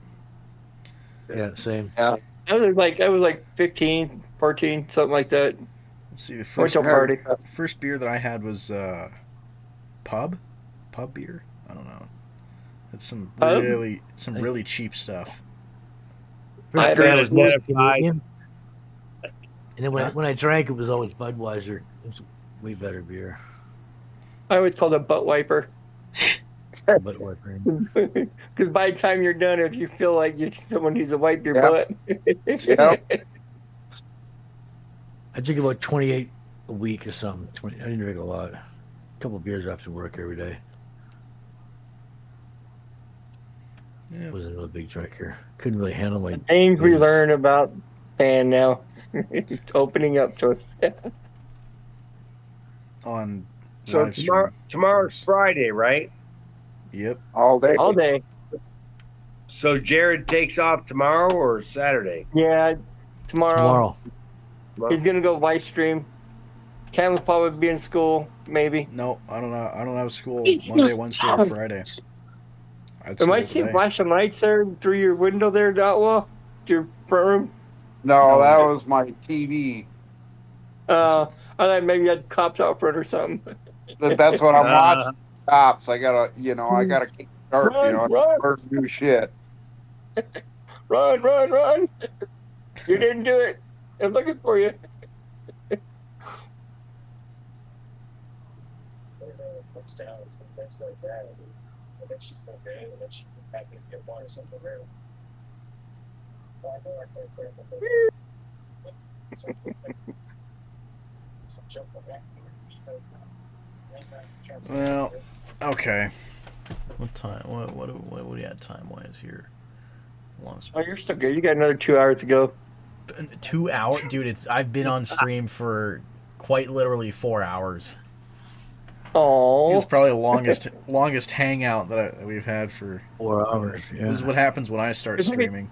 Yeah, same.
Yeah.
I was like 15, 14, something like that.
Let's see, the
Went
first
to a party.
beer that I had was pub beer. I don't know. It's some
Pub?
really cheap stuff.
First
I
beer
had
was
a
mostly
Identified.
Canadian. And then
Huh?
when I drank, it was always Budweiser. It was way better beer.
I always called it butt wiper.
Budweiser.
Because by the time you're done, if you feel like someone needs to wipe your
Yep.
butt.
Yep.
I drink about 28 a week or something. 20, I didn't drink a lot. A couple of beers after work every day.
Yeah.
Wasn't a real big drinker. Couldn't really handle my
Things we
booze.
learn about Pan now. It's opening up to us.
On
So
live stream, of
tomorrow's
course.
Friday, right?
Yep.
All day.
All day.
So Jared takes off tomorrow or Saturday?
Yeah, tomorrow.
Tomorrow.
He's gonna go live stream. Cam will probably be in school, maybe.
No, I don't know. I don't have school Monday, Wednesday, or Friday. I had
Am I
school
seeing
today.
flashing lights there through your window there, Dotwa? Your front room?
No, that
No.
was my TV.
I thought maybe you had cops out front or something.
That's what I'm watching. Cops. I gotta keep it sharp.
Run,
It's
run.
first new shit.
Run, run, run! You didn't do it. I'm looking for you.
Well, okay. What time? What are we at time wise here?
Oh, you're still good. You got another 2 hours to go.
2 hours, dude. I've been on stream for quite literally 4 hours.
Oh,
It's probably the longest hangout that we've had for
4 hours. Yeah.
This is what happens when I start
It's like
streaming.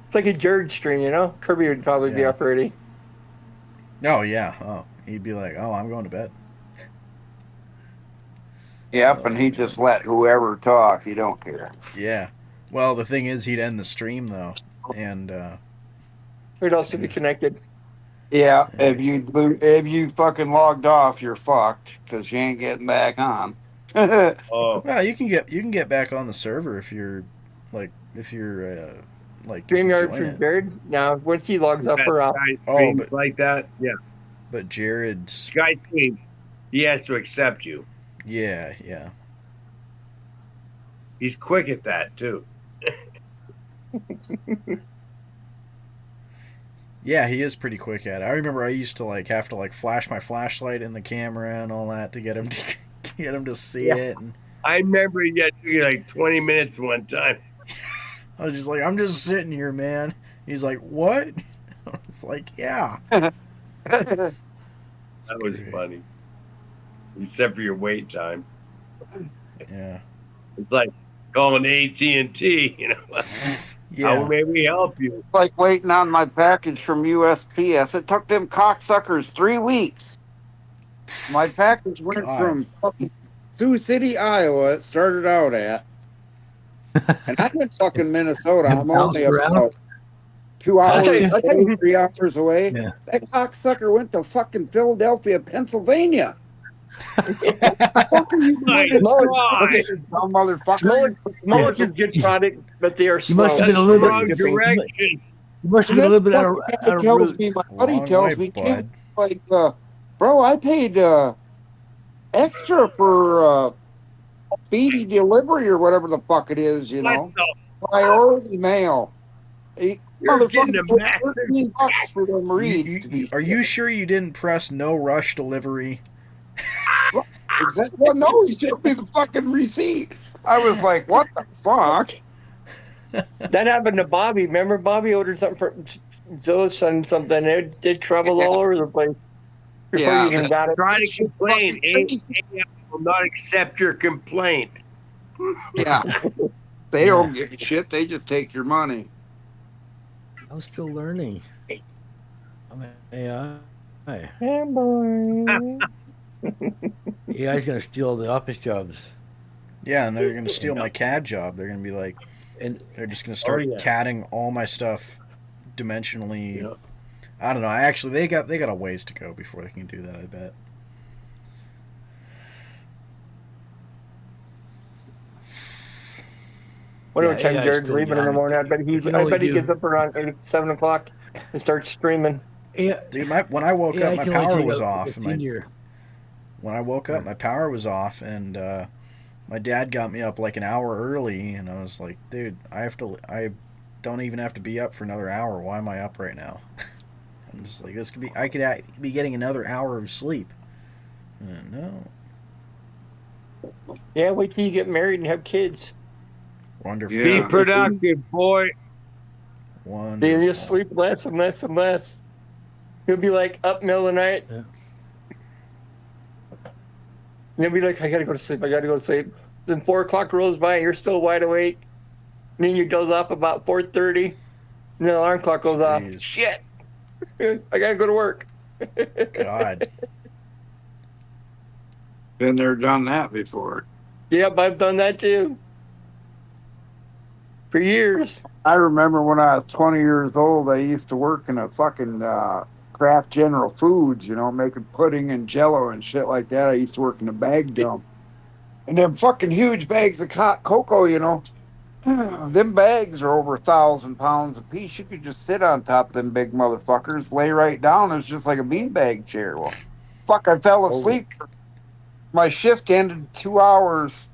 it's like a Jared stream, you know. Kirby would probably be
Yeah.
up already.
Oh yeah. Oh, he'd be like, "Oh, I'm going to bed."
Yep, and he just let whoever talk. He don't care.
Yeah. Well, the thing is, he'd end the stream though, and
We'd also be connected.
Yeah, if you fucking logged off, you're fucked because you ain't getting back on.
Oh,
well, you can get back on the server if you're like if you
StreamYard
join
from
it.
Jared. Now, once he logs up,
that
we're off.
Sky
Oh,
streams
but
like that, yeah.
But Jared's
Sky stream, he has to accept you.
yeah.
He's quick at that too.
Yeah, he is pretty quick at it. I remember I used to have to flash my flashlight in the camera and all that to get him to get him to see it. And
I remember he had to be like 20 minutes one time.
I was just like, I'm just sitting here, man. He's like, what? I was like, yeah.
That was funny. Except for your wait time.
Yeah.
It's like calling AT&T, you know.
Yeah.
How may we help you?
Like waiting on my package from USPS. It took them cocksuckers 3 weeks. My package went from fucking Sioux City, Iowa. It started out at, and I'm in fucking Minnesota. I'm only about 2 hours, 3 hours away.
Yeah.
That cocksucker went to fucking Philadelphia, Pennsylvania. What the fuck are you doing? Dumb motherfucker.
Smollet's a good product, but they are
You must
slow.
have been a little
Wrong
bit.
direction.
You must have been a little bit out of
tells
route.
me, my buddy
Long
tells
way,
me,
bud.
like, bro, I paid extra for speedy delivery or whatever the fuck it is, you know. Priority mail.
You're getting a
Motherfucker,
massive
$13 for them reads to be.
Are you sure you didn't press no rush delivery?
Exactly. Well, no, he showed me the fucking receipt. I was like, what the fuck?
That happened to Bobby. Remember, Bobby ordered something for Zoe's son, something. It did travel all over the place before
Yeah.
you even got it.
Try to complain. AAF will not accept your complaint.
Yeah. They don't give a shit. They just take your money.
I'm still learning. I'm an AI.
Hey, boy.
AI's gonna steal the office jobs.
Yeah, and they're going to steal my CAD job. They're going to be like,
And
they're just going to start
yeah.
CADing all my stuff dimensionally.
Yeah.
I don't know. Actually, they got a ways to go before they can do that, I bet.
Wonder what time
AI's
Jared's
still
leaving in the
young.
morning. I bet
You can only
he
do-
gets up around 7 o'clock and starts streaming.
AI,
Dude, when I woke
AI
up, my
can only
power
take
was
a
off. And
senior.
when I woke up, my power was off, and my dad got me up like an hour early, and I was like, dude, I don't even have to be up for another hour. Why am I up right now? I'm just like, I could be getting another hour of sleep. No.
Yeah, wait till you get married and have kids.
Wonderful.
Be
Yeah.
productive, boy.
Then
Wonderful.
you'll sleep less and less and less. He'll be like up middle of the night.
Yeah.
And he'll be like, I gotta go to sleep. I gotta go to sleep. Then 4 o'clock rolls by and you're still wide awake. And then you doze off about 4:30. And the alarm clock goes off.
Jeez.
Shit. I gotta go to work.
God.
Been there, done that before.
Yep, I've done that too. For years.
I remember when I was 20 years old, I used to work in a fucking Kraft General Foods, you know, making pudding and jello and shit like that. I used to work in a bag dump. And them fucking huge bags of cocoa, you know, them bags are over 1,000 pounds a piece. You could just sit on top of them big motherfuckers, lay right down. It's just like a beanbag chair. Well, fuck, I fell asleep. My shift ended 2 hours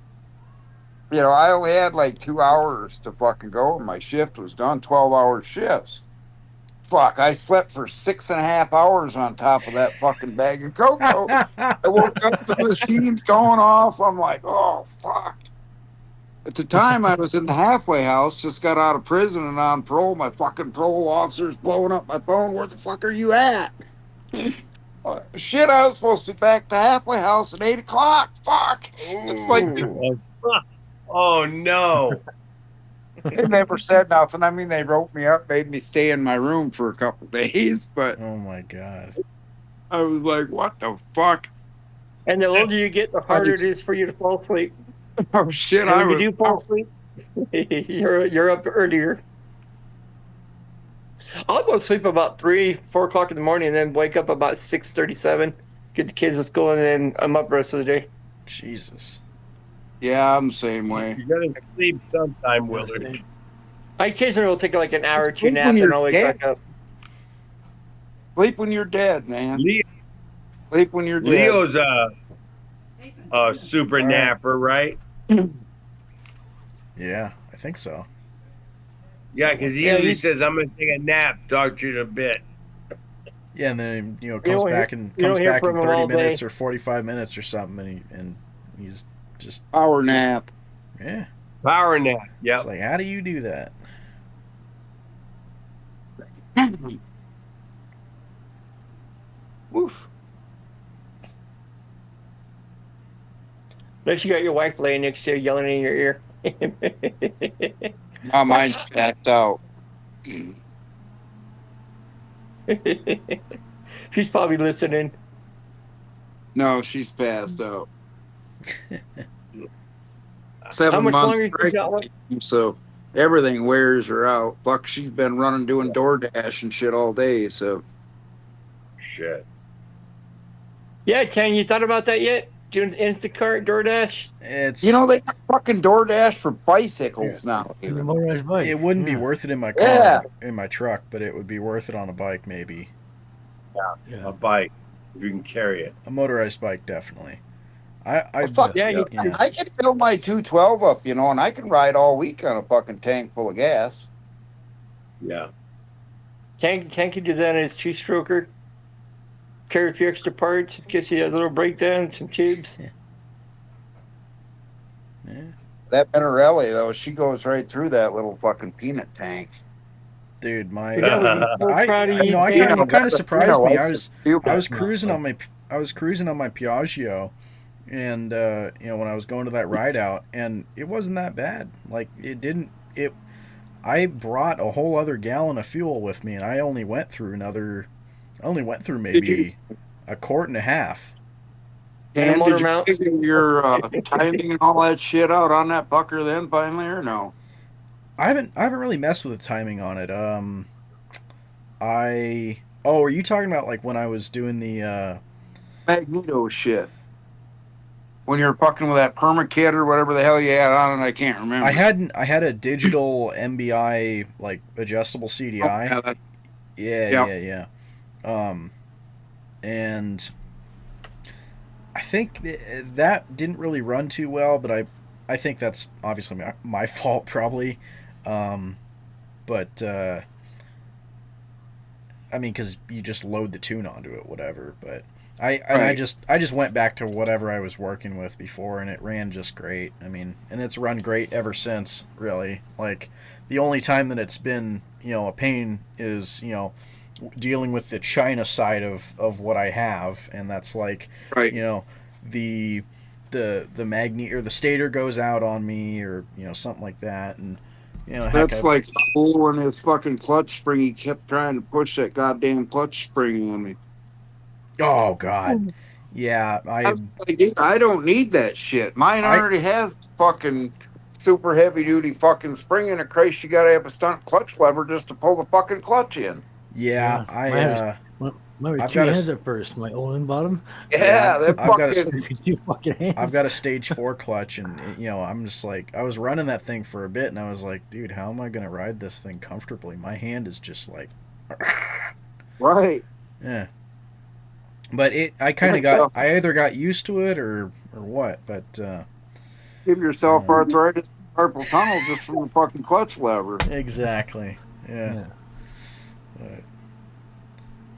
I only had like 2 hours to fucking go, and my shift was done. 12-hour shifts. Fuck, I slept for 6.5 hours on top of that fucking bag of cocoa. I woke up, the machine's going off. I'm like, oh fuck. At the time, I was in the halfway house, just got out of prison and on parole. My fucking parole officer's blowing up my phone. Where the fuck are you at? Shit, I was supposed to be back to halfway house at 8 o'clock. Fuck. It's like
Oh no.
they never said nothing. I mean, they wrote me up, made me stay in my room for a couple days, but
Oh my god.
I was like, what the fuck?
And the older you get, the harder it is for you to fall asleep.
Oh shit,
And
I
when you
was
do fall
out.
asleep, you're up earlier. I'll go to sleep about 3, 4 o'clock in the morning, and then wake up about 6:37. Get the kids to school, and then I'm up the rest of the day.
Jesus.
Yeah, I'm the same way.
You gotta sleep sometime, Willard.
I occasionally will take like an hour or two
Sleep
nap,
when
and
you're
I'll wake
dead.
back up.
Sleep when you're dead, man.
Leo,
Sleep when you're dead.
Leo's a super
All right.
napper, right?
Yeah, I think so.
Yeah, because he
Yeah,
usually
he's-
says, "I'm gonna take a nap. Talk to you in a bit."
Yeah, and then comes
don't hear-
back and
you don't
comes
hear
back in
from him
30
all
minutes
day.
or 45 minutes or something, and he's just
Power nap.
yeah.
Power nap.
It's
Yep.
like, how do you do that?
Woof. Unless you got your wife laying next to you, yelling in your ear.
My mind's passed out.
She's probably listening.
No, she's passed out.
How
7
much
months
longer you got
pregnant, so everything wears her out. Fuck, she's been running doing DoorDash and shit all day. So
Shit.
Yeah, Ken, you thought about that yet? Doing Instacart, DoorDash?
It's
they got fucking DoorDash for bicycles now.
And the motorized bike.
it wouldn't be
Yeah.
worth it in my car,
Yeah.
in my truck, but it would be worth it on a bike maybe.
Yeah.
A bike, if you can carry it.
A motorized bike definitely. I
Well, fuck,
Yeah,
yeah.
I can fill my 212 up, and I can ride all week on a fucking tank full of gas.
Yeah.
Ken can do that in his two-stroker. Carry a few extra parts. It gets you a little breakdown, some tubes.
Yeah.
That Benarelli, though, she goes right through that little fucking peanut tank.
Dude, my
You gotta be so proud of you,
I
Ken.
kind of surprised me. I was
No.
cruising on my Piaggio, and when I was going to that ride out, and it wasn't that bad. Like I brought a whole other gallon of fuel with me, and I only went through maybe a quart and a half.
And a
And
motor
did you
mount.
figure your timing and all that shit out on that pucker then finally, or no?
I haven't really messed with the timing on it. Are you talking about like when I was doing the
Magneto shit. When you're fucking with that perma-kit or whatever the hell you had on it, I can't remember.
I had a digital MBI like adjustable CDI.
Oh,
Yeah. And I think that didn't really run too well, but I think that's obviously my fault probably. But I mean, because you just load the tune onto it, whatever. But I just went back to whatever I was working with before, and it ran just great. I mean, and it's run great ever since. Really, like the only time that it's been a pain is dealing with the China side of what I have, and that's like the magnet or the stator goes out on me, or something like that, and
That's like school and his fucking clutch spring. He kept trying to push that goddamn clutch spring on me.
Oh God, yeah.
I was like, dude, I don't need that shit. Mine already has fucking super heavy duty fucking spring in it. Christ, you gotta have a stunt clutch lever just to pull the fucking clutch in.
Yeah,
Mine
I've
two
got
hands at first, my old and bottom.
Yeah, that
I've got
two fucking hands.
I've got a stage 4 clutch, and I'm just like, I was running that thing for a bit, and I was like, dude, how am I gonna ride this thing comfortably? My hand is just like,
right.
Yeah. But I either got used to it or what, but
Give yourself arthritis, carpal tunnel just from the fucking clutch lever.
Exactly. Yeah.
Yeah.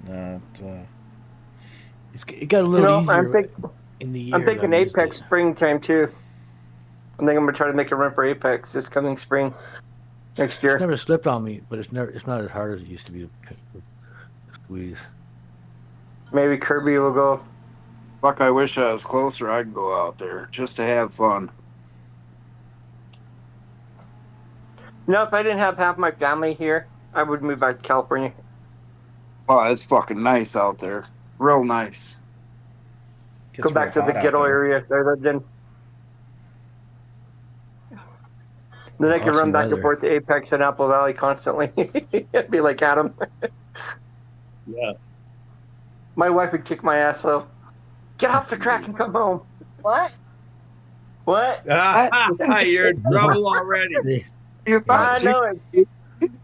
But not.
It got a little easier
I'm
in the year.
thinking
than it used
Apex
to.
springtime too. I think I'm gonna try to make a run for Apex this coming spring, next
It's
year.
never slipped on me, but it's not as hard as it used to be to squeeze.
Maybe Kirby will go.
Fuck, I wish I was closer. I'd go out there just to have fun.
No, if I didn't have half my family here, I would move back to California.
Oh, it's fucking nice out there. Real nice.
Go back to the ghetto area I lived in. Then I could run
Awesome
back and
weather.
forth to Apex and Apple Valley constantly. Be like Adam.
Yeah.
My wife would kick my ass though. Get off the track and come home.
What?
What?
You're in trouble already.
I know it.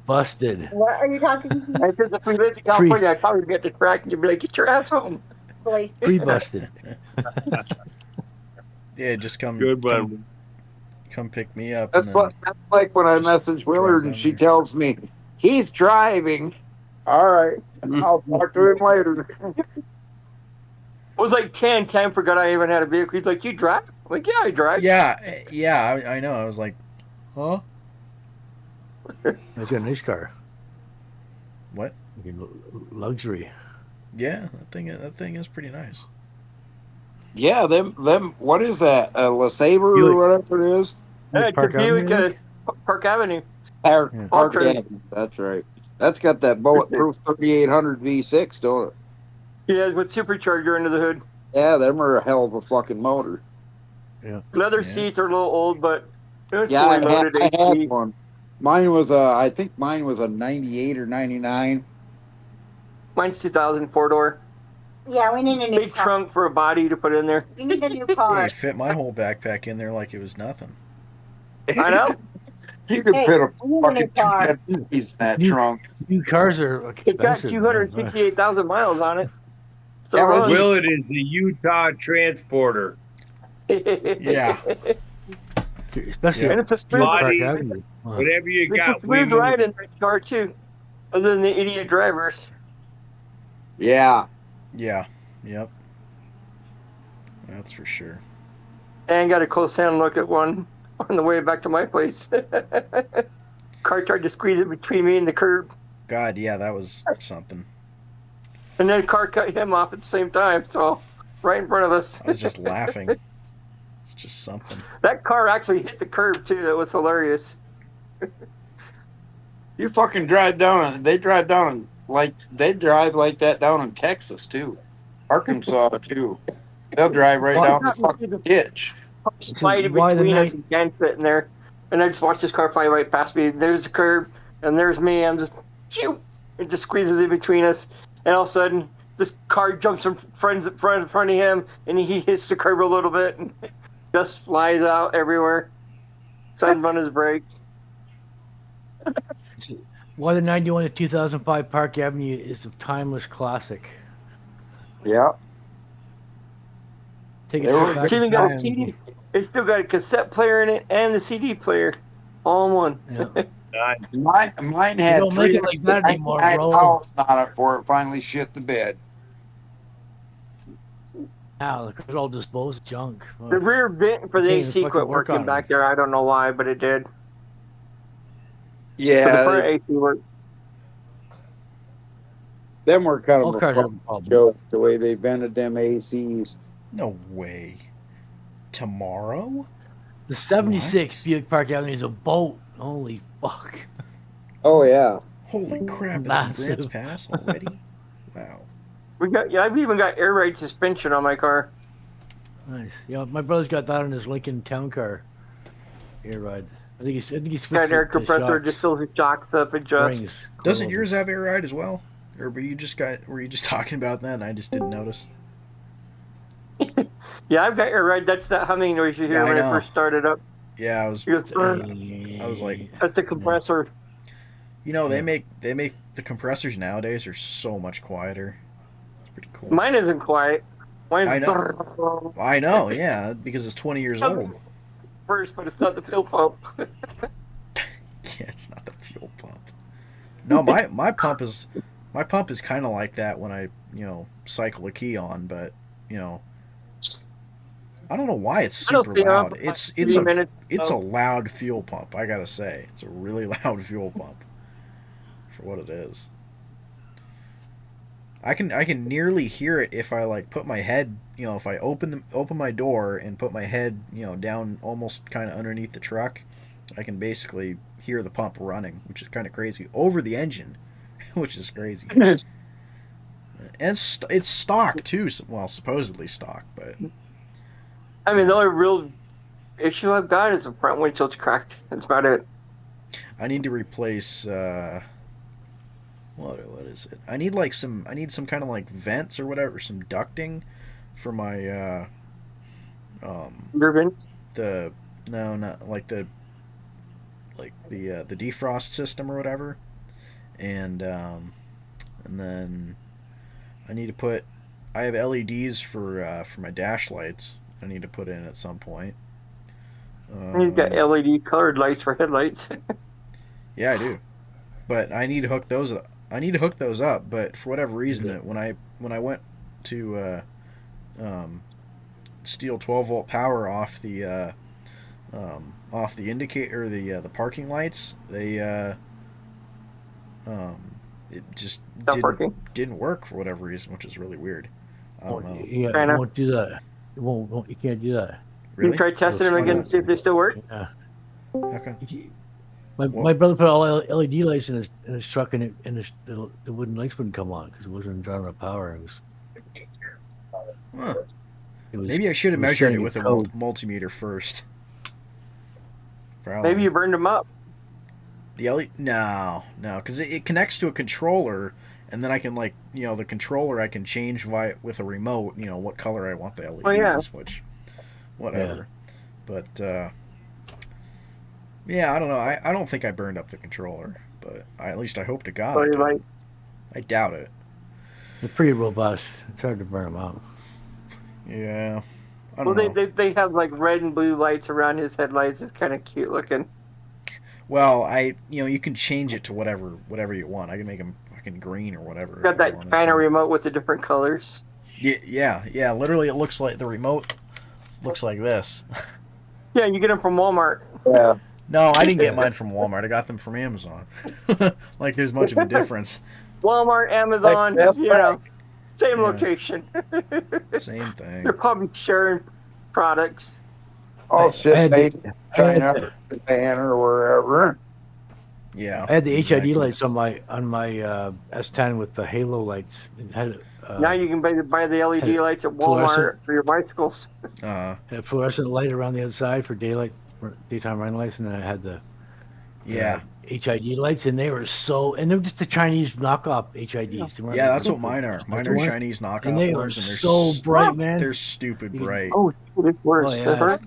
Busted.
What are you talking to?
I said if we lived in California, I'd probably get the track and you'd be like, get your ass home.
Pre-busted.
Yeah, just come.
Good one.
Come pick me up.
That's like when I message Willard and she tells me he's driving. All right, I'll talk to him later.
It was like 10 forgot I even had a vehicle. He's like, you drive? I'm like, yeah, I drive.
Yeah, I know. I was like, huh?
It's got a nice car.
What?
Luxury.
Yeah, that thing is pretty nice.
Yeah, them. What is that? A LeSabre or whatever it is?
It's a Buick Park Avenue.
Park
Ultra.
Avenue. That's right. That's got that bulletproof 3800 V6, don't it?
Yeah, with supercharger under the hood.
Yeah, them are a hell of a fucking motor.
Yeah.
Leather seats are a little old, but it's
Yeah,
fully loaded
I
HD.
had one. Mine was I think mine was a 98 or 99.
Mine's 2000 4-door.
Yeah, we need a new
Big trunk for a body to put in there.
We need a new
Yeah,
car.
you fit my whole backpack in there like it was nothing.
I know.
You could fit a
we need a
fucking
new car.
2 pieces in that trunk.
New cars are
It's got
expensive.
268,000 miles on it. So
Yeah,
runs.
Willard is the Utah transporter.
Yeah.
Especially
And it's a smooth
Park
Body,
Avenue.
whatever you
It's a
got, we
smooth
move.
ride in that car too, other than the idiot drivers.
Yeah.
Yeah. Yep. That's for sure.
And got a close hand look at one on the way back to my place. Car tried to squeeze it between me and the curb,
God, yeah, that was something.
and then a car cut him off at the same time. So right in front of us.
I was just laughing. It's just something.
That car actually hit the curb too. That was hilarious.
You fucking drive down and they drive like that down in Texas too. Arkansas too. They'll drive right down the fucking ditch.
Sliding between us and Ken sitting there, and I just watched this car fly right past me. There's the curb, and there's me. I'm just, phew, it just squeezes in between us, and all of a sudden, this car jumps in front of him, and he hits the curb a little bit, and just flies out everywhere. Sudden on his brakes.
Why the 91 to 2005 Park Avenue is a timeless classic.
Yeah.
Take it back
It's
in
even got a
time.
CD. It's still got a cassette player in it and the CD player, all in one.
Mine had
don't make it like that anymore, bro.
$399 on it before it finally shit the bed.
Now look at all disposed junk.
The rear vent for the
Can't even
AC
fucking
quit
work
working
on
back there. I don't know why, but it did.
Yeah,
But the front AC worked.
them were kind
All
of a
cars have
fucking
problems.
joke the way they vented them ACs.
No way. Tomorrow?
The 76 Buick Park Avenue is a boat. Holy fuck.
Oh yeah.
Holy crap, it's in
Massive.
Grants Pass already? Wow.
I've even got air ride suspension on my car.
Nice. Yeah, my brother's got that on his Lincoln Town Car. Air ride. I think he's switched
Got an air
it to
compressor,
shocks.
just fills the shocks up, adjusts.
Springs.
Doesn't yours have air ride as well? Or were you just talking about that and I just didn't notice?
Yeah, I've got air ride. That's that humming noise you hear
Yeah, I
when
know.
it first started up.
Yeah, I was like,
That's the compressor.
you know, they make the compressors nowadays are so much quieter. It's pretty cool.
Mine isn't quiet. Mine's
I know. I know, yeah, because it's 20 years old.
first, but it's not the fuel pump.
Yeah, it's not the fuel pump. No, my pump is kind of like that when I cycle a key on, but I don't know why it's
It'll
super
be on
loud.
for like
It's
3 minutes.
a loud fuel pump. I gotta say, it's a really loud fuel pump for what it is. I can nearly hear it if I like put my head, if I open my door and put my head, down almost kind of underneath the truck. I can basically hear the pump running, which is kind of crazy over the engine, which is crazy. And it's stock too. Well, supposedly stock, but
I mean, the only real issue I've got is the front windshield's cracked. That's about it.
I need to replace. What is it? I need some kind of like vents or whatever, some ducting for my
Ribbon.
the no, not like the defrost system or whatever, and then I need to put. I have LEDs for my dash lights. I need to put in at some point.
You've got LED colored lights for headlights.
Yeah, I do, but I need to hook those up. But for whatever reason, that when I went to steal 12-volt power off the indicator, the parking lights, they it just didn't work for whatever reason, which is really weird. I don't know.
Yeah, it won't do that. It won't. You can't do that.
Really?
You try testing them again to see if they still work?
Yeah.
Okay.
My brother put all LED lights in his truck, and the wooden lights wouldn't come on because it wasn't drawing enough power. It was.
Huh.
It was
Maybe I should have measured it
sending
with a
code.
multimeter first. Probably.
Maybe you burned them up.
The LED? No, because it connects to a controller, and then I can the controller I can change with a remote. What color I want the LEDs,
Oh, yeah.
which, whatever. But yeah, I don't know. I don't think I burned up the controller, but at least I hope to God I
Sorry,
did.
light.
I doubt it.
They're pretty robust. It's hard to burn them out.
Yeah. I
Well,
don't know.
they have like red and blue lights around his headlights. It's kind of cute looking.
Well, you can change it to whatever you want. I can make them fucking green or whatever.
Got
if I
that
wanted
China
to.
remote with the different colors.
Yeah. Literally, it looks like the remote looks like this.
Yeah, you get them from Walmart.
Yeah. No, I didn't get mine from Walmart. I got them from Amazon. Like, there's much of a difference.
Walmart, Amazon, same location.
Same thing.
They're probably sharing products.
All shit made in China, Japan, or wherever.
Yeah.
I had the HID lights on my S10 with the halo lights. It had,
Now you can buy the LED lights at Walmart for your bicycles.
Had a fluorescent light around the outside for daytime running lights, and then I had the HID lights, and they were they're just the Chinese knockoff HIDs. They weren't
Yeah,
like
that's what mine are. Mine are Chinese knockoff
and they
ones,
are
and they're
so bright, man.
They're stupid bright.
Oh, it's worse.
Oh, yeah.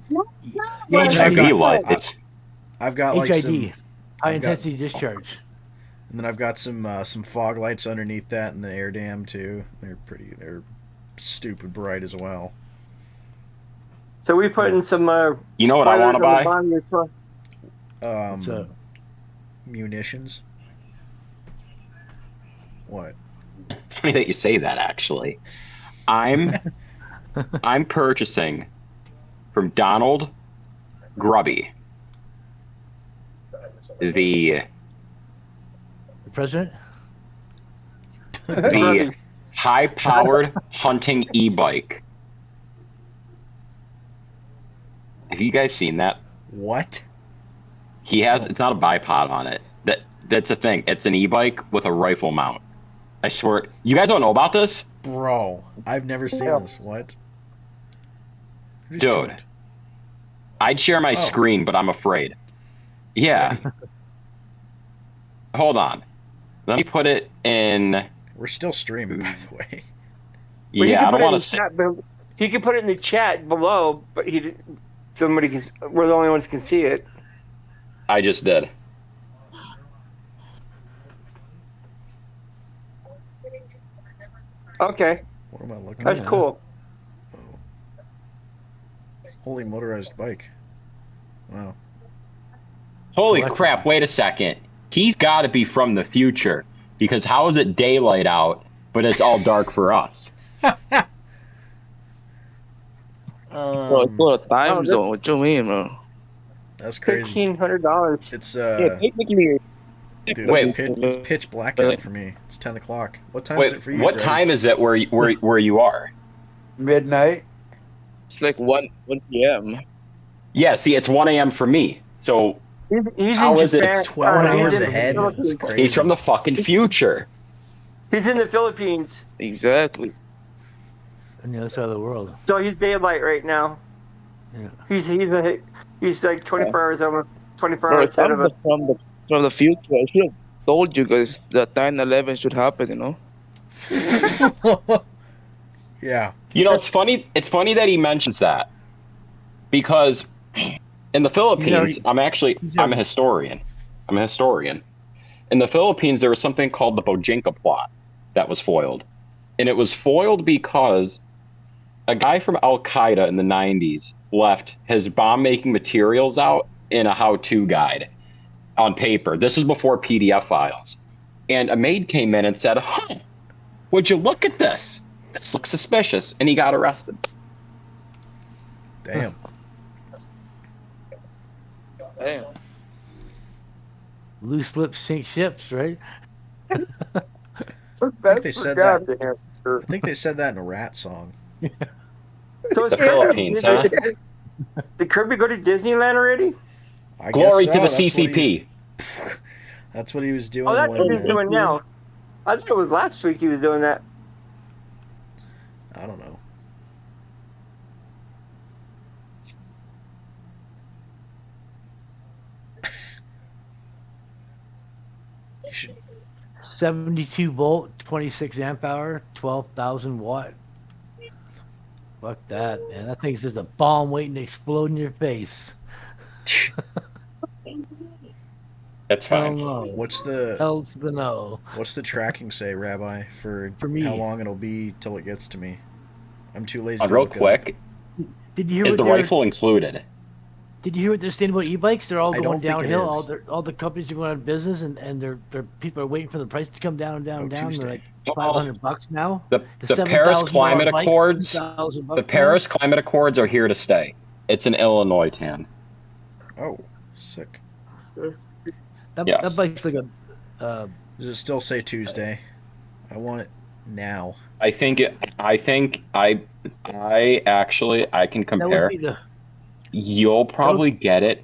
I've got like
HID,
some
high intensity discharge.
And then I've got some fog lights underneath that and the air dam too. They're stupid bright as well.
So we put in some.
You know what I want to buy?
Munitions. What?
It's funny that you say that. Actually, I'm purchasing from Donald Grubby the
president.
The high-powered hunting e-bike. Have you guys seen that?
What?
He has. It's not a bipod on it. That's a thing. It's an e-bike with a rifle mount. I swear. You guys don't know about this?
Bro, I've never seen this. What?
Dude. I'd share my screen, but I'm afraid. Yeah. Hold on. Let me put it in.
We're still streaming, by the way.
Well,
yeah, I don't want to.
He can put it in the chat below, but we're the only ones who can see it.
I just did.
Okay.
What am I looking
That's
at?
cool.
Holy motorized bike. Wow.
Holy crap, wait a second. He's got to be from the future, because how is it daylight out, but it's all dark for us?
Bro, it's for a time zone. What you mean, bro?
That's crazy.
$1,500.
It's
Yeah, technically.
dude,
Wait,
it's pitch black out for me. It's 10 o'clock. What time is it
Wait,
for you?
what
Greg?
time is it where you are?
Midnight.
It's like 1 p.m.
Yeah, see, it's 1 a.m. for me. So
He's
how
in
is it?
Japan.
It's
12
he's
hours
in the
ahead.
Philippines.
It's crazy.
He's from the fucking future.
He's in the Philippines,
Exactly.
On the other side of the world.
so he's daylight right now.
Yeah.
He's like 24 hours, almost 24
Bro,
hours
if
ahead
I'm
of us.
from the future, I should have told you guys that 9/11 should happen. You know.
Yeah.
You know, it's funny. It's funny that he mentions that, because in the Philippines, I'm a historian. I'm a historian. In the Philippines, there was something called the Bojinka plot that was foiled, and it was foiled because a guy from Al Qaeda in the 90s left his bomb-making materials out in a how-to guide on paper. This is before PDF files, and a maid came in and said, "Huh, would you look at this? This looks suspicious," and he got arrested.
Damn.
Damn.
Loose lips sink ships, right?
I think they said that. I think they said that in a Rat song.
So
The
it's
Philippines, huh?
Did Kirby go to Disneyland already?
I
Glory
guess
to the
so.
CCP.
That's what he was doing.
Oh, that's what
when,
he's doing now. I thought it was last week he was doing that.
I don't know. You should.
72 volt, 26 amp hour, 12,000 watt. Fuck that, man. That thing's just a bomb waiting to explode in your face.
That's fine.
Hell no.
What's the
Hell to the no.
What's the tracking say, Rabbi, for
me.
how long it'll be till it gets to me? I'm too lazy. To
Real
look it
quick,
Did you hear
is
what
the
they're-
rifle included?
Did you hear what they're saying about e-bikes? They're all
I
going
don't think it
downhill.
is.
All the companies are going out of business, and their people are waiting for the price to come down and down and down.
Tuesday.
They're like $500 now.
The Paris
$7,000
Climate
bikes,
Accords.
$2,000
The Paris Climate Accords are here to stay. It's in Illinois, Tan.
Oh, sick.
That,
Yes.
that bike's like a.
Does it still say Tuesday? I want it now.
I think I actually can
That would
compare.
be the.
You'll probably get it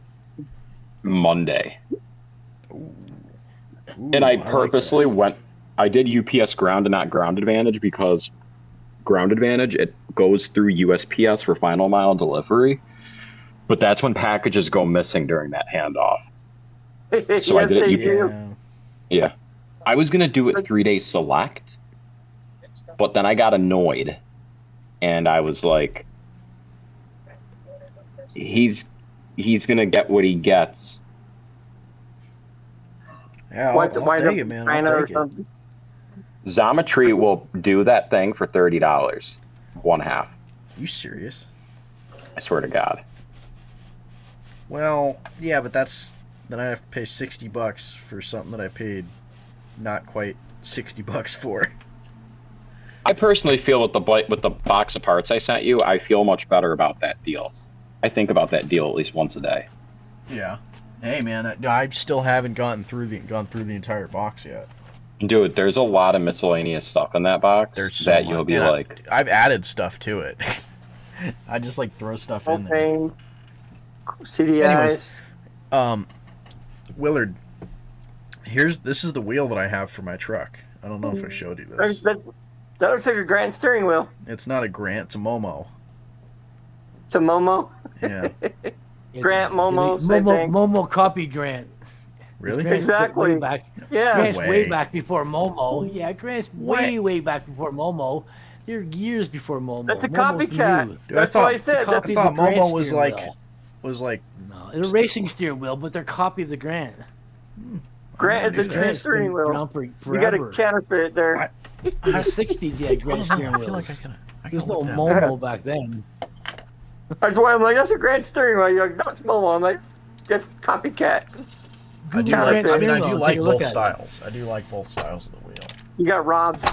Monday.
Ooh,
And I
like
purposely I did UPS ground and not ground advantage, because ground advantage, it goes through USPS for final mile delivery, but that's when packages go missing during that handoff. So I
Yes,
did
they
it.
do.
Yeah. I was going to do it 3-day select, but then I got annoyed and I was like, he's going to get what he gets.
Yeah,
What's
I'll
wind
take
up
it, man.
China
I'll
or
take it.
something?
Xometry will do that thing for $30, one half.
You serious?
I swear to God.
Well, yeah, but then I have to pay $60 for something that I paid not quite $60 for.
I personally feel with the box of parts I sent you, I feel much better about that deal. I think about that deal at least once a day.
Yeah. Hey, man, I still haven't gone through the entire box yet.
Dude, there's a lot of miscellaneous stuff in that box
There's so
that
much.
you'll be
And
like,
I've added stuff to it. I just like throw stuff in there.
Okay. CDIs.
Anyways, Willard, this is the wheel that I have for my truck. I don't know if I showed you this.
That looks like a Grant steering wheel.
It's not a Grant, it's a Momo.
It's a Momo.
Yeah.
Grant Momo. Same thing.
Momo copied Grant.
Really?
Grant's
Exactly.
Way back.
Yeah.
Grant's
No
way
way.
back before Momo. Yeah, Grant's way back before Momo. They're years before Momo.
That's a
Momo's
copycat.
new.
Dude,
That's what I said.
I
That's
thought
the Grant
Momo was
steering
like
wheel. No, it's a racing steering wheel, but they're copy of the Grant.
Grant is a true
Grant's
steering
been
wheel.
around for
You got to
forever.
counterfeit it there.
In the 60s, you had Grant steering
I
wheels.
feel like I can
There's no
look that
Momo back then.
That's why I'm like, that's a Grant steering wheel. You're like, that's Momo. I'm like, Just copycat.
I do
Counterfeit.
like. I mean, I
Steering
do
wheel,
like
take a look
both
at it.
styles. I do like both styles of the wheel.
You got robbed.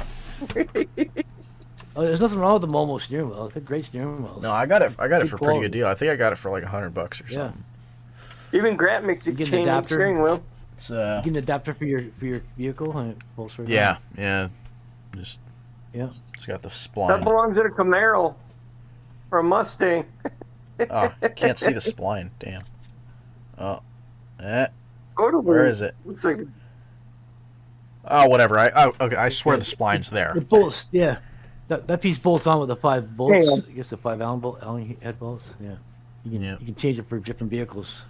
Oh, there's nothing wrong with the Momo steering wheel. It's a great steering wheel.
No, I got it. I got it
Good
for a pretty good
quality.
deal. I think I got it for like $100 or
Yeah.
something.
Even Grant makes a
You get an
chain link
adapter.
steering wheel.
It's
You get an adapter for your vehicle and it bolts right
yeah,
down.
yeah. Just
Yeah.
it's got the
That
spline.
belongs in a Camaro or a Mustang.
Oh, can't see the spline. Damn. Oh, where is it?
Looks like
Oh, whatever. Okay. I swear the spline's there.
It bolts. Yeah. That piece bolts on with the 5 bolts.
Yeah.
I guess the 5 Allen head bolts. Yeah. You can change it for different vehicles.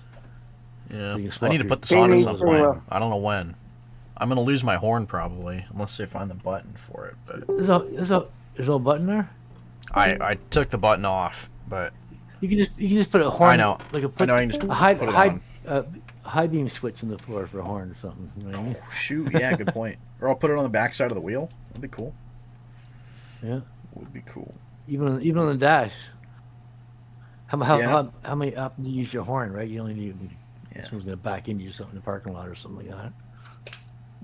Yeah.
So you can
I
swap
need to
your
put this on at
chain
some
wheels
point.
around.
I don't know when. I'm gonna lose my horn probably unless they find the button for it. But
There's a button there.
I took the button off, but
You can just put a horn.
I know.
Like
I know. I can just
a high
put it on.
high beam switch in the floor for a horn or something. You know what I mean?
Oh, shoot. Yeah. Good point. Or I'll put it on the back side of the wheel. That'd be cool.
Yeah.
Would be cool.
Even on the dash. How
Yeah.
many often do you use your horn, right? You only need someone's gonna back into you something in the parking lot or something like that.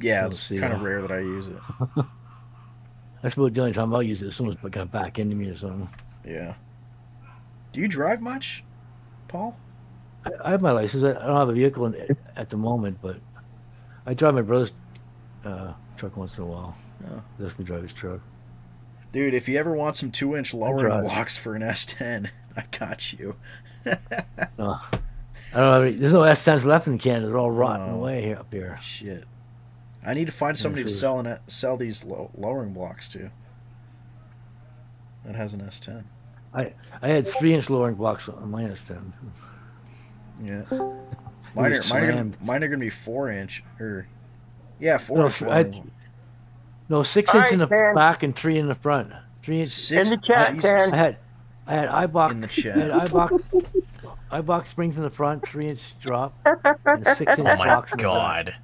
Yeah,
We'll
it's
see,
kind of rare that I use it.
That's about the only time I'll use it. If someone's gonna back into me or something.
Yeah. Do you drive much, Paul?
I have my license. I don't have a vehicle at the moment, but I drive my brother's truck once in a while.
Oh.
Let me drive his truck.
Dude, if you ever want some 2-inch lowering
drive.
blocks for an S10, I got you.
No, I don't have any, there's no S10s left in Canada. They're all rotting
Oh.
away here up here.
Shit. I need to find somebody to sell these lowering blocks to. That has an S10.
I had 3-inch lowering blocks on my S10.
Yeah.
was slammed.
Mine are gonna be 4-inch or 4-inch
No,
lowering block.
No, 6
All
inch in the
right, Dan.
back and 3 in the front. 3 inch.
In the chat,
Jesus.
Dan.
I had iBox.
In the
I
chat.
had iBox springs in the front, 3-inch drop, and a 6-inch
Oh my
box in the back.
god.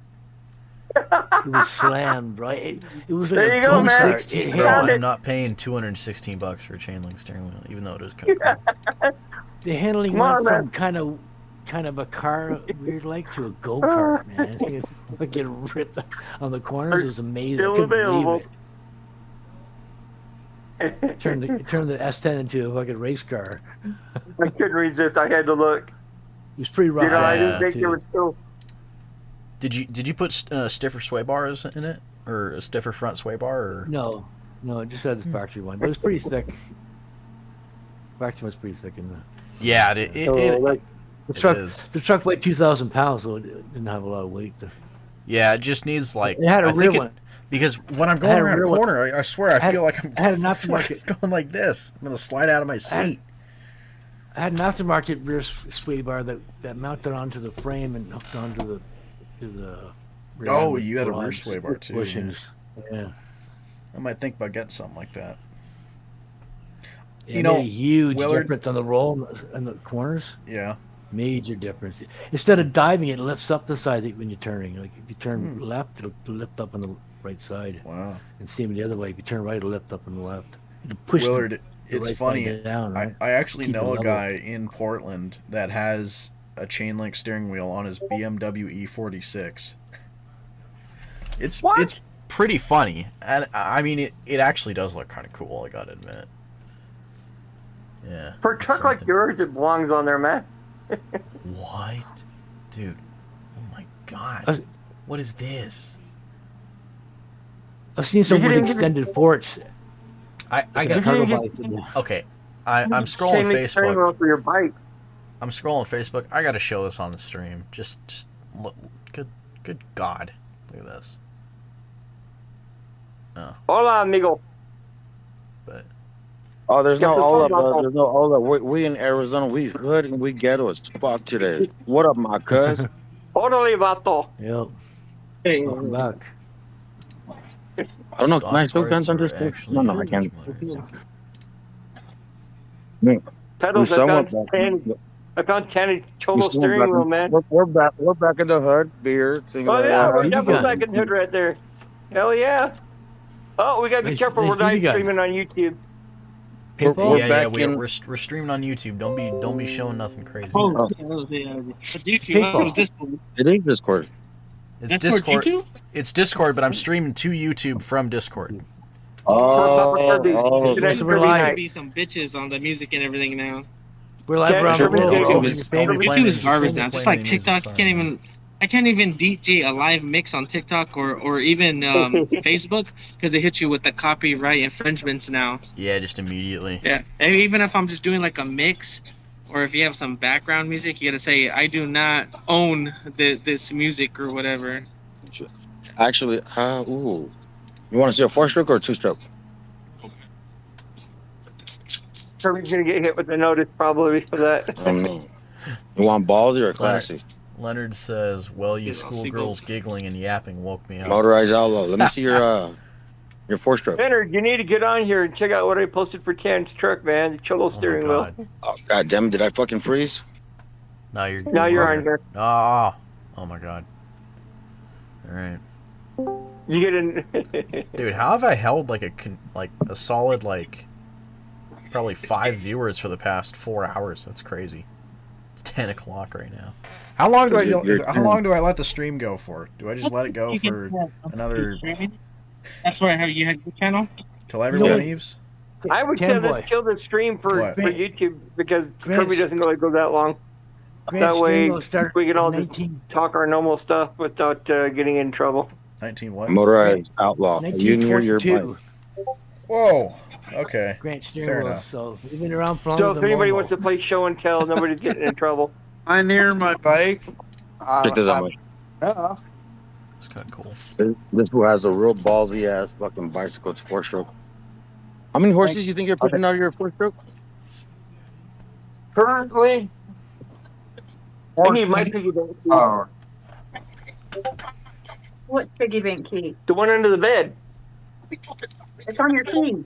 It was slammed, right? It was like
There
a
you go, man.
go-kart.
216,
It
bro.
Found
I'm
it.
not paying $216 for a chain link steering wheel, even though it is kind of cool.
The handling
Come on,
went from
man.
kind of a car weird like to a go-kart, man. It fucking ripped on the corners. It was amazing. I
Still
couldn't
available.
believe it. Turned the S10 into a fucking race car.
I couldn't resist. I had to look.
It was pretty rough.
You know, I
Yeah.
didn't think
too.
there was still.
Did you put stiffer sway bars in it, or a stiffer front sway bar, or
No, it just had the factory one, but it was pretty thick. Factory was pretty thick in the.
yeah,
the
it
truck.
is.
The truck weighed 2,000 pounds, so it didn't have a lot of weight.
Yeah, it just needs like.
It had a
I
rear
think
one.
because when I'm
I
going
had a
around a
rear one.
corner, I swear I feel like I'm
I had an aftermarket.
going like this. I'm gonna slide out of my seat.
I had an aftermarket rear sway bar that mounted onto the frame and hooked onto the rear
Oh,
end
you had a rear
rods,
sway bar too.
Bushings. Yeah.
I might think about getting something like that.
It
You know,
made a huge
Willard-
difference on the roll and the corners.
Yeah.
Major difference. Instead of diving, it lifts up the side when you're turning. Like if you turn left, it'll lift up on the right side.
Wow.
And same the other way. If you turn right, it'll lift up on the left. It'll push
Willard,
the
it's
right
funny.
side down, right?
I actually
Keep it
know a
level.
guy in Portland that has a chain link steering wheel on his BMW E46. It's pretty funny, and I mean it actually does look kind of cool. I gotta admit. Yeah.
For a
it's
truck like
something.
yours, it belongs on there, man.
What, dude? Oh my god! What is this?
I've seen some
You
with
didn't even-
extended forks.
I
Like
got
a cargo
you-
bike with the-
okay. I'm scrolling
Chain link steering
Facebook.
wheel for your bike.
I'm scrolling Facebook. I gotta show this on the stream. Just look. Good God! Look at this. Oh,
Hola, amigo.
but
Oh, there's no
Get the
Ola,
phone off.
bro. There's no Ola. We in Arizona. We hood and we ghetto as fuck today. What up, my cuz?
Totally, vato.
Yep. Welcome back.
I don't know.
stock
Can I show
parts
guns on
are
this?
actually
No, I
much
can't.
more.
Pedals, I
somewhat
found
back.
10. I found 10
We
Cholo
still
steering
back
wheel,
in-
man.
We're back. We're back in the hood. Beer. Things
Oh,
like
yeah,
that.
we're
you
definitely
got?
back in the hood right there. Hell yeah. Oh, we gotta be
Nice-
careful.
nice
We're live
you guys.
streaming on YouTube.
We're
yeah,
back
we're,
in.
we're we're streaming on YouTube. Don't be showing nothing crazy.
Oh, yeah. It's YouTube. I thought it was Discord.
It is Discord.
It's
Discord,
Discord.
YouTube?
It's Discord, but I'm streaming to YouTube from Discord.
Oh,
Yes, we're live.
Be some bitches on the music and everything now.
We're live around the world.
YouTube is garbage now. Just like
any music,
TikTok,
sorry,
I can't even DJ a live mix on TikTok or even Facebook because they hit you with the copyright infringements now.
Yeah, just immediately.
Yeah, and even if I'm just doing like a mix, or if you have some background music, you gotta say I do not own this music or whatever.
actually, ooh, you want to see a 4-stroke or a 2-stroke?
Kirby's gonna get hit with a notice probably for that.
You want ballsy or classy?
Leonard says, "Well, you schoolgirls giggling and yapping woke me up."
Motorized outlaw. Let me see your 4-stroke.
Leonard, you need to get on here and check out what I posted for Tan's truck, man. The Cholo steering wheel.
Oh god damn it! Did I fucking freeze?
Now you're
on here.
Oh my god. All right.
You get in.
Dude, how have I held like a solid probably 5 viewers for the past 4 hours? That's crazy. It's 10 o'clock right now. How long do I let the stream go for? Do I just let it go for another?
That's why you had your channel.
Till everyone leaves?
I would say let's kill the stream for YouTube because Kirby doesn't really go that long. That way we can all just talk our normal stuff without getting in trouble.
19 what?
Motorized outlaw. Are you near your bike?
Whoa. Okay.
Grant
Fair
steering wheel.
enough.
So we've been around for
So if anybody wants to play show and tell, nobody's getting in trouble.
I'm near my bike.
Check this out.
Yeah.
It's kind of cool.
This one has a real ballsy ass fucking bicycle. It's 4-stroke. How many horses do you think you're putting out of your 4-stroke?
Currently, I need my piggy bank key.
Oh.
What piggy bank key?
The one under the bed.
It's on your key.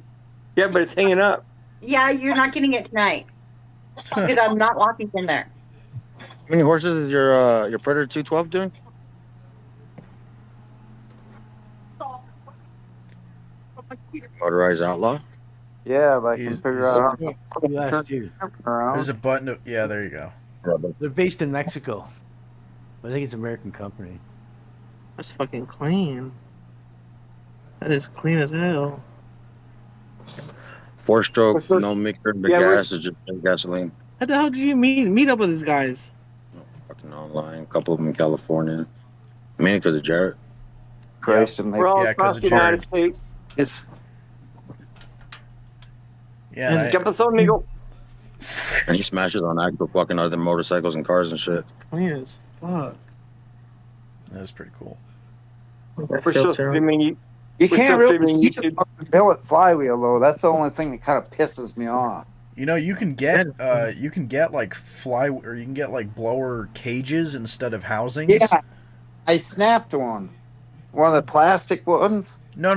Yeah, but it's hanging up.
Yeah, you're not getting it tonight because I'm not locking in there.
How many horses is your Predator 212 doing? Motorized outlaw.
Yeah, but I can figure out.
There's a button. Yeah, there you go.
They're based in Mexico. I think it's an American company.
That's fucking clean. That is clean as hell.
4-stroke, no mixer. The gas is just gasoline.
How the hell did you meet up with these guys?
Fucking online. A couple of them in California. Mainly because of Jarrett.
Christ, and
We're all across the United States.
It's
yeah.
Jump us on, amigo.
And he smashes on actual fucking other motorcycles and cars and shit.
Clean as fuck.
That was pretty cool.
We're still streaming.
You can't really see the fucking billet flywheel though. That's the only thing that kind of pisses me off.
You know, you can get like blower cages instead of housings.
Yeah, I snapped one. One of the plastic ones.
No,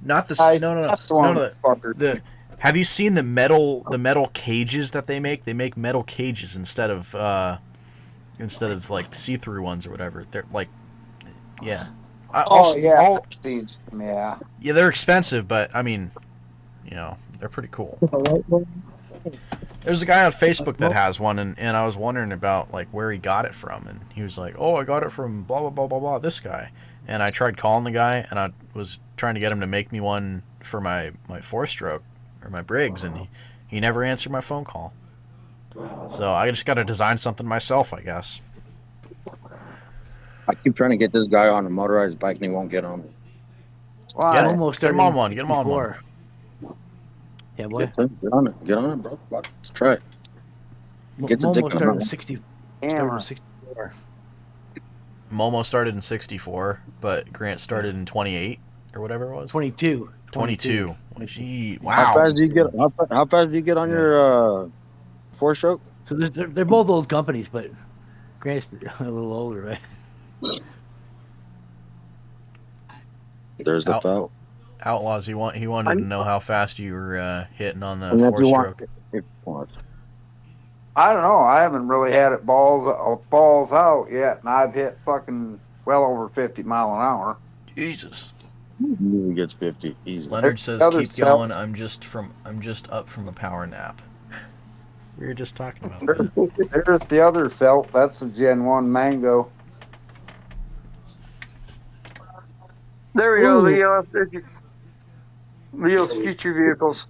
not the. Have you seen the metal cages that they make? They make metal cages instead of like see-through ones or whatever. They're like, yeah.
Yeah,
they're expensive, but I mean, you know, they're pretty cool. There's a guy on Facebook that has one, and I was wondering about like where he got it from, and he was like, "Oh, I got it from blah blah blah blah blah." This guy, and I tried calling the guy, and I was trying to get him to make me one for my 4-stroke or my Briggs, and he never answered my phone call. So I just got to design something myself, I guess.
I keep trying to get this guy on a motorized bike and he won't get on.
Get him on one. Get him on one.
Yeah, boy.
Get on it. Get on it, bro. Let's try it. Get the dick on
started
it.
64.
Momo started in 64, but Grant started in 28 or whatever it was.
22.
22. Gee, wow.
How fast do you get on your 4-stroke?
So they're both old companies, but Grant's a little older, right?
There's the foul.
Outlaws, he wanted to know how fast you were hitting on the 4-stroke.
I don't know. I haven't really had it balls out yet, and I've hit fucking well over 50 mile an hour.
Jesus.
He gets 50 easy.
Leonard says,
Other
"Keep
cell-
going. I'm just up from a power nap." We were just talking about
There's,
that.
there's the other felt. That's the Gen 1 Mango.
There we go, Leo. There's Leo's future vehicles.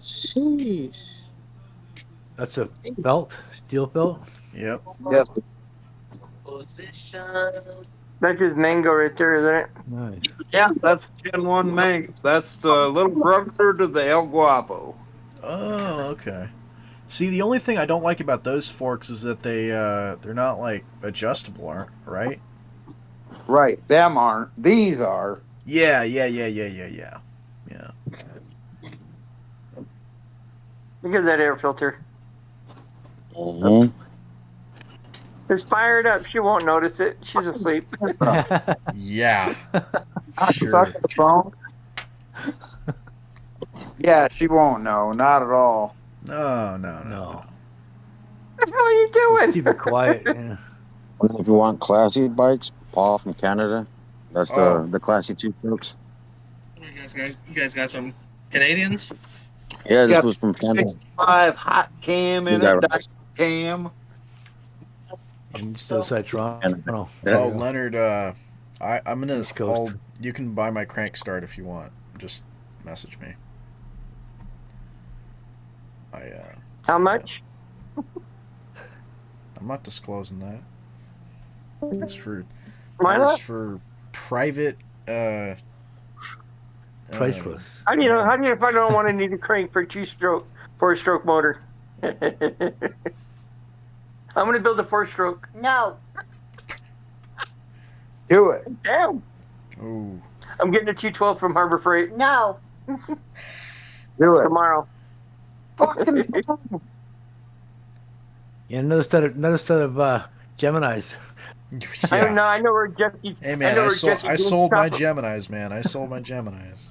Sheesh. That's a belt, steel belt.
Yep.
Yes.
That's his mango right there, isn't it?
Nice.
Yeah, that's Gen 1 Mango. That's the little brother to the El Guapo.
Oh, okay. See, the only thing I don't like about those forks is that they're not like adjustable, aren't right?
Right. Them aren't. These are.
Yeah.
Look at that air filter.
Mhm.
It's fired up. She won't notice it. She's asleep.
Yeah.
I
Sure.
suck at the phone. Yeah, she won't know. Not at all.
No.
What the hell are you doing?
Super quiet. Yeah.
If you want classy bikes, Paul from Canada. That's
Oh.
the classy two strokes.
You guys got some Canadians?
Yeah, this
Got
was from Canada.
65 hot cam in
You
it.
got
Dyson cam.
I'm just outside Toronto.
Oh, Leonard, I'm gonna.
East Coast.
You can buy my crank start if you want. Just message me.
How much?
I'm not disclosing that. It's for.
Why
that is
not?
for private.
Priceless.
How do you know? How do you if I don't want to need a crank for a 4-stroke motor? I'm gonna build a 4-stroke.
No.
Do it.
Damn.
Oh.
I'm getting a 212 from Harbor Freight
No.
Do it.
tomorrow.
Fucking.
Yeah, another set of Geminis.
I don't
Yeah.
know. I know where Jesse.
Hey man,
know
I
where
sold.
Jesse
I
James
sold my
chopper-
Geminis, man. I sold my Geminis.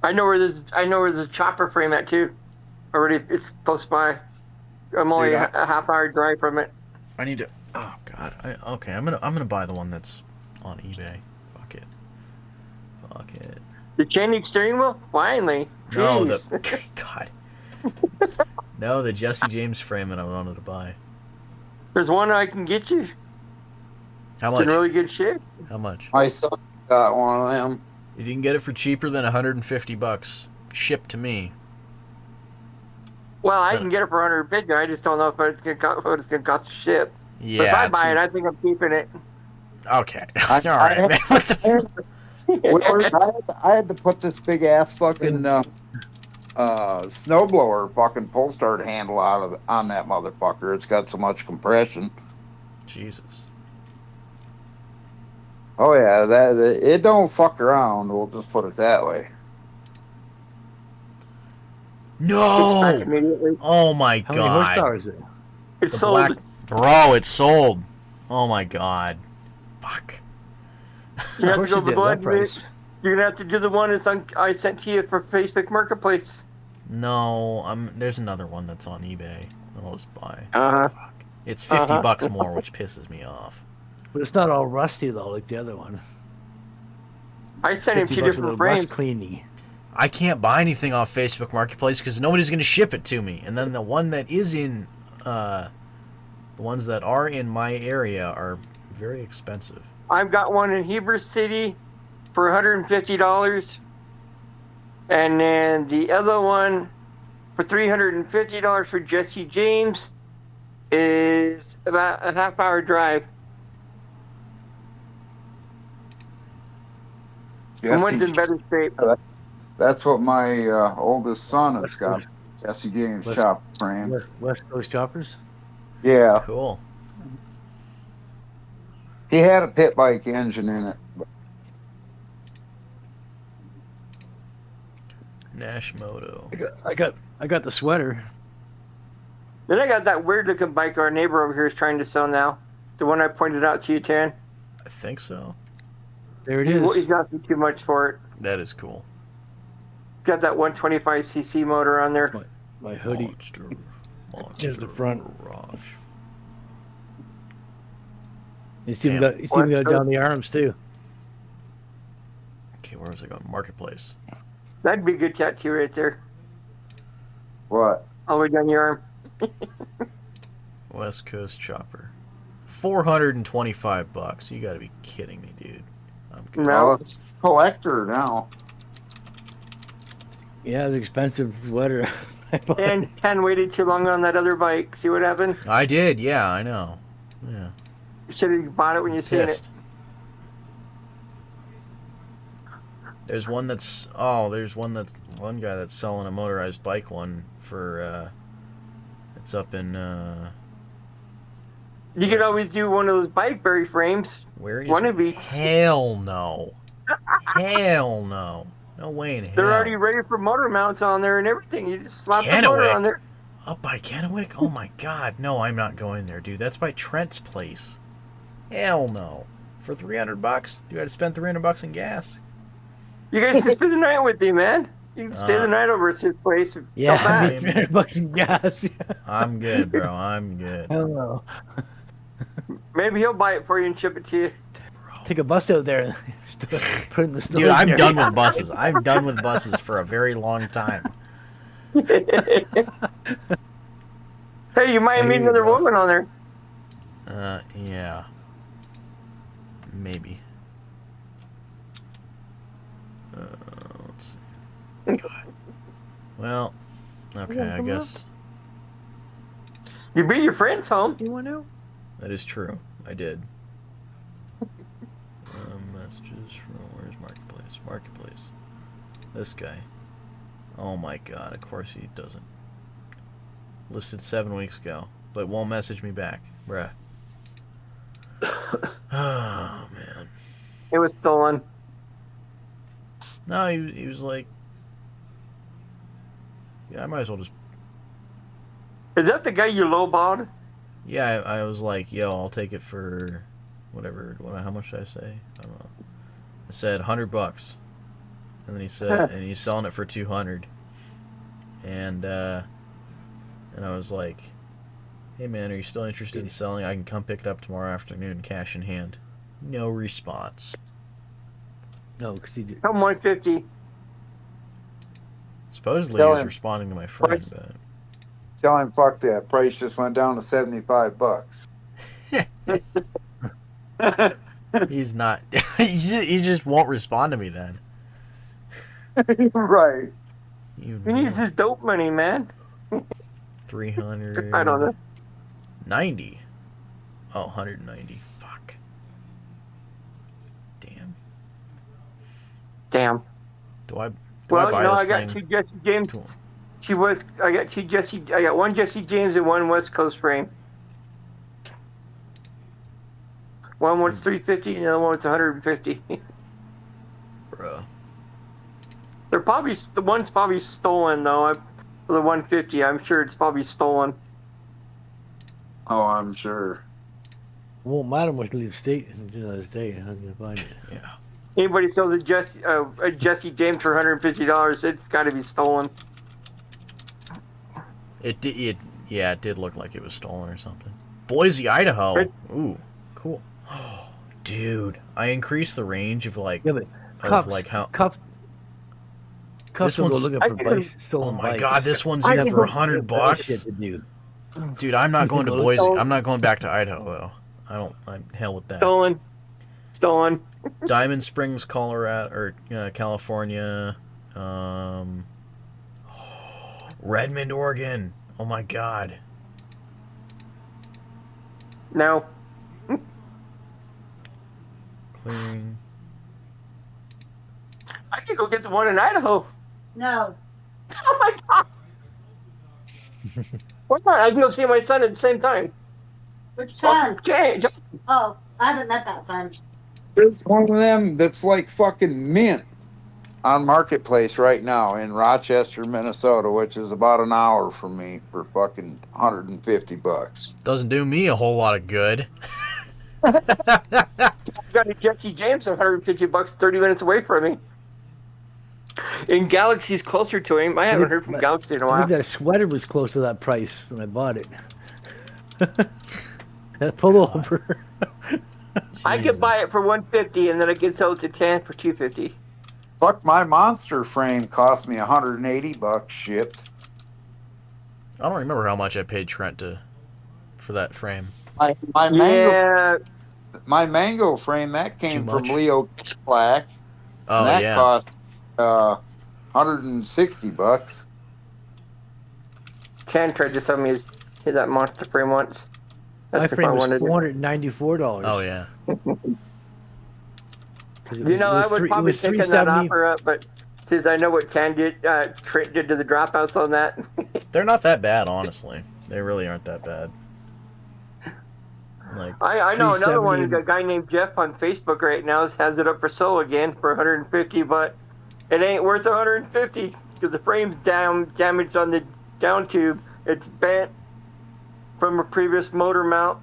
I know where there's. I know where there's a chopper frame at too. Already, it's close by. I'm only
Dude,
a half-hour drive from it.
I need to. Oh God. Okay. I'm gonna buy the one that's on eBay. Fuck it.
The chaining steering wheel? Finally.
No,
Jeez.
God. No, the Jesse James frame that I wanted to buy.
There's one I can get you.
How
It's
much?
in really good shape.
How much?
My son got one of them.
If you can get it for cheaper than $150, shipped to me.
Well, I can get it for 150. I just don't know what it's gonna cost to ship.
Yeah.
But if I
it's
buy it,
gonna-
I think I'm keeping it.
Okay. All right, man. What the?
I had to put this big ass fucking snowblower fucking pull start handle on that motherfucker. It's got so much compression.
Jesus.
Oh yeah, it don't fuck around. We'll just put it that way.
No.
It's back immediately.
Oh my
How many
God.
horsepower is it?
It's
The
sold.
Bro, it's sold. Oh my God. Fuck.
You have to
course
go
you
the
did,
blood.
what price?
You're gonna have to do the one I sent to you for Facebook Marketplace.
No, there's another one that's on eBay. I'll just buy.
Uh-huh.
It's $50 more, which pisses me off.
But it's not all rusty though, like the other one.
I sent him
50
two
bucks
different
with a rust
frames.
cleaning.
I can't buy anything off Facebook Marketplace because nobody's going to ship it to me. And then the one that is in, the ones that are in my area are very expensive.
I've got one in Heber City for $150, and then the other one for $350 for Jesse James is about a half-hour drive. And one's in better shape.
That's what my oldest son has got. Jesse James chop frame.
West Coast choppers.
Yeah.
Cool.
He had a pit bike engine in it.
Nashmoto.
I got the sweater.
Then I got that weird-looking bike our neighbor over here is trying to sell now. The one I pointed out to you, Tan.
I think so.
There it is.
He's asking too much for it.
That is cool.
Got that 125cc motor on there.
My hoodie.
Monster
Here's the front.
Garage.
He's even got down the arms too.
Okay, where was I going? Marketplace.
That'd be a good tattoo right there.
What?
All the way down your arm.
West Coast Chopper. $425. You got to be kidding me, dude. I'm good.
No.
Well, it's collector now.
Yeah, it's expensive sweater.
And Ken waited too long on that other bike. See what happened?
I did. Yeah, I know. Yeah.
You should have bought it when you seen it.
Pissed. There's one that's one guy that's selling a motorized bike one for it's up in
You could always do one of those bikeberry frames.
where is
one
it?
of each.
Hell no. Hell no. No way in hell.
They're already ready for motor mounts on there and everything. You just slap the motor
Kennewick?
on there.
Up by Kennewick? Oh my god. No, I'm not going there, dude. That's by Trent's place. Hell no. For $300? You got to spend $300 in gas.
You guys can spend the night with him, man. You can stay the night over at his place. And
Yeah,
come back.
$300 in gas.
I'm good, bro. I'm good.
Hell no.
Maybe he'll buy it for you and ship it to you.
Take a bus out there and put it in the store.
Dude, I'm done with buses. I'm done with buses for a very long time.
Hey, you might meet another woman on there.
Yeah. Maybe. Let's see. God. Well, okay, I guess.
You bring your friends home.
You want to?
That is true. I did. Messages from where's Marketplace? Marketplace. This guy. Oh my god, of course he doesn't. Listed 7 weeks ago, but won't message me back. Bruh. Oh, man.
It was stolen.
No, he was like... Yeah, I might as well just...
Is that the guy you lowballed?
Yeah, I was like, yo, I'll take it for... Whatever. How much did I say? I don't know. I said $100. And then he said... and he's selling it for $200. And I was like... Hey man, are you still interested in selling? I can come pick it up tomorrow afternoon, cash in hand. No response.
No, because he did.
Come 150.
Supposedly he was responding to my friend, but...
Tell him fuck that. Price just went down to $75.
He's not... he just won't respond to me then.
Right.
He
needs his dope money, man.
300...
I don't know.
90. Oh, 190. Fuck. Damn. Do I buy this
I got
thing?
2 Jesse James. I got 1 Jesse James and 1 West Coast frame. One was 350 and the other one was 150.
Bruh.
The one's probably stolen though. For the 150, I'm sure it's probably stolen.
Oh, I'm sure.
It won't matter much to leave state another state. How's he gonna find it?
Yeah.
Anybody sells a Jesse James for $150, it's got to be stolen.
It did look like it was stolen or something. Boise, Idaho. Ooh, cool. Dude, I increased the range of like
Cuffs
this
will go
one's
looking for bikes.
Oh my god, this one's here for $100. Dude, I'm not going to Boise. I'm not going back to Idaho though. I'm hell with that.
Stolen.
Diamond Springs, Colorado or California. Redmond, Oregon. Oh my god.
No.
Clearing.
I could go get the one in Idaho.
No.
Oh my god. Why not? I can go see my son at the same time.
Which son?
Jay.
Oh, I haven't met that son.
There's one of them that's like fucking mint on Marketplace right now in Rochester, Minnesota, which is about an hour from me for fucking $150.
Doesn't do me a whole lot of good.
Got a Jesse James at $150, 30 minutes away from me. And Galaxy's closer to him. I haven't heard from Galaxy in a
I
while.
think that sweater was close to that price when I bought it. That pullover.
I could buy it for $150 and then I could sell it to 10 for $250.
Fuck, my monster frame cost me $180 shipped.
I don't remember how much I paid Trent for that frame.
My mango frame that came from
much?
Leo Black, and
Oh
that
yeah.
cost $160.
Tan tried to sell me that monster frame once.
My
That's if I
frame was
wanted it.
$494.
Oh yeah.
I would probably take that
$370.
offer up, but since I know what Tan did, Trent did to the dropouts on that.
They're not that bad, honestly. They really aren't that bad. Like
I know another one.
$370.
A guy named Jeff on Facebook right now has it up for sale again for 150, but it ain't worth 150 because the frame's damaged on the down tube. It's bent from a previous motor mount.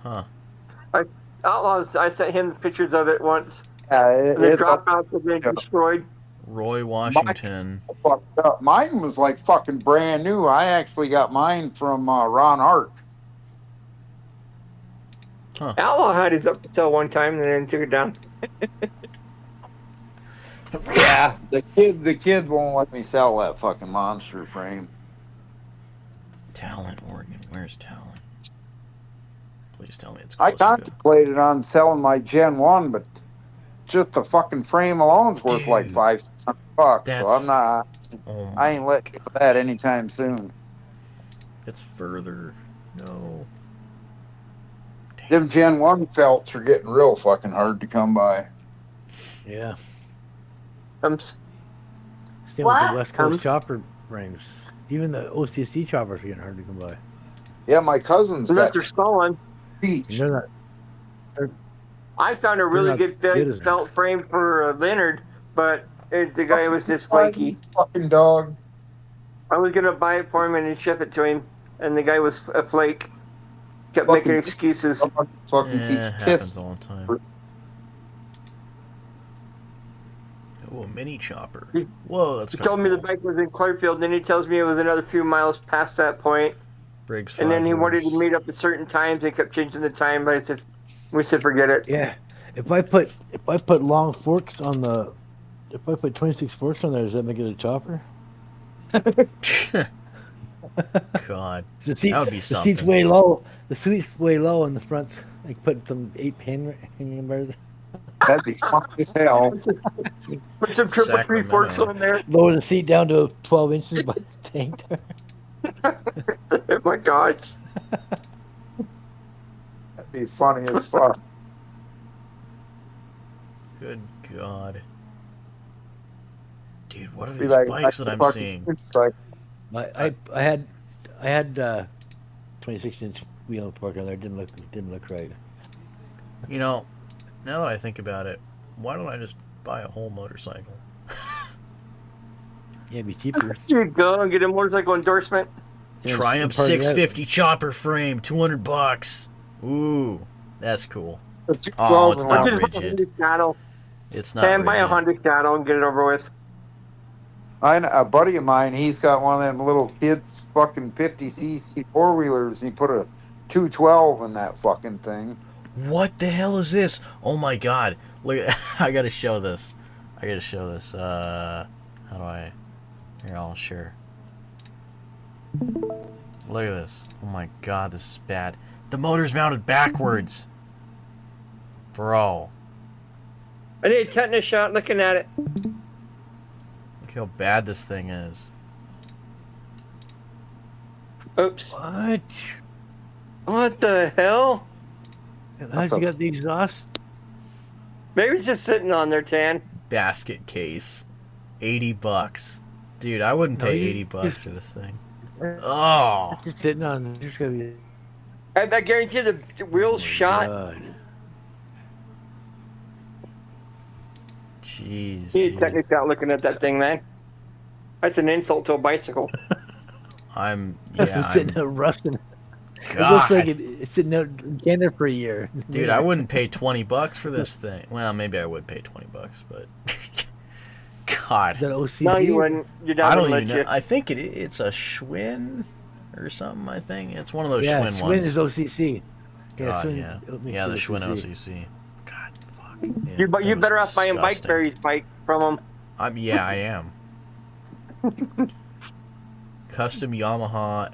Huh.
I sent him pictures of it once.
It's
The dropouts have been destroyed.
Roy Washington.
Mine was like fucking brand new. I actually got mine from Ron Hart.
Huh.
Outlaw had his up for sale one time and then took it down.
Yeah, the kid won't let me sell that fucking monster frame.
Talent, Oregon. Where's Talent? Please tell me it's
I
close to
contemplated on selling my Gen 1, but just the fucking frame alone's worth like $500. So I'm not. I ain't letting go of that anytime soon.
It's further. No.
Them Gen 1 felts are getting real fucking hard to come by.
Yeah.
Same
with the West Coast chopper frames. Even the OCC choppers are getting hard to come by.
Yeah, my cousin's
Unless
got
they're stolen.
Beach.
I found a really good felt frame for Leonard, but the guy was just flaky.
Fucking dog.
I was gonna buy it for him and then ship it to him, and the guy was a flake. Kept making excuses.
Fucking
keeps happens all the time. Oh, a mini chopper. Whoa, that's
He told me the bike was in Clarkfield, then he tells me it was another few miles past that point.
Briggs
and then he
5
wanted to
horse.
meet up at certain times. They kept changing the time, but we said forget it.
Yeah, if I put long forks on the, if I put 26 forks on there, does that make it a chopper?
God,
The seat,
that would be
the
something.
seat's way low. The seat's way low, and the front's like put some 8 pin hanging bars.
That'd be fun as hell.
Put some triple three forks on there.
Lower the seat down to 12 inches by the tank there.
Oh my gosh.
That'd be funny as fuck.
Good God. Dude, what are
Be
these
like-
bikes that
like
I'm
fucking
seeing?
it's like-
I had 26-inch wheel fork on there. Didn't look right.
You know, now that I think about it, why don't I just buy a whole motorcycle?
Yeah, it'd be cheaper.
You go and get a motorcycle endorsement.
Triumph 650 chopper frame, $200. Ooh, that's cool. Oh, it's not rigid. It's not
Can buy a
rigid.
Honda Shadow and get it over with.
A buddy of mine, he's got one of them little kids fucking 50cc four-wheelers. He put a 212 in that fucking thing.
What the hell is this? Oh my God! Look, I gotta show this. How do I? Here, I'll share. Look at this. Oh my God, this is bad. The motor's mounted backwards. Bro.
I need a tetanus shot looking at it.
Look how bad this thing is.
Oops.
What?
What the hell?
How's you got the exhaust?
Maybe it's just sitting on there, Tan.
Basket case. $80. Dude, I wouldn't
No,
pay
you-
$80 for this thing. Oh.
It's just sitting on. There's gonna be.
I guarantee the wheel's shot.
God.
Jeez,
You need a
dude.
tetanus shot looking at that thing, man. That's an insult to a bicycle.
That's been
Yeah,
sitting there rusting. It
God.
looks like it's sitting there again there for a year.
Dude, I wouldn't pay $20 for this thing. Well, maybe I would pay $20, but God.
Is that OCC?
No, you wouldn't. Your dad
I don't
wouldn't
even
let
know.
you.
I think it's a Schwinn or something. I think it's one of those
Yeah,
Schwinn
Schwinn
ones.
is OCC.
God,
Schwinn-
yeah,
it makes
yeah, the
it
Schwinn
OCC.
OCC. God, fuck.
You
that
better
was
off buying
disgusting.
Bikeberry's bike from him.
Yeah, I am. Custom Yamaha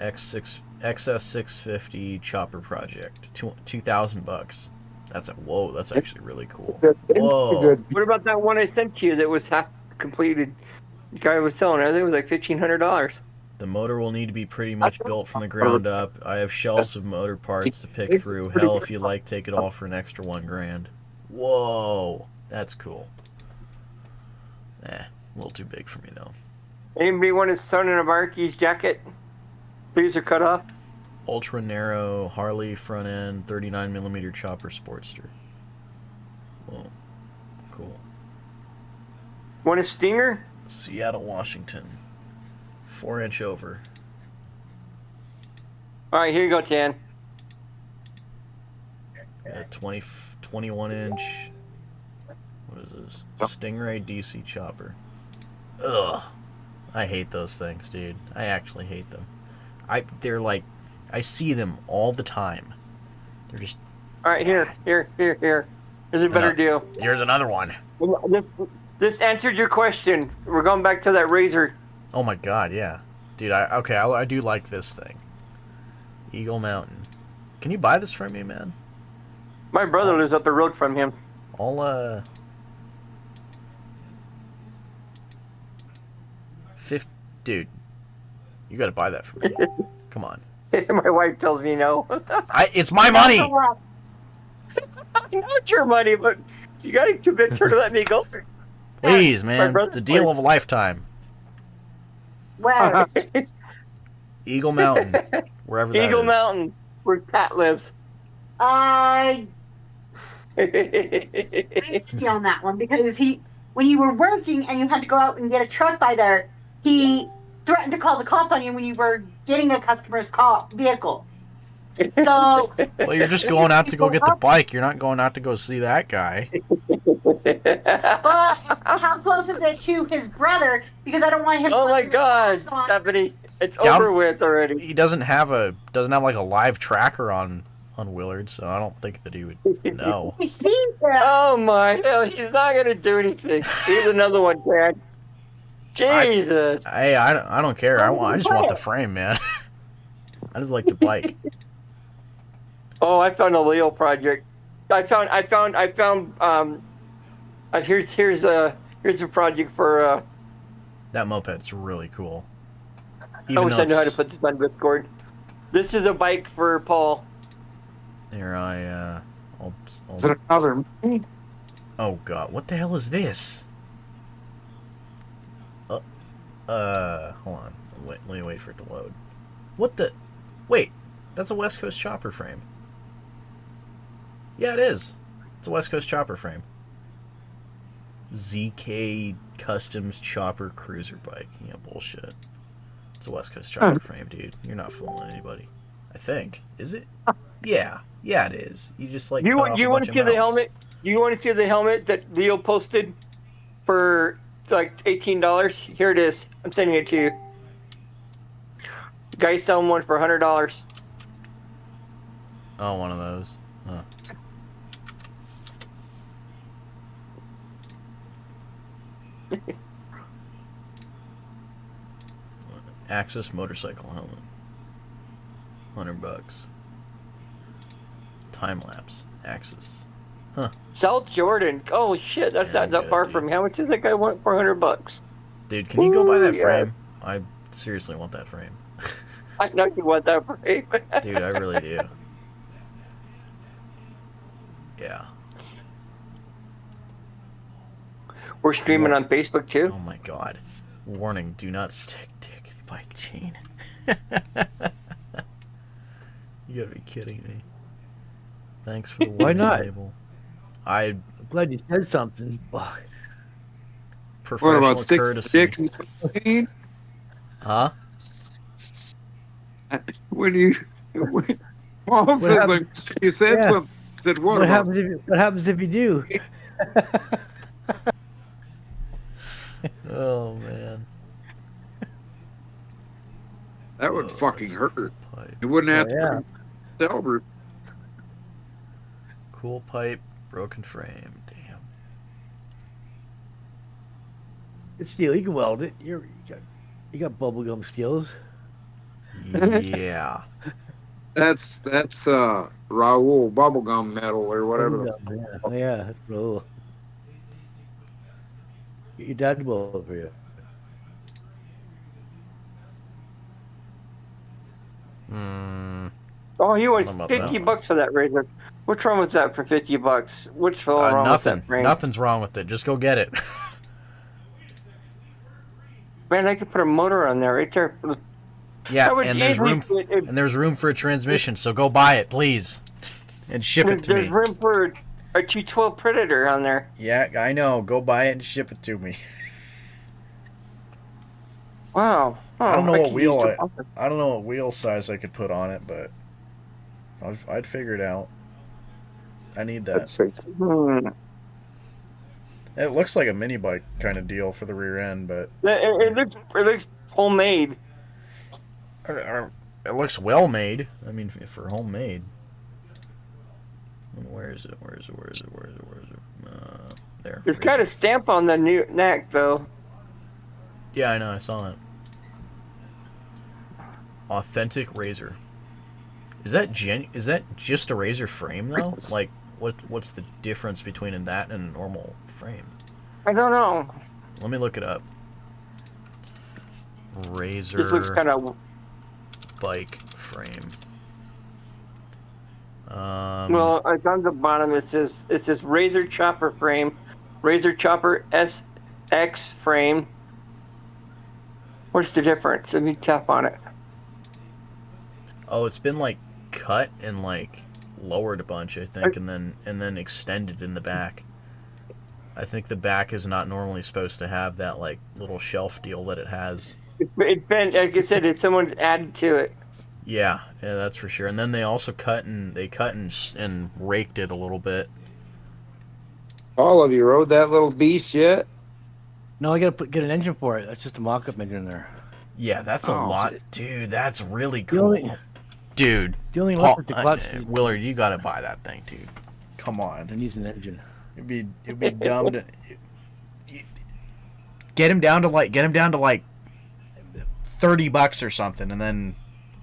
XS650 chopper project. $2,000. That's whoa. That's actually really cool. Whoa.
What about that one I sent to you that was half completed? The guy was selling it. I think it was like $1,500.
The motor will need to be pretty much built from the ground up. I have shelves of motor parts to pick through. Hell, if you like, take it all for an extra $1,000. Whoa, that's cool. A little too big for me though.
Anybody want his son in a Marquis jacket? Sleeves are cut off.
Ultra narrow Harley front end 39mm chopper Sportster. Whoa, cool.
Want a Stinger?
Seattle, Washington. 4-inch over.
All right, here you go, Tan.
A 21-inch. What is this? Stingray DC chopper. Ugh. I hate those things, dude. I actually hate them. They're like, I see them all the time. They're just.
All right, here. Here's a better deal.
Here's another one.
This answered your question. We're going back to that Razor.
Oh my god, yeah, dude. I do like this thing. Eagle Mountain. Can you buy this from me, man?
My brother lives up the road from him.
Dude, you gotta buy that for me. Come on.
My wife tells me no.
It's my money.
I know it's your money, but you gotta convince her to let me go.
Please, man. It's a deal of a lifetime.
Where?
Eagle Mountain, wherever that is.
Eagle Mountain, where Pat lives.
I on that one because when you were working and you had to go out and get a truck by there, he threatened to call the cops on you when you were getting a customer's vehicle. So.
Well, you're just going out to go get the bike. You're not going out to go see that guy.
But how close is it to his brother? Because I don't want him.
Oh my God, Stephanie, it's over with already.
He doesn't have like a live tracker on Willard, so I don't think that he would know.
Oh my hell, he's not gonna do anything. Here's another one, Dad. Jesus.
I don't care. I just want the frame, man. I just like the bike.
Oh, I found a Leo project. Here's a project for
that moped's really cool.
I wish I knew how to put this on Discord. This is a bike for Paul.
Here
Is it another?
Oh god, what the hell is this? Hold on. Let me wait for it to load. What the? Wait, that's a West Coast chopper frame. Yeah, it is. It's a West Coast chopper frame. ZK Customs chopper cruiser bike. Yeah, bullshit. It's a West Coast chopper frame, dude. You're not fooling anybody. I think. Is it? Yeah. Yeah, it is. You just like.
You want to see the helmet? You want to see the helmet that Leo posted for like $18? Here it is. I'm sending it to you. Guy's selling one for $100.
Oh, one of those. Huh. Axis motorcycle helmet. $100. Time lapse. Axis. Huh.
South Jordan. Oh shit, that's not that far from me. How much does that guy want for $100?
Dude, can you go buy that frame? I seriously want that frame.
I know you want that frame.
Dude, I really do. Yeah.
We're streaming on Facebook too.
Oh my god. Warning, do not stick dick in bike chain. You gotta be kidding me. Thanks for the
Why not?
label. I'm
glad you said something.
Professional
what about sticks
courtesy.
dick and cocaine?
Huh?
When you Paul
What
said,
happens-
like, you said
Yeah.
something. Said what,
What
about
happens if you do?
Oh man.
that would fucking hurt. You wouldn't have to Albert.
Cool pipe, broken frame. Damn.
It's steel. You can weld it. You got bubblegum skills.
Yeah.
That's Raoul bubblegum metal or whatever the
Bubblegum, yeah, that's cool. Get your dad to weld it for you.
Oh, he
I
was
don't know about that
50
one.
bucks for that razor. What's wrong with that for 50 bucks? What's wrong with
Nothing.
that frame?
Nothing's wrong with it. Just go get it.
Man, I could put a motor on there right there.
Yeah,
That would
and there's
easily
room
fit a-
and there's room for a transmission. So go buy it, please, and ship it to
There's
me.
room for a 212 Predator on there.
Yeah, I know. Go buy it and ship it to me.
Wow. Oh,
I don't know what
could use
wheel
the bumper.
I don't know what wheel size I could put on it, but I'd figure it out. I need that. It looks like a mini bike kind of deal for the rear end, but
It looks homemade.
it looks well made. I mean, for homemade. Where is it? Where is it? Where is it? Where is it? Where is it? There.
It's got a stamp on the new neck, though.
Yeah, I know. I saw it. Authentic razor. Is that just a razor frame though? Like, what's the difference between that and a normal frame?
I don't know.
Let me look it up. Razor.
This looks kind of
bike frame.
Well, it's on the bottom. It says Razor Chopper frame, Razor Chopper SX frame. What's the difference? Let me tap on it.
Oh, it's been like cut and like lowered a bunch, I think, and then extended in the back. I think the back is not normally supposed to have that like little shelf deal that it has.
It's been, like I said, someone's added to it.
Yeah, that's for sure. And then they also cut and raked it a little bit.
All of you rode that little beast yet?
No, I gotta get an engine for it. That's just a mock-up engine in there.
Yeah, that's a
Oh,
lot,
so-
dude. That's really
The
cool,
only-
dude.
The only
Paul-
electric clutch.
Willard, you gotta buy that thing, dude. Come on.
It needs an engine.
It'd be dumb to get him down to like $30 or something, and then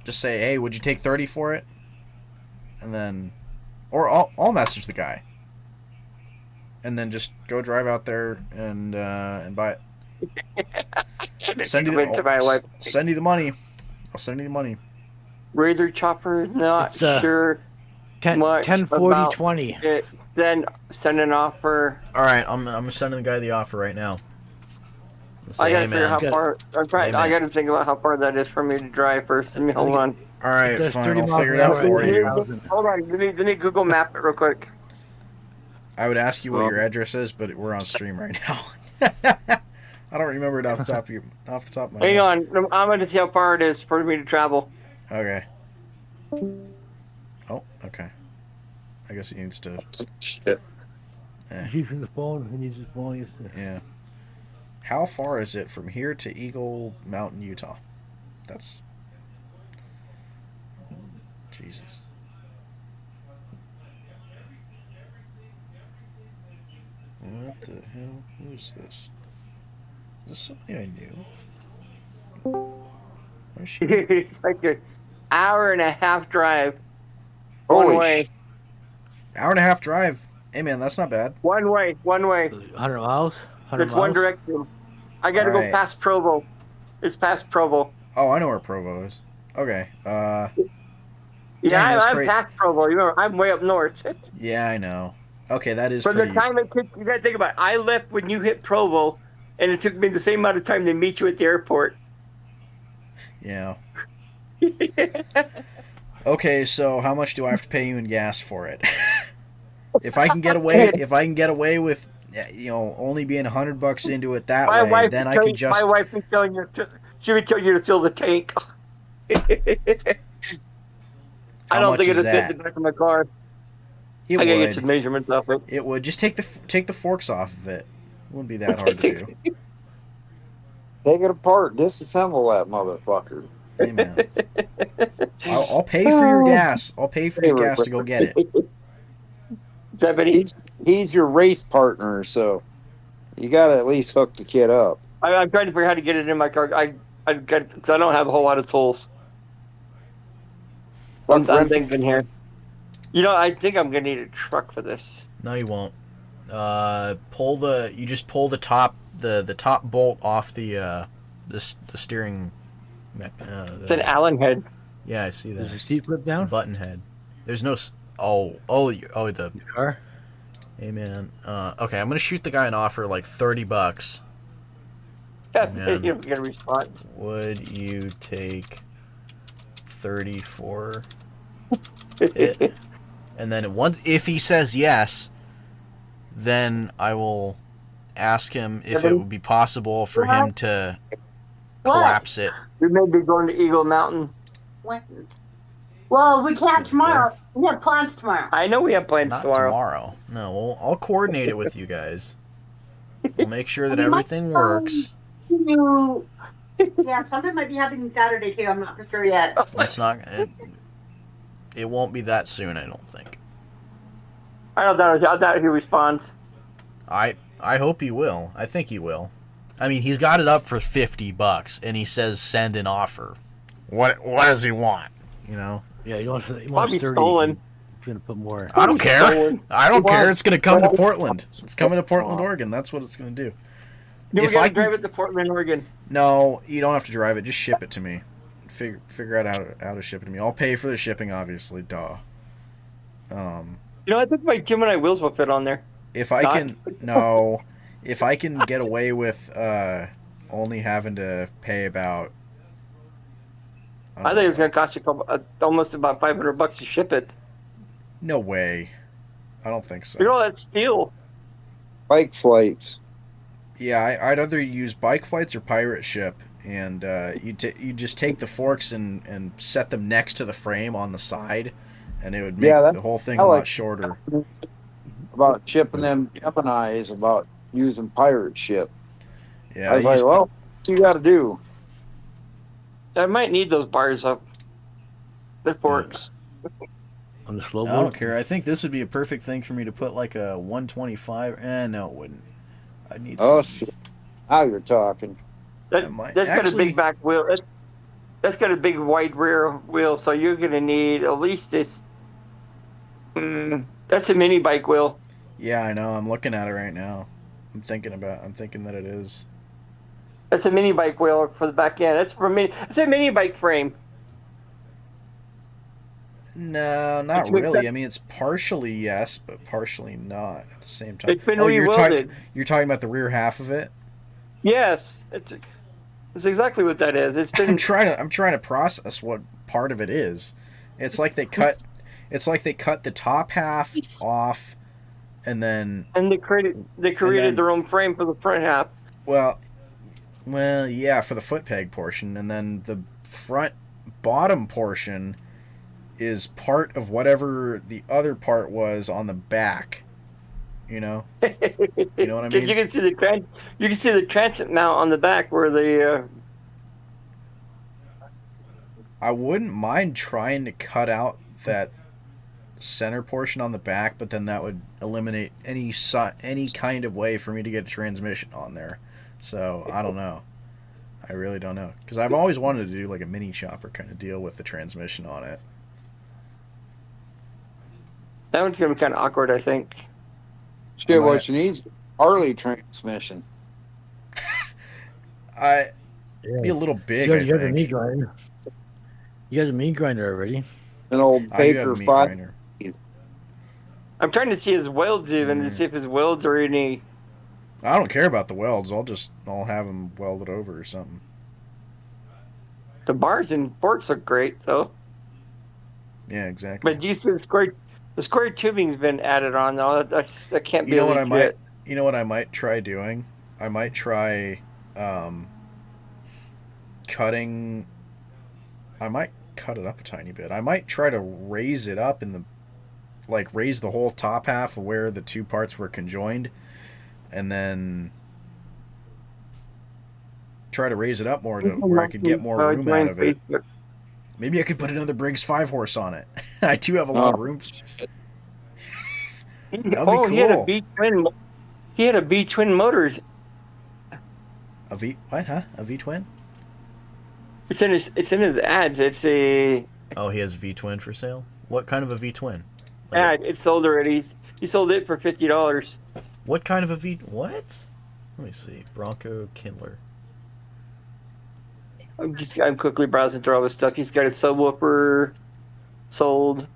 just say, hey, would you take 30 for it? And then, or I'll message the guy, and then just go drive out there and buy it. Send you the money. I'll send you the money.
Razor Chopper, not
It's,
sure
10,
much
10 40
about
20.
it. Then send an offer.
All right, I'm sending the guy the offer right now. Say,
I gotta
hey,
figure
man.
how far. I gotta think about how far that is for me to drive first. Let me hold on.
All right,
It does
fine.
30
I'll
miles
figure it
an
out
hour
for
at
you.
8,000.
Hold on. Let me Google map it real quick.
I would ask you what your address is, but we're on stream right now. I don't remember it off the top of my head.
Hang on. I'm gonna see how far it is for me to travel.
Okay. Oh, okay. I guess he needs to.
Shit.
He's using the phone. He needs his phone.
Yeah. How far is it from here to Eagle Mountain, Utah? That's. Jesus. What the hell? Who's this? Is this somebody I knew? Where's she?
It's like an hour and a half drive. One way.
Hour and a half drive. Hey man, that's not bad.
One way.
100 miles? 100
It's one
miles?
direction. I gotta
Alright.
go past Provo. It's past Provo.
Oh, I know where Provo is. Okay.
Yeah,
Dang, that's
I'm
great.
past Provo. You know, I'm way up north.
Yeah, I know. Okay, that is
From
pretty.
the time it took, you gotta think about it. I left when you hit Provo, and it took me the same amount of time to meet you at the airport.
Yeah. Okay, so how much do I have to pay you in gas for it? if I can get away with, only being $100 into it that
My
way,
wife
then
would
I
tell
can
you-
just.
My wife would tell you. She would tell you to fill the tank. I
How
don't
much
think
is
it'll fit
that?
in the back of my car.
It
I gotta
would.
get some measurements off it.
It would just take the forks off of it. Wouldn't be that hard to do.
Take it apart, disassemble that motherfucker.
Hey man, I'll pay for your gas. I'll pay for your gas to go get it.
He's your race partner, so you gotta at least hook the kid up.
I'm trying to figure out how to get it in my car. Cause I don't have a whole lot of tools. I'm thinking here. You know, I think I'm gonna need a truck for this.
No, you won't. You just pull the top bolt off the steering.
It's an Allen head.
Yeah, I see that.
Does the seat flip down?
Button head. There's no. The
car.
Hey man. Okay, I'm gonna shoot the guy an offer like $30.
You don't get a response.
Would you take 30 for it? And then if he says yes, then I will ask him if it would be possible for him to collapse it.
We may be going to Eagle Mountain.
When? Well, we can't tomorrow. We have plans tomorrow.
I know we have plans
Not
tomorrow.
tomorrow. No, I'll coordinate it with you guys. We'll make sure that everything works.
Yeah, something might be happening Saturday too. I'm not for sure yet.
It's not. It won't be that soon, I don't think.
I doubt he responds.
I hope he will. I think he will. I mean, he's got it up for $50, and he says send an offer. What does he want? You know?
Yeah, he wants
Probably
30.
stolen.
He's gonna put more.
I don't care. I don't care. It's gonna come to Portland. It's coming to Portland, Oregon. That's what it's gonna do.
We gotta drive it to Portland, Oregon.
No, you don't have to drive it. Just ship it to me. Figure out how to ship it to me. I'll pay for the shipping, obviously. Duh.
You know, I think my Gemini wheels will fit on there.
If I can get away with only having to pay about.
I think it's gonna cost you almost about $500 to ship it.
No way. I don't think so.
You know that's steel.
Bike flights.
Yeah, I'd either use bike flights or pirate ship, and you just take the forks and set them next to the frame on the side, and it would make the whole thing a lot shorter.
About shipping them Geminis, about using pirate ship.
Yeah,
I was like, well, what you got to do?
I might need those bars up. The forks.
On the slow
I don't care. I think this would be a perfect thing for me to put like a 125. No, it wouldn't. I need.
Oh shit! Now you're talking.
That's got a big back wheel. That's got a big wide rear wheel, so you're gonna need at least this. That's a mini bike wheel.
Yeah, I know. I'm looking at it right now. I'm thinking that it is.
That's a mini bike wheel for the back end. It's a mini bike frame.
No, not really. I mean, it's partially yes, but partially not at the same time.
It's been re-welded.
You're talking about the rear half of it?
Yes, it's exactly what that is. It's been.
I'm trying to process what part of it is. It's like they cut the top half off, and then.
And they created their own frame for the front half.
Well, yeah, for the foot peg portion, and then the front bottom portion is part of whatever the other part was on the back. You know? You know what I mean?
You can see the transit mount on the back where the.
I wouldn't mind trying to cut out that center portion on the back, but then that would eliminate any kind of way for me to get a transmission on there. So I don't know. I really don't know, because I've always wanted to do like a mini chopper kind of deal with the transmission on it.
That one's gonna be kind of awkward, I think.
Shit, what you need is Harley transmission.
Be a little big.
You got a meat grinder. You got a meat grinder already.
An old Baker 5.
I'm trying to see his welds even to see if his welds are any.
I don't care about the welds. I'll have them welded over or something.
The bars and forks look great though.
Yeah, exactly.
But do you see the square tubing's been added on though. That can't be.
You know what I might try doing? I might try cutting. I might cut it up a tiny bit. I might try to raise it up raise the whole top half of where the two parts were conjoined, and then try to raise it up more to where I could get more room out of it. Maybe I could put another Briggs 5-horse on it. I do have a lot of room. That'd be cool.
He had a B twin motors.
A V what? Huh? A V twin?
It's in his ads. It's a
Oh, he has V twin for sale. What kind of a V twin?
ad. It's sold already. He sold it for $50.
What kind of a V? What? Let me see. Bronco Kindler.
I'm quickly browsing through all this stuff. He's got a subwoofer sold.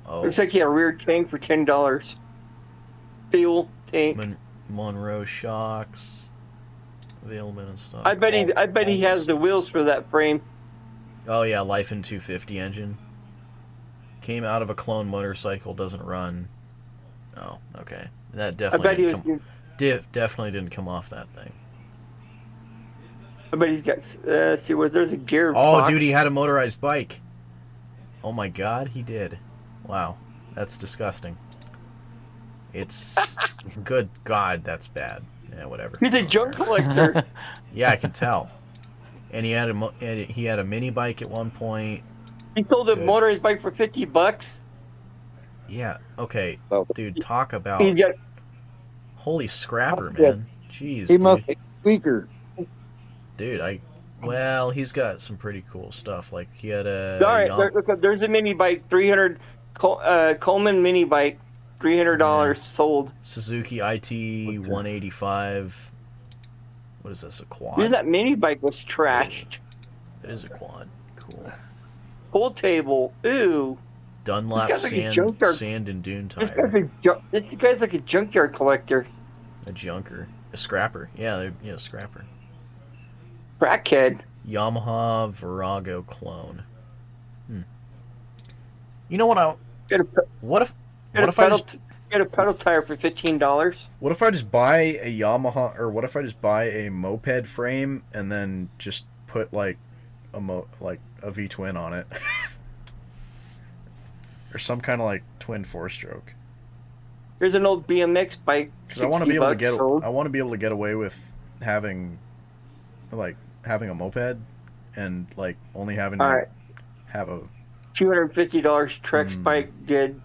Oh.
Looks like he had a rear tank for $10. Fuel tank.
Monroe shocks. Available in stock.
I bet he has the wheels for that frame.
Oh yeah, Life in 250 engine. Came out of a clone motorcycle, doesn't run. Oh, okay. That definitely definitely didn't come off that thing.
I bet he's got see what there's a gear.
Oh dude, he had a motorized bike. Oh my god, he did. Wow. That's disgusting. It's good god, that's bad. Yeah, whatever.
He's a junk collector.
Yeah, I can tell. And he had a mini bike at one point.
He sold a motorized bike for $50.
Yeah. Okay, dude. Talk about.
He's got.
Holy scrapper, man. Jeez,
He must
dude.
be a squeaker.
Dude, well, he's got some pretty cool stuff. Like he had a.
All right, look, there's a mini bike, 300 Coleman mini bike, $300 sold.
Suzuki IT 185. What is this? A quad?
That mini bike was trashed.
It is a quad. Cool.
Pool table. Ooh.
Dunlop sand and dune tire.
This guy's like a junkyard collector.
A junker. A scrapper. Yeah, scrapper.
Crackhead.
Yamaha Virago clone. You know what what if I just
get a pedal tire for $15?
What if I just buy a Yamaha, or what if I just buy a moped frame and then just put like a V twin on it? Or some kind of like twin 4-stroke.
Here's an old BMX bike.
Because I want to be able to get away with having a moped and like only having to have a
$250 Trex bike did.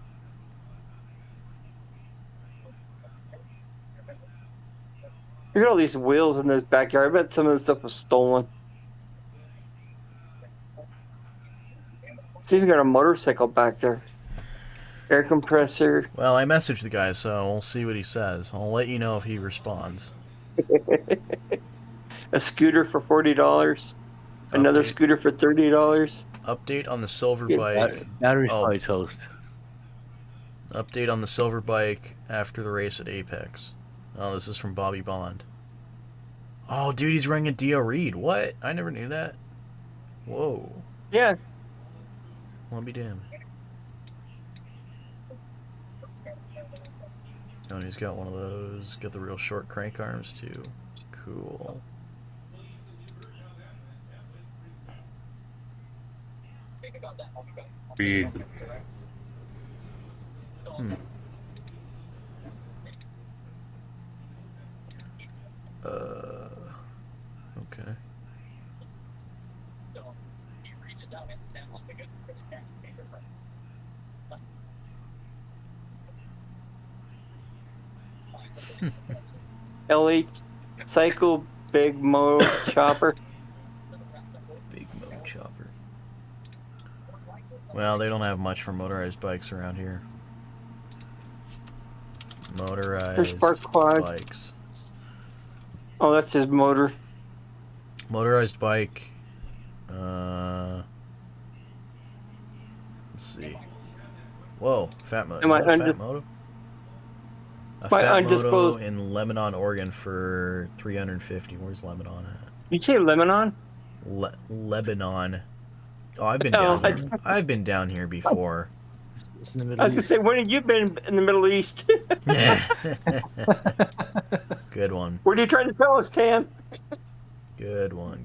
Look at all these wheels in this backyard. I bet some of this stuff was stolen. See if we got a motorcycle back there. Air compressor.
Well, I messaged the guy, so we'll see what he says. I'll let you know if he responds.
A scooter for $40. Another scooter for $30.
Update on the silver bike.
Battery's probably toast.
Update on the silver bike after the race at Apex. Oh, this is from Bobby Bond. Oh, dude, he's running a Dio Reed. What? I never knew that. Whoa.
Yeah.
I'll be damned. Oh, and he's got one of those. Got the real short crank arms, too. Cool.
Reed.
Okay.
LH Cycle Big Mo Chopper.
Big Mo Chopper. Well, they don't have much for motorized bikes around here. Motorized bikes.
Oh, that's his motor.
Motorized bike. Let's see. Whoa, Fat Moto. Is that a Fat Moto? A Fat Moto in Lebanon, Oregon for $350. Where's Lebanon at?
You say Lebanon?
Lebanon. Oh, I've been down here. I've been down here before.
I was gonna say, when have you been in the Middle East?
Good one.
What are you trying to tell us, Tan?
Good one.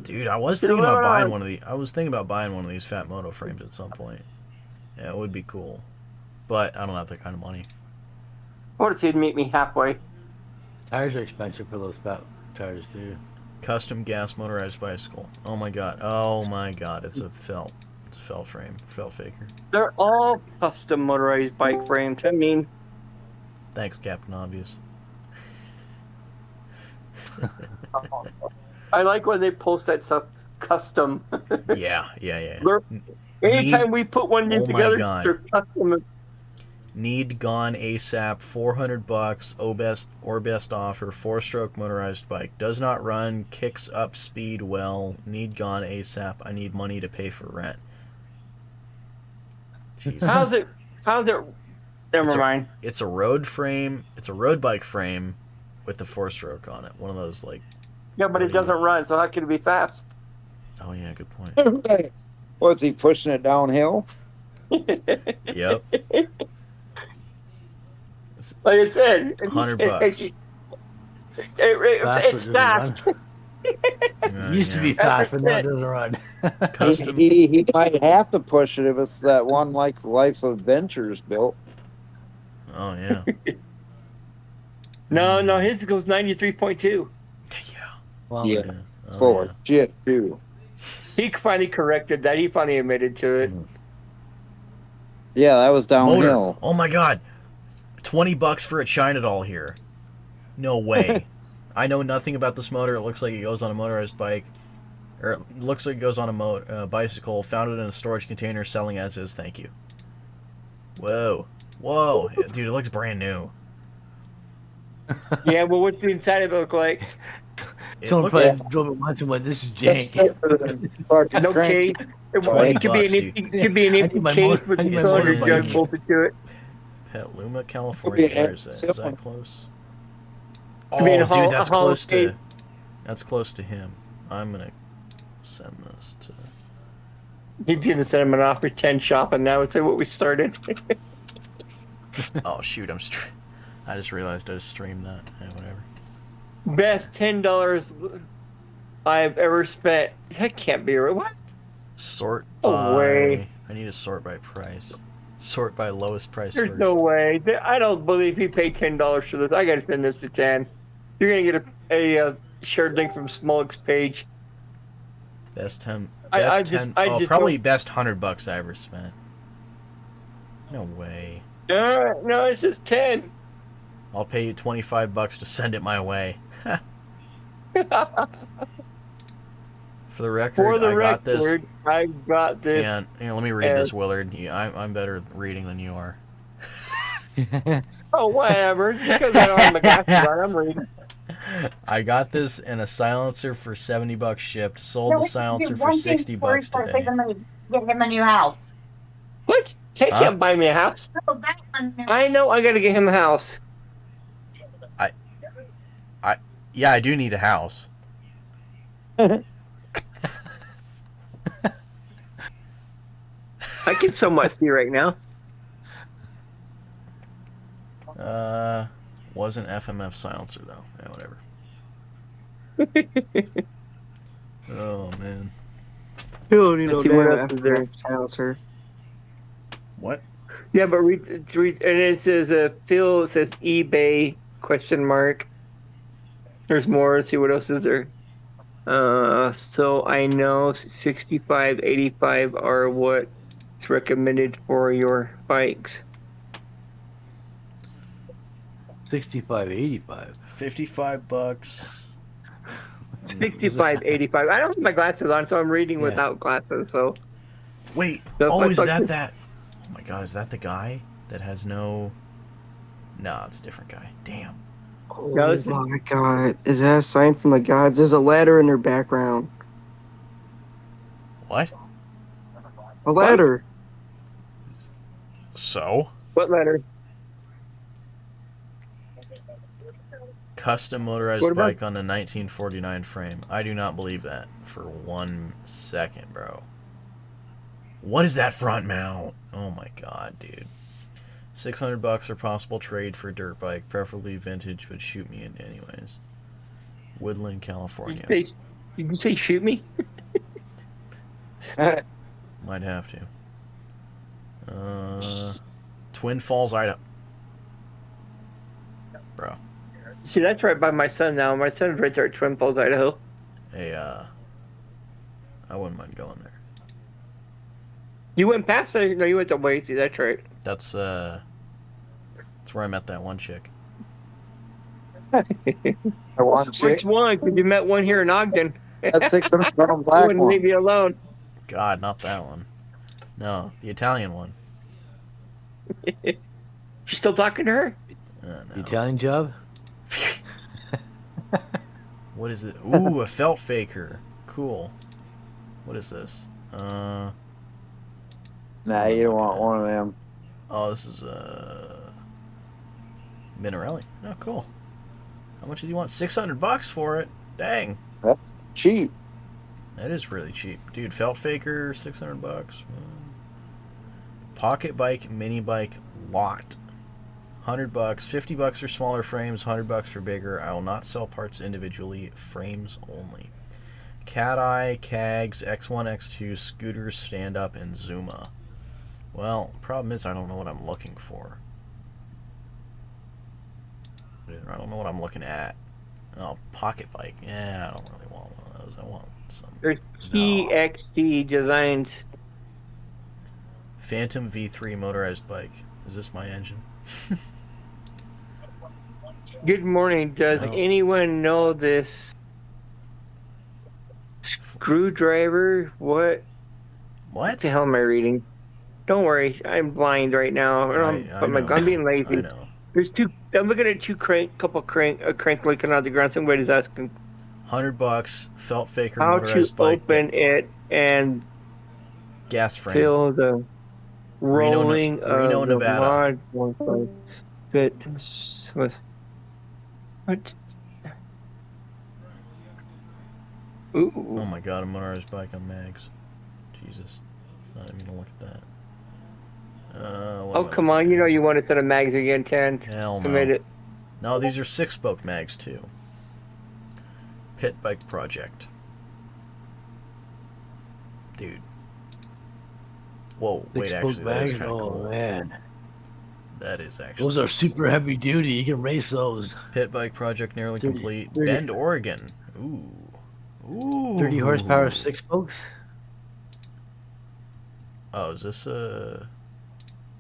Dude, I was thinking about buying one of these. I was thinking about buying one of these Fat Moto frames at some point. Yeah, it would be cool, but I don't have that kind of money.
What if you'd meet me halfway?
Tires are expensive for those fat tires, dude.
Custom gas motorized bicycle. Oh my god. It's a felt. It's a felt frame. Felt faker.
They're all custom motorized bike frames. I mean,
thanks, Captain Obvious.
I like when they post that stuff custom.
Yeah.
They're- Anytime we put one of these
Oh my
together,
God.
they're custom.
Need gone ASAP. $400. Best offer. 4-stroke motorized bike. Does not run. Kicks up speed well. Need gone ASAP. I need money to pay for rent. Jesus.
How's it? Never mind.
It's a road frame. It's a road bike frame with the 4-stroke on it. One of those like.
Yeah, but it doesn't run, so how can it be fast?
Oh yeah, good point.
What's he pushing it downhill?
Yep.
Like I said,
$100.
It's fast.
It used to be fast, but now it doesn't run.
Custom.
He might have to push it if it's that one like Life Adventures built.
Oh yeah.
No, his goes 93.2.
Well,
Yeah.
Oh,
Full of shit too.
He finally corrected that. He finally admitted to it.
Yeah, that was downhill.
Motor. Oh my God. $20 for a China doll here. No way. I know nothing about this motor. It looks like it goes on a motorized bike. Or it looks like it goes on a bicycle. Found it in a storage container. Selling as is. Thank you. Whoa. Whoa. Dude, it looks brand new.
Yeah, well, what's the inside of it look like?
Someone
looks-
probably drove it once and went, "This is jank."
No case. It could be an empty, case with the cylinder jug bolted to it.
Petaluma, California. Where is that? Is that close? Oh,
be in a
dude, that's
hollow
close to.
case.
That's close to him. I'm gonna send this to.
He's gonna send him an off pretend shopping now. It's what we started.
Oh shoot! I just realized I just streamed that. Yeah, whatever.
Best $10 I've ever spent. That can't be right. What?
Sort
No
by.
way.
I need to sort by price. Sort by lowest price
There's
first.
no way. I don't believe he paid $10 for this. I gotta send this to 10. You're gonna get a shared link from Smolek's page.
Best 10. Best
I
10.
just
Probably
don't-
best $100 I ever spent. No way.
No, it's just 10.
I'll pay you $25 to send it my way. For the record,
For the
I got this.
record, I got this.
And let me read this, Willard. I'm better reading than you are.
Oh, whatever. Just because I don't have my glasses on, I'm reading.
I got this in a silencer for $70 shipped. Sold the silencer for $60 today.
Get him a new house.
What? Take
Huh?
him, buy me a house.
No, that one.
I know I gotta get him a house.
Yeah, I do need a house.
I can so much see right now.
Wasn't FMF silencer though. Yeah, whatever. Oh man.
You don't need
Let's
no
see what
damn
else is there.
silencer.
What?
Yeah, but read and it says Phil says eBay ? There's more. Let's see what else is there. So I know 65, 85 are what's recommended for your bikes.
65, 85.
$55.
65, 85. I don't have my glasses on, so I'm reading
Yeah.
without glasses. So
Wait.
So
Oh,
if
is
I-
that? Oh my God, is that the guy that has no? No, it's a different guy. Damn.
Oh
Does-
my god. Is that a sign from the gods? There's a ladder in their background.
What?
A ladder.
So?
what letter?
Custom motorized
What about-
bike on a 1949 frame. I do not believe that for 1 second, bro. What is that front mount? Oh my God, dude. $600 or possible trade for dirt bike, preferably vintage, but shoot me in anyways. Woodland, California.
You can say shoot me.
Might have to. Twin Falls, Idaho. Bro.
See, that's right by my son now. My son's right there at Twin Falls, Idaho.
Hey, I wouldn't mind going there.
You went past there? No, you went to Boise. That's right.
That's where I met that one chick.
I want
Which one? Because you met one here in Ogden.
that 600
I
black
wouldn't leave
one.
you alone.
God, not that one. No, the Italian one.
You still talking to her?
No.
Italian job?
What is it? Ooh, a felt faker. Cool. What is this?
Nah, you don't want one of them.
Oh, this is Minarelli. Oh, cool. How much do you want? $600 for it. Dang.
That's cheap.
That is really cheap, dude. Felt faker, $600. Pocket bike, mini bike, lot. $100, $50 for smaller frames, $100 for bigger. I will not sell parts individually, frames only. Cat Eye, Cags, X1, X2, scooters, stand up, and Zuma. Well, problem is I don't know what I'm looking for. I don't know what I'm looking at. Oh, pocket bike. Yeah, I don't really want one of those. I want some.
There's TXT designs.
Phantom V3 motorized bike. Is this my engine?
Good morning. Does anyone know this screwdriver? What the hell am I reading? Don't worry, I'm blind right now. I'm being lazy.
I know.
There's two. I'm looking at a crank looking on the ground. Somebody's asking.
$100, felt faker
How to
motorized bike.
open it and
gas frame.
feel the rolling
Reno,
of the
Nevada.
mod. What? Ooh.
Oh my god, a motorized bike on mags. Jesus. Not even gonna look at that.
Oh, come on. You know you want to set a mags again, 10.
Hell no.
Commit it.
No, these are 6-spoke mags too. Pit bike project. Dude. Whoa, wait, actually, that is kind of cool.
Man.
That is actually.
Those are super heavy duty. You can race those.
Pit bike project nearly
30,
complete.
30.
Bend, Oregon. Ooh. Ooh.
30 horsepower, 6 spokes.
Oh, is this a?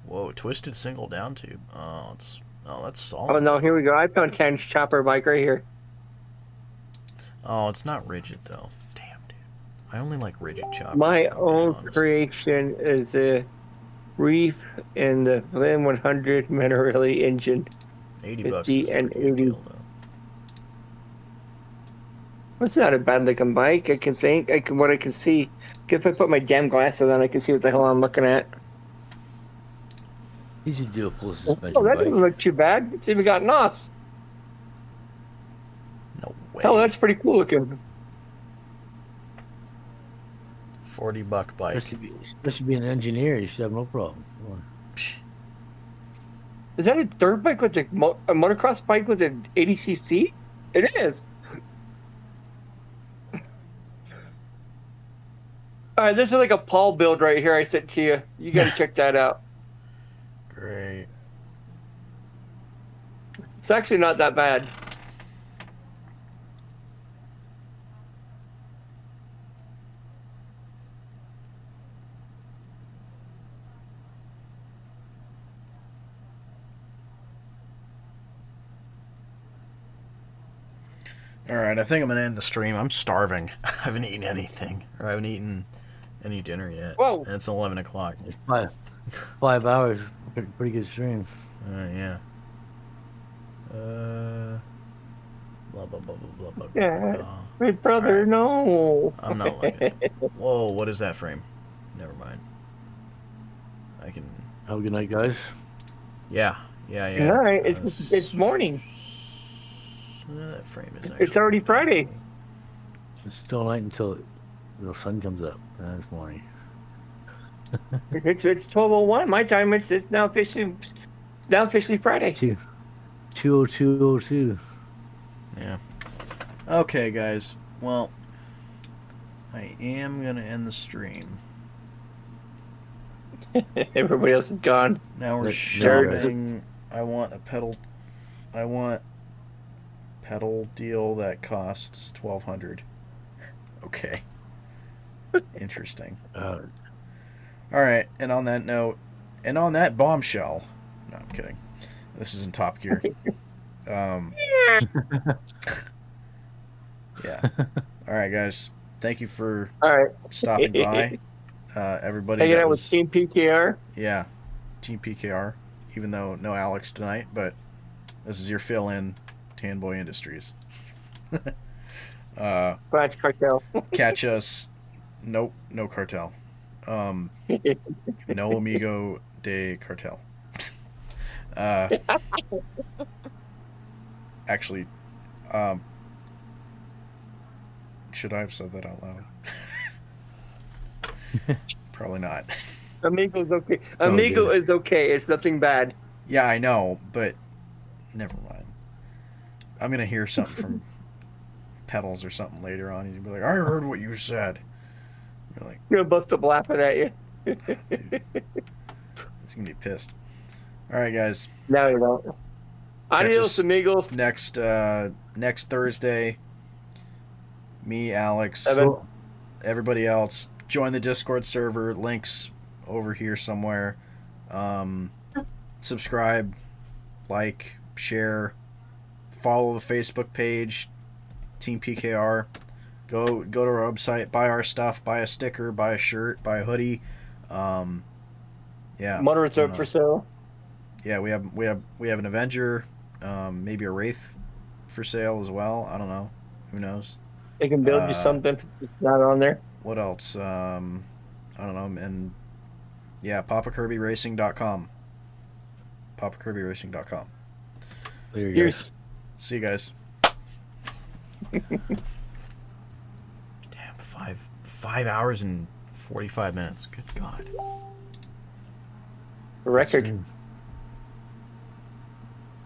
Whoa, twisted single down tube. Oh, that's solid.
Oh, no, here we go. I found 10's chopper bike right here.
Oh, it's not rigid though. Damn, dude. I only like rigid choppers.
My own creation is a reef in the Flynn 100 Minarelli engine.
$80
50 and 80. It's not a bad looking bike. What I can see. If I put my damn glasses on, I can see what the hell I'm looking at.
You should do a full suspension
Oh, that
bike.
doesn't look too bad. It's even got NOS.
No way.
Oh, that's pretty cool looking.
$40 bike.
This should be an engineer. You should have no problem. Come on.
Is that a dirt bike with a motocross bike with an 80cc? It is. All right, this is like a Paul build right here. I sent to you. You got to check that out.
Great.
It's actually not that bad.
Alright, I think I'm gonna end the stream. I'm starving. I haven't eaten anything. Or I haven't eaten any dinner yet.
Whoa.
And it's 11 o'clock.
5 hours. Pretty good stream.
Yeah. Blah, blah, blah, blah, blah, blah,
Yeah.
blah.
My brother, no.
I'm not looking. Whoa, what is that frame? Never mind. I can.
Have a good night, guys.
Yeah.
All right, it's morning.
That frame is
It's already Friday.
It's still night until the sun comes up. This morning.
It's 12:01 my time. It's now officially Friday.
2:02:02.
Yeah. Okay, guys. Well, I am gonna end the stream.
Everybody else is gone.
Now we're
Sure.
shopping. I want a pedal deal that costs $1,200. Okay. Interesting. All right, and on that note, and on that bombshell, no, I'm kidding. This isn't Top Gear. Um, yeah. All right, guys. Thank you for
All right.
stopping by. Everybody
Hanging
that
out with
was
Team PKR.
yeah, Team PKR. Even though no Alex tonight, but this is your fill-in, Tanboy Industries.
Scratch Cartel.
Catch us. Nope, no cartel. No amigo de cartel. Uh, actually, um, should I have said that out loud? Probably not.
Amigo's okay.
Oh,
Amigo
good.
is okay. It's nothing bad.
Yeah, I know, but never mind. I'm gonna hear something from Pedals or something later on. He'd be like, "I heard what you said." You're like,
You're gonna bust up laughing at you.
dude, he's gonna be pissed. All right, guys.
No, you don't.
Catch
Adios,
us
amigos.
next Thursday. Me, Alex,
Evan.
everybody else. Join the Discord server. Links over here somewhere. Subscribe, like, share, follow the Facebook page, Team PKR. Go to our website, buy our stuff, buy a sticker, buy a shirt, buy a hoodie. Yeah.
Moderates up for sale.
Yeah, we have an Avenger, maybe a Wraith for sale as well. I don't know. Who knows?
They can build you something. It's not on there.
What else? I don't know. And yeah, PapaKirbyRacing.com. PapaKirbyRacing.com.
There you go.
See you guys. Damn, 5 hours and 45 minutes. Good God.
Record.